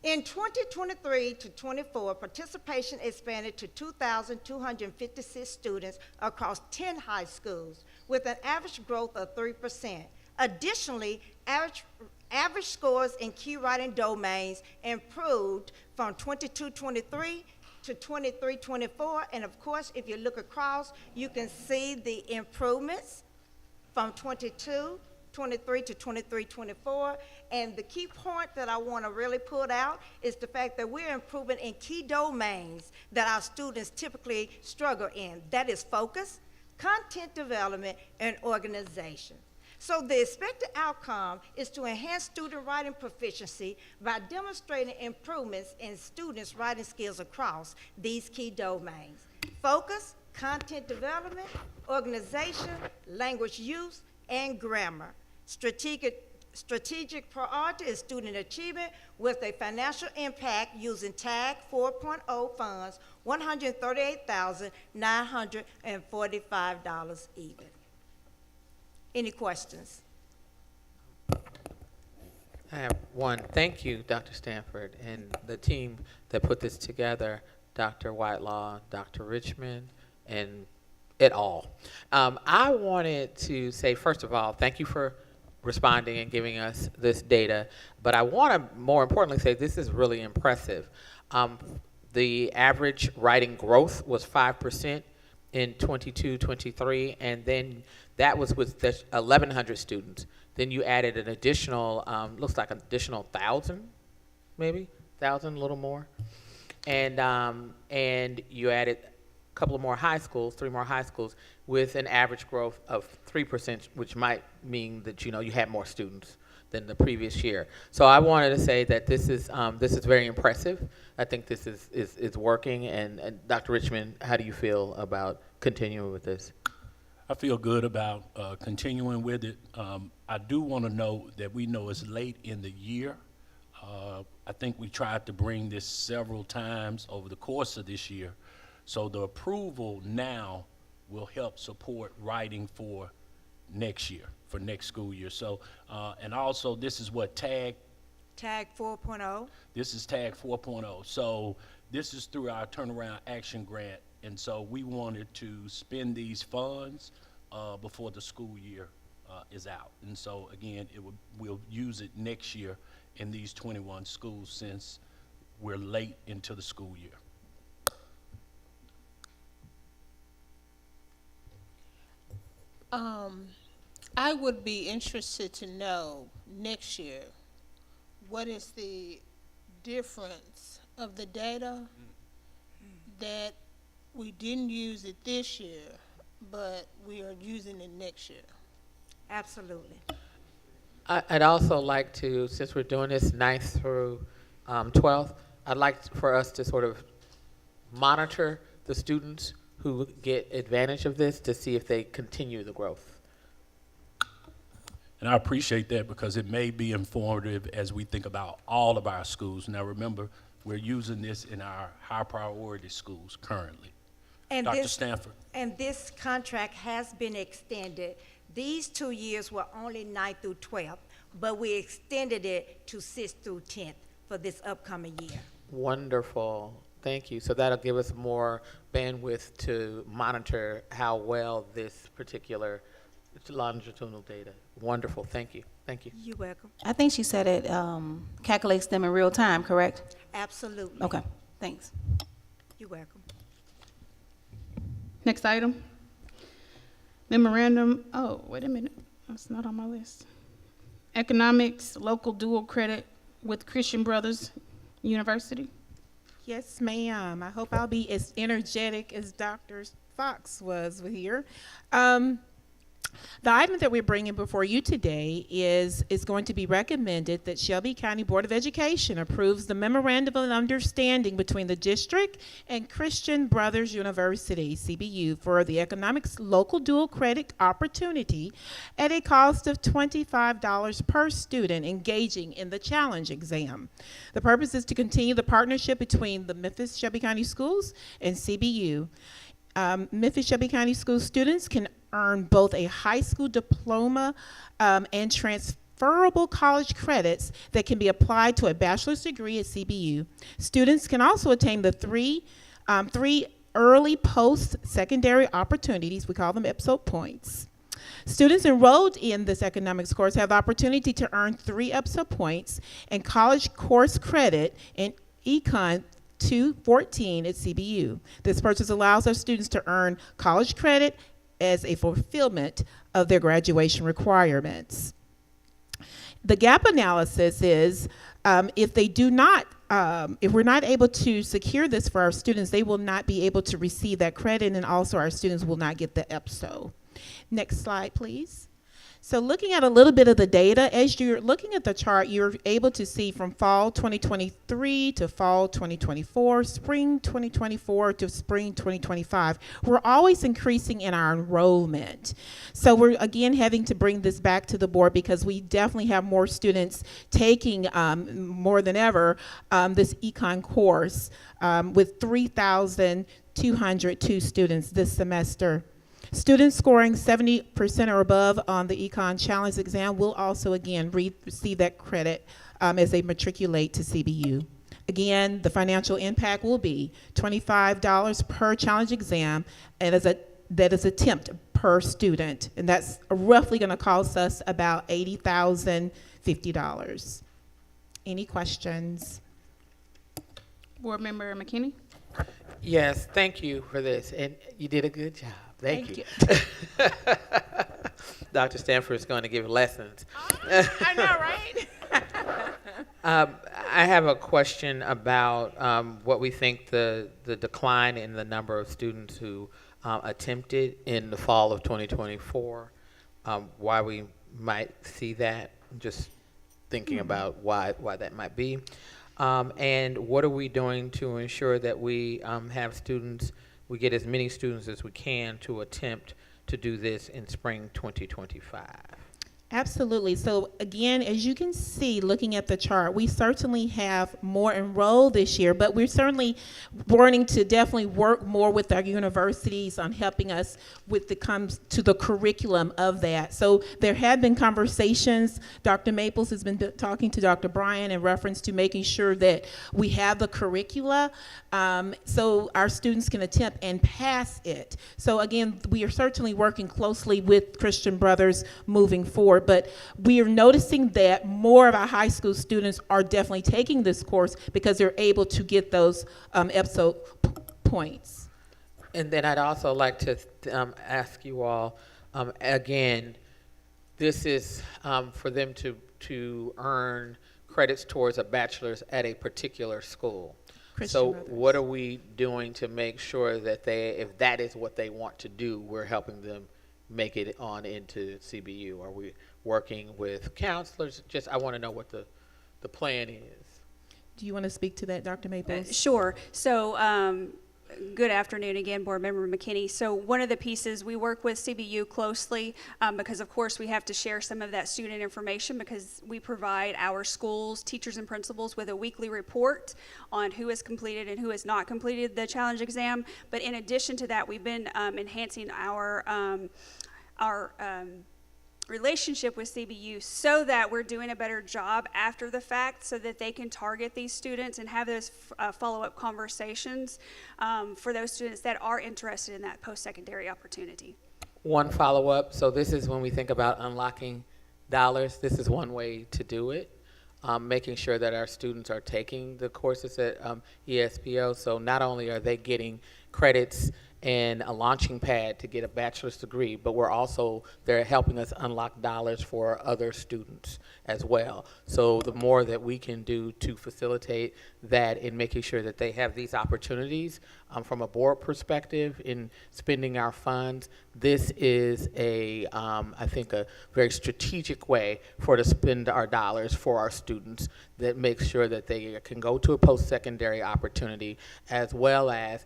In 2023-24, participation expanded to 2,256 students across 10 high schools, with an average growth of 3%. Additionally, average scores in key writing domains improved from 22-23 to 23-24, and of course, if you look across, you can see the improvements from 22-23 to 23-24, and the key point that I want to really put out is the fact that we're improving in key domains that our students typically struggle in. That is focus, content development, and organization. So the expected outcome is to enhance student writing proficiency by demonstrating improvements in students' writing skills across these key domains: focus, content development, organization, language use, and grammar. Strategic priority is student achievement with a financial impact using TAG 4.0 funds, $138,945 even. Any questions? I have one. Thank you, Dr. Stanford, and the team that put this together, Dr. Whitelaw, Dr. Richmond, and et al. I wanted to say, first of all, thank you for responding and giving us this data, but I want to more importantly say this is really impressive. The average writing growth was 5% in 22-23, and then that was with the 1,100 students. Then you added an additional, looks like an additional 1,000, maybe 1,000, a little more, and you added a couple of more high schools, 3 more high schools, with an average growth of 3%, which might mean that you had more students than the previous year. So I wanted to say that this is very impressive. I think this is working. And Dr. Richmond, how do you feel about continuing with this? I feel good about continuing with it. I do want to know that we know it's late in the year. I think we tried to bring this several times over the course of this year. So the approval now will help support writing for next year, for next school year. So, and also this is what TAG 4.0. This is TAG 4.0. So this is through our turnaround action grant. And so we wanted to spend these funds before the school year is out. And so again, we'll use it next year in these 21 schools since we're late into the school year. I would be interested to know next year, what is the difference of the data that we didn't use it this year, but we are using it next year? Absolutely. I'd also like to, since we're doing this 9th through 12th, I'd like for us to sort of monitor the students who get advantage of this to see if they continue the growth. And I appreciate that because it may be informative as we think about all of our schools. Now remember, we're using this in our high priority schools currently. And Dr. Stanford. And this contract has been extended. These 2 years were only 9th through 12th, but we extended it to 6th through 10th for this upcoming year. Wonderful. Thank you. So that'll give us more bandwidth to monitor how well this particular longitudinal data. Wonderful. Thank you. Thank you. You're welcome. I think she said it calculates them in real time, correct? Absolutely. Okay, thanks. You're welcome. Next item. Memorandum, oh, wait a minute, that's not on my list. Economics, local dual credit with Christian Brothers University. Yes, ma'am. I hope I'll be as energetic as Dr. Fox was here. The item that we're bringing before you today is going to be recommended that Shelby County Board of Education approves the Memorandum of Understanding between the district and Christian Brothers University, CBU, for the Economics Local Dual Credit Opportunity at a cost of $25 per student engaging in the challenge exam. The purpose is to continue the partnership between the Memphis-Shelby County Schools and CBU. Memphis-Shelby County School students can earn both a high school diploma and transferable college credits that can be applied to a bachelor's degree at CBU. Students can also attain the three early post-secondary opportunities, we call them EPSO points. Students enrolled in this economics course have the opportunity to earn 3 EPSO points and college course credit in Econ 214 at CBU. This purchase allows our students to earn college credit as a fulfillment of their graduation requirements. The gap analysis is if we're not able to secure this for our students, they will not be able to receive that credit, and also our students will not get the EPSO. Next slide, please. So looking at a little bit of the data, as you're looking at the chart, you're able to see from fall 2023 to fall 2024, spring 2024 to spring 2025, we're always increasing in our enrollment. So we're again having to bring this back to the board because we definitely have more students taking more than ever this econ course with 3,202 students this semester. Students scoring 70% or above on the Econ Challenge exam will also, again, receive that credit as they matriculate to CBU. Again, the financial impact will be $25 per challenge exam, and that is attempt per student, and that's roughly going to cost us about $80,050. Any questions? Board Member McKinney. Yes, thank you for this, and you did a good job. Thank you. Dr. Stanford is going to give lessons. I know, right? I have a question about what we think the decline in the number of students who attempted in the fall of 2024, why we might see that, just thinking about why that might be. And what are we doing to ensure that we have students, we get as many students as we can to attempt to do this in spring 2025? Absolutely. So again, as you can see, looking at the chart, we certainly have more enrolled this year, but we're certainly wanting to definitely work more with our universities on helping us with the comes to the curriculum of that. So there have been conversations. Dr. Maples has been talking to Dr. Bryan in reference to making sure that we have the curricula so our students can attempt and pass it. So again, we are certainly working closely with Christian Brothers moving forward. But we are noticing that more of our high school students are definitely taking this course because they're able to get those episode points. And then I'd also like to ask you all, again, this is for them to earn credits towards a bachelor's at a particular school. So what are we doing to make sure that if that is what they want to do, we're helping them make it on into CBU? Are we working with counselors? Just, I want to know what the plan is. Do you want to speak to that, Dr. Maples? Sure. So good afternoon again, Board Member McKinney. So one of the pieces, we work with CBU closely because of course we have to share some of that student information because we provide our schools, teachers and principals with a weekly report on who has completed and who has not completed the challenge exam. But in addition to that, we've been enhancing our relationship with CBU so that we're doing a better job after the fact so that they can target these students and have those follow-up conversations for those students that are interested in that post-secondary opportunity. One follow-up. So this is when we think about unlocking dollars. This is one way to do it. Making sure that our students are taking the courses at ESPO. So not only are they getting credits and a launching pad to get a bachelor's degree, but they're helping us unlock dollars for other students as well. So the more that we can do to facilitate that in making sure that they have these opportunities from a board perspective in spending our funds, this is I think a very strategic way to spend our dollars for our students that makes sure that they can go to a post-secondary opportunity as well as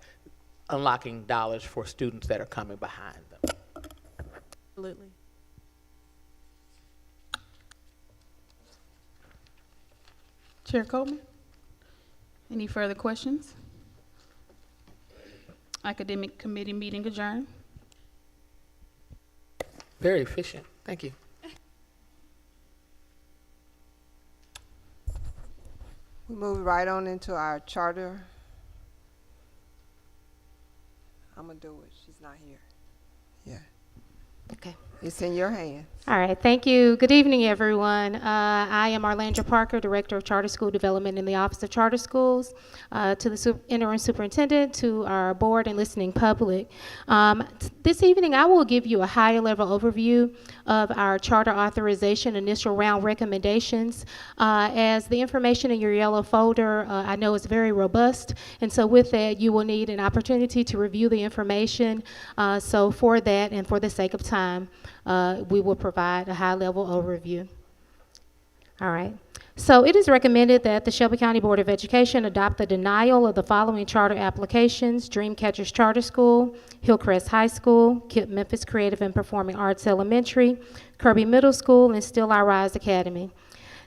unlocking dollars for students that are coming behind them. Absolutely. Chair Coleman, any further questions? Academic committee meeting adjourned. Very efficient. Thank you. We move right on into our charter. I'm gonna do it. She's not here. Yeah. Okay. It's in your hands. All right, thank you. Good evening, everyone. I am Arlandra Parker, Director of Charter School Development in the Office of Charter Schools. To the interim superintendent, to our board and listening public. This evening, I will give you a higher level overview of our charter authorization initial round recommendations. As the information in your yellow folder, I know is very robust, and so with that, you will need an opportunity to review the information. So for that, and for the sake of time, we will provide a high-level overview. All right. So it is recommended that the Shelby County Board of Education adopt the denial of the following charter applications: Dreamcatchers Charter School, Hillcrest High School, KIPP Memphis Creative and Performing Arts Elementary, Kirby Middle School, and Still I Rise Academy.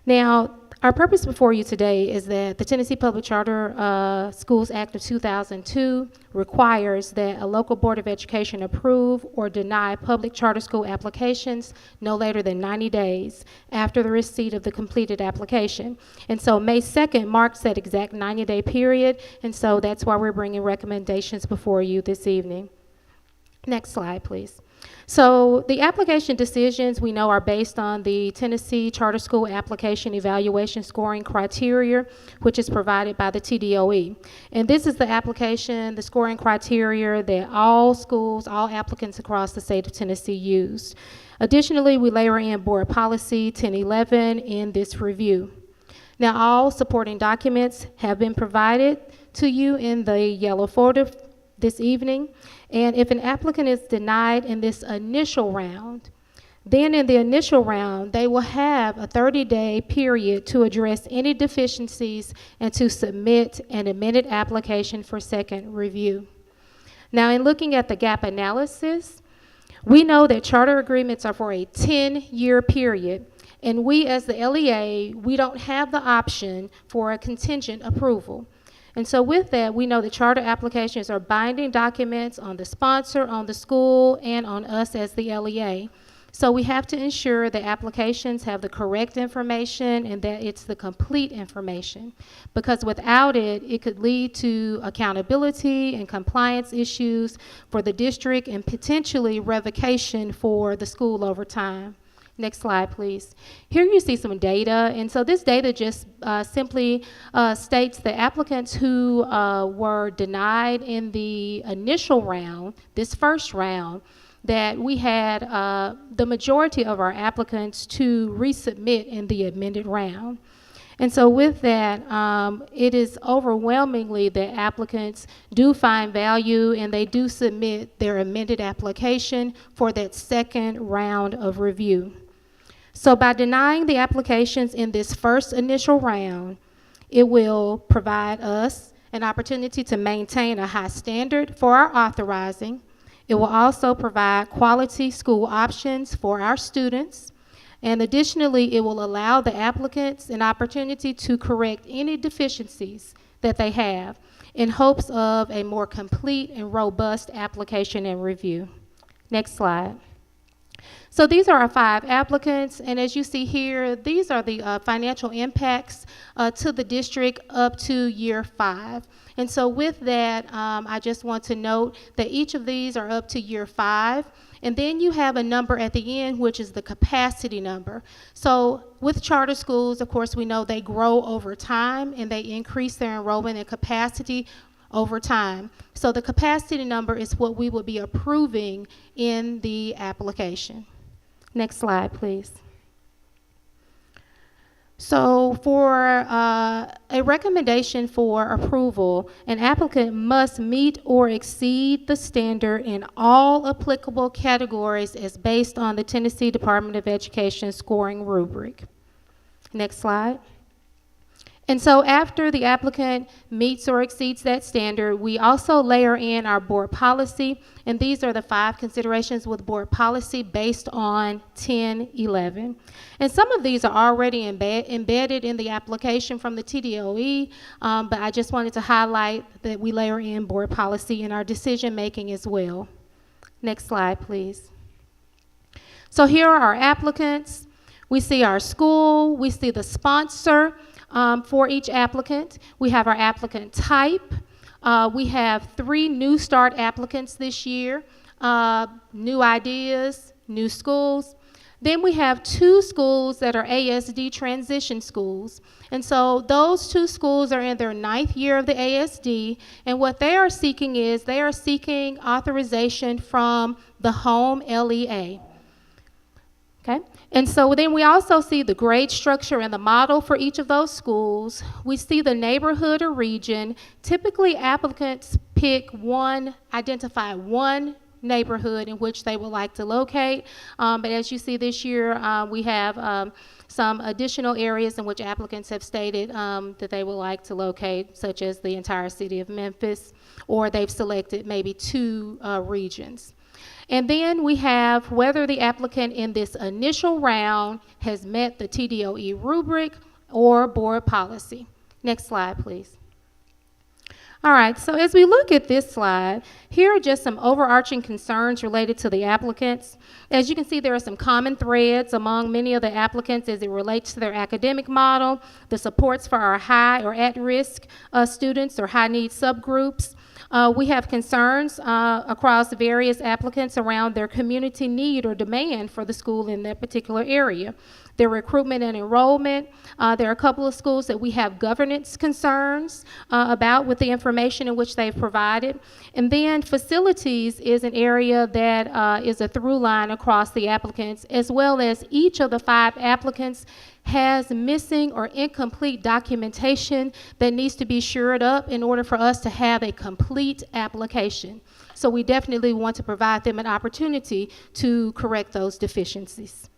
Now, our purpose before you today is that the Tennessee Public Charter Schools Act of 2002 requires that a local board of education approve or deny public charter school applications no later than 90 days after the receipt of the completed application. And so May 2nd marks that exact 90-day period, and so that's why we're bringing recommendations before you this evening. Next slide, please. So the application decisions we know are based on the Tennessee Charter School Application Evaluation Scoring Criteria, which is provided by the TDOE. And this is the application, the scoring criteria that all schools, all applicants across the state of Tennessee used. Additionally, we layer in Board Policy 1011 in this review. Now, all supporting documents have been provided to you in the yellow folder this evening. And if an applicant is denied in this initial round, then in the initial round, they will have a 30-day period to address any deficiencies and to submit an amended application for second review. Now, in looking at the gap analysis, We know that charter agreements are for a 10-year period, and we as the LEA, we don't have the option for a contingent approval. And so with that, we know that charter applications are binding documents on the sponsor, on the school, and on us as the LEA. So we have to ensure that applications have the correct information and that it's the complete information, because without it, it could lead to accountability and compliance issues for the district and potentially revocation for the school over time. Next slide, please. Here you see some data, and so this data just simply states the applicants who were denied in the initial round, this first round, that we had the majority of our applicants to resubmit in the amended round. And so with that, it is overwhelmingly that applicants do find value and they do submit their amended application for that second round of review. So by denying the applications in this first initial round, it will provide us an opportunity to maintain a high standard for our authorizing. It will also provide quality school options for our students. And additionally, it will allow the applicants an opportunity to correct any deficiencies that they have in hopes of a more complete and robust application and review. Next slide. So these are our 5 applicants, and as you see here, these are the financial impacts to the district up to year 5. And so with that, I just want to note that each of these are up to year 5, and then you have a number at the end, which is the capacity number. So with charter schools, of course, we know they grow over time and they increase their enrollment and capacity over time. So the capacity number is what we will be approving in the application. Next slide, please. So for a recommendation for approval, an applicant must meet or exceed the standard in all applicable categories as based on the Tennessee Department of Education scoring rubric. Next slide. And so after the applicant meets or exceeds that standard, we also layer in our board policy, and these are the 5 considerations with board policy based on 1011. And some of these are already embedded in the application from the TDOE, but I just wanted to highlight that we layer in board policy in our decision making as well. Next slide, please. So here are our applicants. We see our school, we see the sponsor, for each applicant. We have our applicant type. We have 3 new start applicants this year, new ideas, new schools. Then we have 2 schools that are ASD transition schools. And so those 2 schools are in their 9th year of the ASD, and what they are seeking is they are seeking authorization from the home LEA. Okay? And so then we also see the grade structure and the model for each of those schools. We see the neighborhood or region. Typically, applicants identify one neighborhood in which they would like to locate. But as you see this year, we have some additional areas in which applicants have stated that they would like to locate, such as the entire city of Memphis, or they've selected maybe 2 regions. And then we have whether the applicant in this initial round has met the TDOE rubric or board policy. Next slide, please. All right, so as we look at this slide, here are just some overarching concerns related to the applicants. As you can see, there are some common threads among many of the applicants as it relates to their academic model, the supports for our high or at-risk students or high-need subgroups. We have concerns across various applicants around their community need or demand for the school in that particular area. Their recruitment and enrollment. There are a couple of schools that we have governance concerns about with the information in which they've provided. And then facilities is an area that is a through line across the applicants, as well as each of the 5 applicants has missing or incomplete documentation that needs to be shored up in order for us to have a complete application. So we definitely want to provide them an opportunity to correct those deficiencies.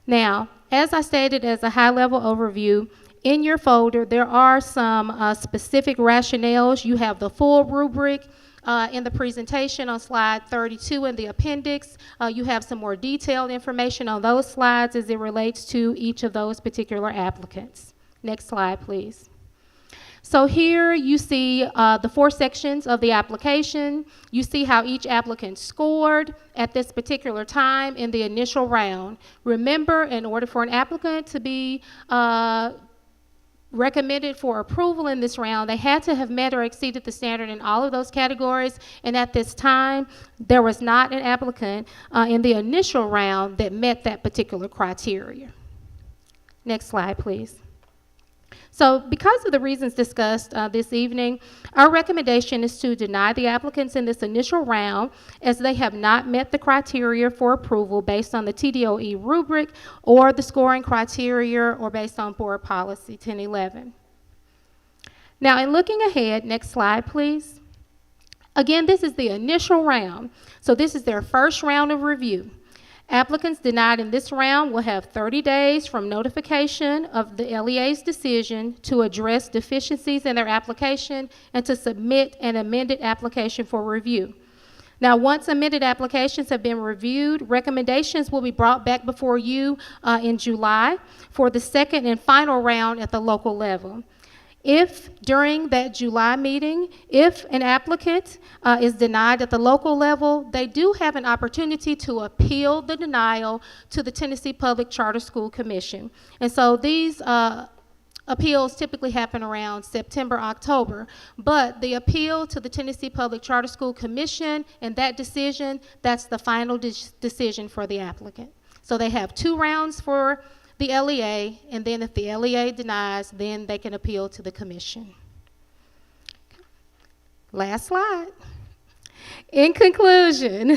Now, as I stated as a high-level overview, in your folder there are some specific rationales. You have the full rubric. In the presentation on slide 32 in the appendix, you have some more detailed information on those slides as it relates to each of those particular applicants. Next slide, please. So here you see the 4 sections of the application. You see how each applicant scored at this particular time in the initial round. Remember, in order for an applicant to be recommended for approval in this round, they had to have met or exceeded the standard in all of those categories, and at this time, there was not an applicant in the initial round that met that particular criteria. Next slide, please. So because of the reasons discussed this evening, our recommendation is to deny the applicants in this initial round as they have not met the criteria for approval based on the TDOE rubric or the scoring criteria or based on board policy 1011. Now, in looking ahead, next slide, please. Again, this is the initial round. So this is their first round of review. Applicants denied in this round will have 30 days from notification of the LEA's decision to address deficiencies in their application and to submit an amended application for review. Now, once amended applications have been reviewed, recommendations will be brought back before you in July for the second and final round at the local level. If during that July meeting, if an applicant is denied at the local level, they do have an opportunity to appeal the denial to the Tennessee Public Charter School Commission. And so these appeals typically happen around September, October, but the appeal to the Tennessee Public Charter School Commission and that decision, that's the final decision for the applicant. So they have 2 rounds for the LEA, and then if the LEA denies, then they can appeal to the commission. Last slide. In conclusion,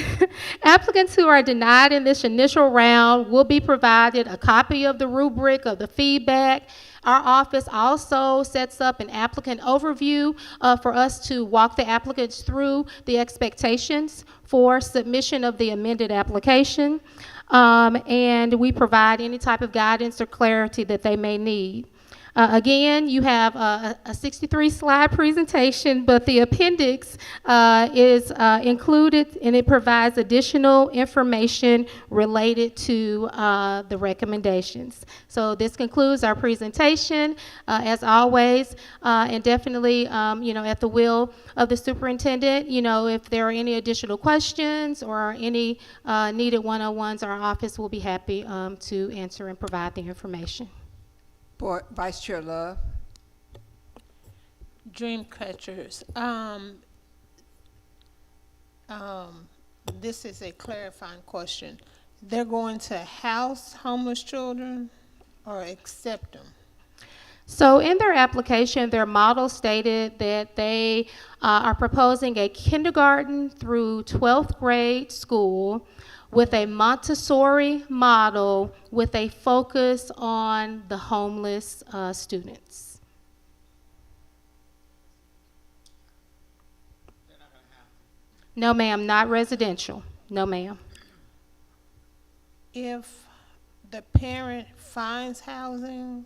applicants who are denied in this initial round will be provided a copy of the rubric of the feedback. Our office also sets up an applicant overview for us to walk the applicants through the expectations for submission of the amended application. And we provide any type of guidance or clarity that they may need. Again, you have a 63-slide presentation, but the appendix is included, and it provides additional information related to the recommendations. So this concludes our presentation, as always, and definitely, at the will of the superintendent, if there are any additional questions or any needed one-on-ones, our office will be happy to answer and provide the information. Board Vice Chair Love. Dreamcatchers. This is a clarifying question. They're going to house homeless children or accept them? So in their application, their model stated that they are proposing a kindergarten through 12th grade school with a Montessori model with a focus on the homeless students. No, ma'am, not residential. No, ma'am. If the parent finds housing,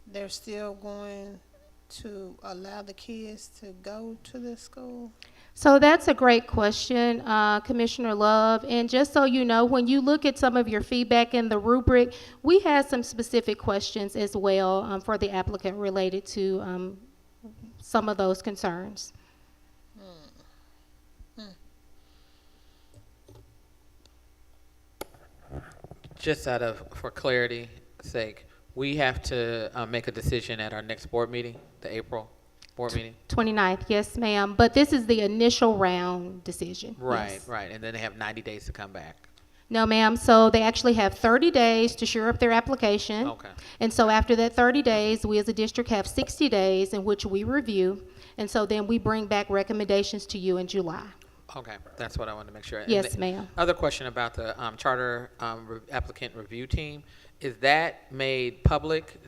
they're still going to allow the kids to go to the school? So that's a great question, Commissioner Love. And just so you know, when you look at some of your feedback in the rubric, we had some specific questions as well for the applicant related to some of those concerns. Just for clarity's sake, we have to make a decision at our next board meeting, the April board meeting? 29th, yes, ma'am. But this is the initial round decision. Right, yes. right. And then they have 90 days to come back. No, ma'am. So they actually have 30 days to shore up their application. Okay. And so after that 30 days, we as a district have 60 days in which we review. And so then we bring back recommendations to you in July. Okay, that's what I wanted to make sure. Yes, ma'am. Other question about the charter applicant review team. Is that made public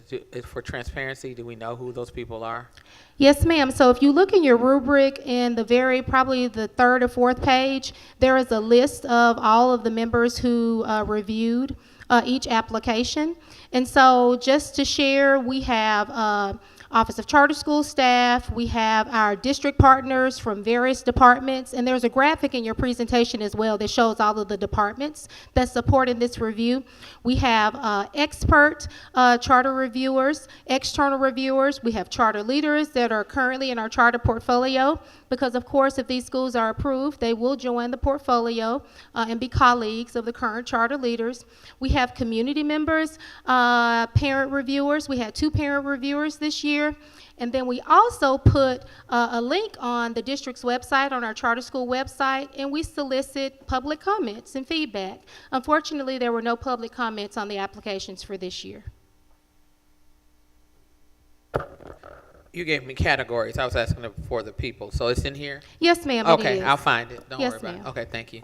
for transparency? Do we know who those people are? Yes, ma'am. So if you look in your rubric in the probably the 3rd or 4th page, there is a list of all of the members who reviewed each application. And so just to share, we have Office of Charter School staff. We have our district partners from various departments, and there's a graphic in your presentation as well that shows all of the departments that support in this review. We have expert charter reviewers, external reviewers. We have charter leaders that are currently in our charter portfolio, because of course if these schools are approved, they will join the portfolio and be colleagues of the current charter leaders. We have community members, parent reviewers. We had 2 parent reviewers this year. And then we also put a link on the district's website, on our charter school website, and we solicit public comments and feedback. Unfortunately, there were no public comments on the applications for this year. You gave me categories. I was asking for the people. So it's in here? Yes, ma'am. Okay, it is. I'll find it. Don't Yes, worry about it. ma'am. Okay, thank you.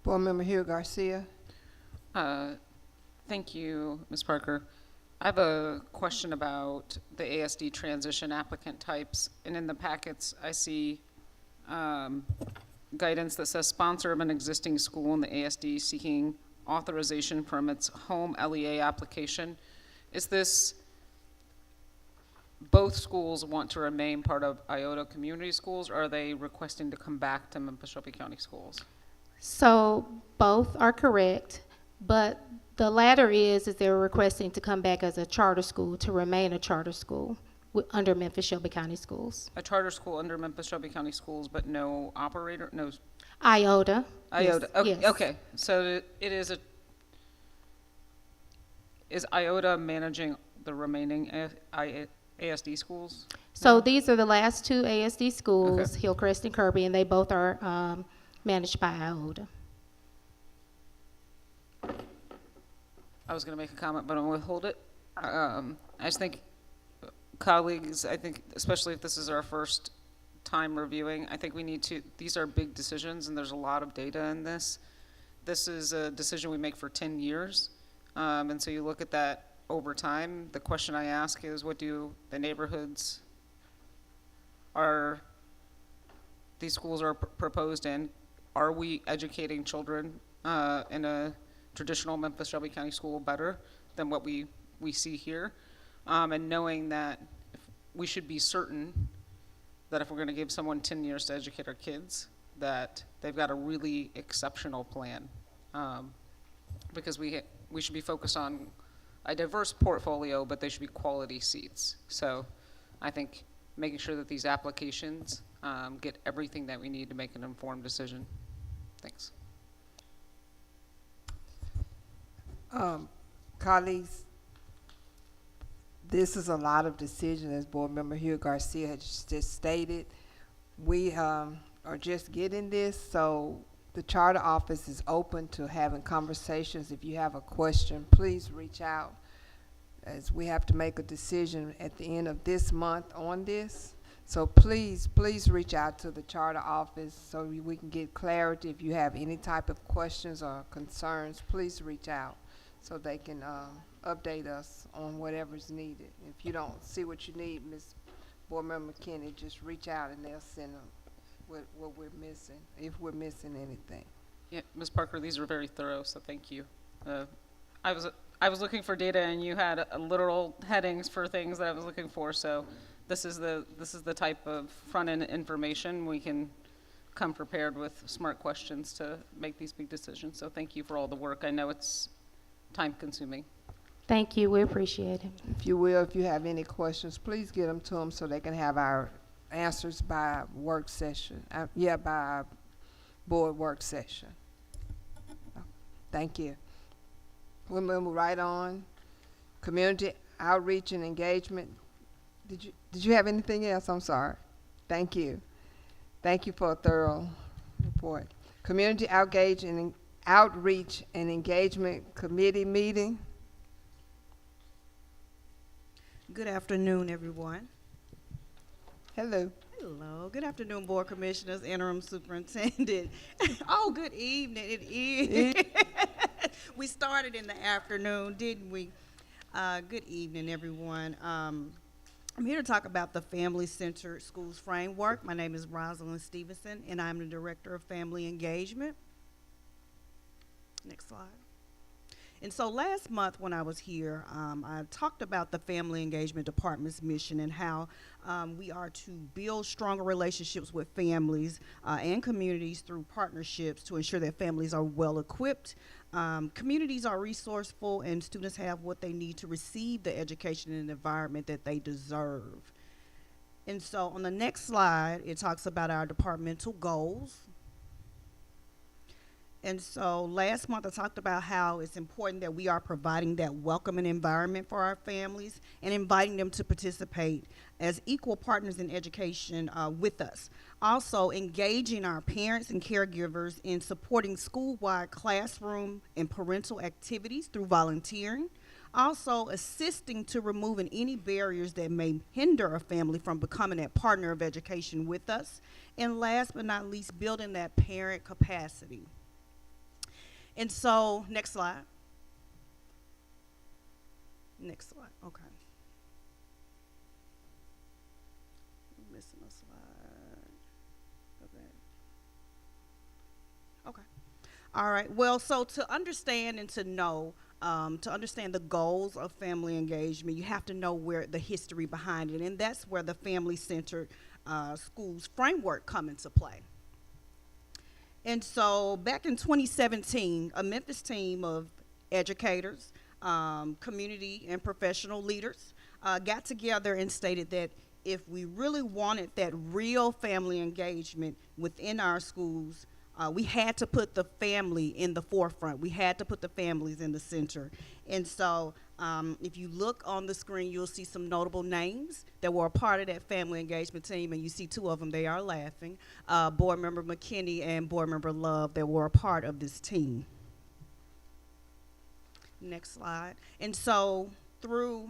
Board Member Hugh Garcia. Thank you, Ms. Parker. I have a question about the ASD transition applicant types. And in the packets, I see guidance that says sponsor of an existing school in the ASD seeking authorization from its home LEA application. Is this both schools want to remain part of IOTA Community Schools, or are they requesting to come back to Memphis-Shelby County Schools? So both are correct, but the latter is they're requesting to come back as a charter school, to remain a charter school under Memphis-Shelby County Schools. A charter school under Memphis-Shelby County Schools, but no operator, no. IOTA. IOTA, Yes. okay, Yes. okay. So it is is IOTA managing the remaining ASD schools? So these are the last 2 ASD schools, Okay. Hillcrest and Kirby, and they both are managed by IOTA. I was going to make a comment, but I'm going to withhold it. I just think colleagues, I think, especially if this is our first time reviewing, I think we need to, these are big decisions and there's a lot of data in this. This is a decision we make for 10 years. And so you look at that over time. The question I ask is, what do the neighborhoods these schools are proposed in? Are we educating children in a traditional Memphis-Shelby County school better than what we see here? And knowing that we should be certain that if we're going to give someone 10 years to educate our kids, that they've got a really exceptional plan. Because we should be focused on a diverse portfolio, but they should be quality seats. So I think making sure that these applications get everything that we need to make an informed decision. Thanks. Colleagues, this is a lot of decision, as Board Member Hugh Garcia has just stated. We are just getting this, so the charter office is open to having conversations. If you have a question, please reach out, as we have to make a decision at the end of this month on this. So please reach out to the charter office so we can get clarity. If you have any type of questions or concerns, please reach out so they can update us on whatever's needed. If you don't see what you need, Ms. Board Member McKinney, just reach out and they'll send them what we're missing, if we're missing anything. Yeah, Ms. Parker, these are very thorough, so thank you. I was looking for data, and you had literal headings for things that I was looking for. So this is the type of front-end information we can come prepared with smart questions to make these big decisions. So thank you for all the work. I know it's time-consuming. Thank you. We appreciate it. If you will, if you have any questions, please get them to them so they can have our answers by work session. By our board work session. Thank you. We'll move right on. Community outreach and engagement. Did you have anything else? I'm sorry. Thank you. Thank you for a thorough report. Community outreach and engagement committee meeting. Good afternoon, everyone. Hello. Hello. Good afternoon, board commissioners, interim superintendent. Oh, good evening. It is. We started in the afternoon, didn't we? Good evening, everyone. I'm here to talk about the Family-Centered Schools Framework. My name is Rosalind Stevenson, and I'm the Director of Family Engagement. Next slide. And so last month when I was here, I talked about the Family Engagement Department's mission and how we are to build stronger relationships with families and communities through partnerships to ensure that families are well equipped, communities are resourceful, and students have what they need to receive the education and environment that they deserve. And so on the next slide, it talks about our departmental goals. And so last month I talked about how it's important that we are providing that welcoming environment for our families and inviting them to participate as equal partners in education with us. Also engaging our parents and caregivers in supporting school-wide classroom and parental activities through volunteering. Also assisting to removing any barriers that may hinder a family from becoming that partner of education with us. And last but not least, building that parent capacity. And so, next slide. Next slide, okay. I'm missing a slide. Okay. All right, well, so to understand and to know, to understand the goals of family engagement, you have to know where the history behind it, and that's where the family-centered schools framework come into play. And so back in 2017, a Memphis team of educators, community and professional leaders got together and stated that if we really wanted that real family engagement within our schools, we had to put the family in the forefront. We had to put the families in the center. And so if you look on the screen, you'll see some notable names that were a part of that family engagement team, and you see two of them, they are laughing. Board Member McKinney and Board Member Love that were a part of this team. Next slide. And so through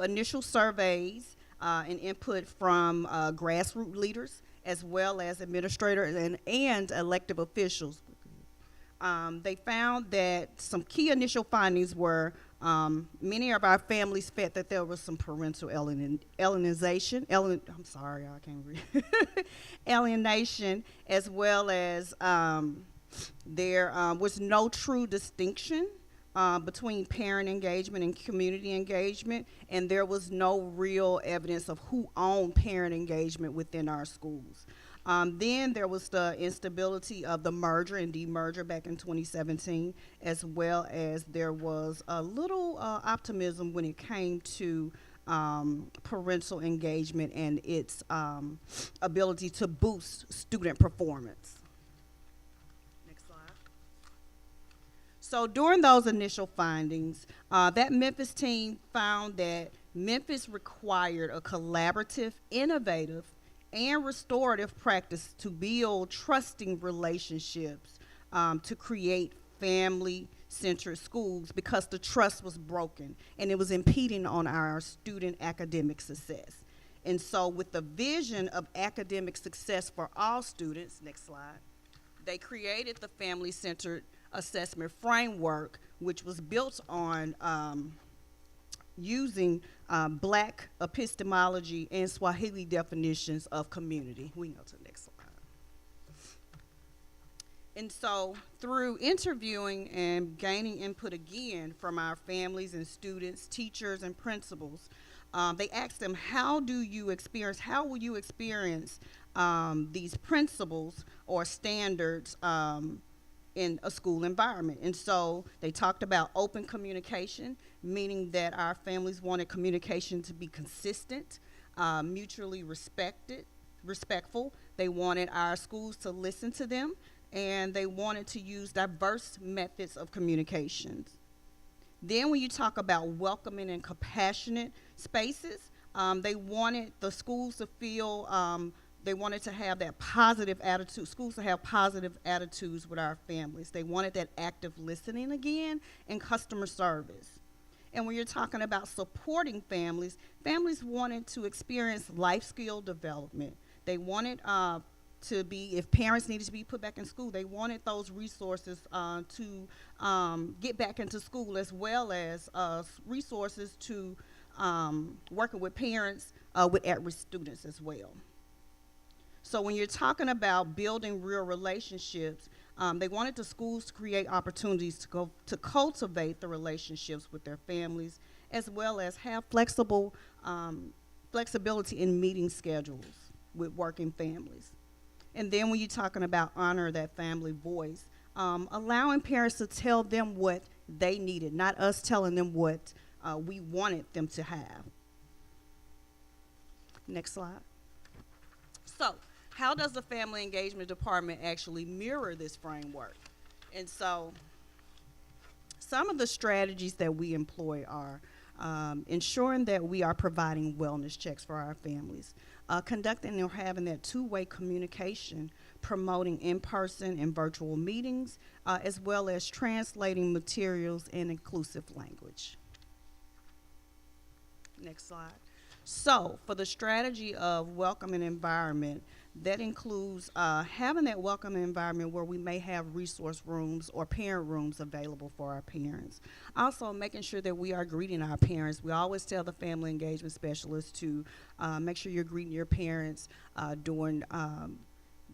initial surveys and input from grassroots leaders, as well as administrators and elected officials, they found that some key initial findings were many of our families felt that there was some parental alienation, alienation, as well as there was no true distinction between parent engagement and community engagement, and there was no real evidence of who owned parent engagement within our schools. Then there was the instability of the merger and demerger back in 2017, as well as there was a little optimism when it came to parental engagement and its ability to boost student performance. So during those initial findings, that Memphis team found that Memphis required a collaborative, innovative, and restorative practice to build trusting relationships to create family-centered schools, because the trust was broken and it was impeding on our student academic success. And so with the vision of academic success for all students, next slide, they created the family-centered assessment framework, which was built on using Black epistemology and Swahili definitions of community. We can go to the next slide. And so through interviewing and gaining input again from our families and students, teachers and principals, they asked them, how will you experience these principles or standards in a school environment? And so they talked about open communication, meaning that our families wanted communication to be consistent, mutually respectful. They wanted our schools to listen to them, and they wanted to use diverse methods of communications. Then when you talk about welcoming and compassionate spaces, they wanted the schools to feel they wanted to have that positive attitude, schools to have positive attitudes with our families. They wanted that active listening again and customer service. And when you're talking about supporting families, families wanted to experience life skill development. They wanted to be, if parents needed to be put back in school, they wanted those resources to get back into school, as well as resources to working with parents with at-risk students as well. So when you're talking about building real relationships, They wanted the schools to create opportunities to cultivate the relationships with their families, as well as have flexibility in meeting schedules with working families. And then when you're talking about honor that family voice, allowing parents to tell them what they needed, not us telling them what we wanted them to have. Next slide. So, how does the Family Engagement Department actually mirror this framework? And so, some of the strategies that we employ are ensuring that we are providing wellness checks for our families, conducting or having that two-way communication, promoting in-person and virtual meetings, as well as translating materials in inclusive language. Next slide. So, for the strategy of welcoming environment, that includes having that welcoming environment where we may have resource rooms or parent rooms available for our parents. Also, making sure that we are greeting our parents. We always tell the family engagement specialists to make sure you're greeting your parents during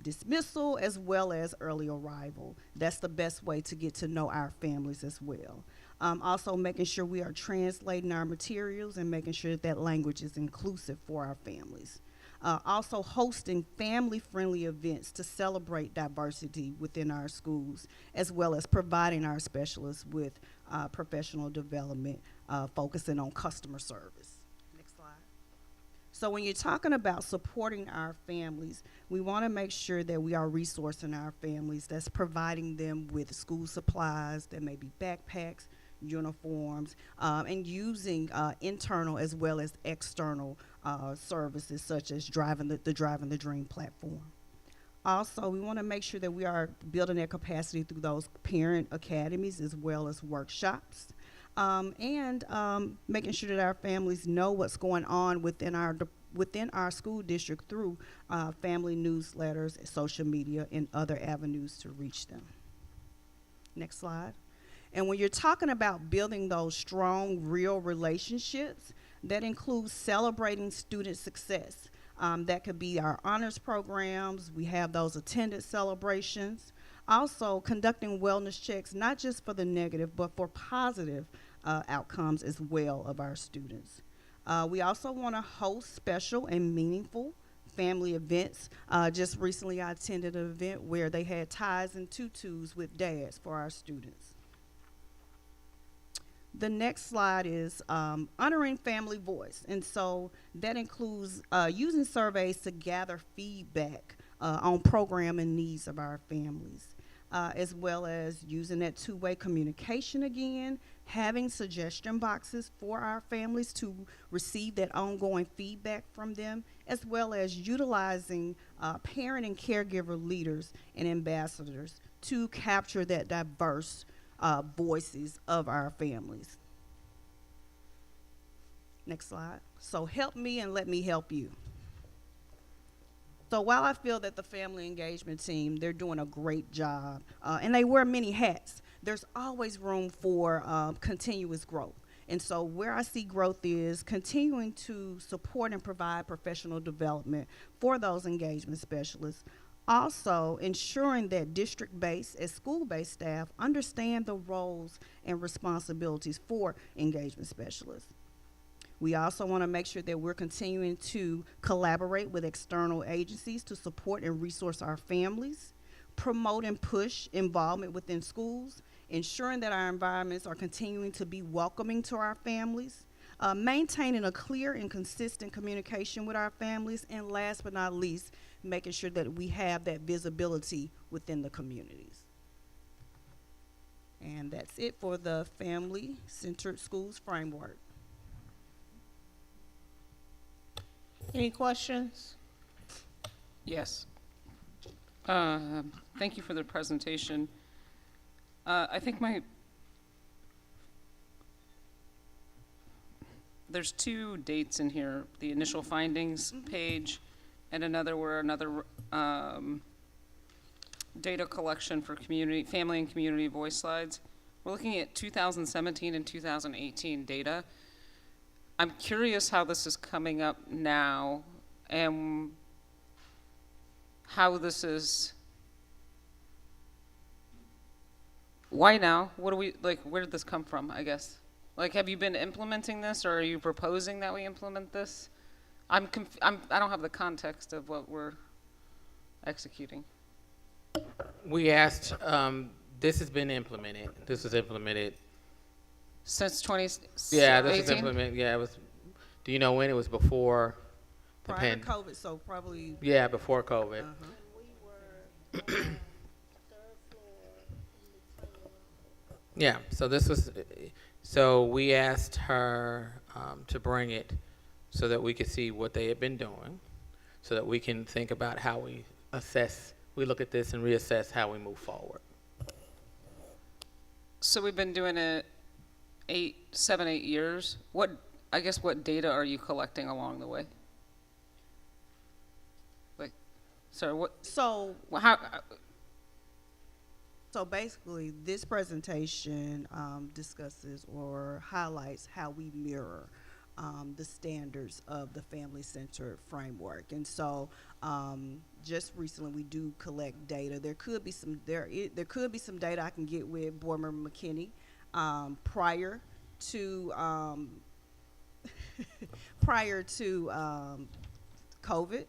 dismissal as well as early arrival. That's the best way to get to know our families as well. Also making sure we are translating our materials and making sure that language is inclusive for our families. Also hosting family-friendly events to celebrate diversity within our schools, as well as providing our specialists with professional development, focusing on customer service. Next slide. So when you're talking about supporting our families, we want to make sure that we are resourcing our families. That's providing them with school supplies, that may be backpacks, uniforms, and using internal as well as external services such as Driving the Dream platform. Also, we want to make sure that we are building that capacity through those parent academies as well as workshops, and making sure that our families know what's going on within our school district through family newsletters, social media, and other avenues to reach them. Next slide. And when you're talking about building those strong, real relationships, that includes celebrating student success. That could be our honors programs. We have those attendance celebrations. Also, conducting wellness checks, not just for the negative, but for positive outcomes as well of our students. We also want to host special and meaningful family events. Just recently, I attended an event where they had ties and tutus with dads for our students. The next slide is honoring family voice. And so that includes using surveys to gather feedback on program and needs of our families, as well as using that two-way communication again, having suggestion boxes for our families to receive that ongoing feedback from them, as well as utilizing parent and caregiver leaders and ambassadors to capture that diverse voices of our families. Next slide. So help me and let me help you. So while I feel that the family engagement team, they're doing a great job, and they wear many hats, there's always room for continuous growth. And so where I see growth is continuing to support and provide professional development for those engagement specialists. Also, ensuring that district-based and school-based staff understand the roles and responsibilities for engagement specialists. We also want to make sure that we're continuing to collaborate with external agencies to support and resource our families, promote and push involvement within schools, ensuring that our environments are continuing to be welcoming to our families, maintaining a clear and consistent communication with our families, and last but not least, making sure that we have that visibility within the communities. And that's it for the Family-Centered Schools Framework. Any questions? Yes. Thank you for the presentation. I think there's two dates in here, the initial findings page and another data collection for family and community voice slides. We're looking at 2017 and 2018 data. I'm curious how this is coming up now and how this is Why now? What do we, like, where did this come from, I guess? Like, have you been implementing this, or are you proposing that we implement this? I don't have the context of what we're executing. We asked, this has been implemented. This was implemented. Since 2018? Yeah, this was implemented, yeah, it was, do you know when? It was before the Prior to COVID, so probably. Yeah, before COVID. Yeah, so this was, so we asked her to bring it so that we could see what they had been doing, so that we can think about how we assess, we look at this and reassess how we move forward. So we've been doing it 7, 8 years. What data are you collecting along the way? Like, sorry, what? So how? So basically, this presentation discusses or highlights how we mirror the standards of the family-centered framework. And so, just recently, we do collect data. There could be some data I can get with Board Member McKinney prior to COVID.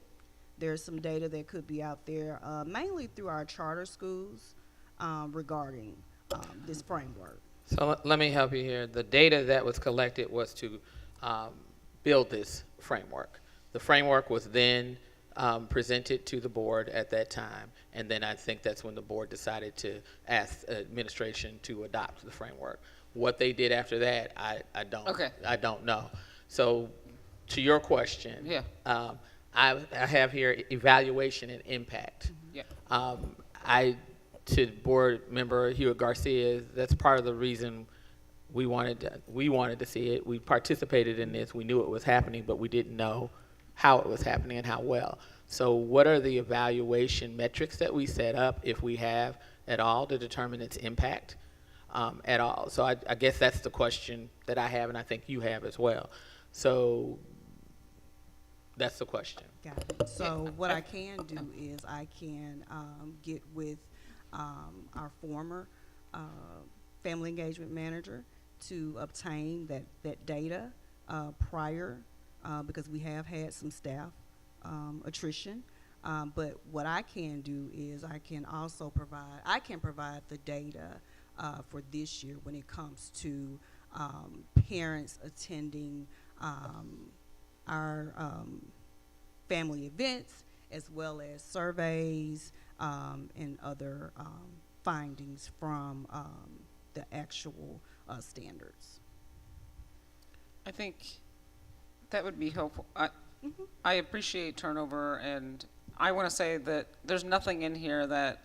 There's some data that could be out there, mainly through our charter schools. Regarding this framework. So let me help you here. The data that was collected was to build this framework. The framework was then presented to the board at that time, and then I think that's when the board decided to ask administration to adopt the framework. What they did after that, I don't know. So to your question, yeah. I have here evaluation and impact. Yeah. To board member Hewitt Garcia, that's part of the reason we wanted to see it. We participated in this. We knew it was happening, but we didn't know how it was happening and how well. So what are the evaluation metrics that we set up, if we have at all, to determine its impact at all? So I guess that's the question that I have, and I think you have as well. So that's the question. Got it. So what I can do is I can get with our former family engagement manager to obtain that data prior, because we have had some staff attrition. But what I can do is I can provide the data for this year when it comes to parents attending our family events, as well as surveys and other findings from the actual standards. I think that would be helpful. I appreciate turnover, and I want to say that there's nothing in here that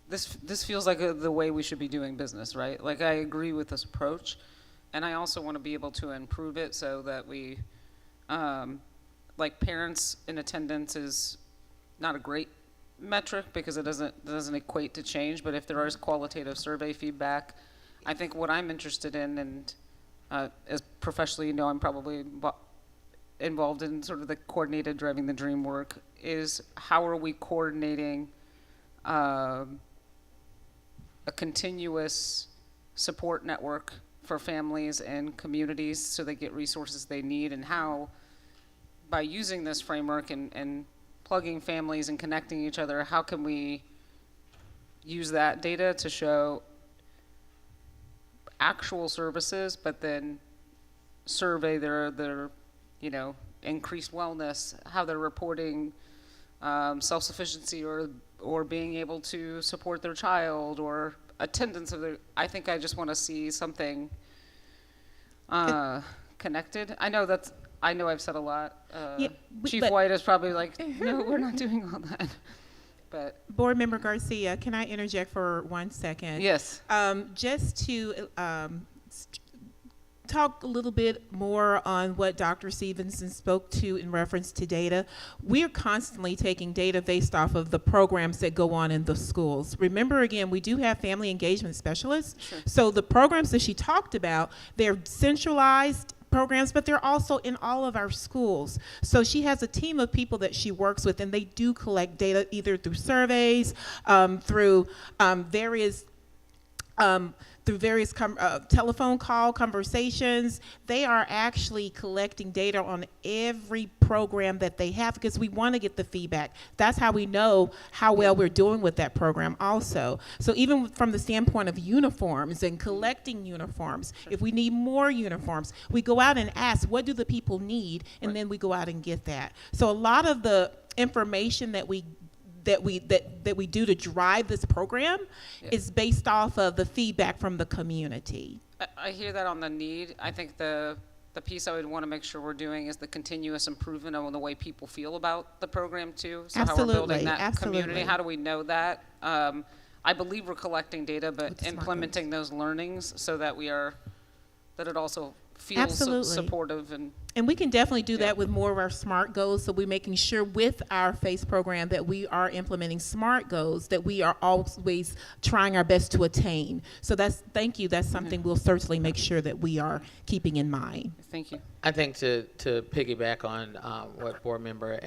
this feels like the way we should be doing business, right? Like, I agree with this approach, and I also want to be able to improve it so that we, like, parents in attendance is not a great metric because it doesn't equate to change, but if there is qualitative survey feedback, I think what I'm interested in, and as professionally, I'm probably involved in sort of the coordinated driving the dream work, is how are we coordinating a continuous support network for families and communities so they get resources they need, and how by using this framework and plugging families and connecting each other, how can we use that data to show actual services, but then survey their increased wellness, how they're reporting self-sufficiency or being able to support their child or attendance of their. I think I just want to see something connected. I know I've said a lot. Chief White is probably like, no, we're not doing all that. But Board Member Garcia, can I interject for 1 second? Yes. Just to talk a little bit more on what Dr. Stevenson spoke to in reference to data. We're constantly taking data based off of the programs that go on in the schools. Remember, again, we do have family engagement specialists. Sure. So the programs that she talked about, they're centralized programs, but they're also in all of our schools. So she has a team of people that she works with, and they do collect data either through surveys, through various telephone call conversations. They are actually collecting data on every program that they have because we want to get the feedback. That's how we know how well we're doing with that program also. So even from the standpoint of uniforms and collecting uniforms, if we need more uniforms, we go out and ask, what do the people need? And then we go out and get that. So a lot of the information that we do to drive this program is based off of the feedback from the community. I hear that on the need. I think the piece I would want to make sure we're doing is the continuous improvement on the way people feel about the program too. So how we're building that community. How do we know that? I believe we're collecting data, but implementing those learnings so that that it also feels supportive. And we can definitely do that with more of our SMART goals. So we're making sure with our FACE program that we are implementing SMART goals that we are always trying our best to attain. So thank you. That's something we'll certainly make sure that we are keeping in mind. Thank you. I think to piggyback on what Board Member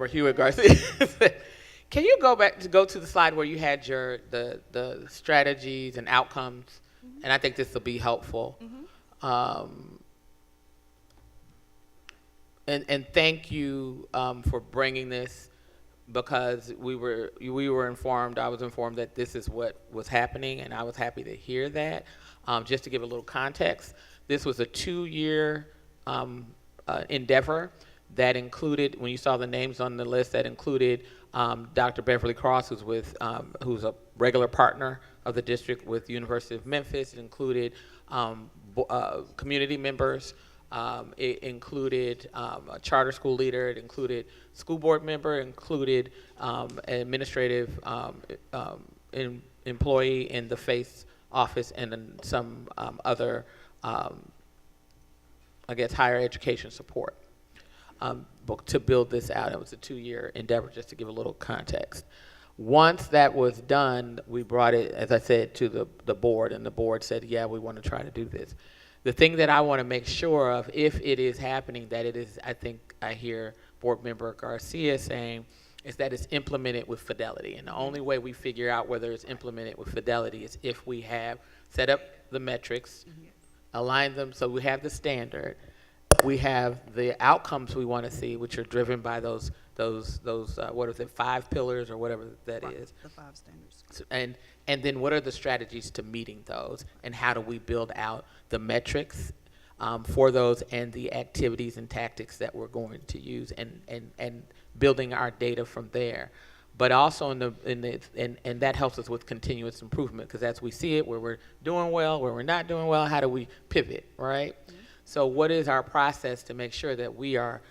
Hewitt Garcia said, can you go to the slide where you had the strategies and outcomes? And I think this will be helpful. And thank you for bringing this, because we were informed, I was informed that this is what was happening, and I was happy to hear that. Just to give a little context, this was a 2-year endeavor that included, when you saw the names on the list, that included Dr. Beverly Cross, who's a regular partner of the district with University of Memphis. It included community members. It included a charter school leader. It included school board member. It included an administrative employee in the FACE office, and then some other, I guess, higher education support. To build this out. It was a 2-year endeavor, just to give a little context. Once that was done, we brought it, as I said, to the board, and the board said, yeah, we want to try to do this. The thing that I want to make sure of, if it is happening, that it is, I think I hear Board Member Garcia saying, is that it's implemented with fidelity. And the only way we figure out whether it's implemented with fidelity is if we have set up the metrics, align them so we have the standard, we have the outcomes we want to see, which are driven by those what is it, 5 pillars or whatever that is. The 5 standards. So, and then what are the strategies to meeting those, and how do we build out the metrics for those, and the activities and tactics that we're going to use, and building our data from there. But also and that helps us with continuous improvement, because as we see it, where we're doing well, where we're not doing well, how do we pivot, right? So what is our process to make sure that we are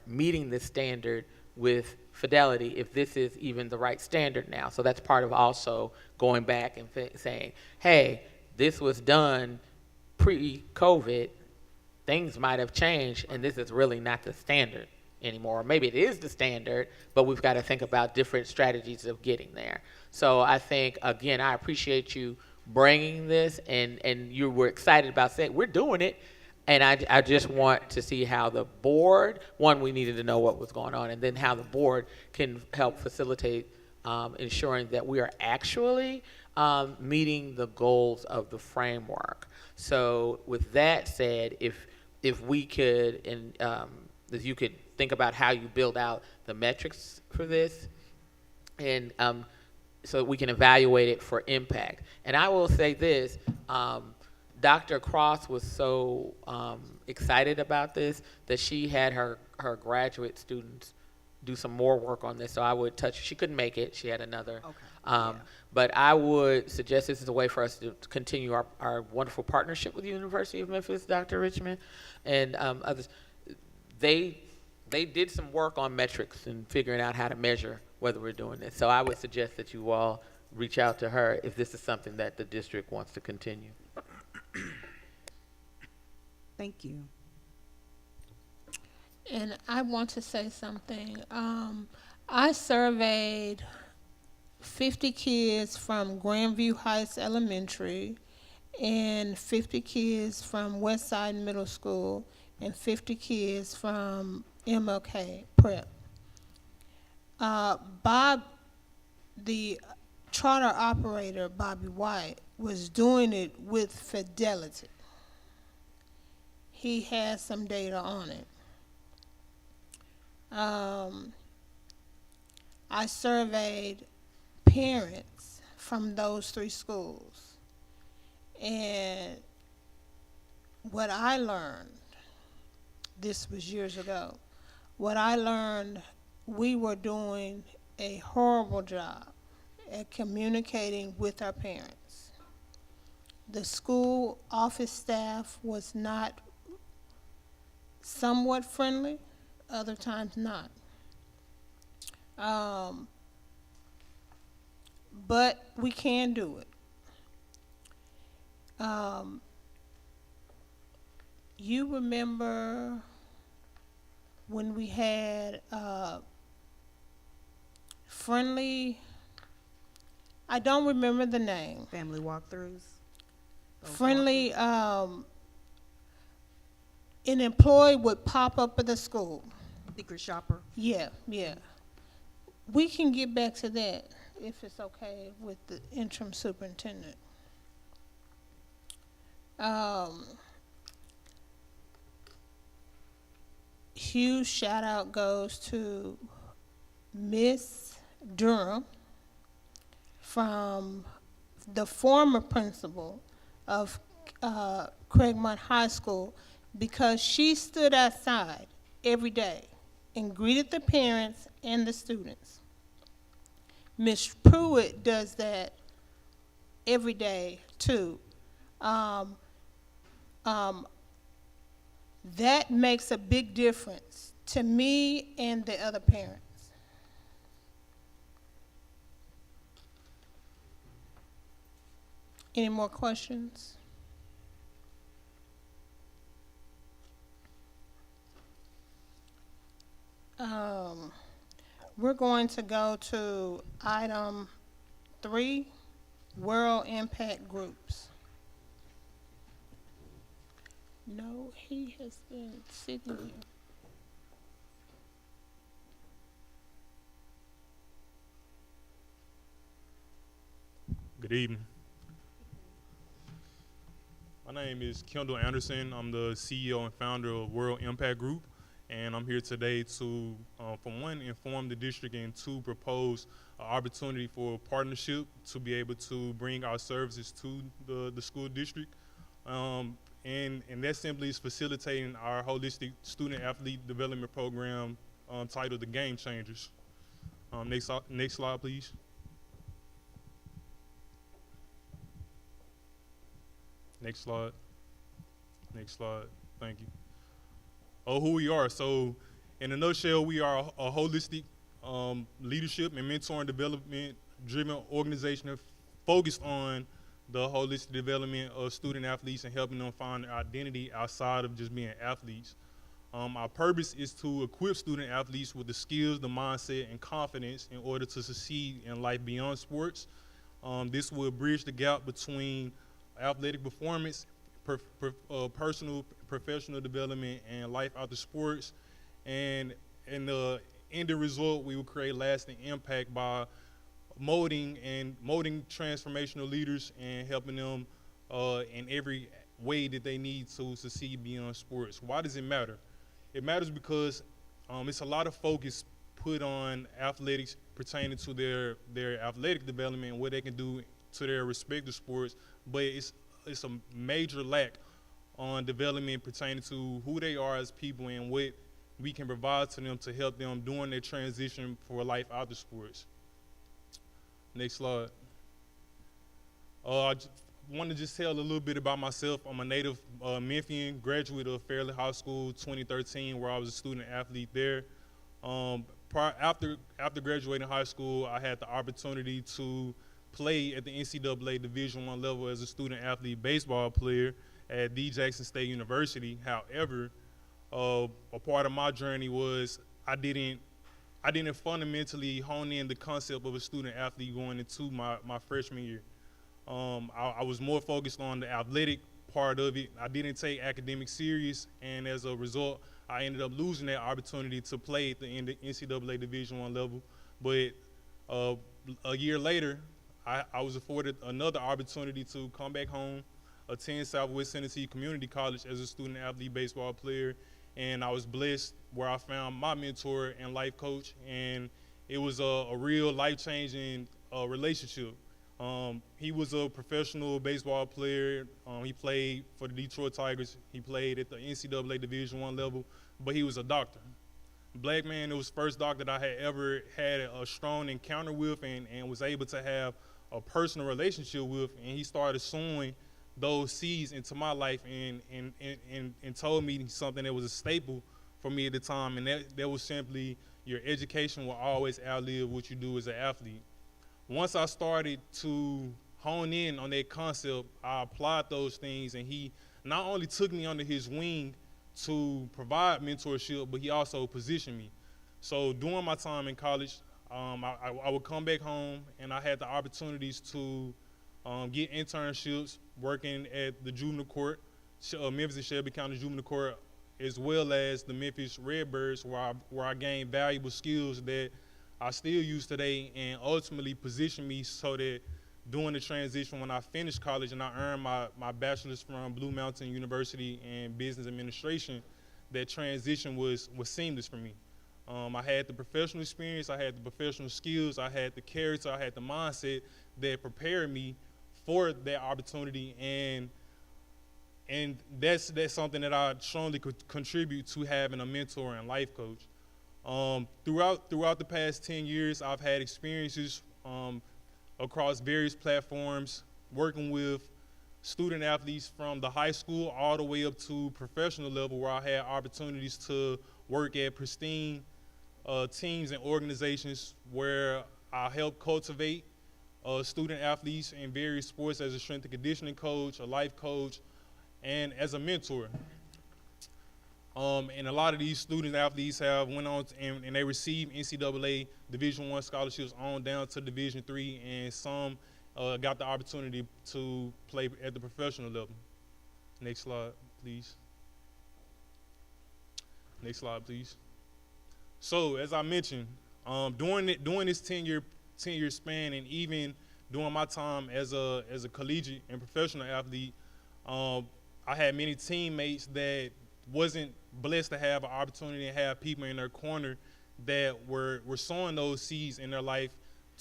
meeting this standard with fidelity, if this is even the right standard now? So that's part of also going back and saying, hey, this was done pre-COVID, things might have changed, and this is really not the standard anymore. Maybe it is the standard, but we've got to think about different strategies of getting there. So I think, again, I appreciate you bringing this, and you were excited about saying we're doing it, and I just want to see how the board, one, we needed to know what was going on, and then how the board can help facilitate ensuring that we are actually meeting the goals of the framework. So with that said, if we could, and if you could think about how you build out the metrics for this, and so that we can evaluate it for impact. And I will say this, Dr. Cross was so excited about this that she had her graduate students do some more work on this. So I would she couldn't make it, she had another. Okay. But I would suggest this is a way for us to continue our wonderful partnership with the University of Memphis, Dr. Richmond, and others. They did some work on metrics and figuring out how to measure whether we're doing this. So I would suggest that you all reach out to her if this is something that the district wants to continue. Thank you. And I want to say something. I surveyed 50 kids from Grandview Heights Elementary and 50 kids from Westside Middle School, and 50 kids from MLK Prep. The charter operator, Bobby White, was doing it with fidelity. He has some data on it. I surveyed parents from those 3 schools, and what I learned, this was years ago, what I learned, we were doing a horrible job at communicating with our parents. The school office staff was not somewhat friendly, other times not. But we can do it. You remember when we had friendly, I don't remember the name. Family walkthroughs. Friendly, an employee would pop up at the school. Secret shopper. Yeah, yeah. We can get back to that if it's okay with the interim superintendent. Huge shout out goes to Miss Durham, from the former principal of Craigmont High School, because she stood outside every day and greeted the parents and the students. Ms. Pruitt does that every day too. That makes a big difference to me and the other parents. Any more questions? We're going to go to item 3, World Impact Groups. No, he has been sitting here. Good evening. My name is Kendall Anderson. I'm the CEO and founder of World Impact Group, and I'm here today to, for one, inform the district, and 2, propose an opportunity for a partnership to be able to bring our services to the school district. And that simply is facilitating our holistic student-athlete development program titled The Game Changers. Next slide, please. Next slide. Next slide. Thank you. Who we are. So, in a nutshell, we are a holistic leadership and mentoring development driven organization focused on the holistic development of student athletes and helping them find their identity outside of just being athletes. Our purpose is to equip student athletes with the skills, the mindset, and confidence in order to succeed in life beyond sports. This will bridge the gap between athletic performance, personal, professional development, and life after sports. And in the end result, we will create lasting impact by molding transformational leaders and helping them in every way that they need to succeed beyond sports. Why does it matter? It matters because it's a lot of focus put on athletics pertaining to their athletic development and what they can do to their respective sports, but it's a major lack on development pertaining to who they are as people and what we can provide to them to help them during their transition for life after sports. Next slide. I want to just tell a little bit about myself. I'm a native Memphian, graduate of Fairleigh High School 2013, where I was a student athlete there. After graduating high school, I had the opportunity to play at the NCAA Division I level as a student athlete baseball player at D. Jackson State University. However, a part of my journey was I didn't fundamentally hone in the concept of a student athlete going into my freshman year. I was more focused on the athletic part of it. I didn't take academics serious, and as a result, I ended up losing that opportunity to play at the NCAA Division I level. But a year later, I was afforded another opportunity to come back home, attend Southwest Tennessee Community College as a student athlete baseball player, and I was blessed where I found my mentor and life coach, and it was a real life-changing relationship. He was a professional baseball player. He played for the Detroit Tigers. He played at the NCAA Division I level, but he was a doctor. Black man, it was the first doctor that I had ever had a strong encounter with and was able to have a personal relationship with, and he started sowing those seeds into my life and told me something that was a staple for me at the time, and that was simply your education will always outlive what you do as an athlete. Once I started to hone in on that concept, I applied those things, and he not only took me under his wing to provide mentorship, but he also positioned me. So during my time in college, I would come back home, and I had the opportunities to get internships working at the juvenile court, Memphis-Shelby County Juvenile Court, as well as the Memphis Redbirds, where I gained valuable skills that I still use today and ultimately position me so that during the transition when I finished college and I earned my bachelor's from Blue Mountain University in business administration, that transition was seamless for me. I had the professional experience, I had the professional skills, I had the character, I had the mindset that prepared me for that opportunity, and that's something that I strongly could contribute to having a mentor and life coach. Throughout the past 10 years, I've had experiences across various platforms, working with student athletes from the high school all the way up to professional level, where I had opportunities to work at pristine teams and organizations where I help cultivate student athletes in various sports as a strength and conditioning coach, a life coach, and as a mentor. And a lot of these student athletes have went on and they received NCAA Division I scholarships on down to Division III, and some got the opportunity to play at the professional level. Next slide, please. Next slide, please. So as I mentioned, during this 10-year span, and even during my time as a collegiate and professional athlete, I had many teammates that wasn't blessed to have an opportunity to have people in their corner that were sowing those seeds in their life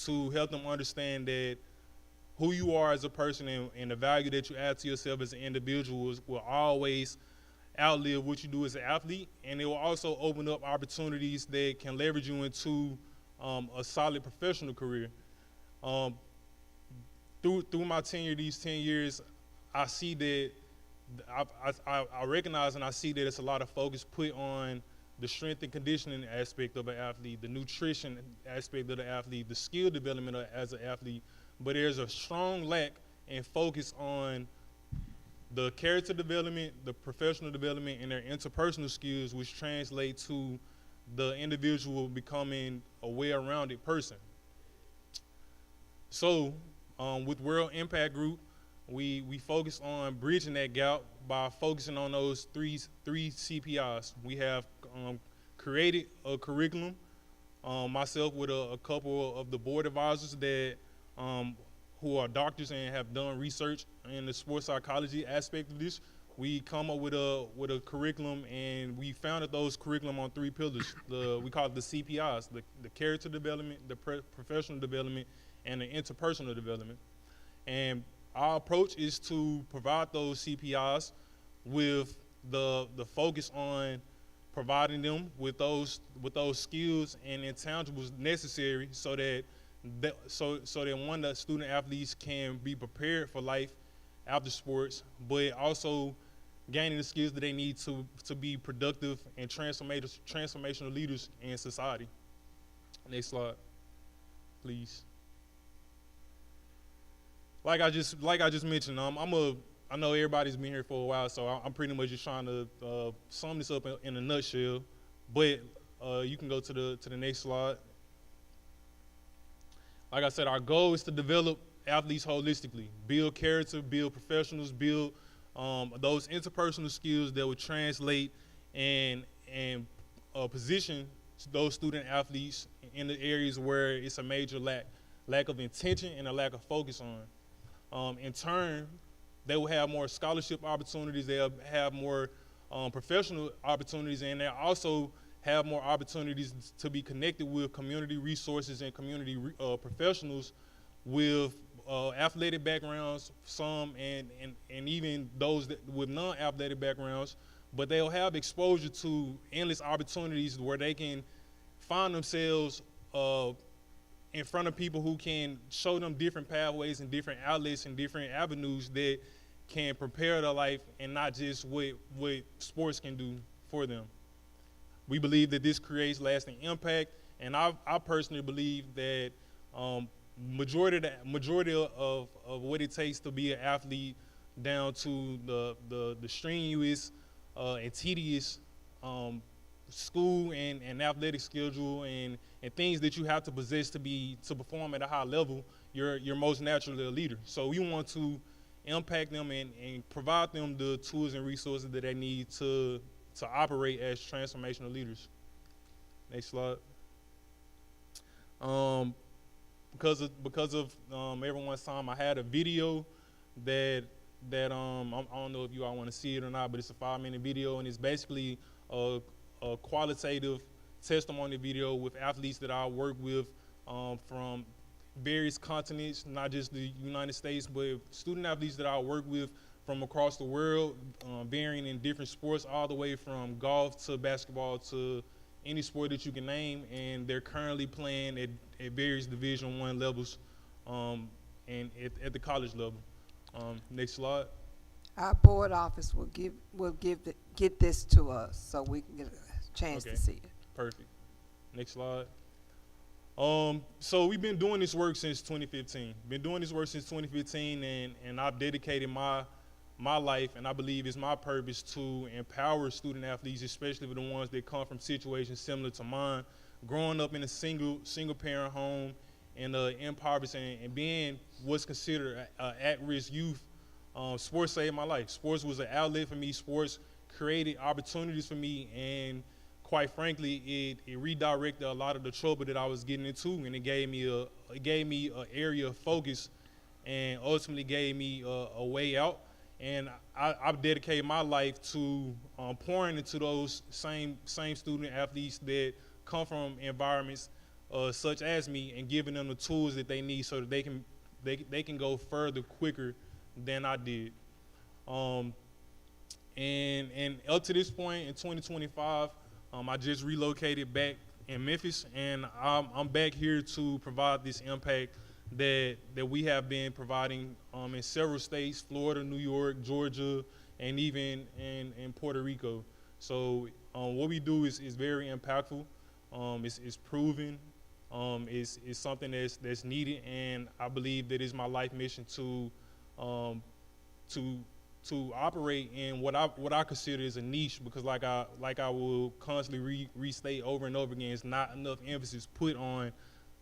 to help them understand that who you are as a person and the value that you add to yourself as an individual will always outlive what you do as an athlete, and it will also open up opportunities that can leverage you into a solid professional career. Through my tenure, these 10 years, I see that I recognize and I see that it's a lot of focus put on the strength and conditioning aspect of an athlete, the nutrition aspect of the athlete, the skill development as an athlete, but there's a strong lack and focus on the character development, the professional development, and their interpersonal skills, which translate to the individual becoming a well-rounded person. So with World Impact Group, we focus on bridging that gap by focusing on those three CPIs. We have created a curriculum, myself with a couple of the board advisors that who are doctors and have done research in the sports psychology aspect of this. We come up with a curriculum, and we founded those curriculum on 3 pillars. We call it the CPIs: the character development, the professional development, and the interpersonal development. And our approach is to provide those CPIs with the focus on providing them with those skills and intangibles necessary so that one, the student athletes can be prepared for life after sports, but also gaining the skills that they need to be productive and transformational leaders in society. Next slide, please. Like I just mentioned, I know everybody's been here for a while, so I'm pretty much just trying to sum this up in a nutshell. But you can go to the next slide. Like I said, our goal is to develop athletes holistically, build character, build professionals, build those interpersonal skills that would translate and position those student athletes in the areas where it's a major lack of intention and a lack of focus on. In turn, they will have more scholarship opportunities, they'll have more professional opportunities, and they'll also have more opportunities to be connected with community resources and community professionals with athletic backgrounds, some and even those with non-athletic backgrounds, but they'll have exposure to endless opportunities where they can find themselves in front of people who can show them different pathways and different outlets and different avenues that can prepare their life and not just what sports can do for them. We believe that this creates lasting impact, and I personally believe that majority of what it takes to be an athlete, down to the strenuous and tedious school and athletic schedule and things that you have to possess to perform at a high level, you're most naturally a leader. So we want to impact them and provide them the tools and resources that they need to operate as transformational leaders. Next slide. Because of everyone's time, I had a video that I don't know if you all want to see it or not, but it's a 5-minute video, and it's basically a qualitative testimony video with athletes that I work with from various continents, not just the United States, but student athletes that I work with from across the world, varying in different sports, all the way from golf to basketball to any sport that you can name, and they're currently playing at various Division I levels and at the college level. Next slide. Our board office will get this to us so we can get a chance to see it. Perfect. Next slide. So we've been doing this work since 2015. And I've dedicated my life, and I believe it's my purpose, to empower student athletes, especially the ones that come from situations similar to mine, growing up in a single parent home and impoverished and being what's considered at-risk youth. Sports saved my life. Sports was an outlet for me. Sports created opportunities for me, and quite frankly, it redirected a lot of the trouble that I was getting into, and it gave me an area of focus, and ultimately gave me a way out. And I've dedicated my life to pouring into those same student athletes that come from environments such as me, and giving them the tools that they need so that they can go further quicker than I did. And up to this point in 2025, I just relocated back in Memphis, and I'm back here to provide this impact that we have been providing in several states: Florida, New York, Georgia, and even in Puerto Rico. So what we do is very impactful. It's proven. It's something that's needed, and I believe that it's my life mission to operate in what I consider is a niche, because like I will constantly restate over and over again, it's not enough emphasis put on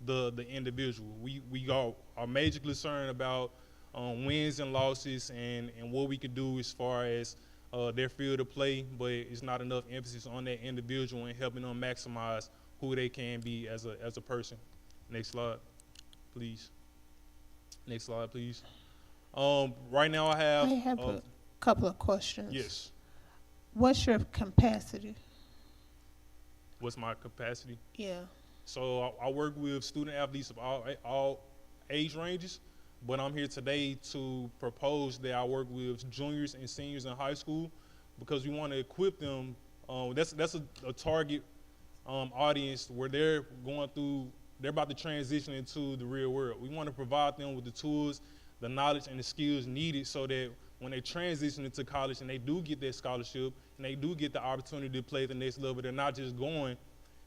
the individual. We are majorly concerned about wins and losses and what we can do as far as their field of play, but it's not enough emphasis on that individual and helping them maximize who they can be as a person. Next slide, please. Next slide, please. Right now I have a couple of questions. Yes. What's your capacity? What's my capacity? Yeah. So I work with student athletes of all age ranges, but I'm here today to propose that I work with juniors and seniors in high school, because we want to equip them. That's a target audience where they're about to transition into the real world. We want to provide them with the tools, the knowledge, and the skills needed so that when they transition into college and they do get their scholarship and they do get the opportunity to play at the next level, they're not just going,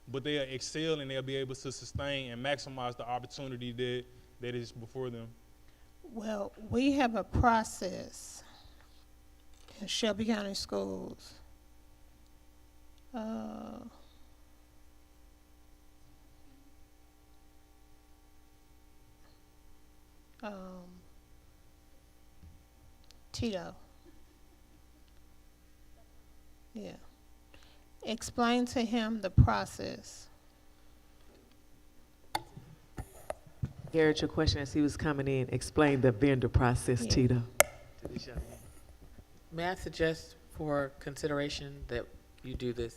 but they'll excel and they'll be able to sustain and maximize the opportunity that is before them. Well, we have a process in Shelby County Schools. Tito. Yeah. Explain to him the process. Garrett, your question as he was coming in, explain the vendor process, Yeah. Tito. May I suggest for consideration that you do this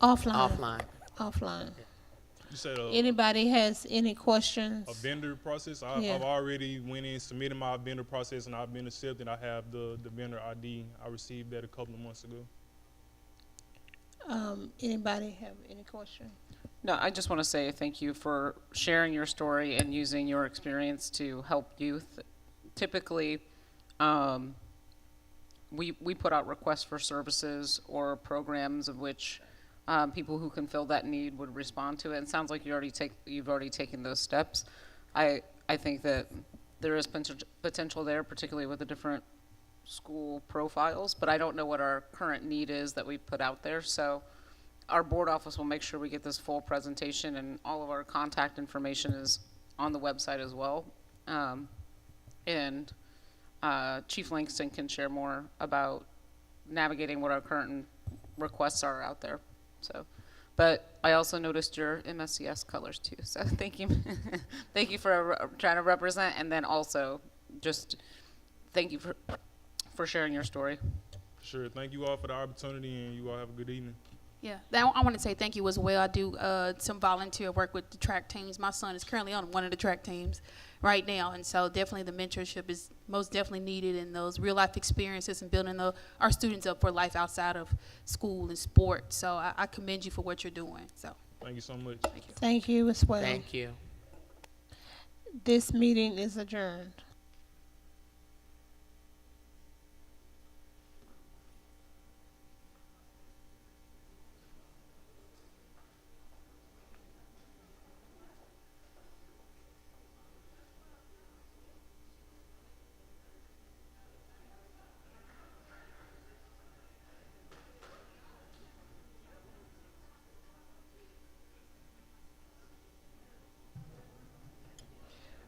Offline. offline? You said Anybody has any questions? a vendor process. Yeah. I've already went in, submitted my vendor process, and I've been accepted. I have the vendor ID. I received that a couple of months ago. Anybody have any questions? No, I just want to say thank you for sharing your story and using your experience to help youth. Typically, we put out requests for services or programs of which people who can fill that need would respond to it. It sounds like you've already taken those steps. I think that there is potential there, particularly with the different school profiles, but I don't know what our current need is that we put out there. So our board office will make sure we get this full presentation, and all of our contact information is on the website as well. And Chief Langston can share more about navigating what our current requests are out there. So, but I also noticed your MSCS colors too. So thank you, thank you for trying to represent, and then also just thank you for sharing your story. Sure. Thank you all for the opportunity, and you all have a good evening. Yeah, I want to say thank you as well. I do some volunteer work with the track teams. My son is currently on one of the track teams right now, and so definitely the mentorship is most definitely needed, in those real life experiences and building our students up for life outside of school and sport. So I commend you for what you're doing. So Thank you so much. thank you. Thank you as well. Thank you. This meeting is adjourned.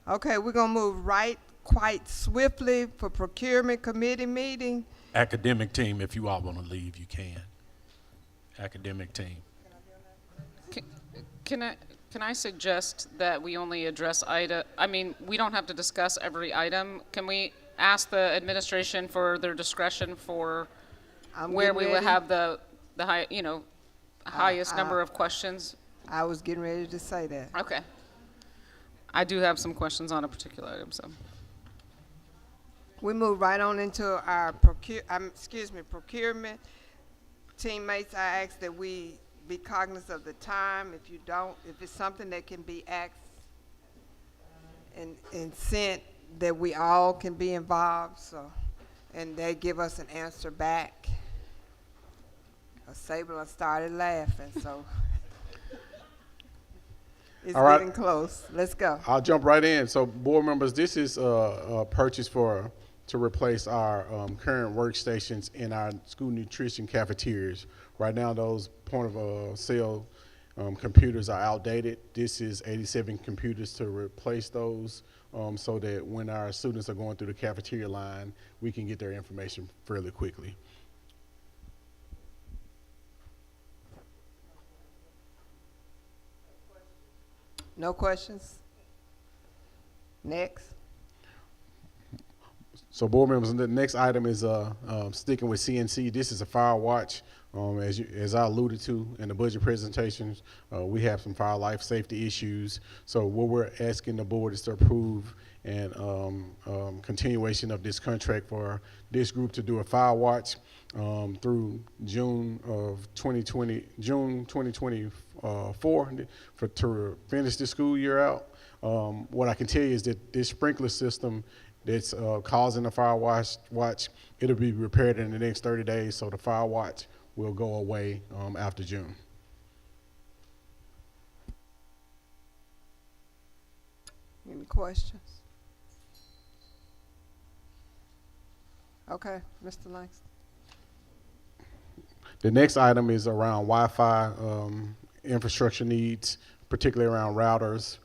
Okay, we're gonna move right quite swiftly for procurement committee meeting. Academic team, if you all want to leave, you can. Academic team. Can I suggest that we only address we don't have to discuss every item. Can we ask the administration for their discretion for where we would have the high, highest number of questions? I was getting ready to say that. Okay. I do have some questions on a particular item, so. We move right on into our procurement. Teammates, I ask that we be cognizant of the time. If it's something that can be asked and sent, that we all can be involved, and they give us an answer back. Sable started laughing, so. It's All right. getting close. Let's go. I'll jump right in. So, board members, this is a purchase to replace our current workstations in our school nutrition cafeterias. Right now, those point of sale computers are outdated. This is 87 computers to replace those, so that when our students are going through the cafeteria line, we can get their information fairly quickly. No questions? Next. So, board members, the next item is sticking with CNC. This is a fire watch. As I alluded to in the budget presentations, we have some fire life safety issues. So what we're asking the board is to approve and continuation of this contract for this group to do a fire watch through June 2024 to finish the school year out. What I can tell you is that this sprinkler system that's causing the fire watch, it'll be repaired in the next 30 days, so the fire watch will go away after June. Any questions? Okay, Mr. Langston. The next item is around Wi-Fi infrastructure needs, particularly around routers,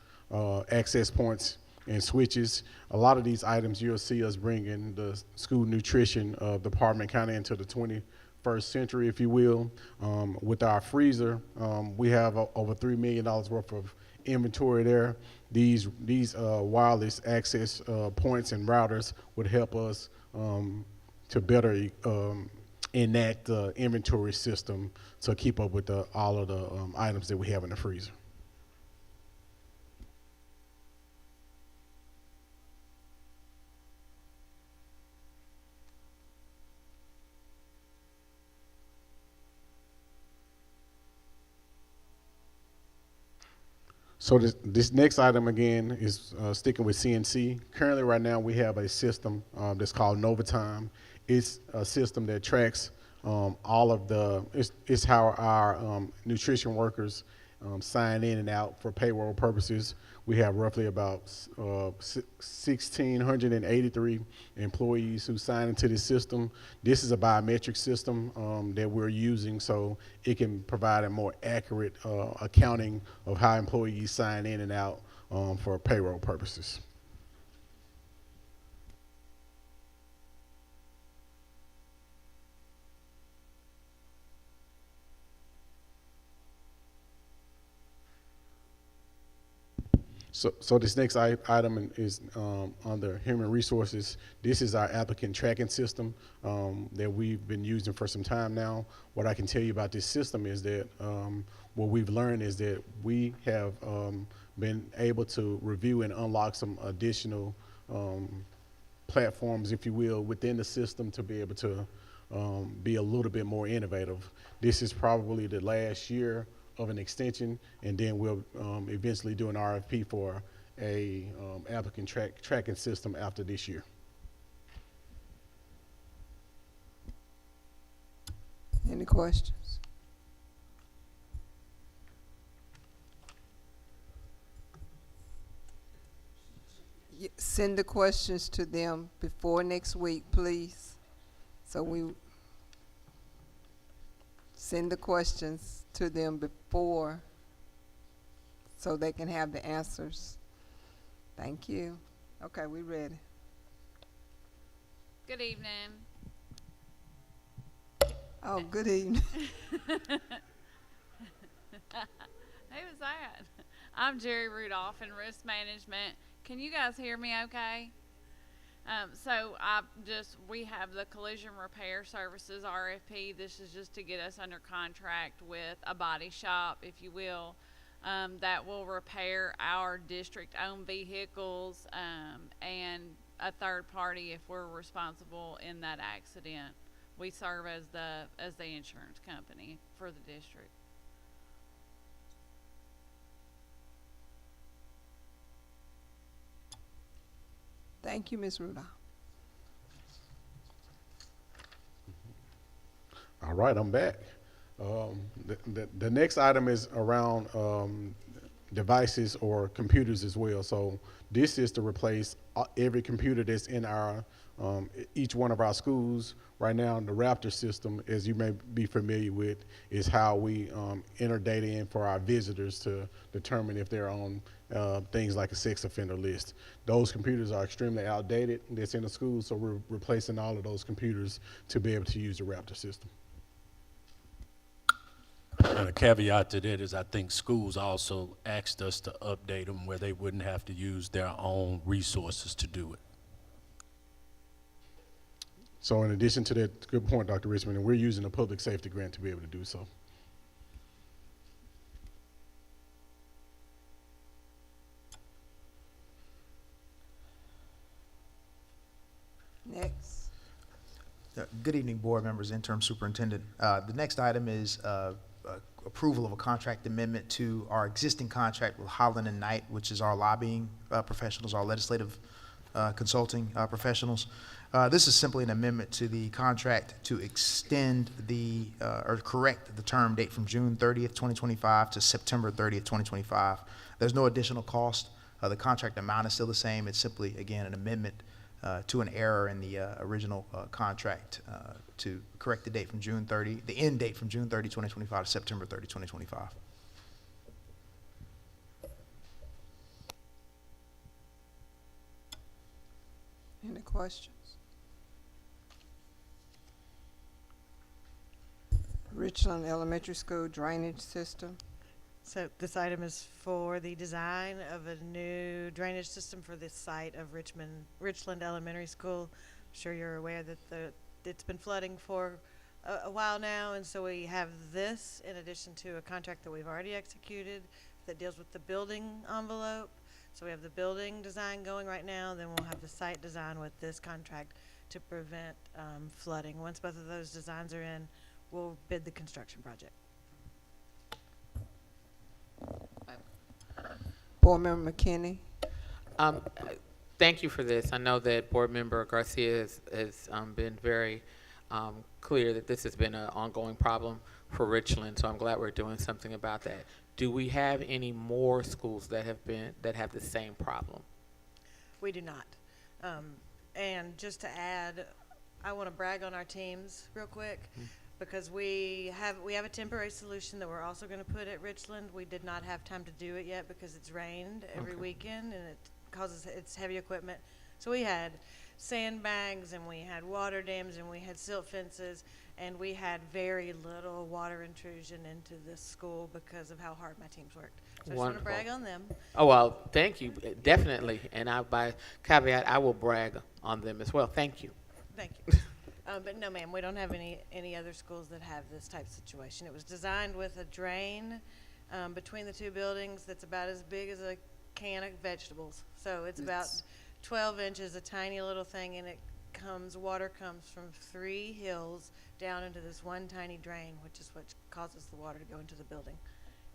access points. and switches. A lot of these items you'll see us bringing the school nutrition department kind of into the 21st century, if you will. With our freezer, we have over $3 million worth of inventory there. These wireless access points and routers would help us to better enact the inventory system to keep up with all of the items that we have in the freezer. So this next item again is sticking with CNC. Currently right now we have a system that's called NovaTime. It's a system that tracks all of it's how our nutrition workers sign in and out for payroll purposes. We have roughly about 1,683 employees who sign into this system. This is a biometric system that we're using, so it can provide a more accurate accounting of how employees sign in and out for payroll purposes. So this next item is under human resources. This is our applicant tracking system that we've been using for some time now. What I can tell you about this system is that what we've learned is that we have been able to review and unlock some additional platforms, if you will, within the system to be able to be a little bit more innovative. This is probably the last year of an extension, and then we'll eventually do an RFP for a applicant tracking system after this year. Any questions? Send the questions to them before next week, please. So we send the questions to them before so they can have the answers. Thank you. Okay, we ready. Good evening. Oh, good evening. Who was that? I'm Jerry Rudolph in Risk Management. Can you guys hear me okay? We have the collision repair services RFP. This is just to get us under contract with a body shop, if you will, that will repair our district-owned vehicles and a third party if we're responsible in that accident. We serve as the insurance company for the district. Thank you, Ms. Rudolph. All right, I'm back. The next item is around devices or computers as well. So this is to replace every computer that's in our each one of our schools. Right now, the Raptor system, as you may be familiar with, is how we enter data in for our visitors to determine if they're on things like a sex offender list. Those computers are extremely outdated that's in the school, so we're replacing all of those computers to be able to use the Raptor system. And a caveat to that is I think schools also asked us to update them where they wouldn't have to use their own resources to do it. So in addition to that, good point, Dr. Richmond, and we're using a public safety grant to be able to do so. Next. Good evening, board members, interim superintendent. The next item is approval of a contract amendment to our existing contract with Holland and Knight, which is our lobbying professionals, our legislative consulting professionals. This is simply an amendment to the contract to extend or correct the term date from June 30th, 2025 to September 30th, 2025. There's no additional cost. The contract amount is still the same. It's simply, again, an amendment to an error in the original contract to correct the date from June 30, the end date from June 30, 2025 to September 30, 2025. Any questions? Richland Elementary School drainage system. So this item is for the design of a new drainage system for the site of Richland Elementary School. I'm sure you're aware that it's been flooding for a while now, and so we have this in addition to a contract that we've already executed that deals with the building envelope. So we have the building design going right now, then we'll have the site design with this contract to prevent flooding. Once both of those designs are in, we'll bid the construction project. Board Member McKinney. Thank you for this. I know that Board Member Garcia has been very clear that this has been an ongoing problem for Richland, so I'm glad we're doing something about that. Do we have any more schools that have the same problem? We do not. And just to add, I want to brag on our teams real quick. Because we have a temporary solution that we're also going to put at Richland. We did not have time to do it yet because it's rained every weekend and it's heavy equipment. So we had sandbags and we had water dams and we had silt fences and we had very little water intrusion into this school because of how hard my teams worked. So I just want to brag on them. Oh, well, thank you, definitely. And by caveat, I will brag on them as well. Thank you. Thank you. But no, ma'am, we don't have any other schools that have this type of situation. It was designed with a drain between the two buildings that's about as big as a can of vegetables. So it's about 12 inches, a tiny little thing, and water comes from 3 hills down into this one tiny drain, which is what causes the water to go into the building.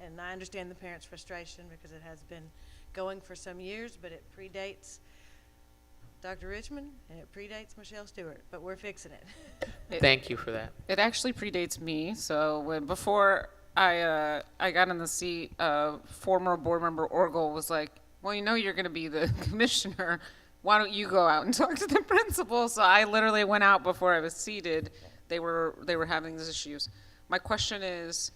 And I understand the parents' frustration because it has been going for some years, but it predates Dr. Richmond, and it predates Michelle Stewart, but we're fixing it. Thank you for that. It actually predates me. So before I got in the seat, former board member Orgel was like, well, you know you're going to be the commissioner. Why don't you go out and talk to the principal? So I literally went out before I was seated. They were having these issues. My question is,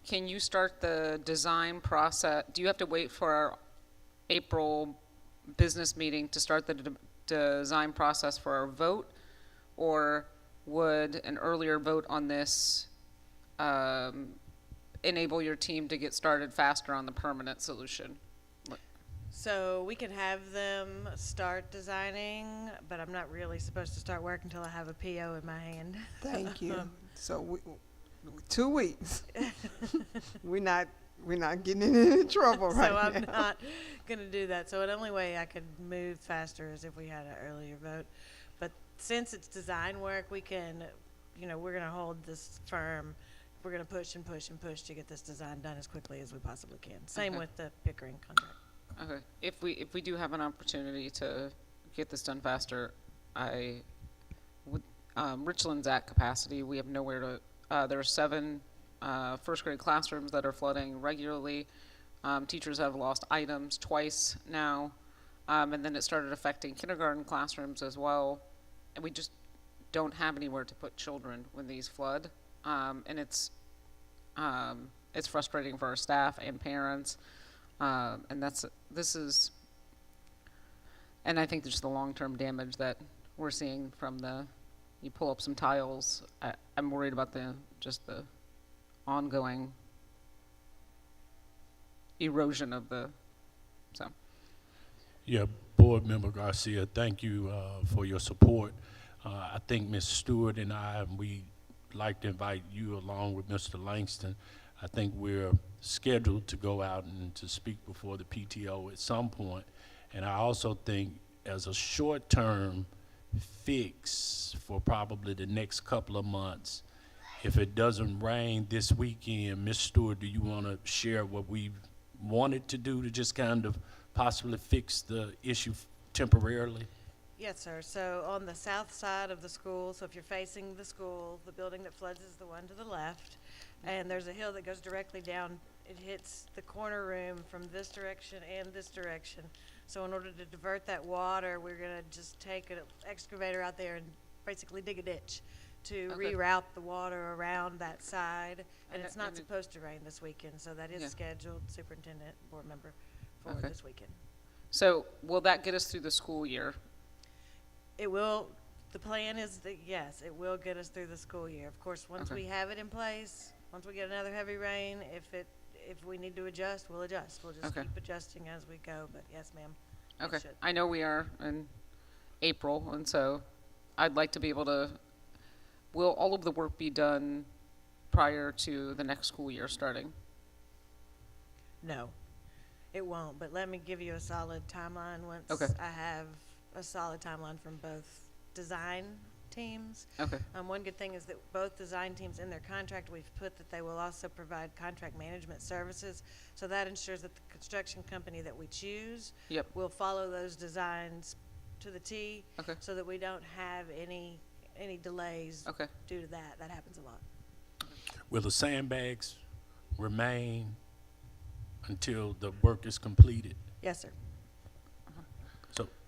can you start the design process? Do you have to wait for our April business meeting to start the design process for our vote, or would an earlier vote on this enable your team to get started faster on the permanent solution? So we can have them start designing, but I'm not really supposed to start work until I have a PO in my hand. Thank you. So 2 weeks. We're not getting in any trouble right now. So I'm not going to do that. So the only way I could move faster is if we had an earlier vote. But since it's design work, we can, we're going to hold this firm. We're going to push and push and push to get this design done as quickly as we possibly can. Same with the Pickering contract. Okay. If we do have an opportunity to get this done faster, Richland's at capacity. We have nowhere to. There are 7 first grade classrooms that are flooding regularly. Teachers have lost items twice now, and then it started affecting kindergarten classrooms as well. And we just don't have anywhere to put children when these flood, and it's frustrating for our staff and parents. And and I think just the long-term damage that we're seeing from you pull up some tiles. I'm worried about the ongoing erosion of Yeah, Board Member Garcia, thank you for your support. I think Ms. Stewart and we like to invite you along with Mr. Langston. I think we're scheduled to go out and to speak before the PTO at some point. And I also think as a short-term fix for probably the next couple of months, if it doesn't rain this weekend, Ms. Stewart, do you want to share what we wanted to do to just kind of possibly fix the issue temporarily? Yes, sir. So on the south side of the school, so if you're facing the school, the building that floods is the one to the left. And there's a hill that goes directly down. It hits the corner room from this direction and this direction. So in order to divert that water, we're going to just take an excavator out there and basically dig a ditch to reroute the water around that side. And it's not supposed to rain this weekend, so that is scheduled, superintendent, board member, for this weekend. So will that get us through the school year? It will, the plan is that, yes, it will get us through the school year. Of course, once Okay. we have it in place, once we get another heavy rain, if we need to adjust, we'll adjust. We'll just Okay. keep adjusting as we go, but yes, ma'am. it Okay, should. I know we are in April, and so I'd like to be able to, will all of the work be done prior to the next school year starting? No, it won't, but let me give you a solid timeline once Okay. I have a solid timeline from both design teams. Okay. One good thing is that both design teams in their contract, we've put that they will also provide contract management services. So that ensures that the construction company that we choose Yep. will follow those designs to the T. Okay. So that we don't have any delays Okay. due to that. That happens a lot. Will the sandbags remain until the work is completed? Yes, sir.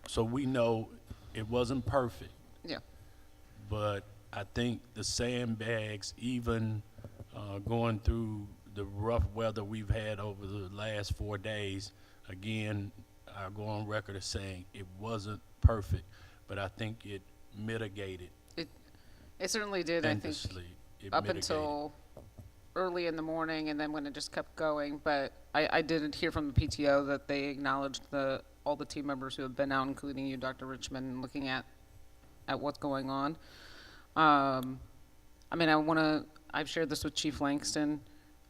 So we know it wasn't perfect, Yeah. but I think the sandbags, even going through the rough weather we've had over the last 4 days, again, I'll go on record as saying it wasn't perfect, but I think it mitigated It certainly did, I think, tremendously. It up mitigated. until early in the morning, and then when it just kept going. But I did hear from the PTO that they acknowledged all the team members who have been out, including you, Dr. Richmond, looking at what's going on. I mean, I've shared this with Chief Langston.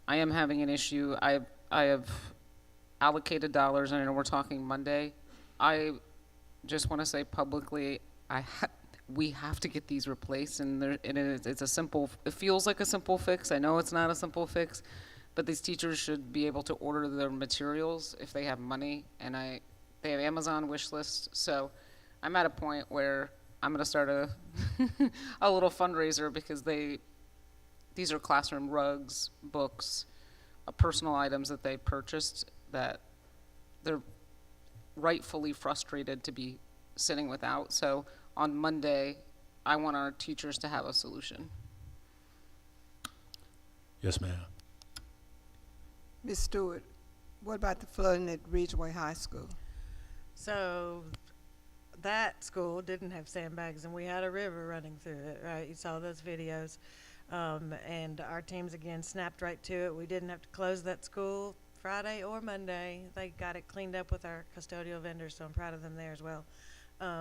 I am having an issue. I have allocated dollars, and I know we're talking Monday. I just want to say publicly, we have to get these replaced, and it's a simple, it feels like a simple fix. I know it's not a simple fix, but these teachers should be able to order their materials if they have money, and they have Amazon wish lists. So I'm at a point where I'm going to start a a little fundraiser, because these are classroom rugs, books, personal items that they purchased that they're rightfully frustrated to be sitting without. So on Monday, I want our teachers to have a solution. Yes, ma'am. Ms. Stewart, what about the flooding at Ridgeway High School? So that school didn't have sandbags, and we had a river running through it, right? You saw those videos. And our teams, again, snapped right to it. We didn't have to close that school Friday or Monday. They got it cleaned up with our custodial vendors, so I'm proud of them there as well.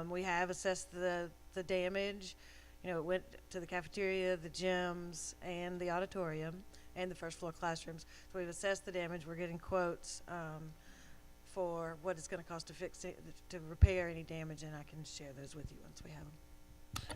We have assessed the damage. It went to the cafeteria, the gyms, and the auditorium, and the first floor classrooms. So we've assessed the damage. We're getting quotes for what it's going to cost to fix it, to repair any damage, and I can share those with you once we have them.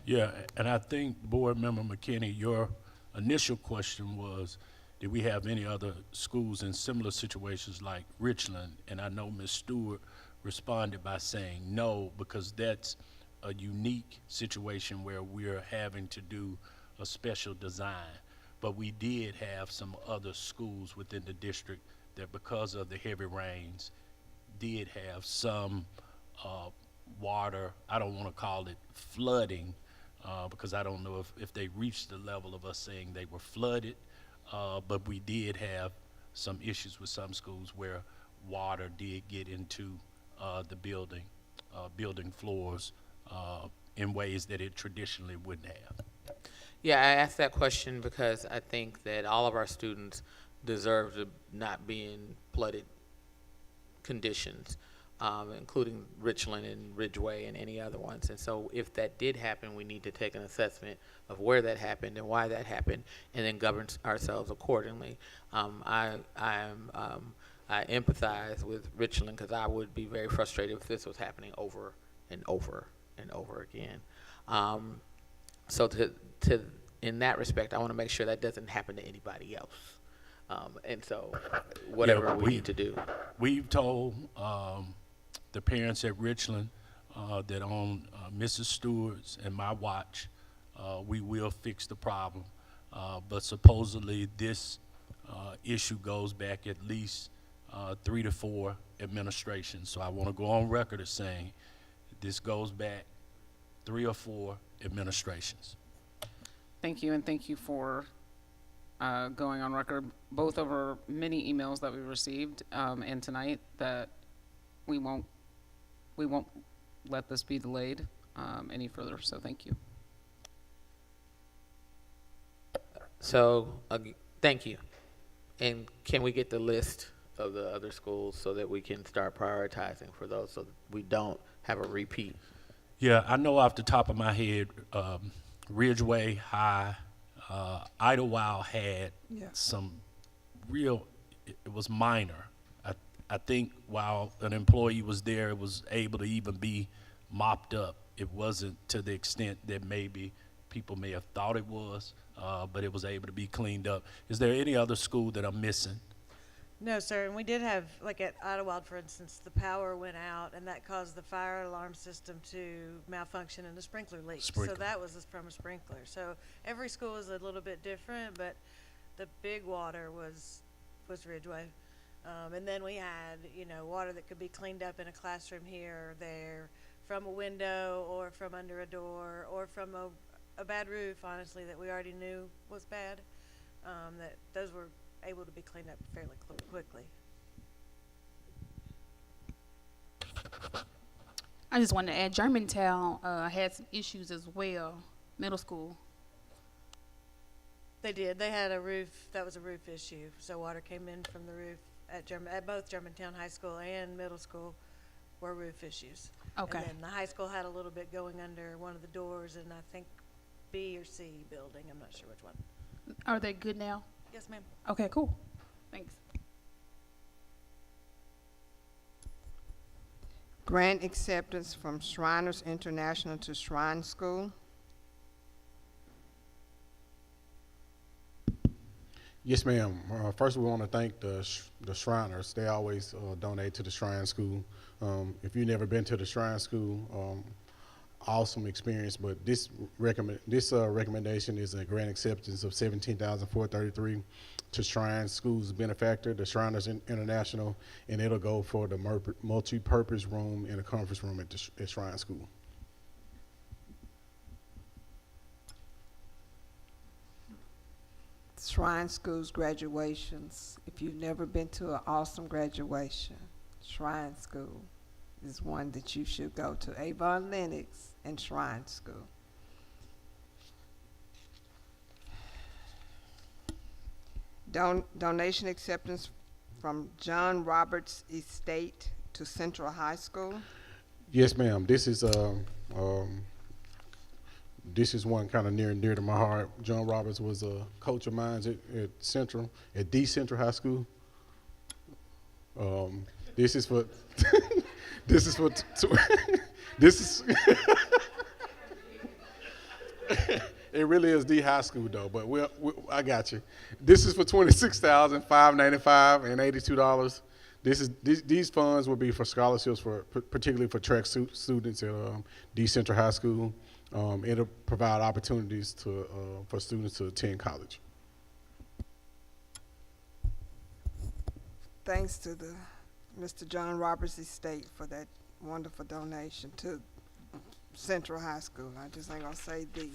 Yeah, and I think Board Member McKinney, your initial question was, did we have any other schools in similar situations like Richland? And I know Ms. Stewart responded by saying no, because that's a unique situation where we're having to do a special design. But we did have some other schools within the district that, because of the heavy rains, did have some water. I don't want to call it flooding, because I don't know if they reached the level of us saying they were flooded, but we did have some issues with some schools where water did get into the building floors in ways that it traditionally wouldn't have. Yeah, I asked that question because I think that all of our students deserve to not be in flooded conditions, including Richland and Ridgeway and any other ones. And so if that did happen, we need to take an assessment of where that happened and why that happened, and then govern ourselves accordingly. I empathize with Richland, because I would be very frustrated if this was happening over and over and over again. So in that respect, I want to make sure that doesn't happen to anybody else. And so whatever we need to do. We've told the parents at Richland that on Mrs. Stewart's and my watch, we will fix the problem. But supposedly this issue goes back at least 3 to 4 administrations. So I want to go on record as saying this goes back 3 or 4 administrations. Thank you, and thank you for going on record, both over many emails that we received and tonight, that we won't let this be delayed. any further, so thank you. So, thank you. And can we get the list of the other schools so that we can start prioritizing for those so that we don't have a repeat? Yeah, I know off the top of my head, Ridgeway High, Idlewild had some real, it was minor. I think while an employee was there, it was able to even be mopped up. It wasn't to the extent that maybe people may have thought it was, but it was able to be cleaned up. Is there any other school that I'm missing? No, sir, and we did have, like at Idlewild, for instance, the power went out, and that caused the fire alarm system to malfunction and the sprinkler leak. So that was from a sprinkler. So every school is a little bit different, but the big water was Ridgeway. And then we had, water that could be cleaned up in a classroom here or there, from a window or from under a door or from a bad roof, honestly, that we already knew was bad, that those were able to be cleaned up fairly quickly. I just wanted to add, Germantown had some issues as well, middle school. They did. They had a roof, that was a roof issue. So water came in from the roof at both Germantown High School and middle school were roof issues. Okay. And then the high school had a little bit going under one of the doors in, I think, B or C building. I'm not sure which one. Are they good now? Yes, ma'am. Okay, cool. Thanks. Grant acceptance from Shriners International to Shrine School. Yes, ma'am. First, we want to thank the Shriners. They always donate to the Shrine School. If you've never been to the Shrine School, awesome experience. But this recommendation is a grant acceptance of $17,433 to Shrine School's benefactor, the Shriners International, and it'll go for the multi-purpose room and a conference room at Shrine School. Shrine School's graduations. If you've never been to an awesome graduation, Shrine School is one that you should go to. Avon Lennox and Shrine School. Donation acceptance from John Roberts Estate to Central High School. Yes, ma'am. This is one kind of near and dear to my heart. John Roberts was a coach of mine at D Central High School. This is for it really is the high school though, but I got you. This is for $26,595 and $82. These funds will be for scholarships particularly for track students at D Central High School. It'll provide opportunities for students to attend college. Thanks to Mr. John Roberts Estate for that wonderful donation to Central High School. I just ain't gonna say the.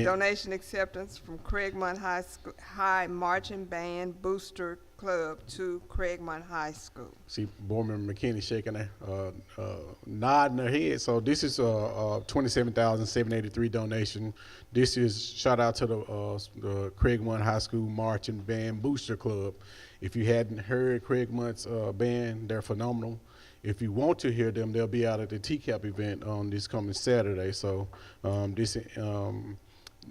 Donation acceptance from Craigmont High Marching Band Booster Club to Craigmont High School. See, Board Member McKinney shaking her, nodding her head. So this is a $27,783 donation. This is shout out to the Craigmont High School Marching Band Booster Club. If you hadn't heard Craigmont's band, they're phenomenal. If you want to hear them, they'll be out at the TCAP event on this coming Saturday. So this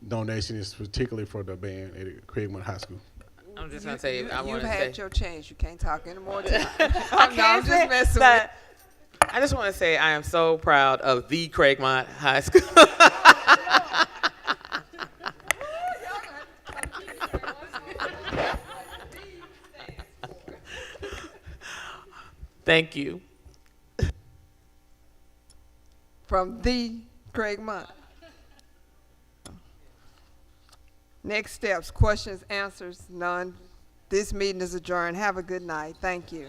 donation is particularly for the band at Craigmont High School. I'm just gonna say, You've had your chance. You can't talk anymore. I'm just messing with. I just want to say I am so proud of the Craigmont High School. Thank you. From the Craigmont. Next steps, questions, answers, none. This meeting is adjourned. Have a good night. Thank you.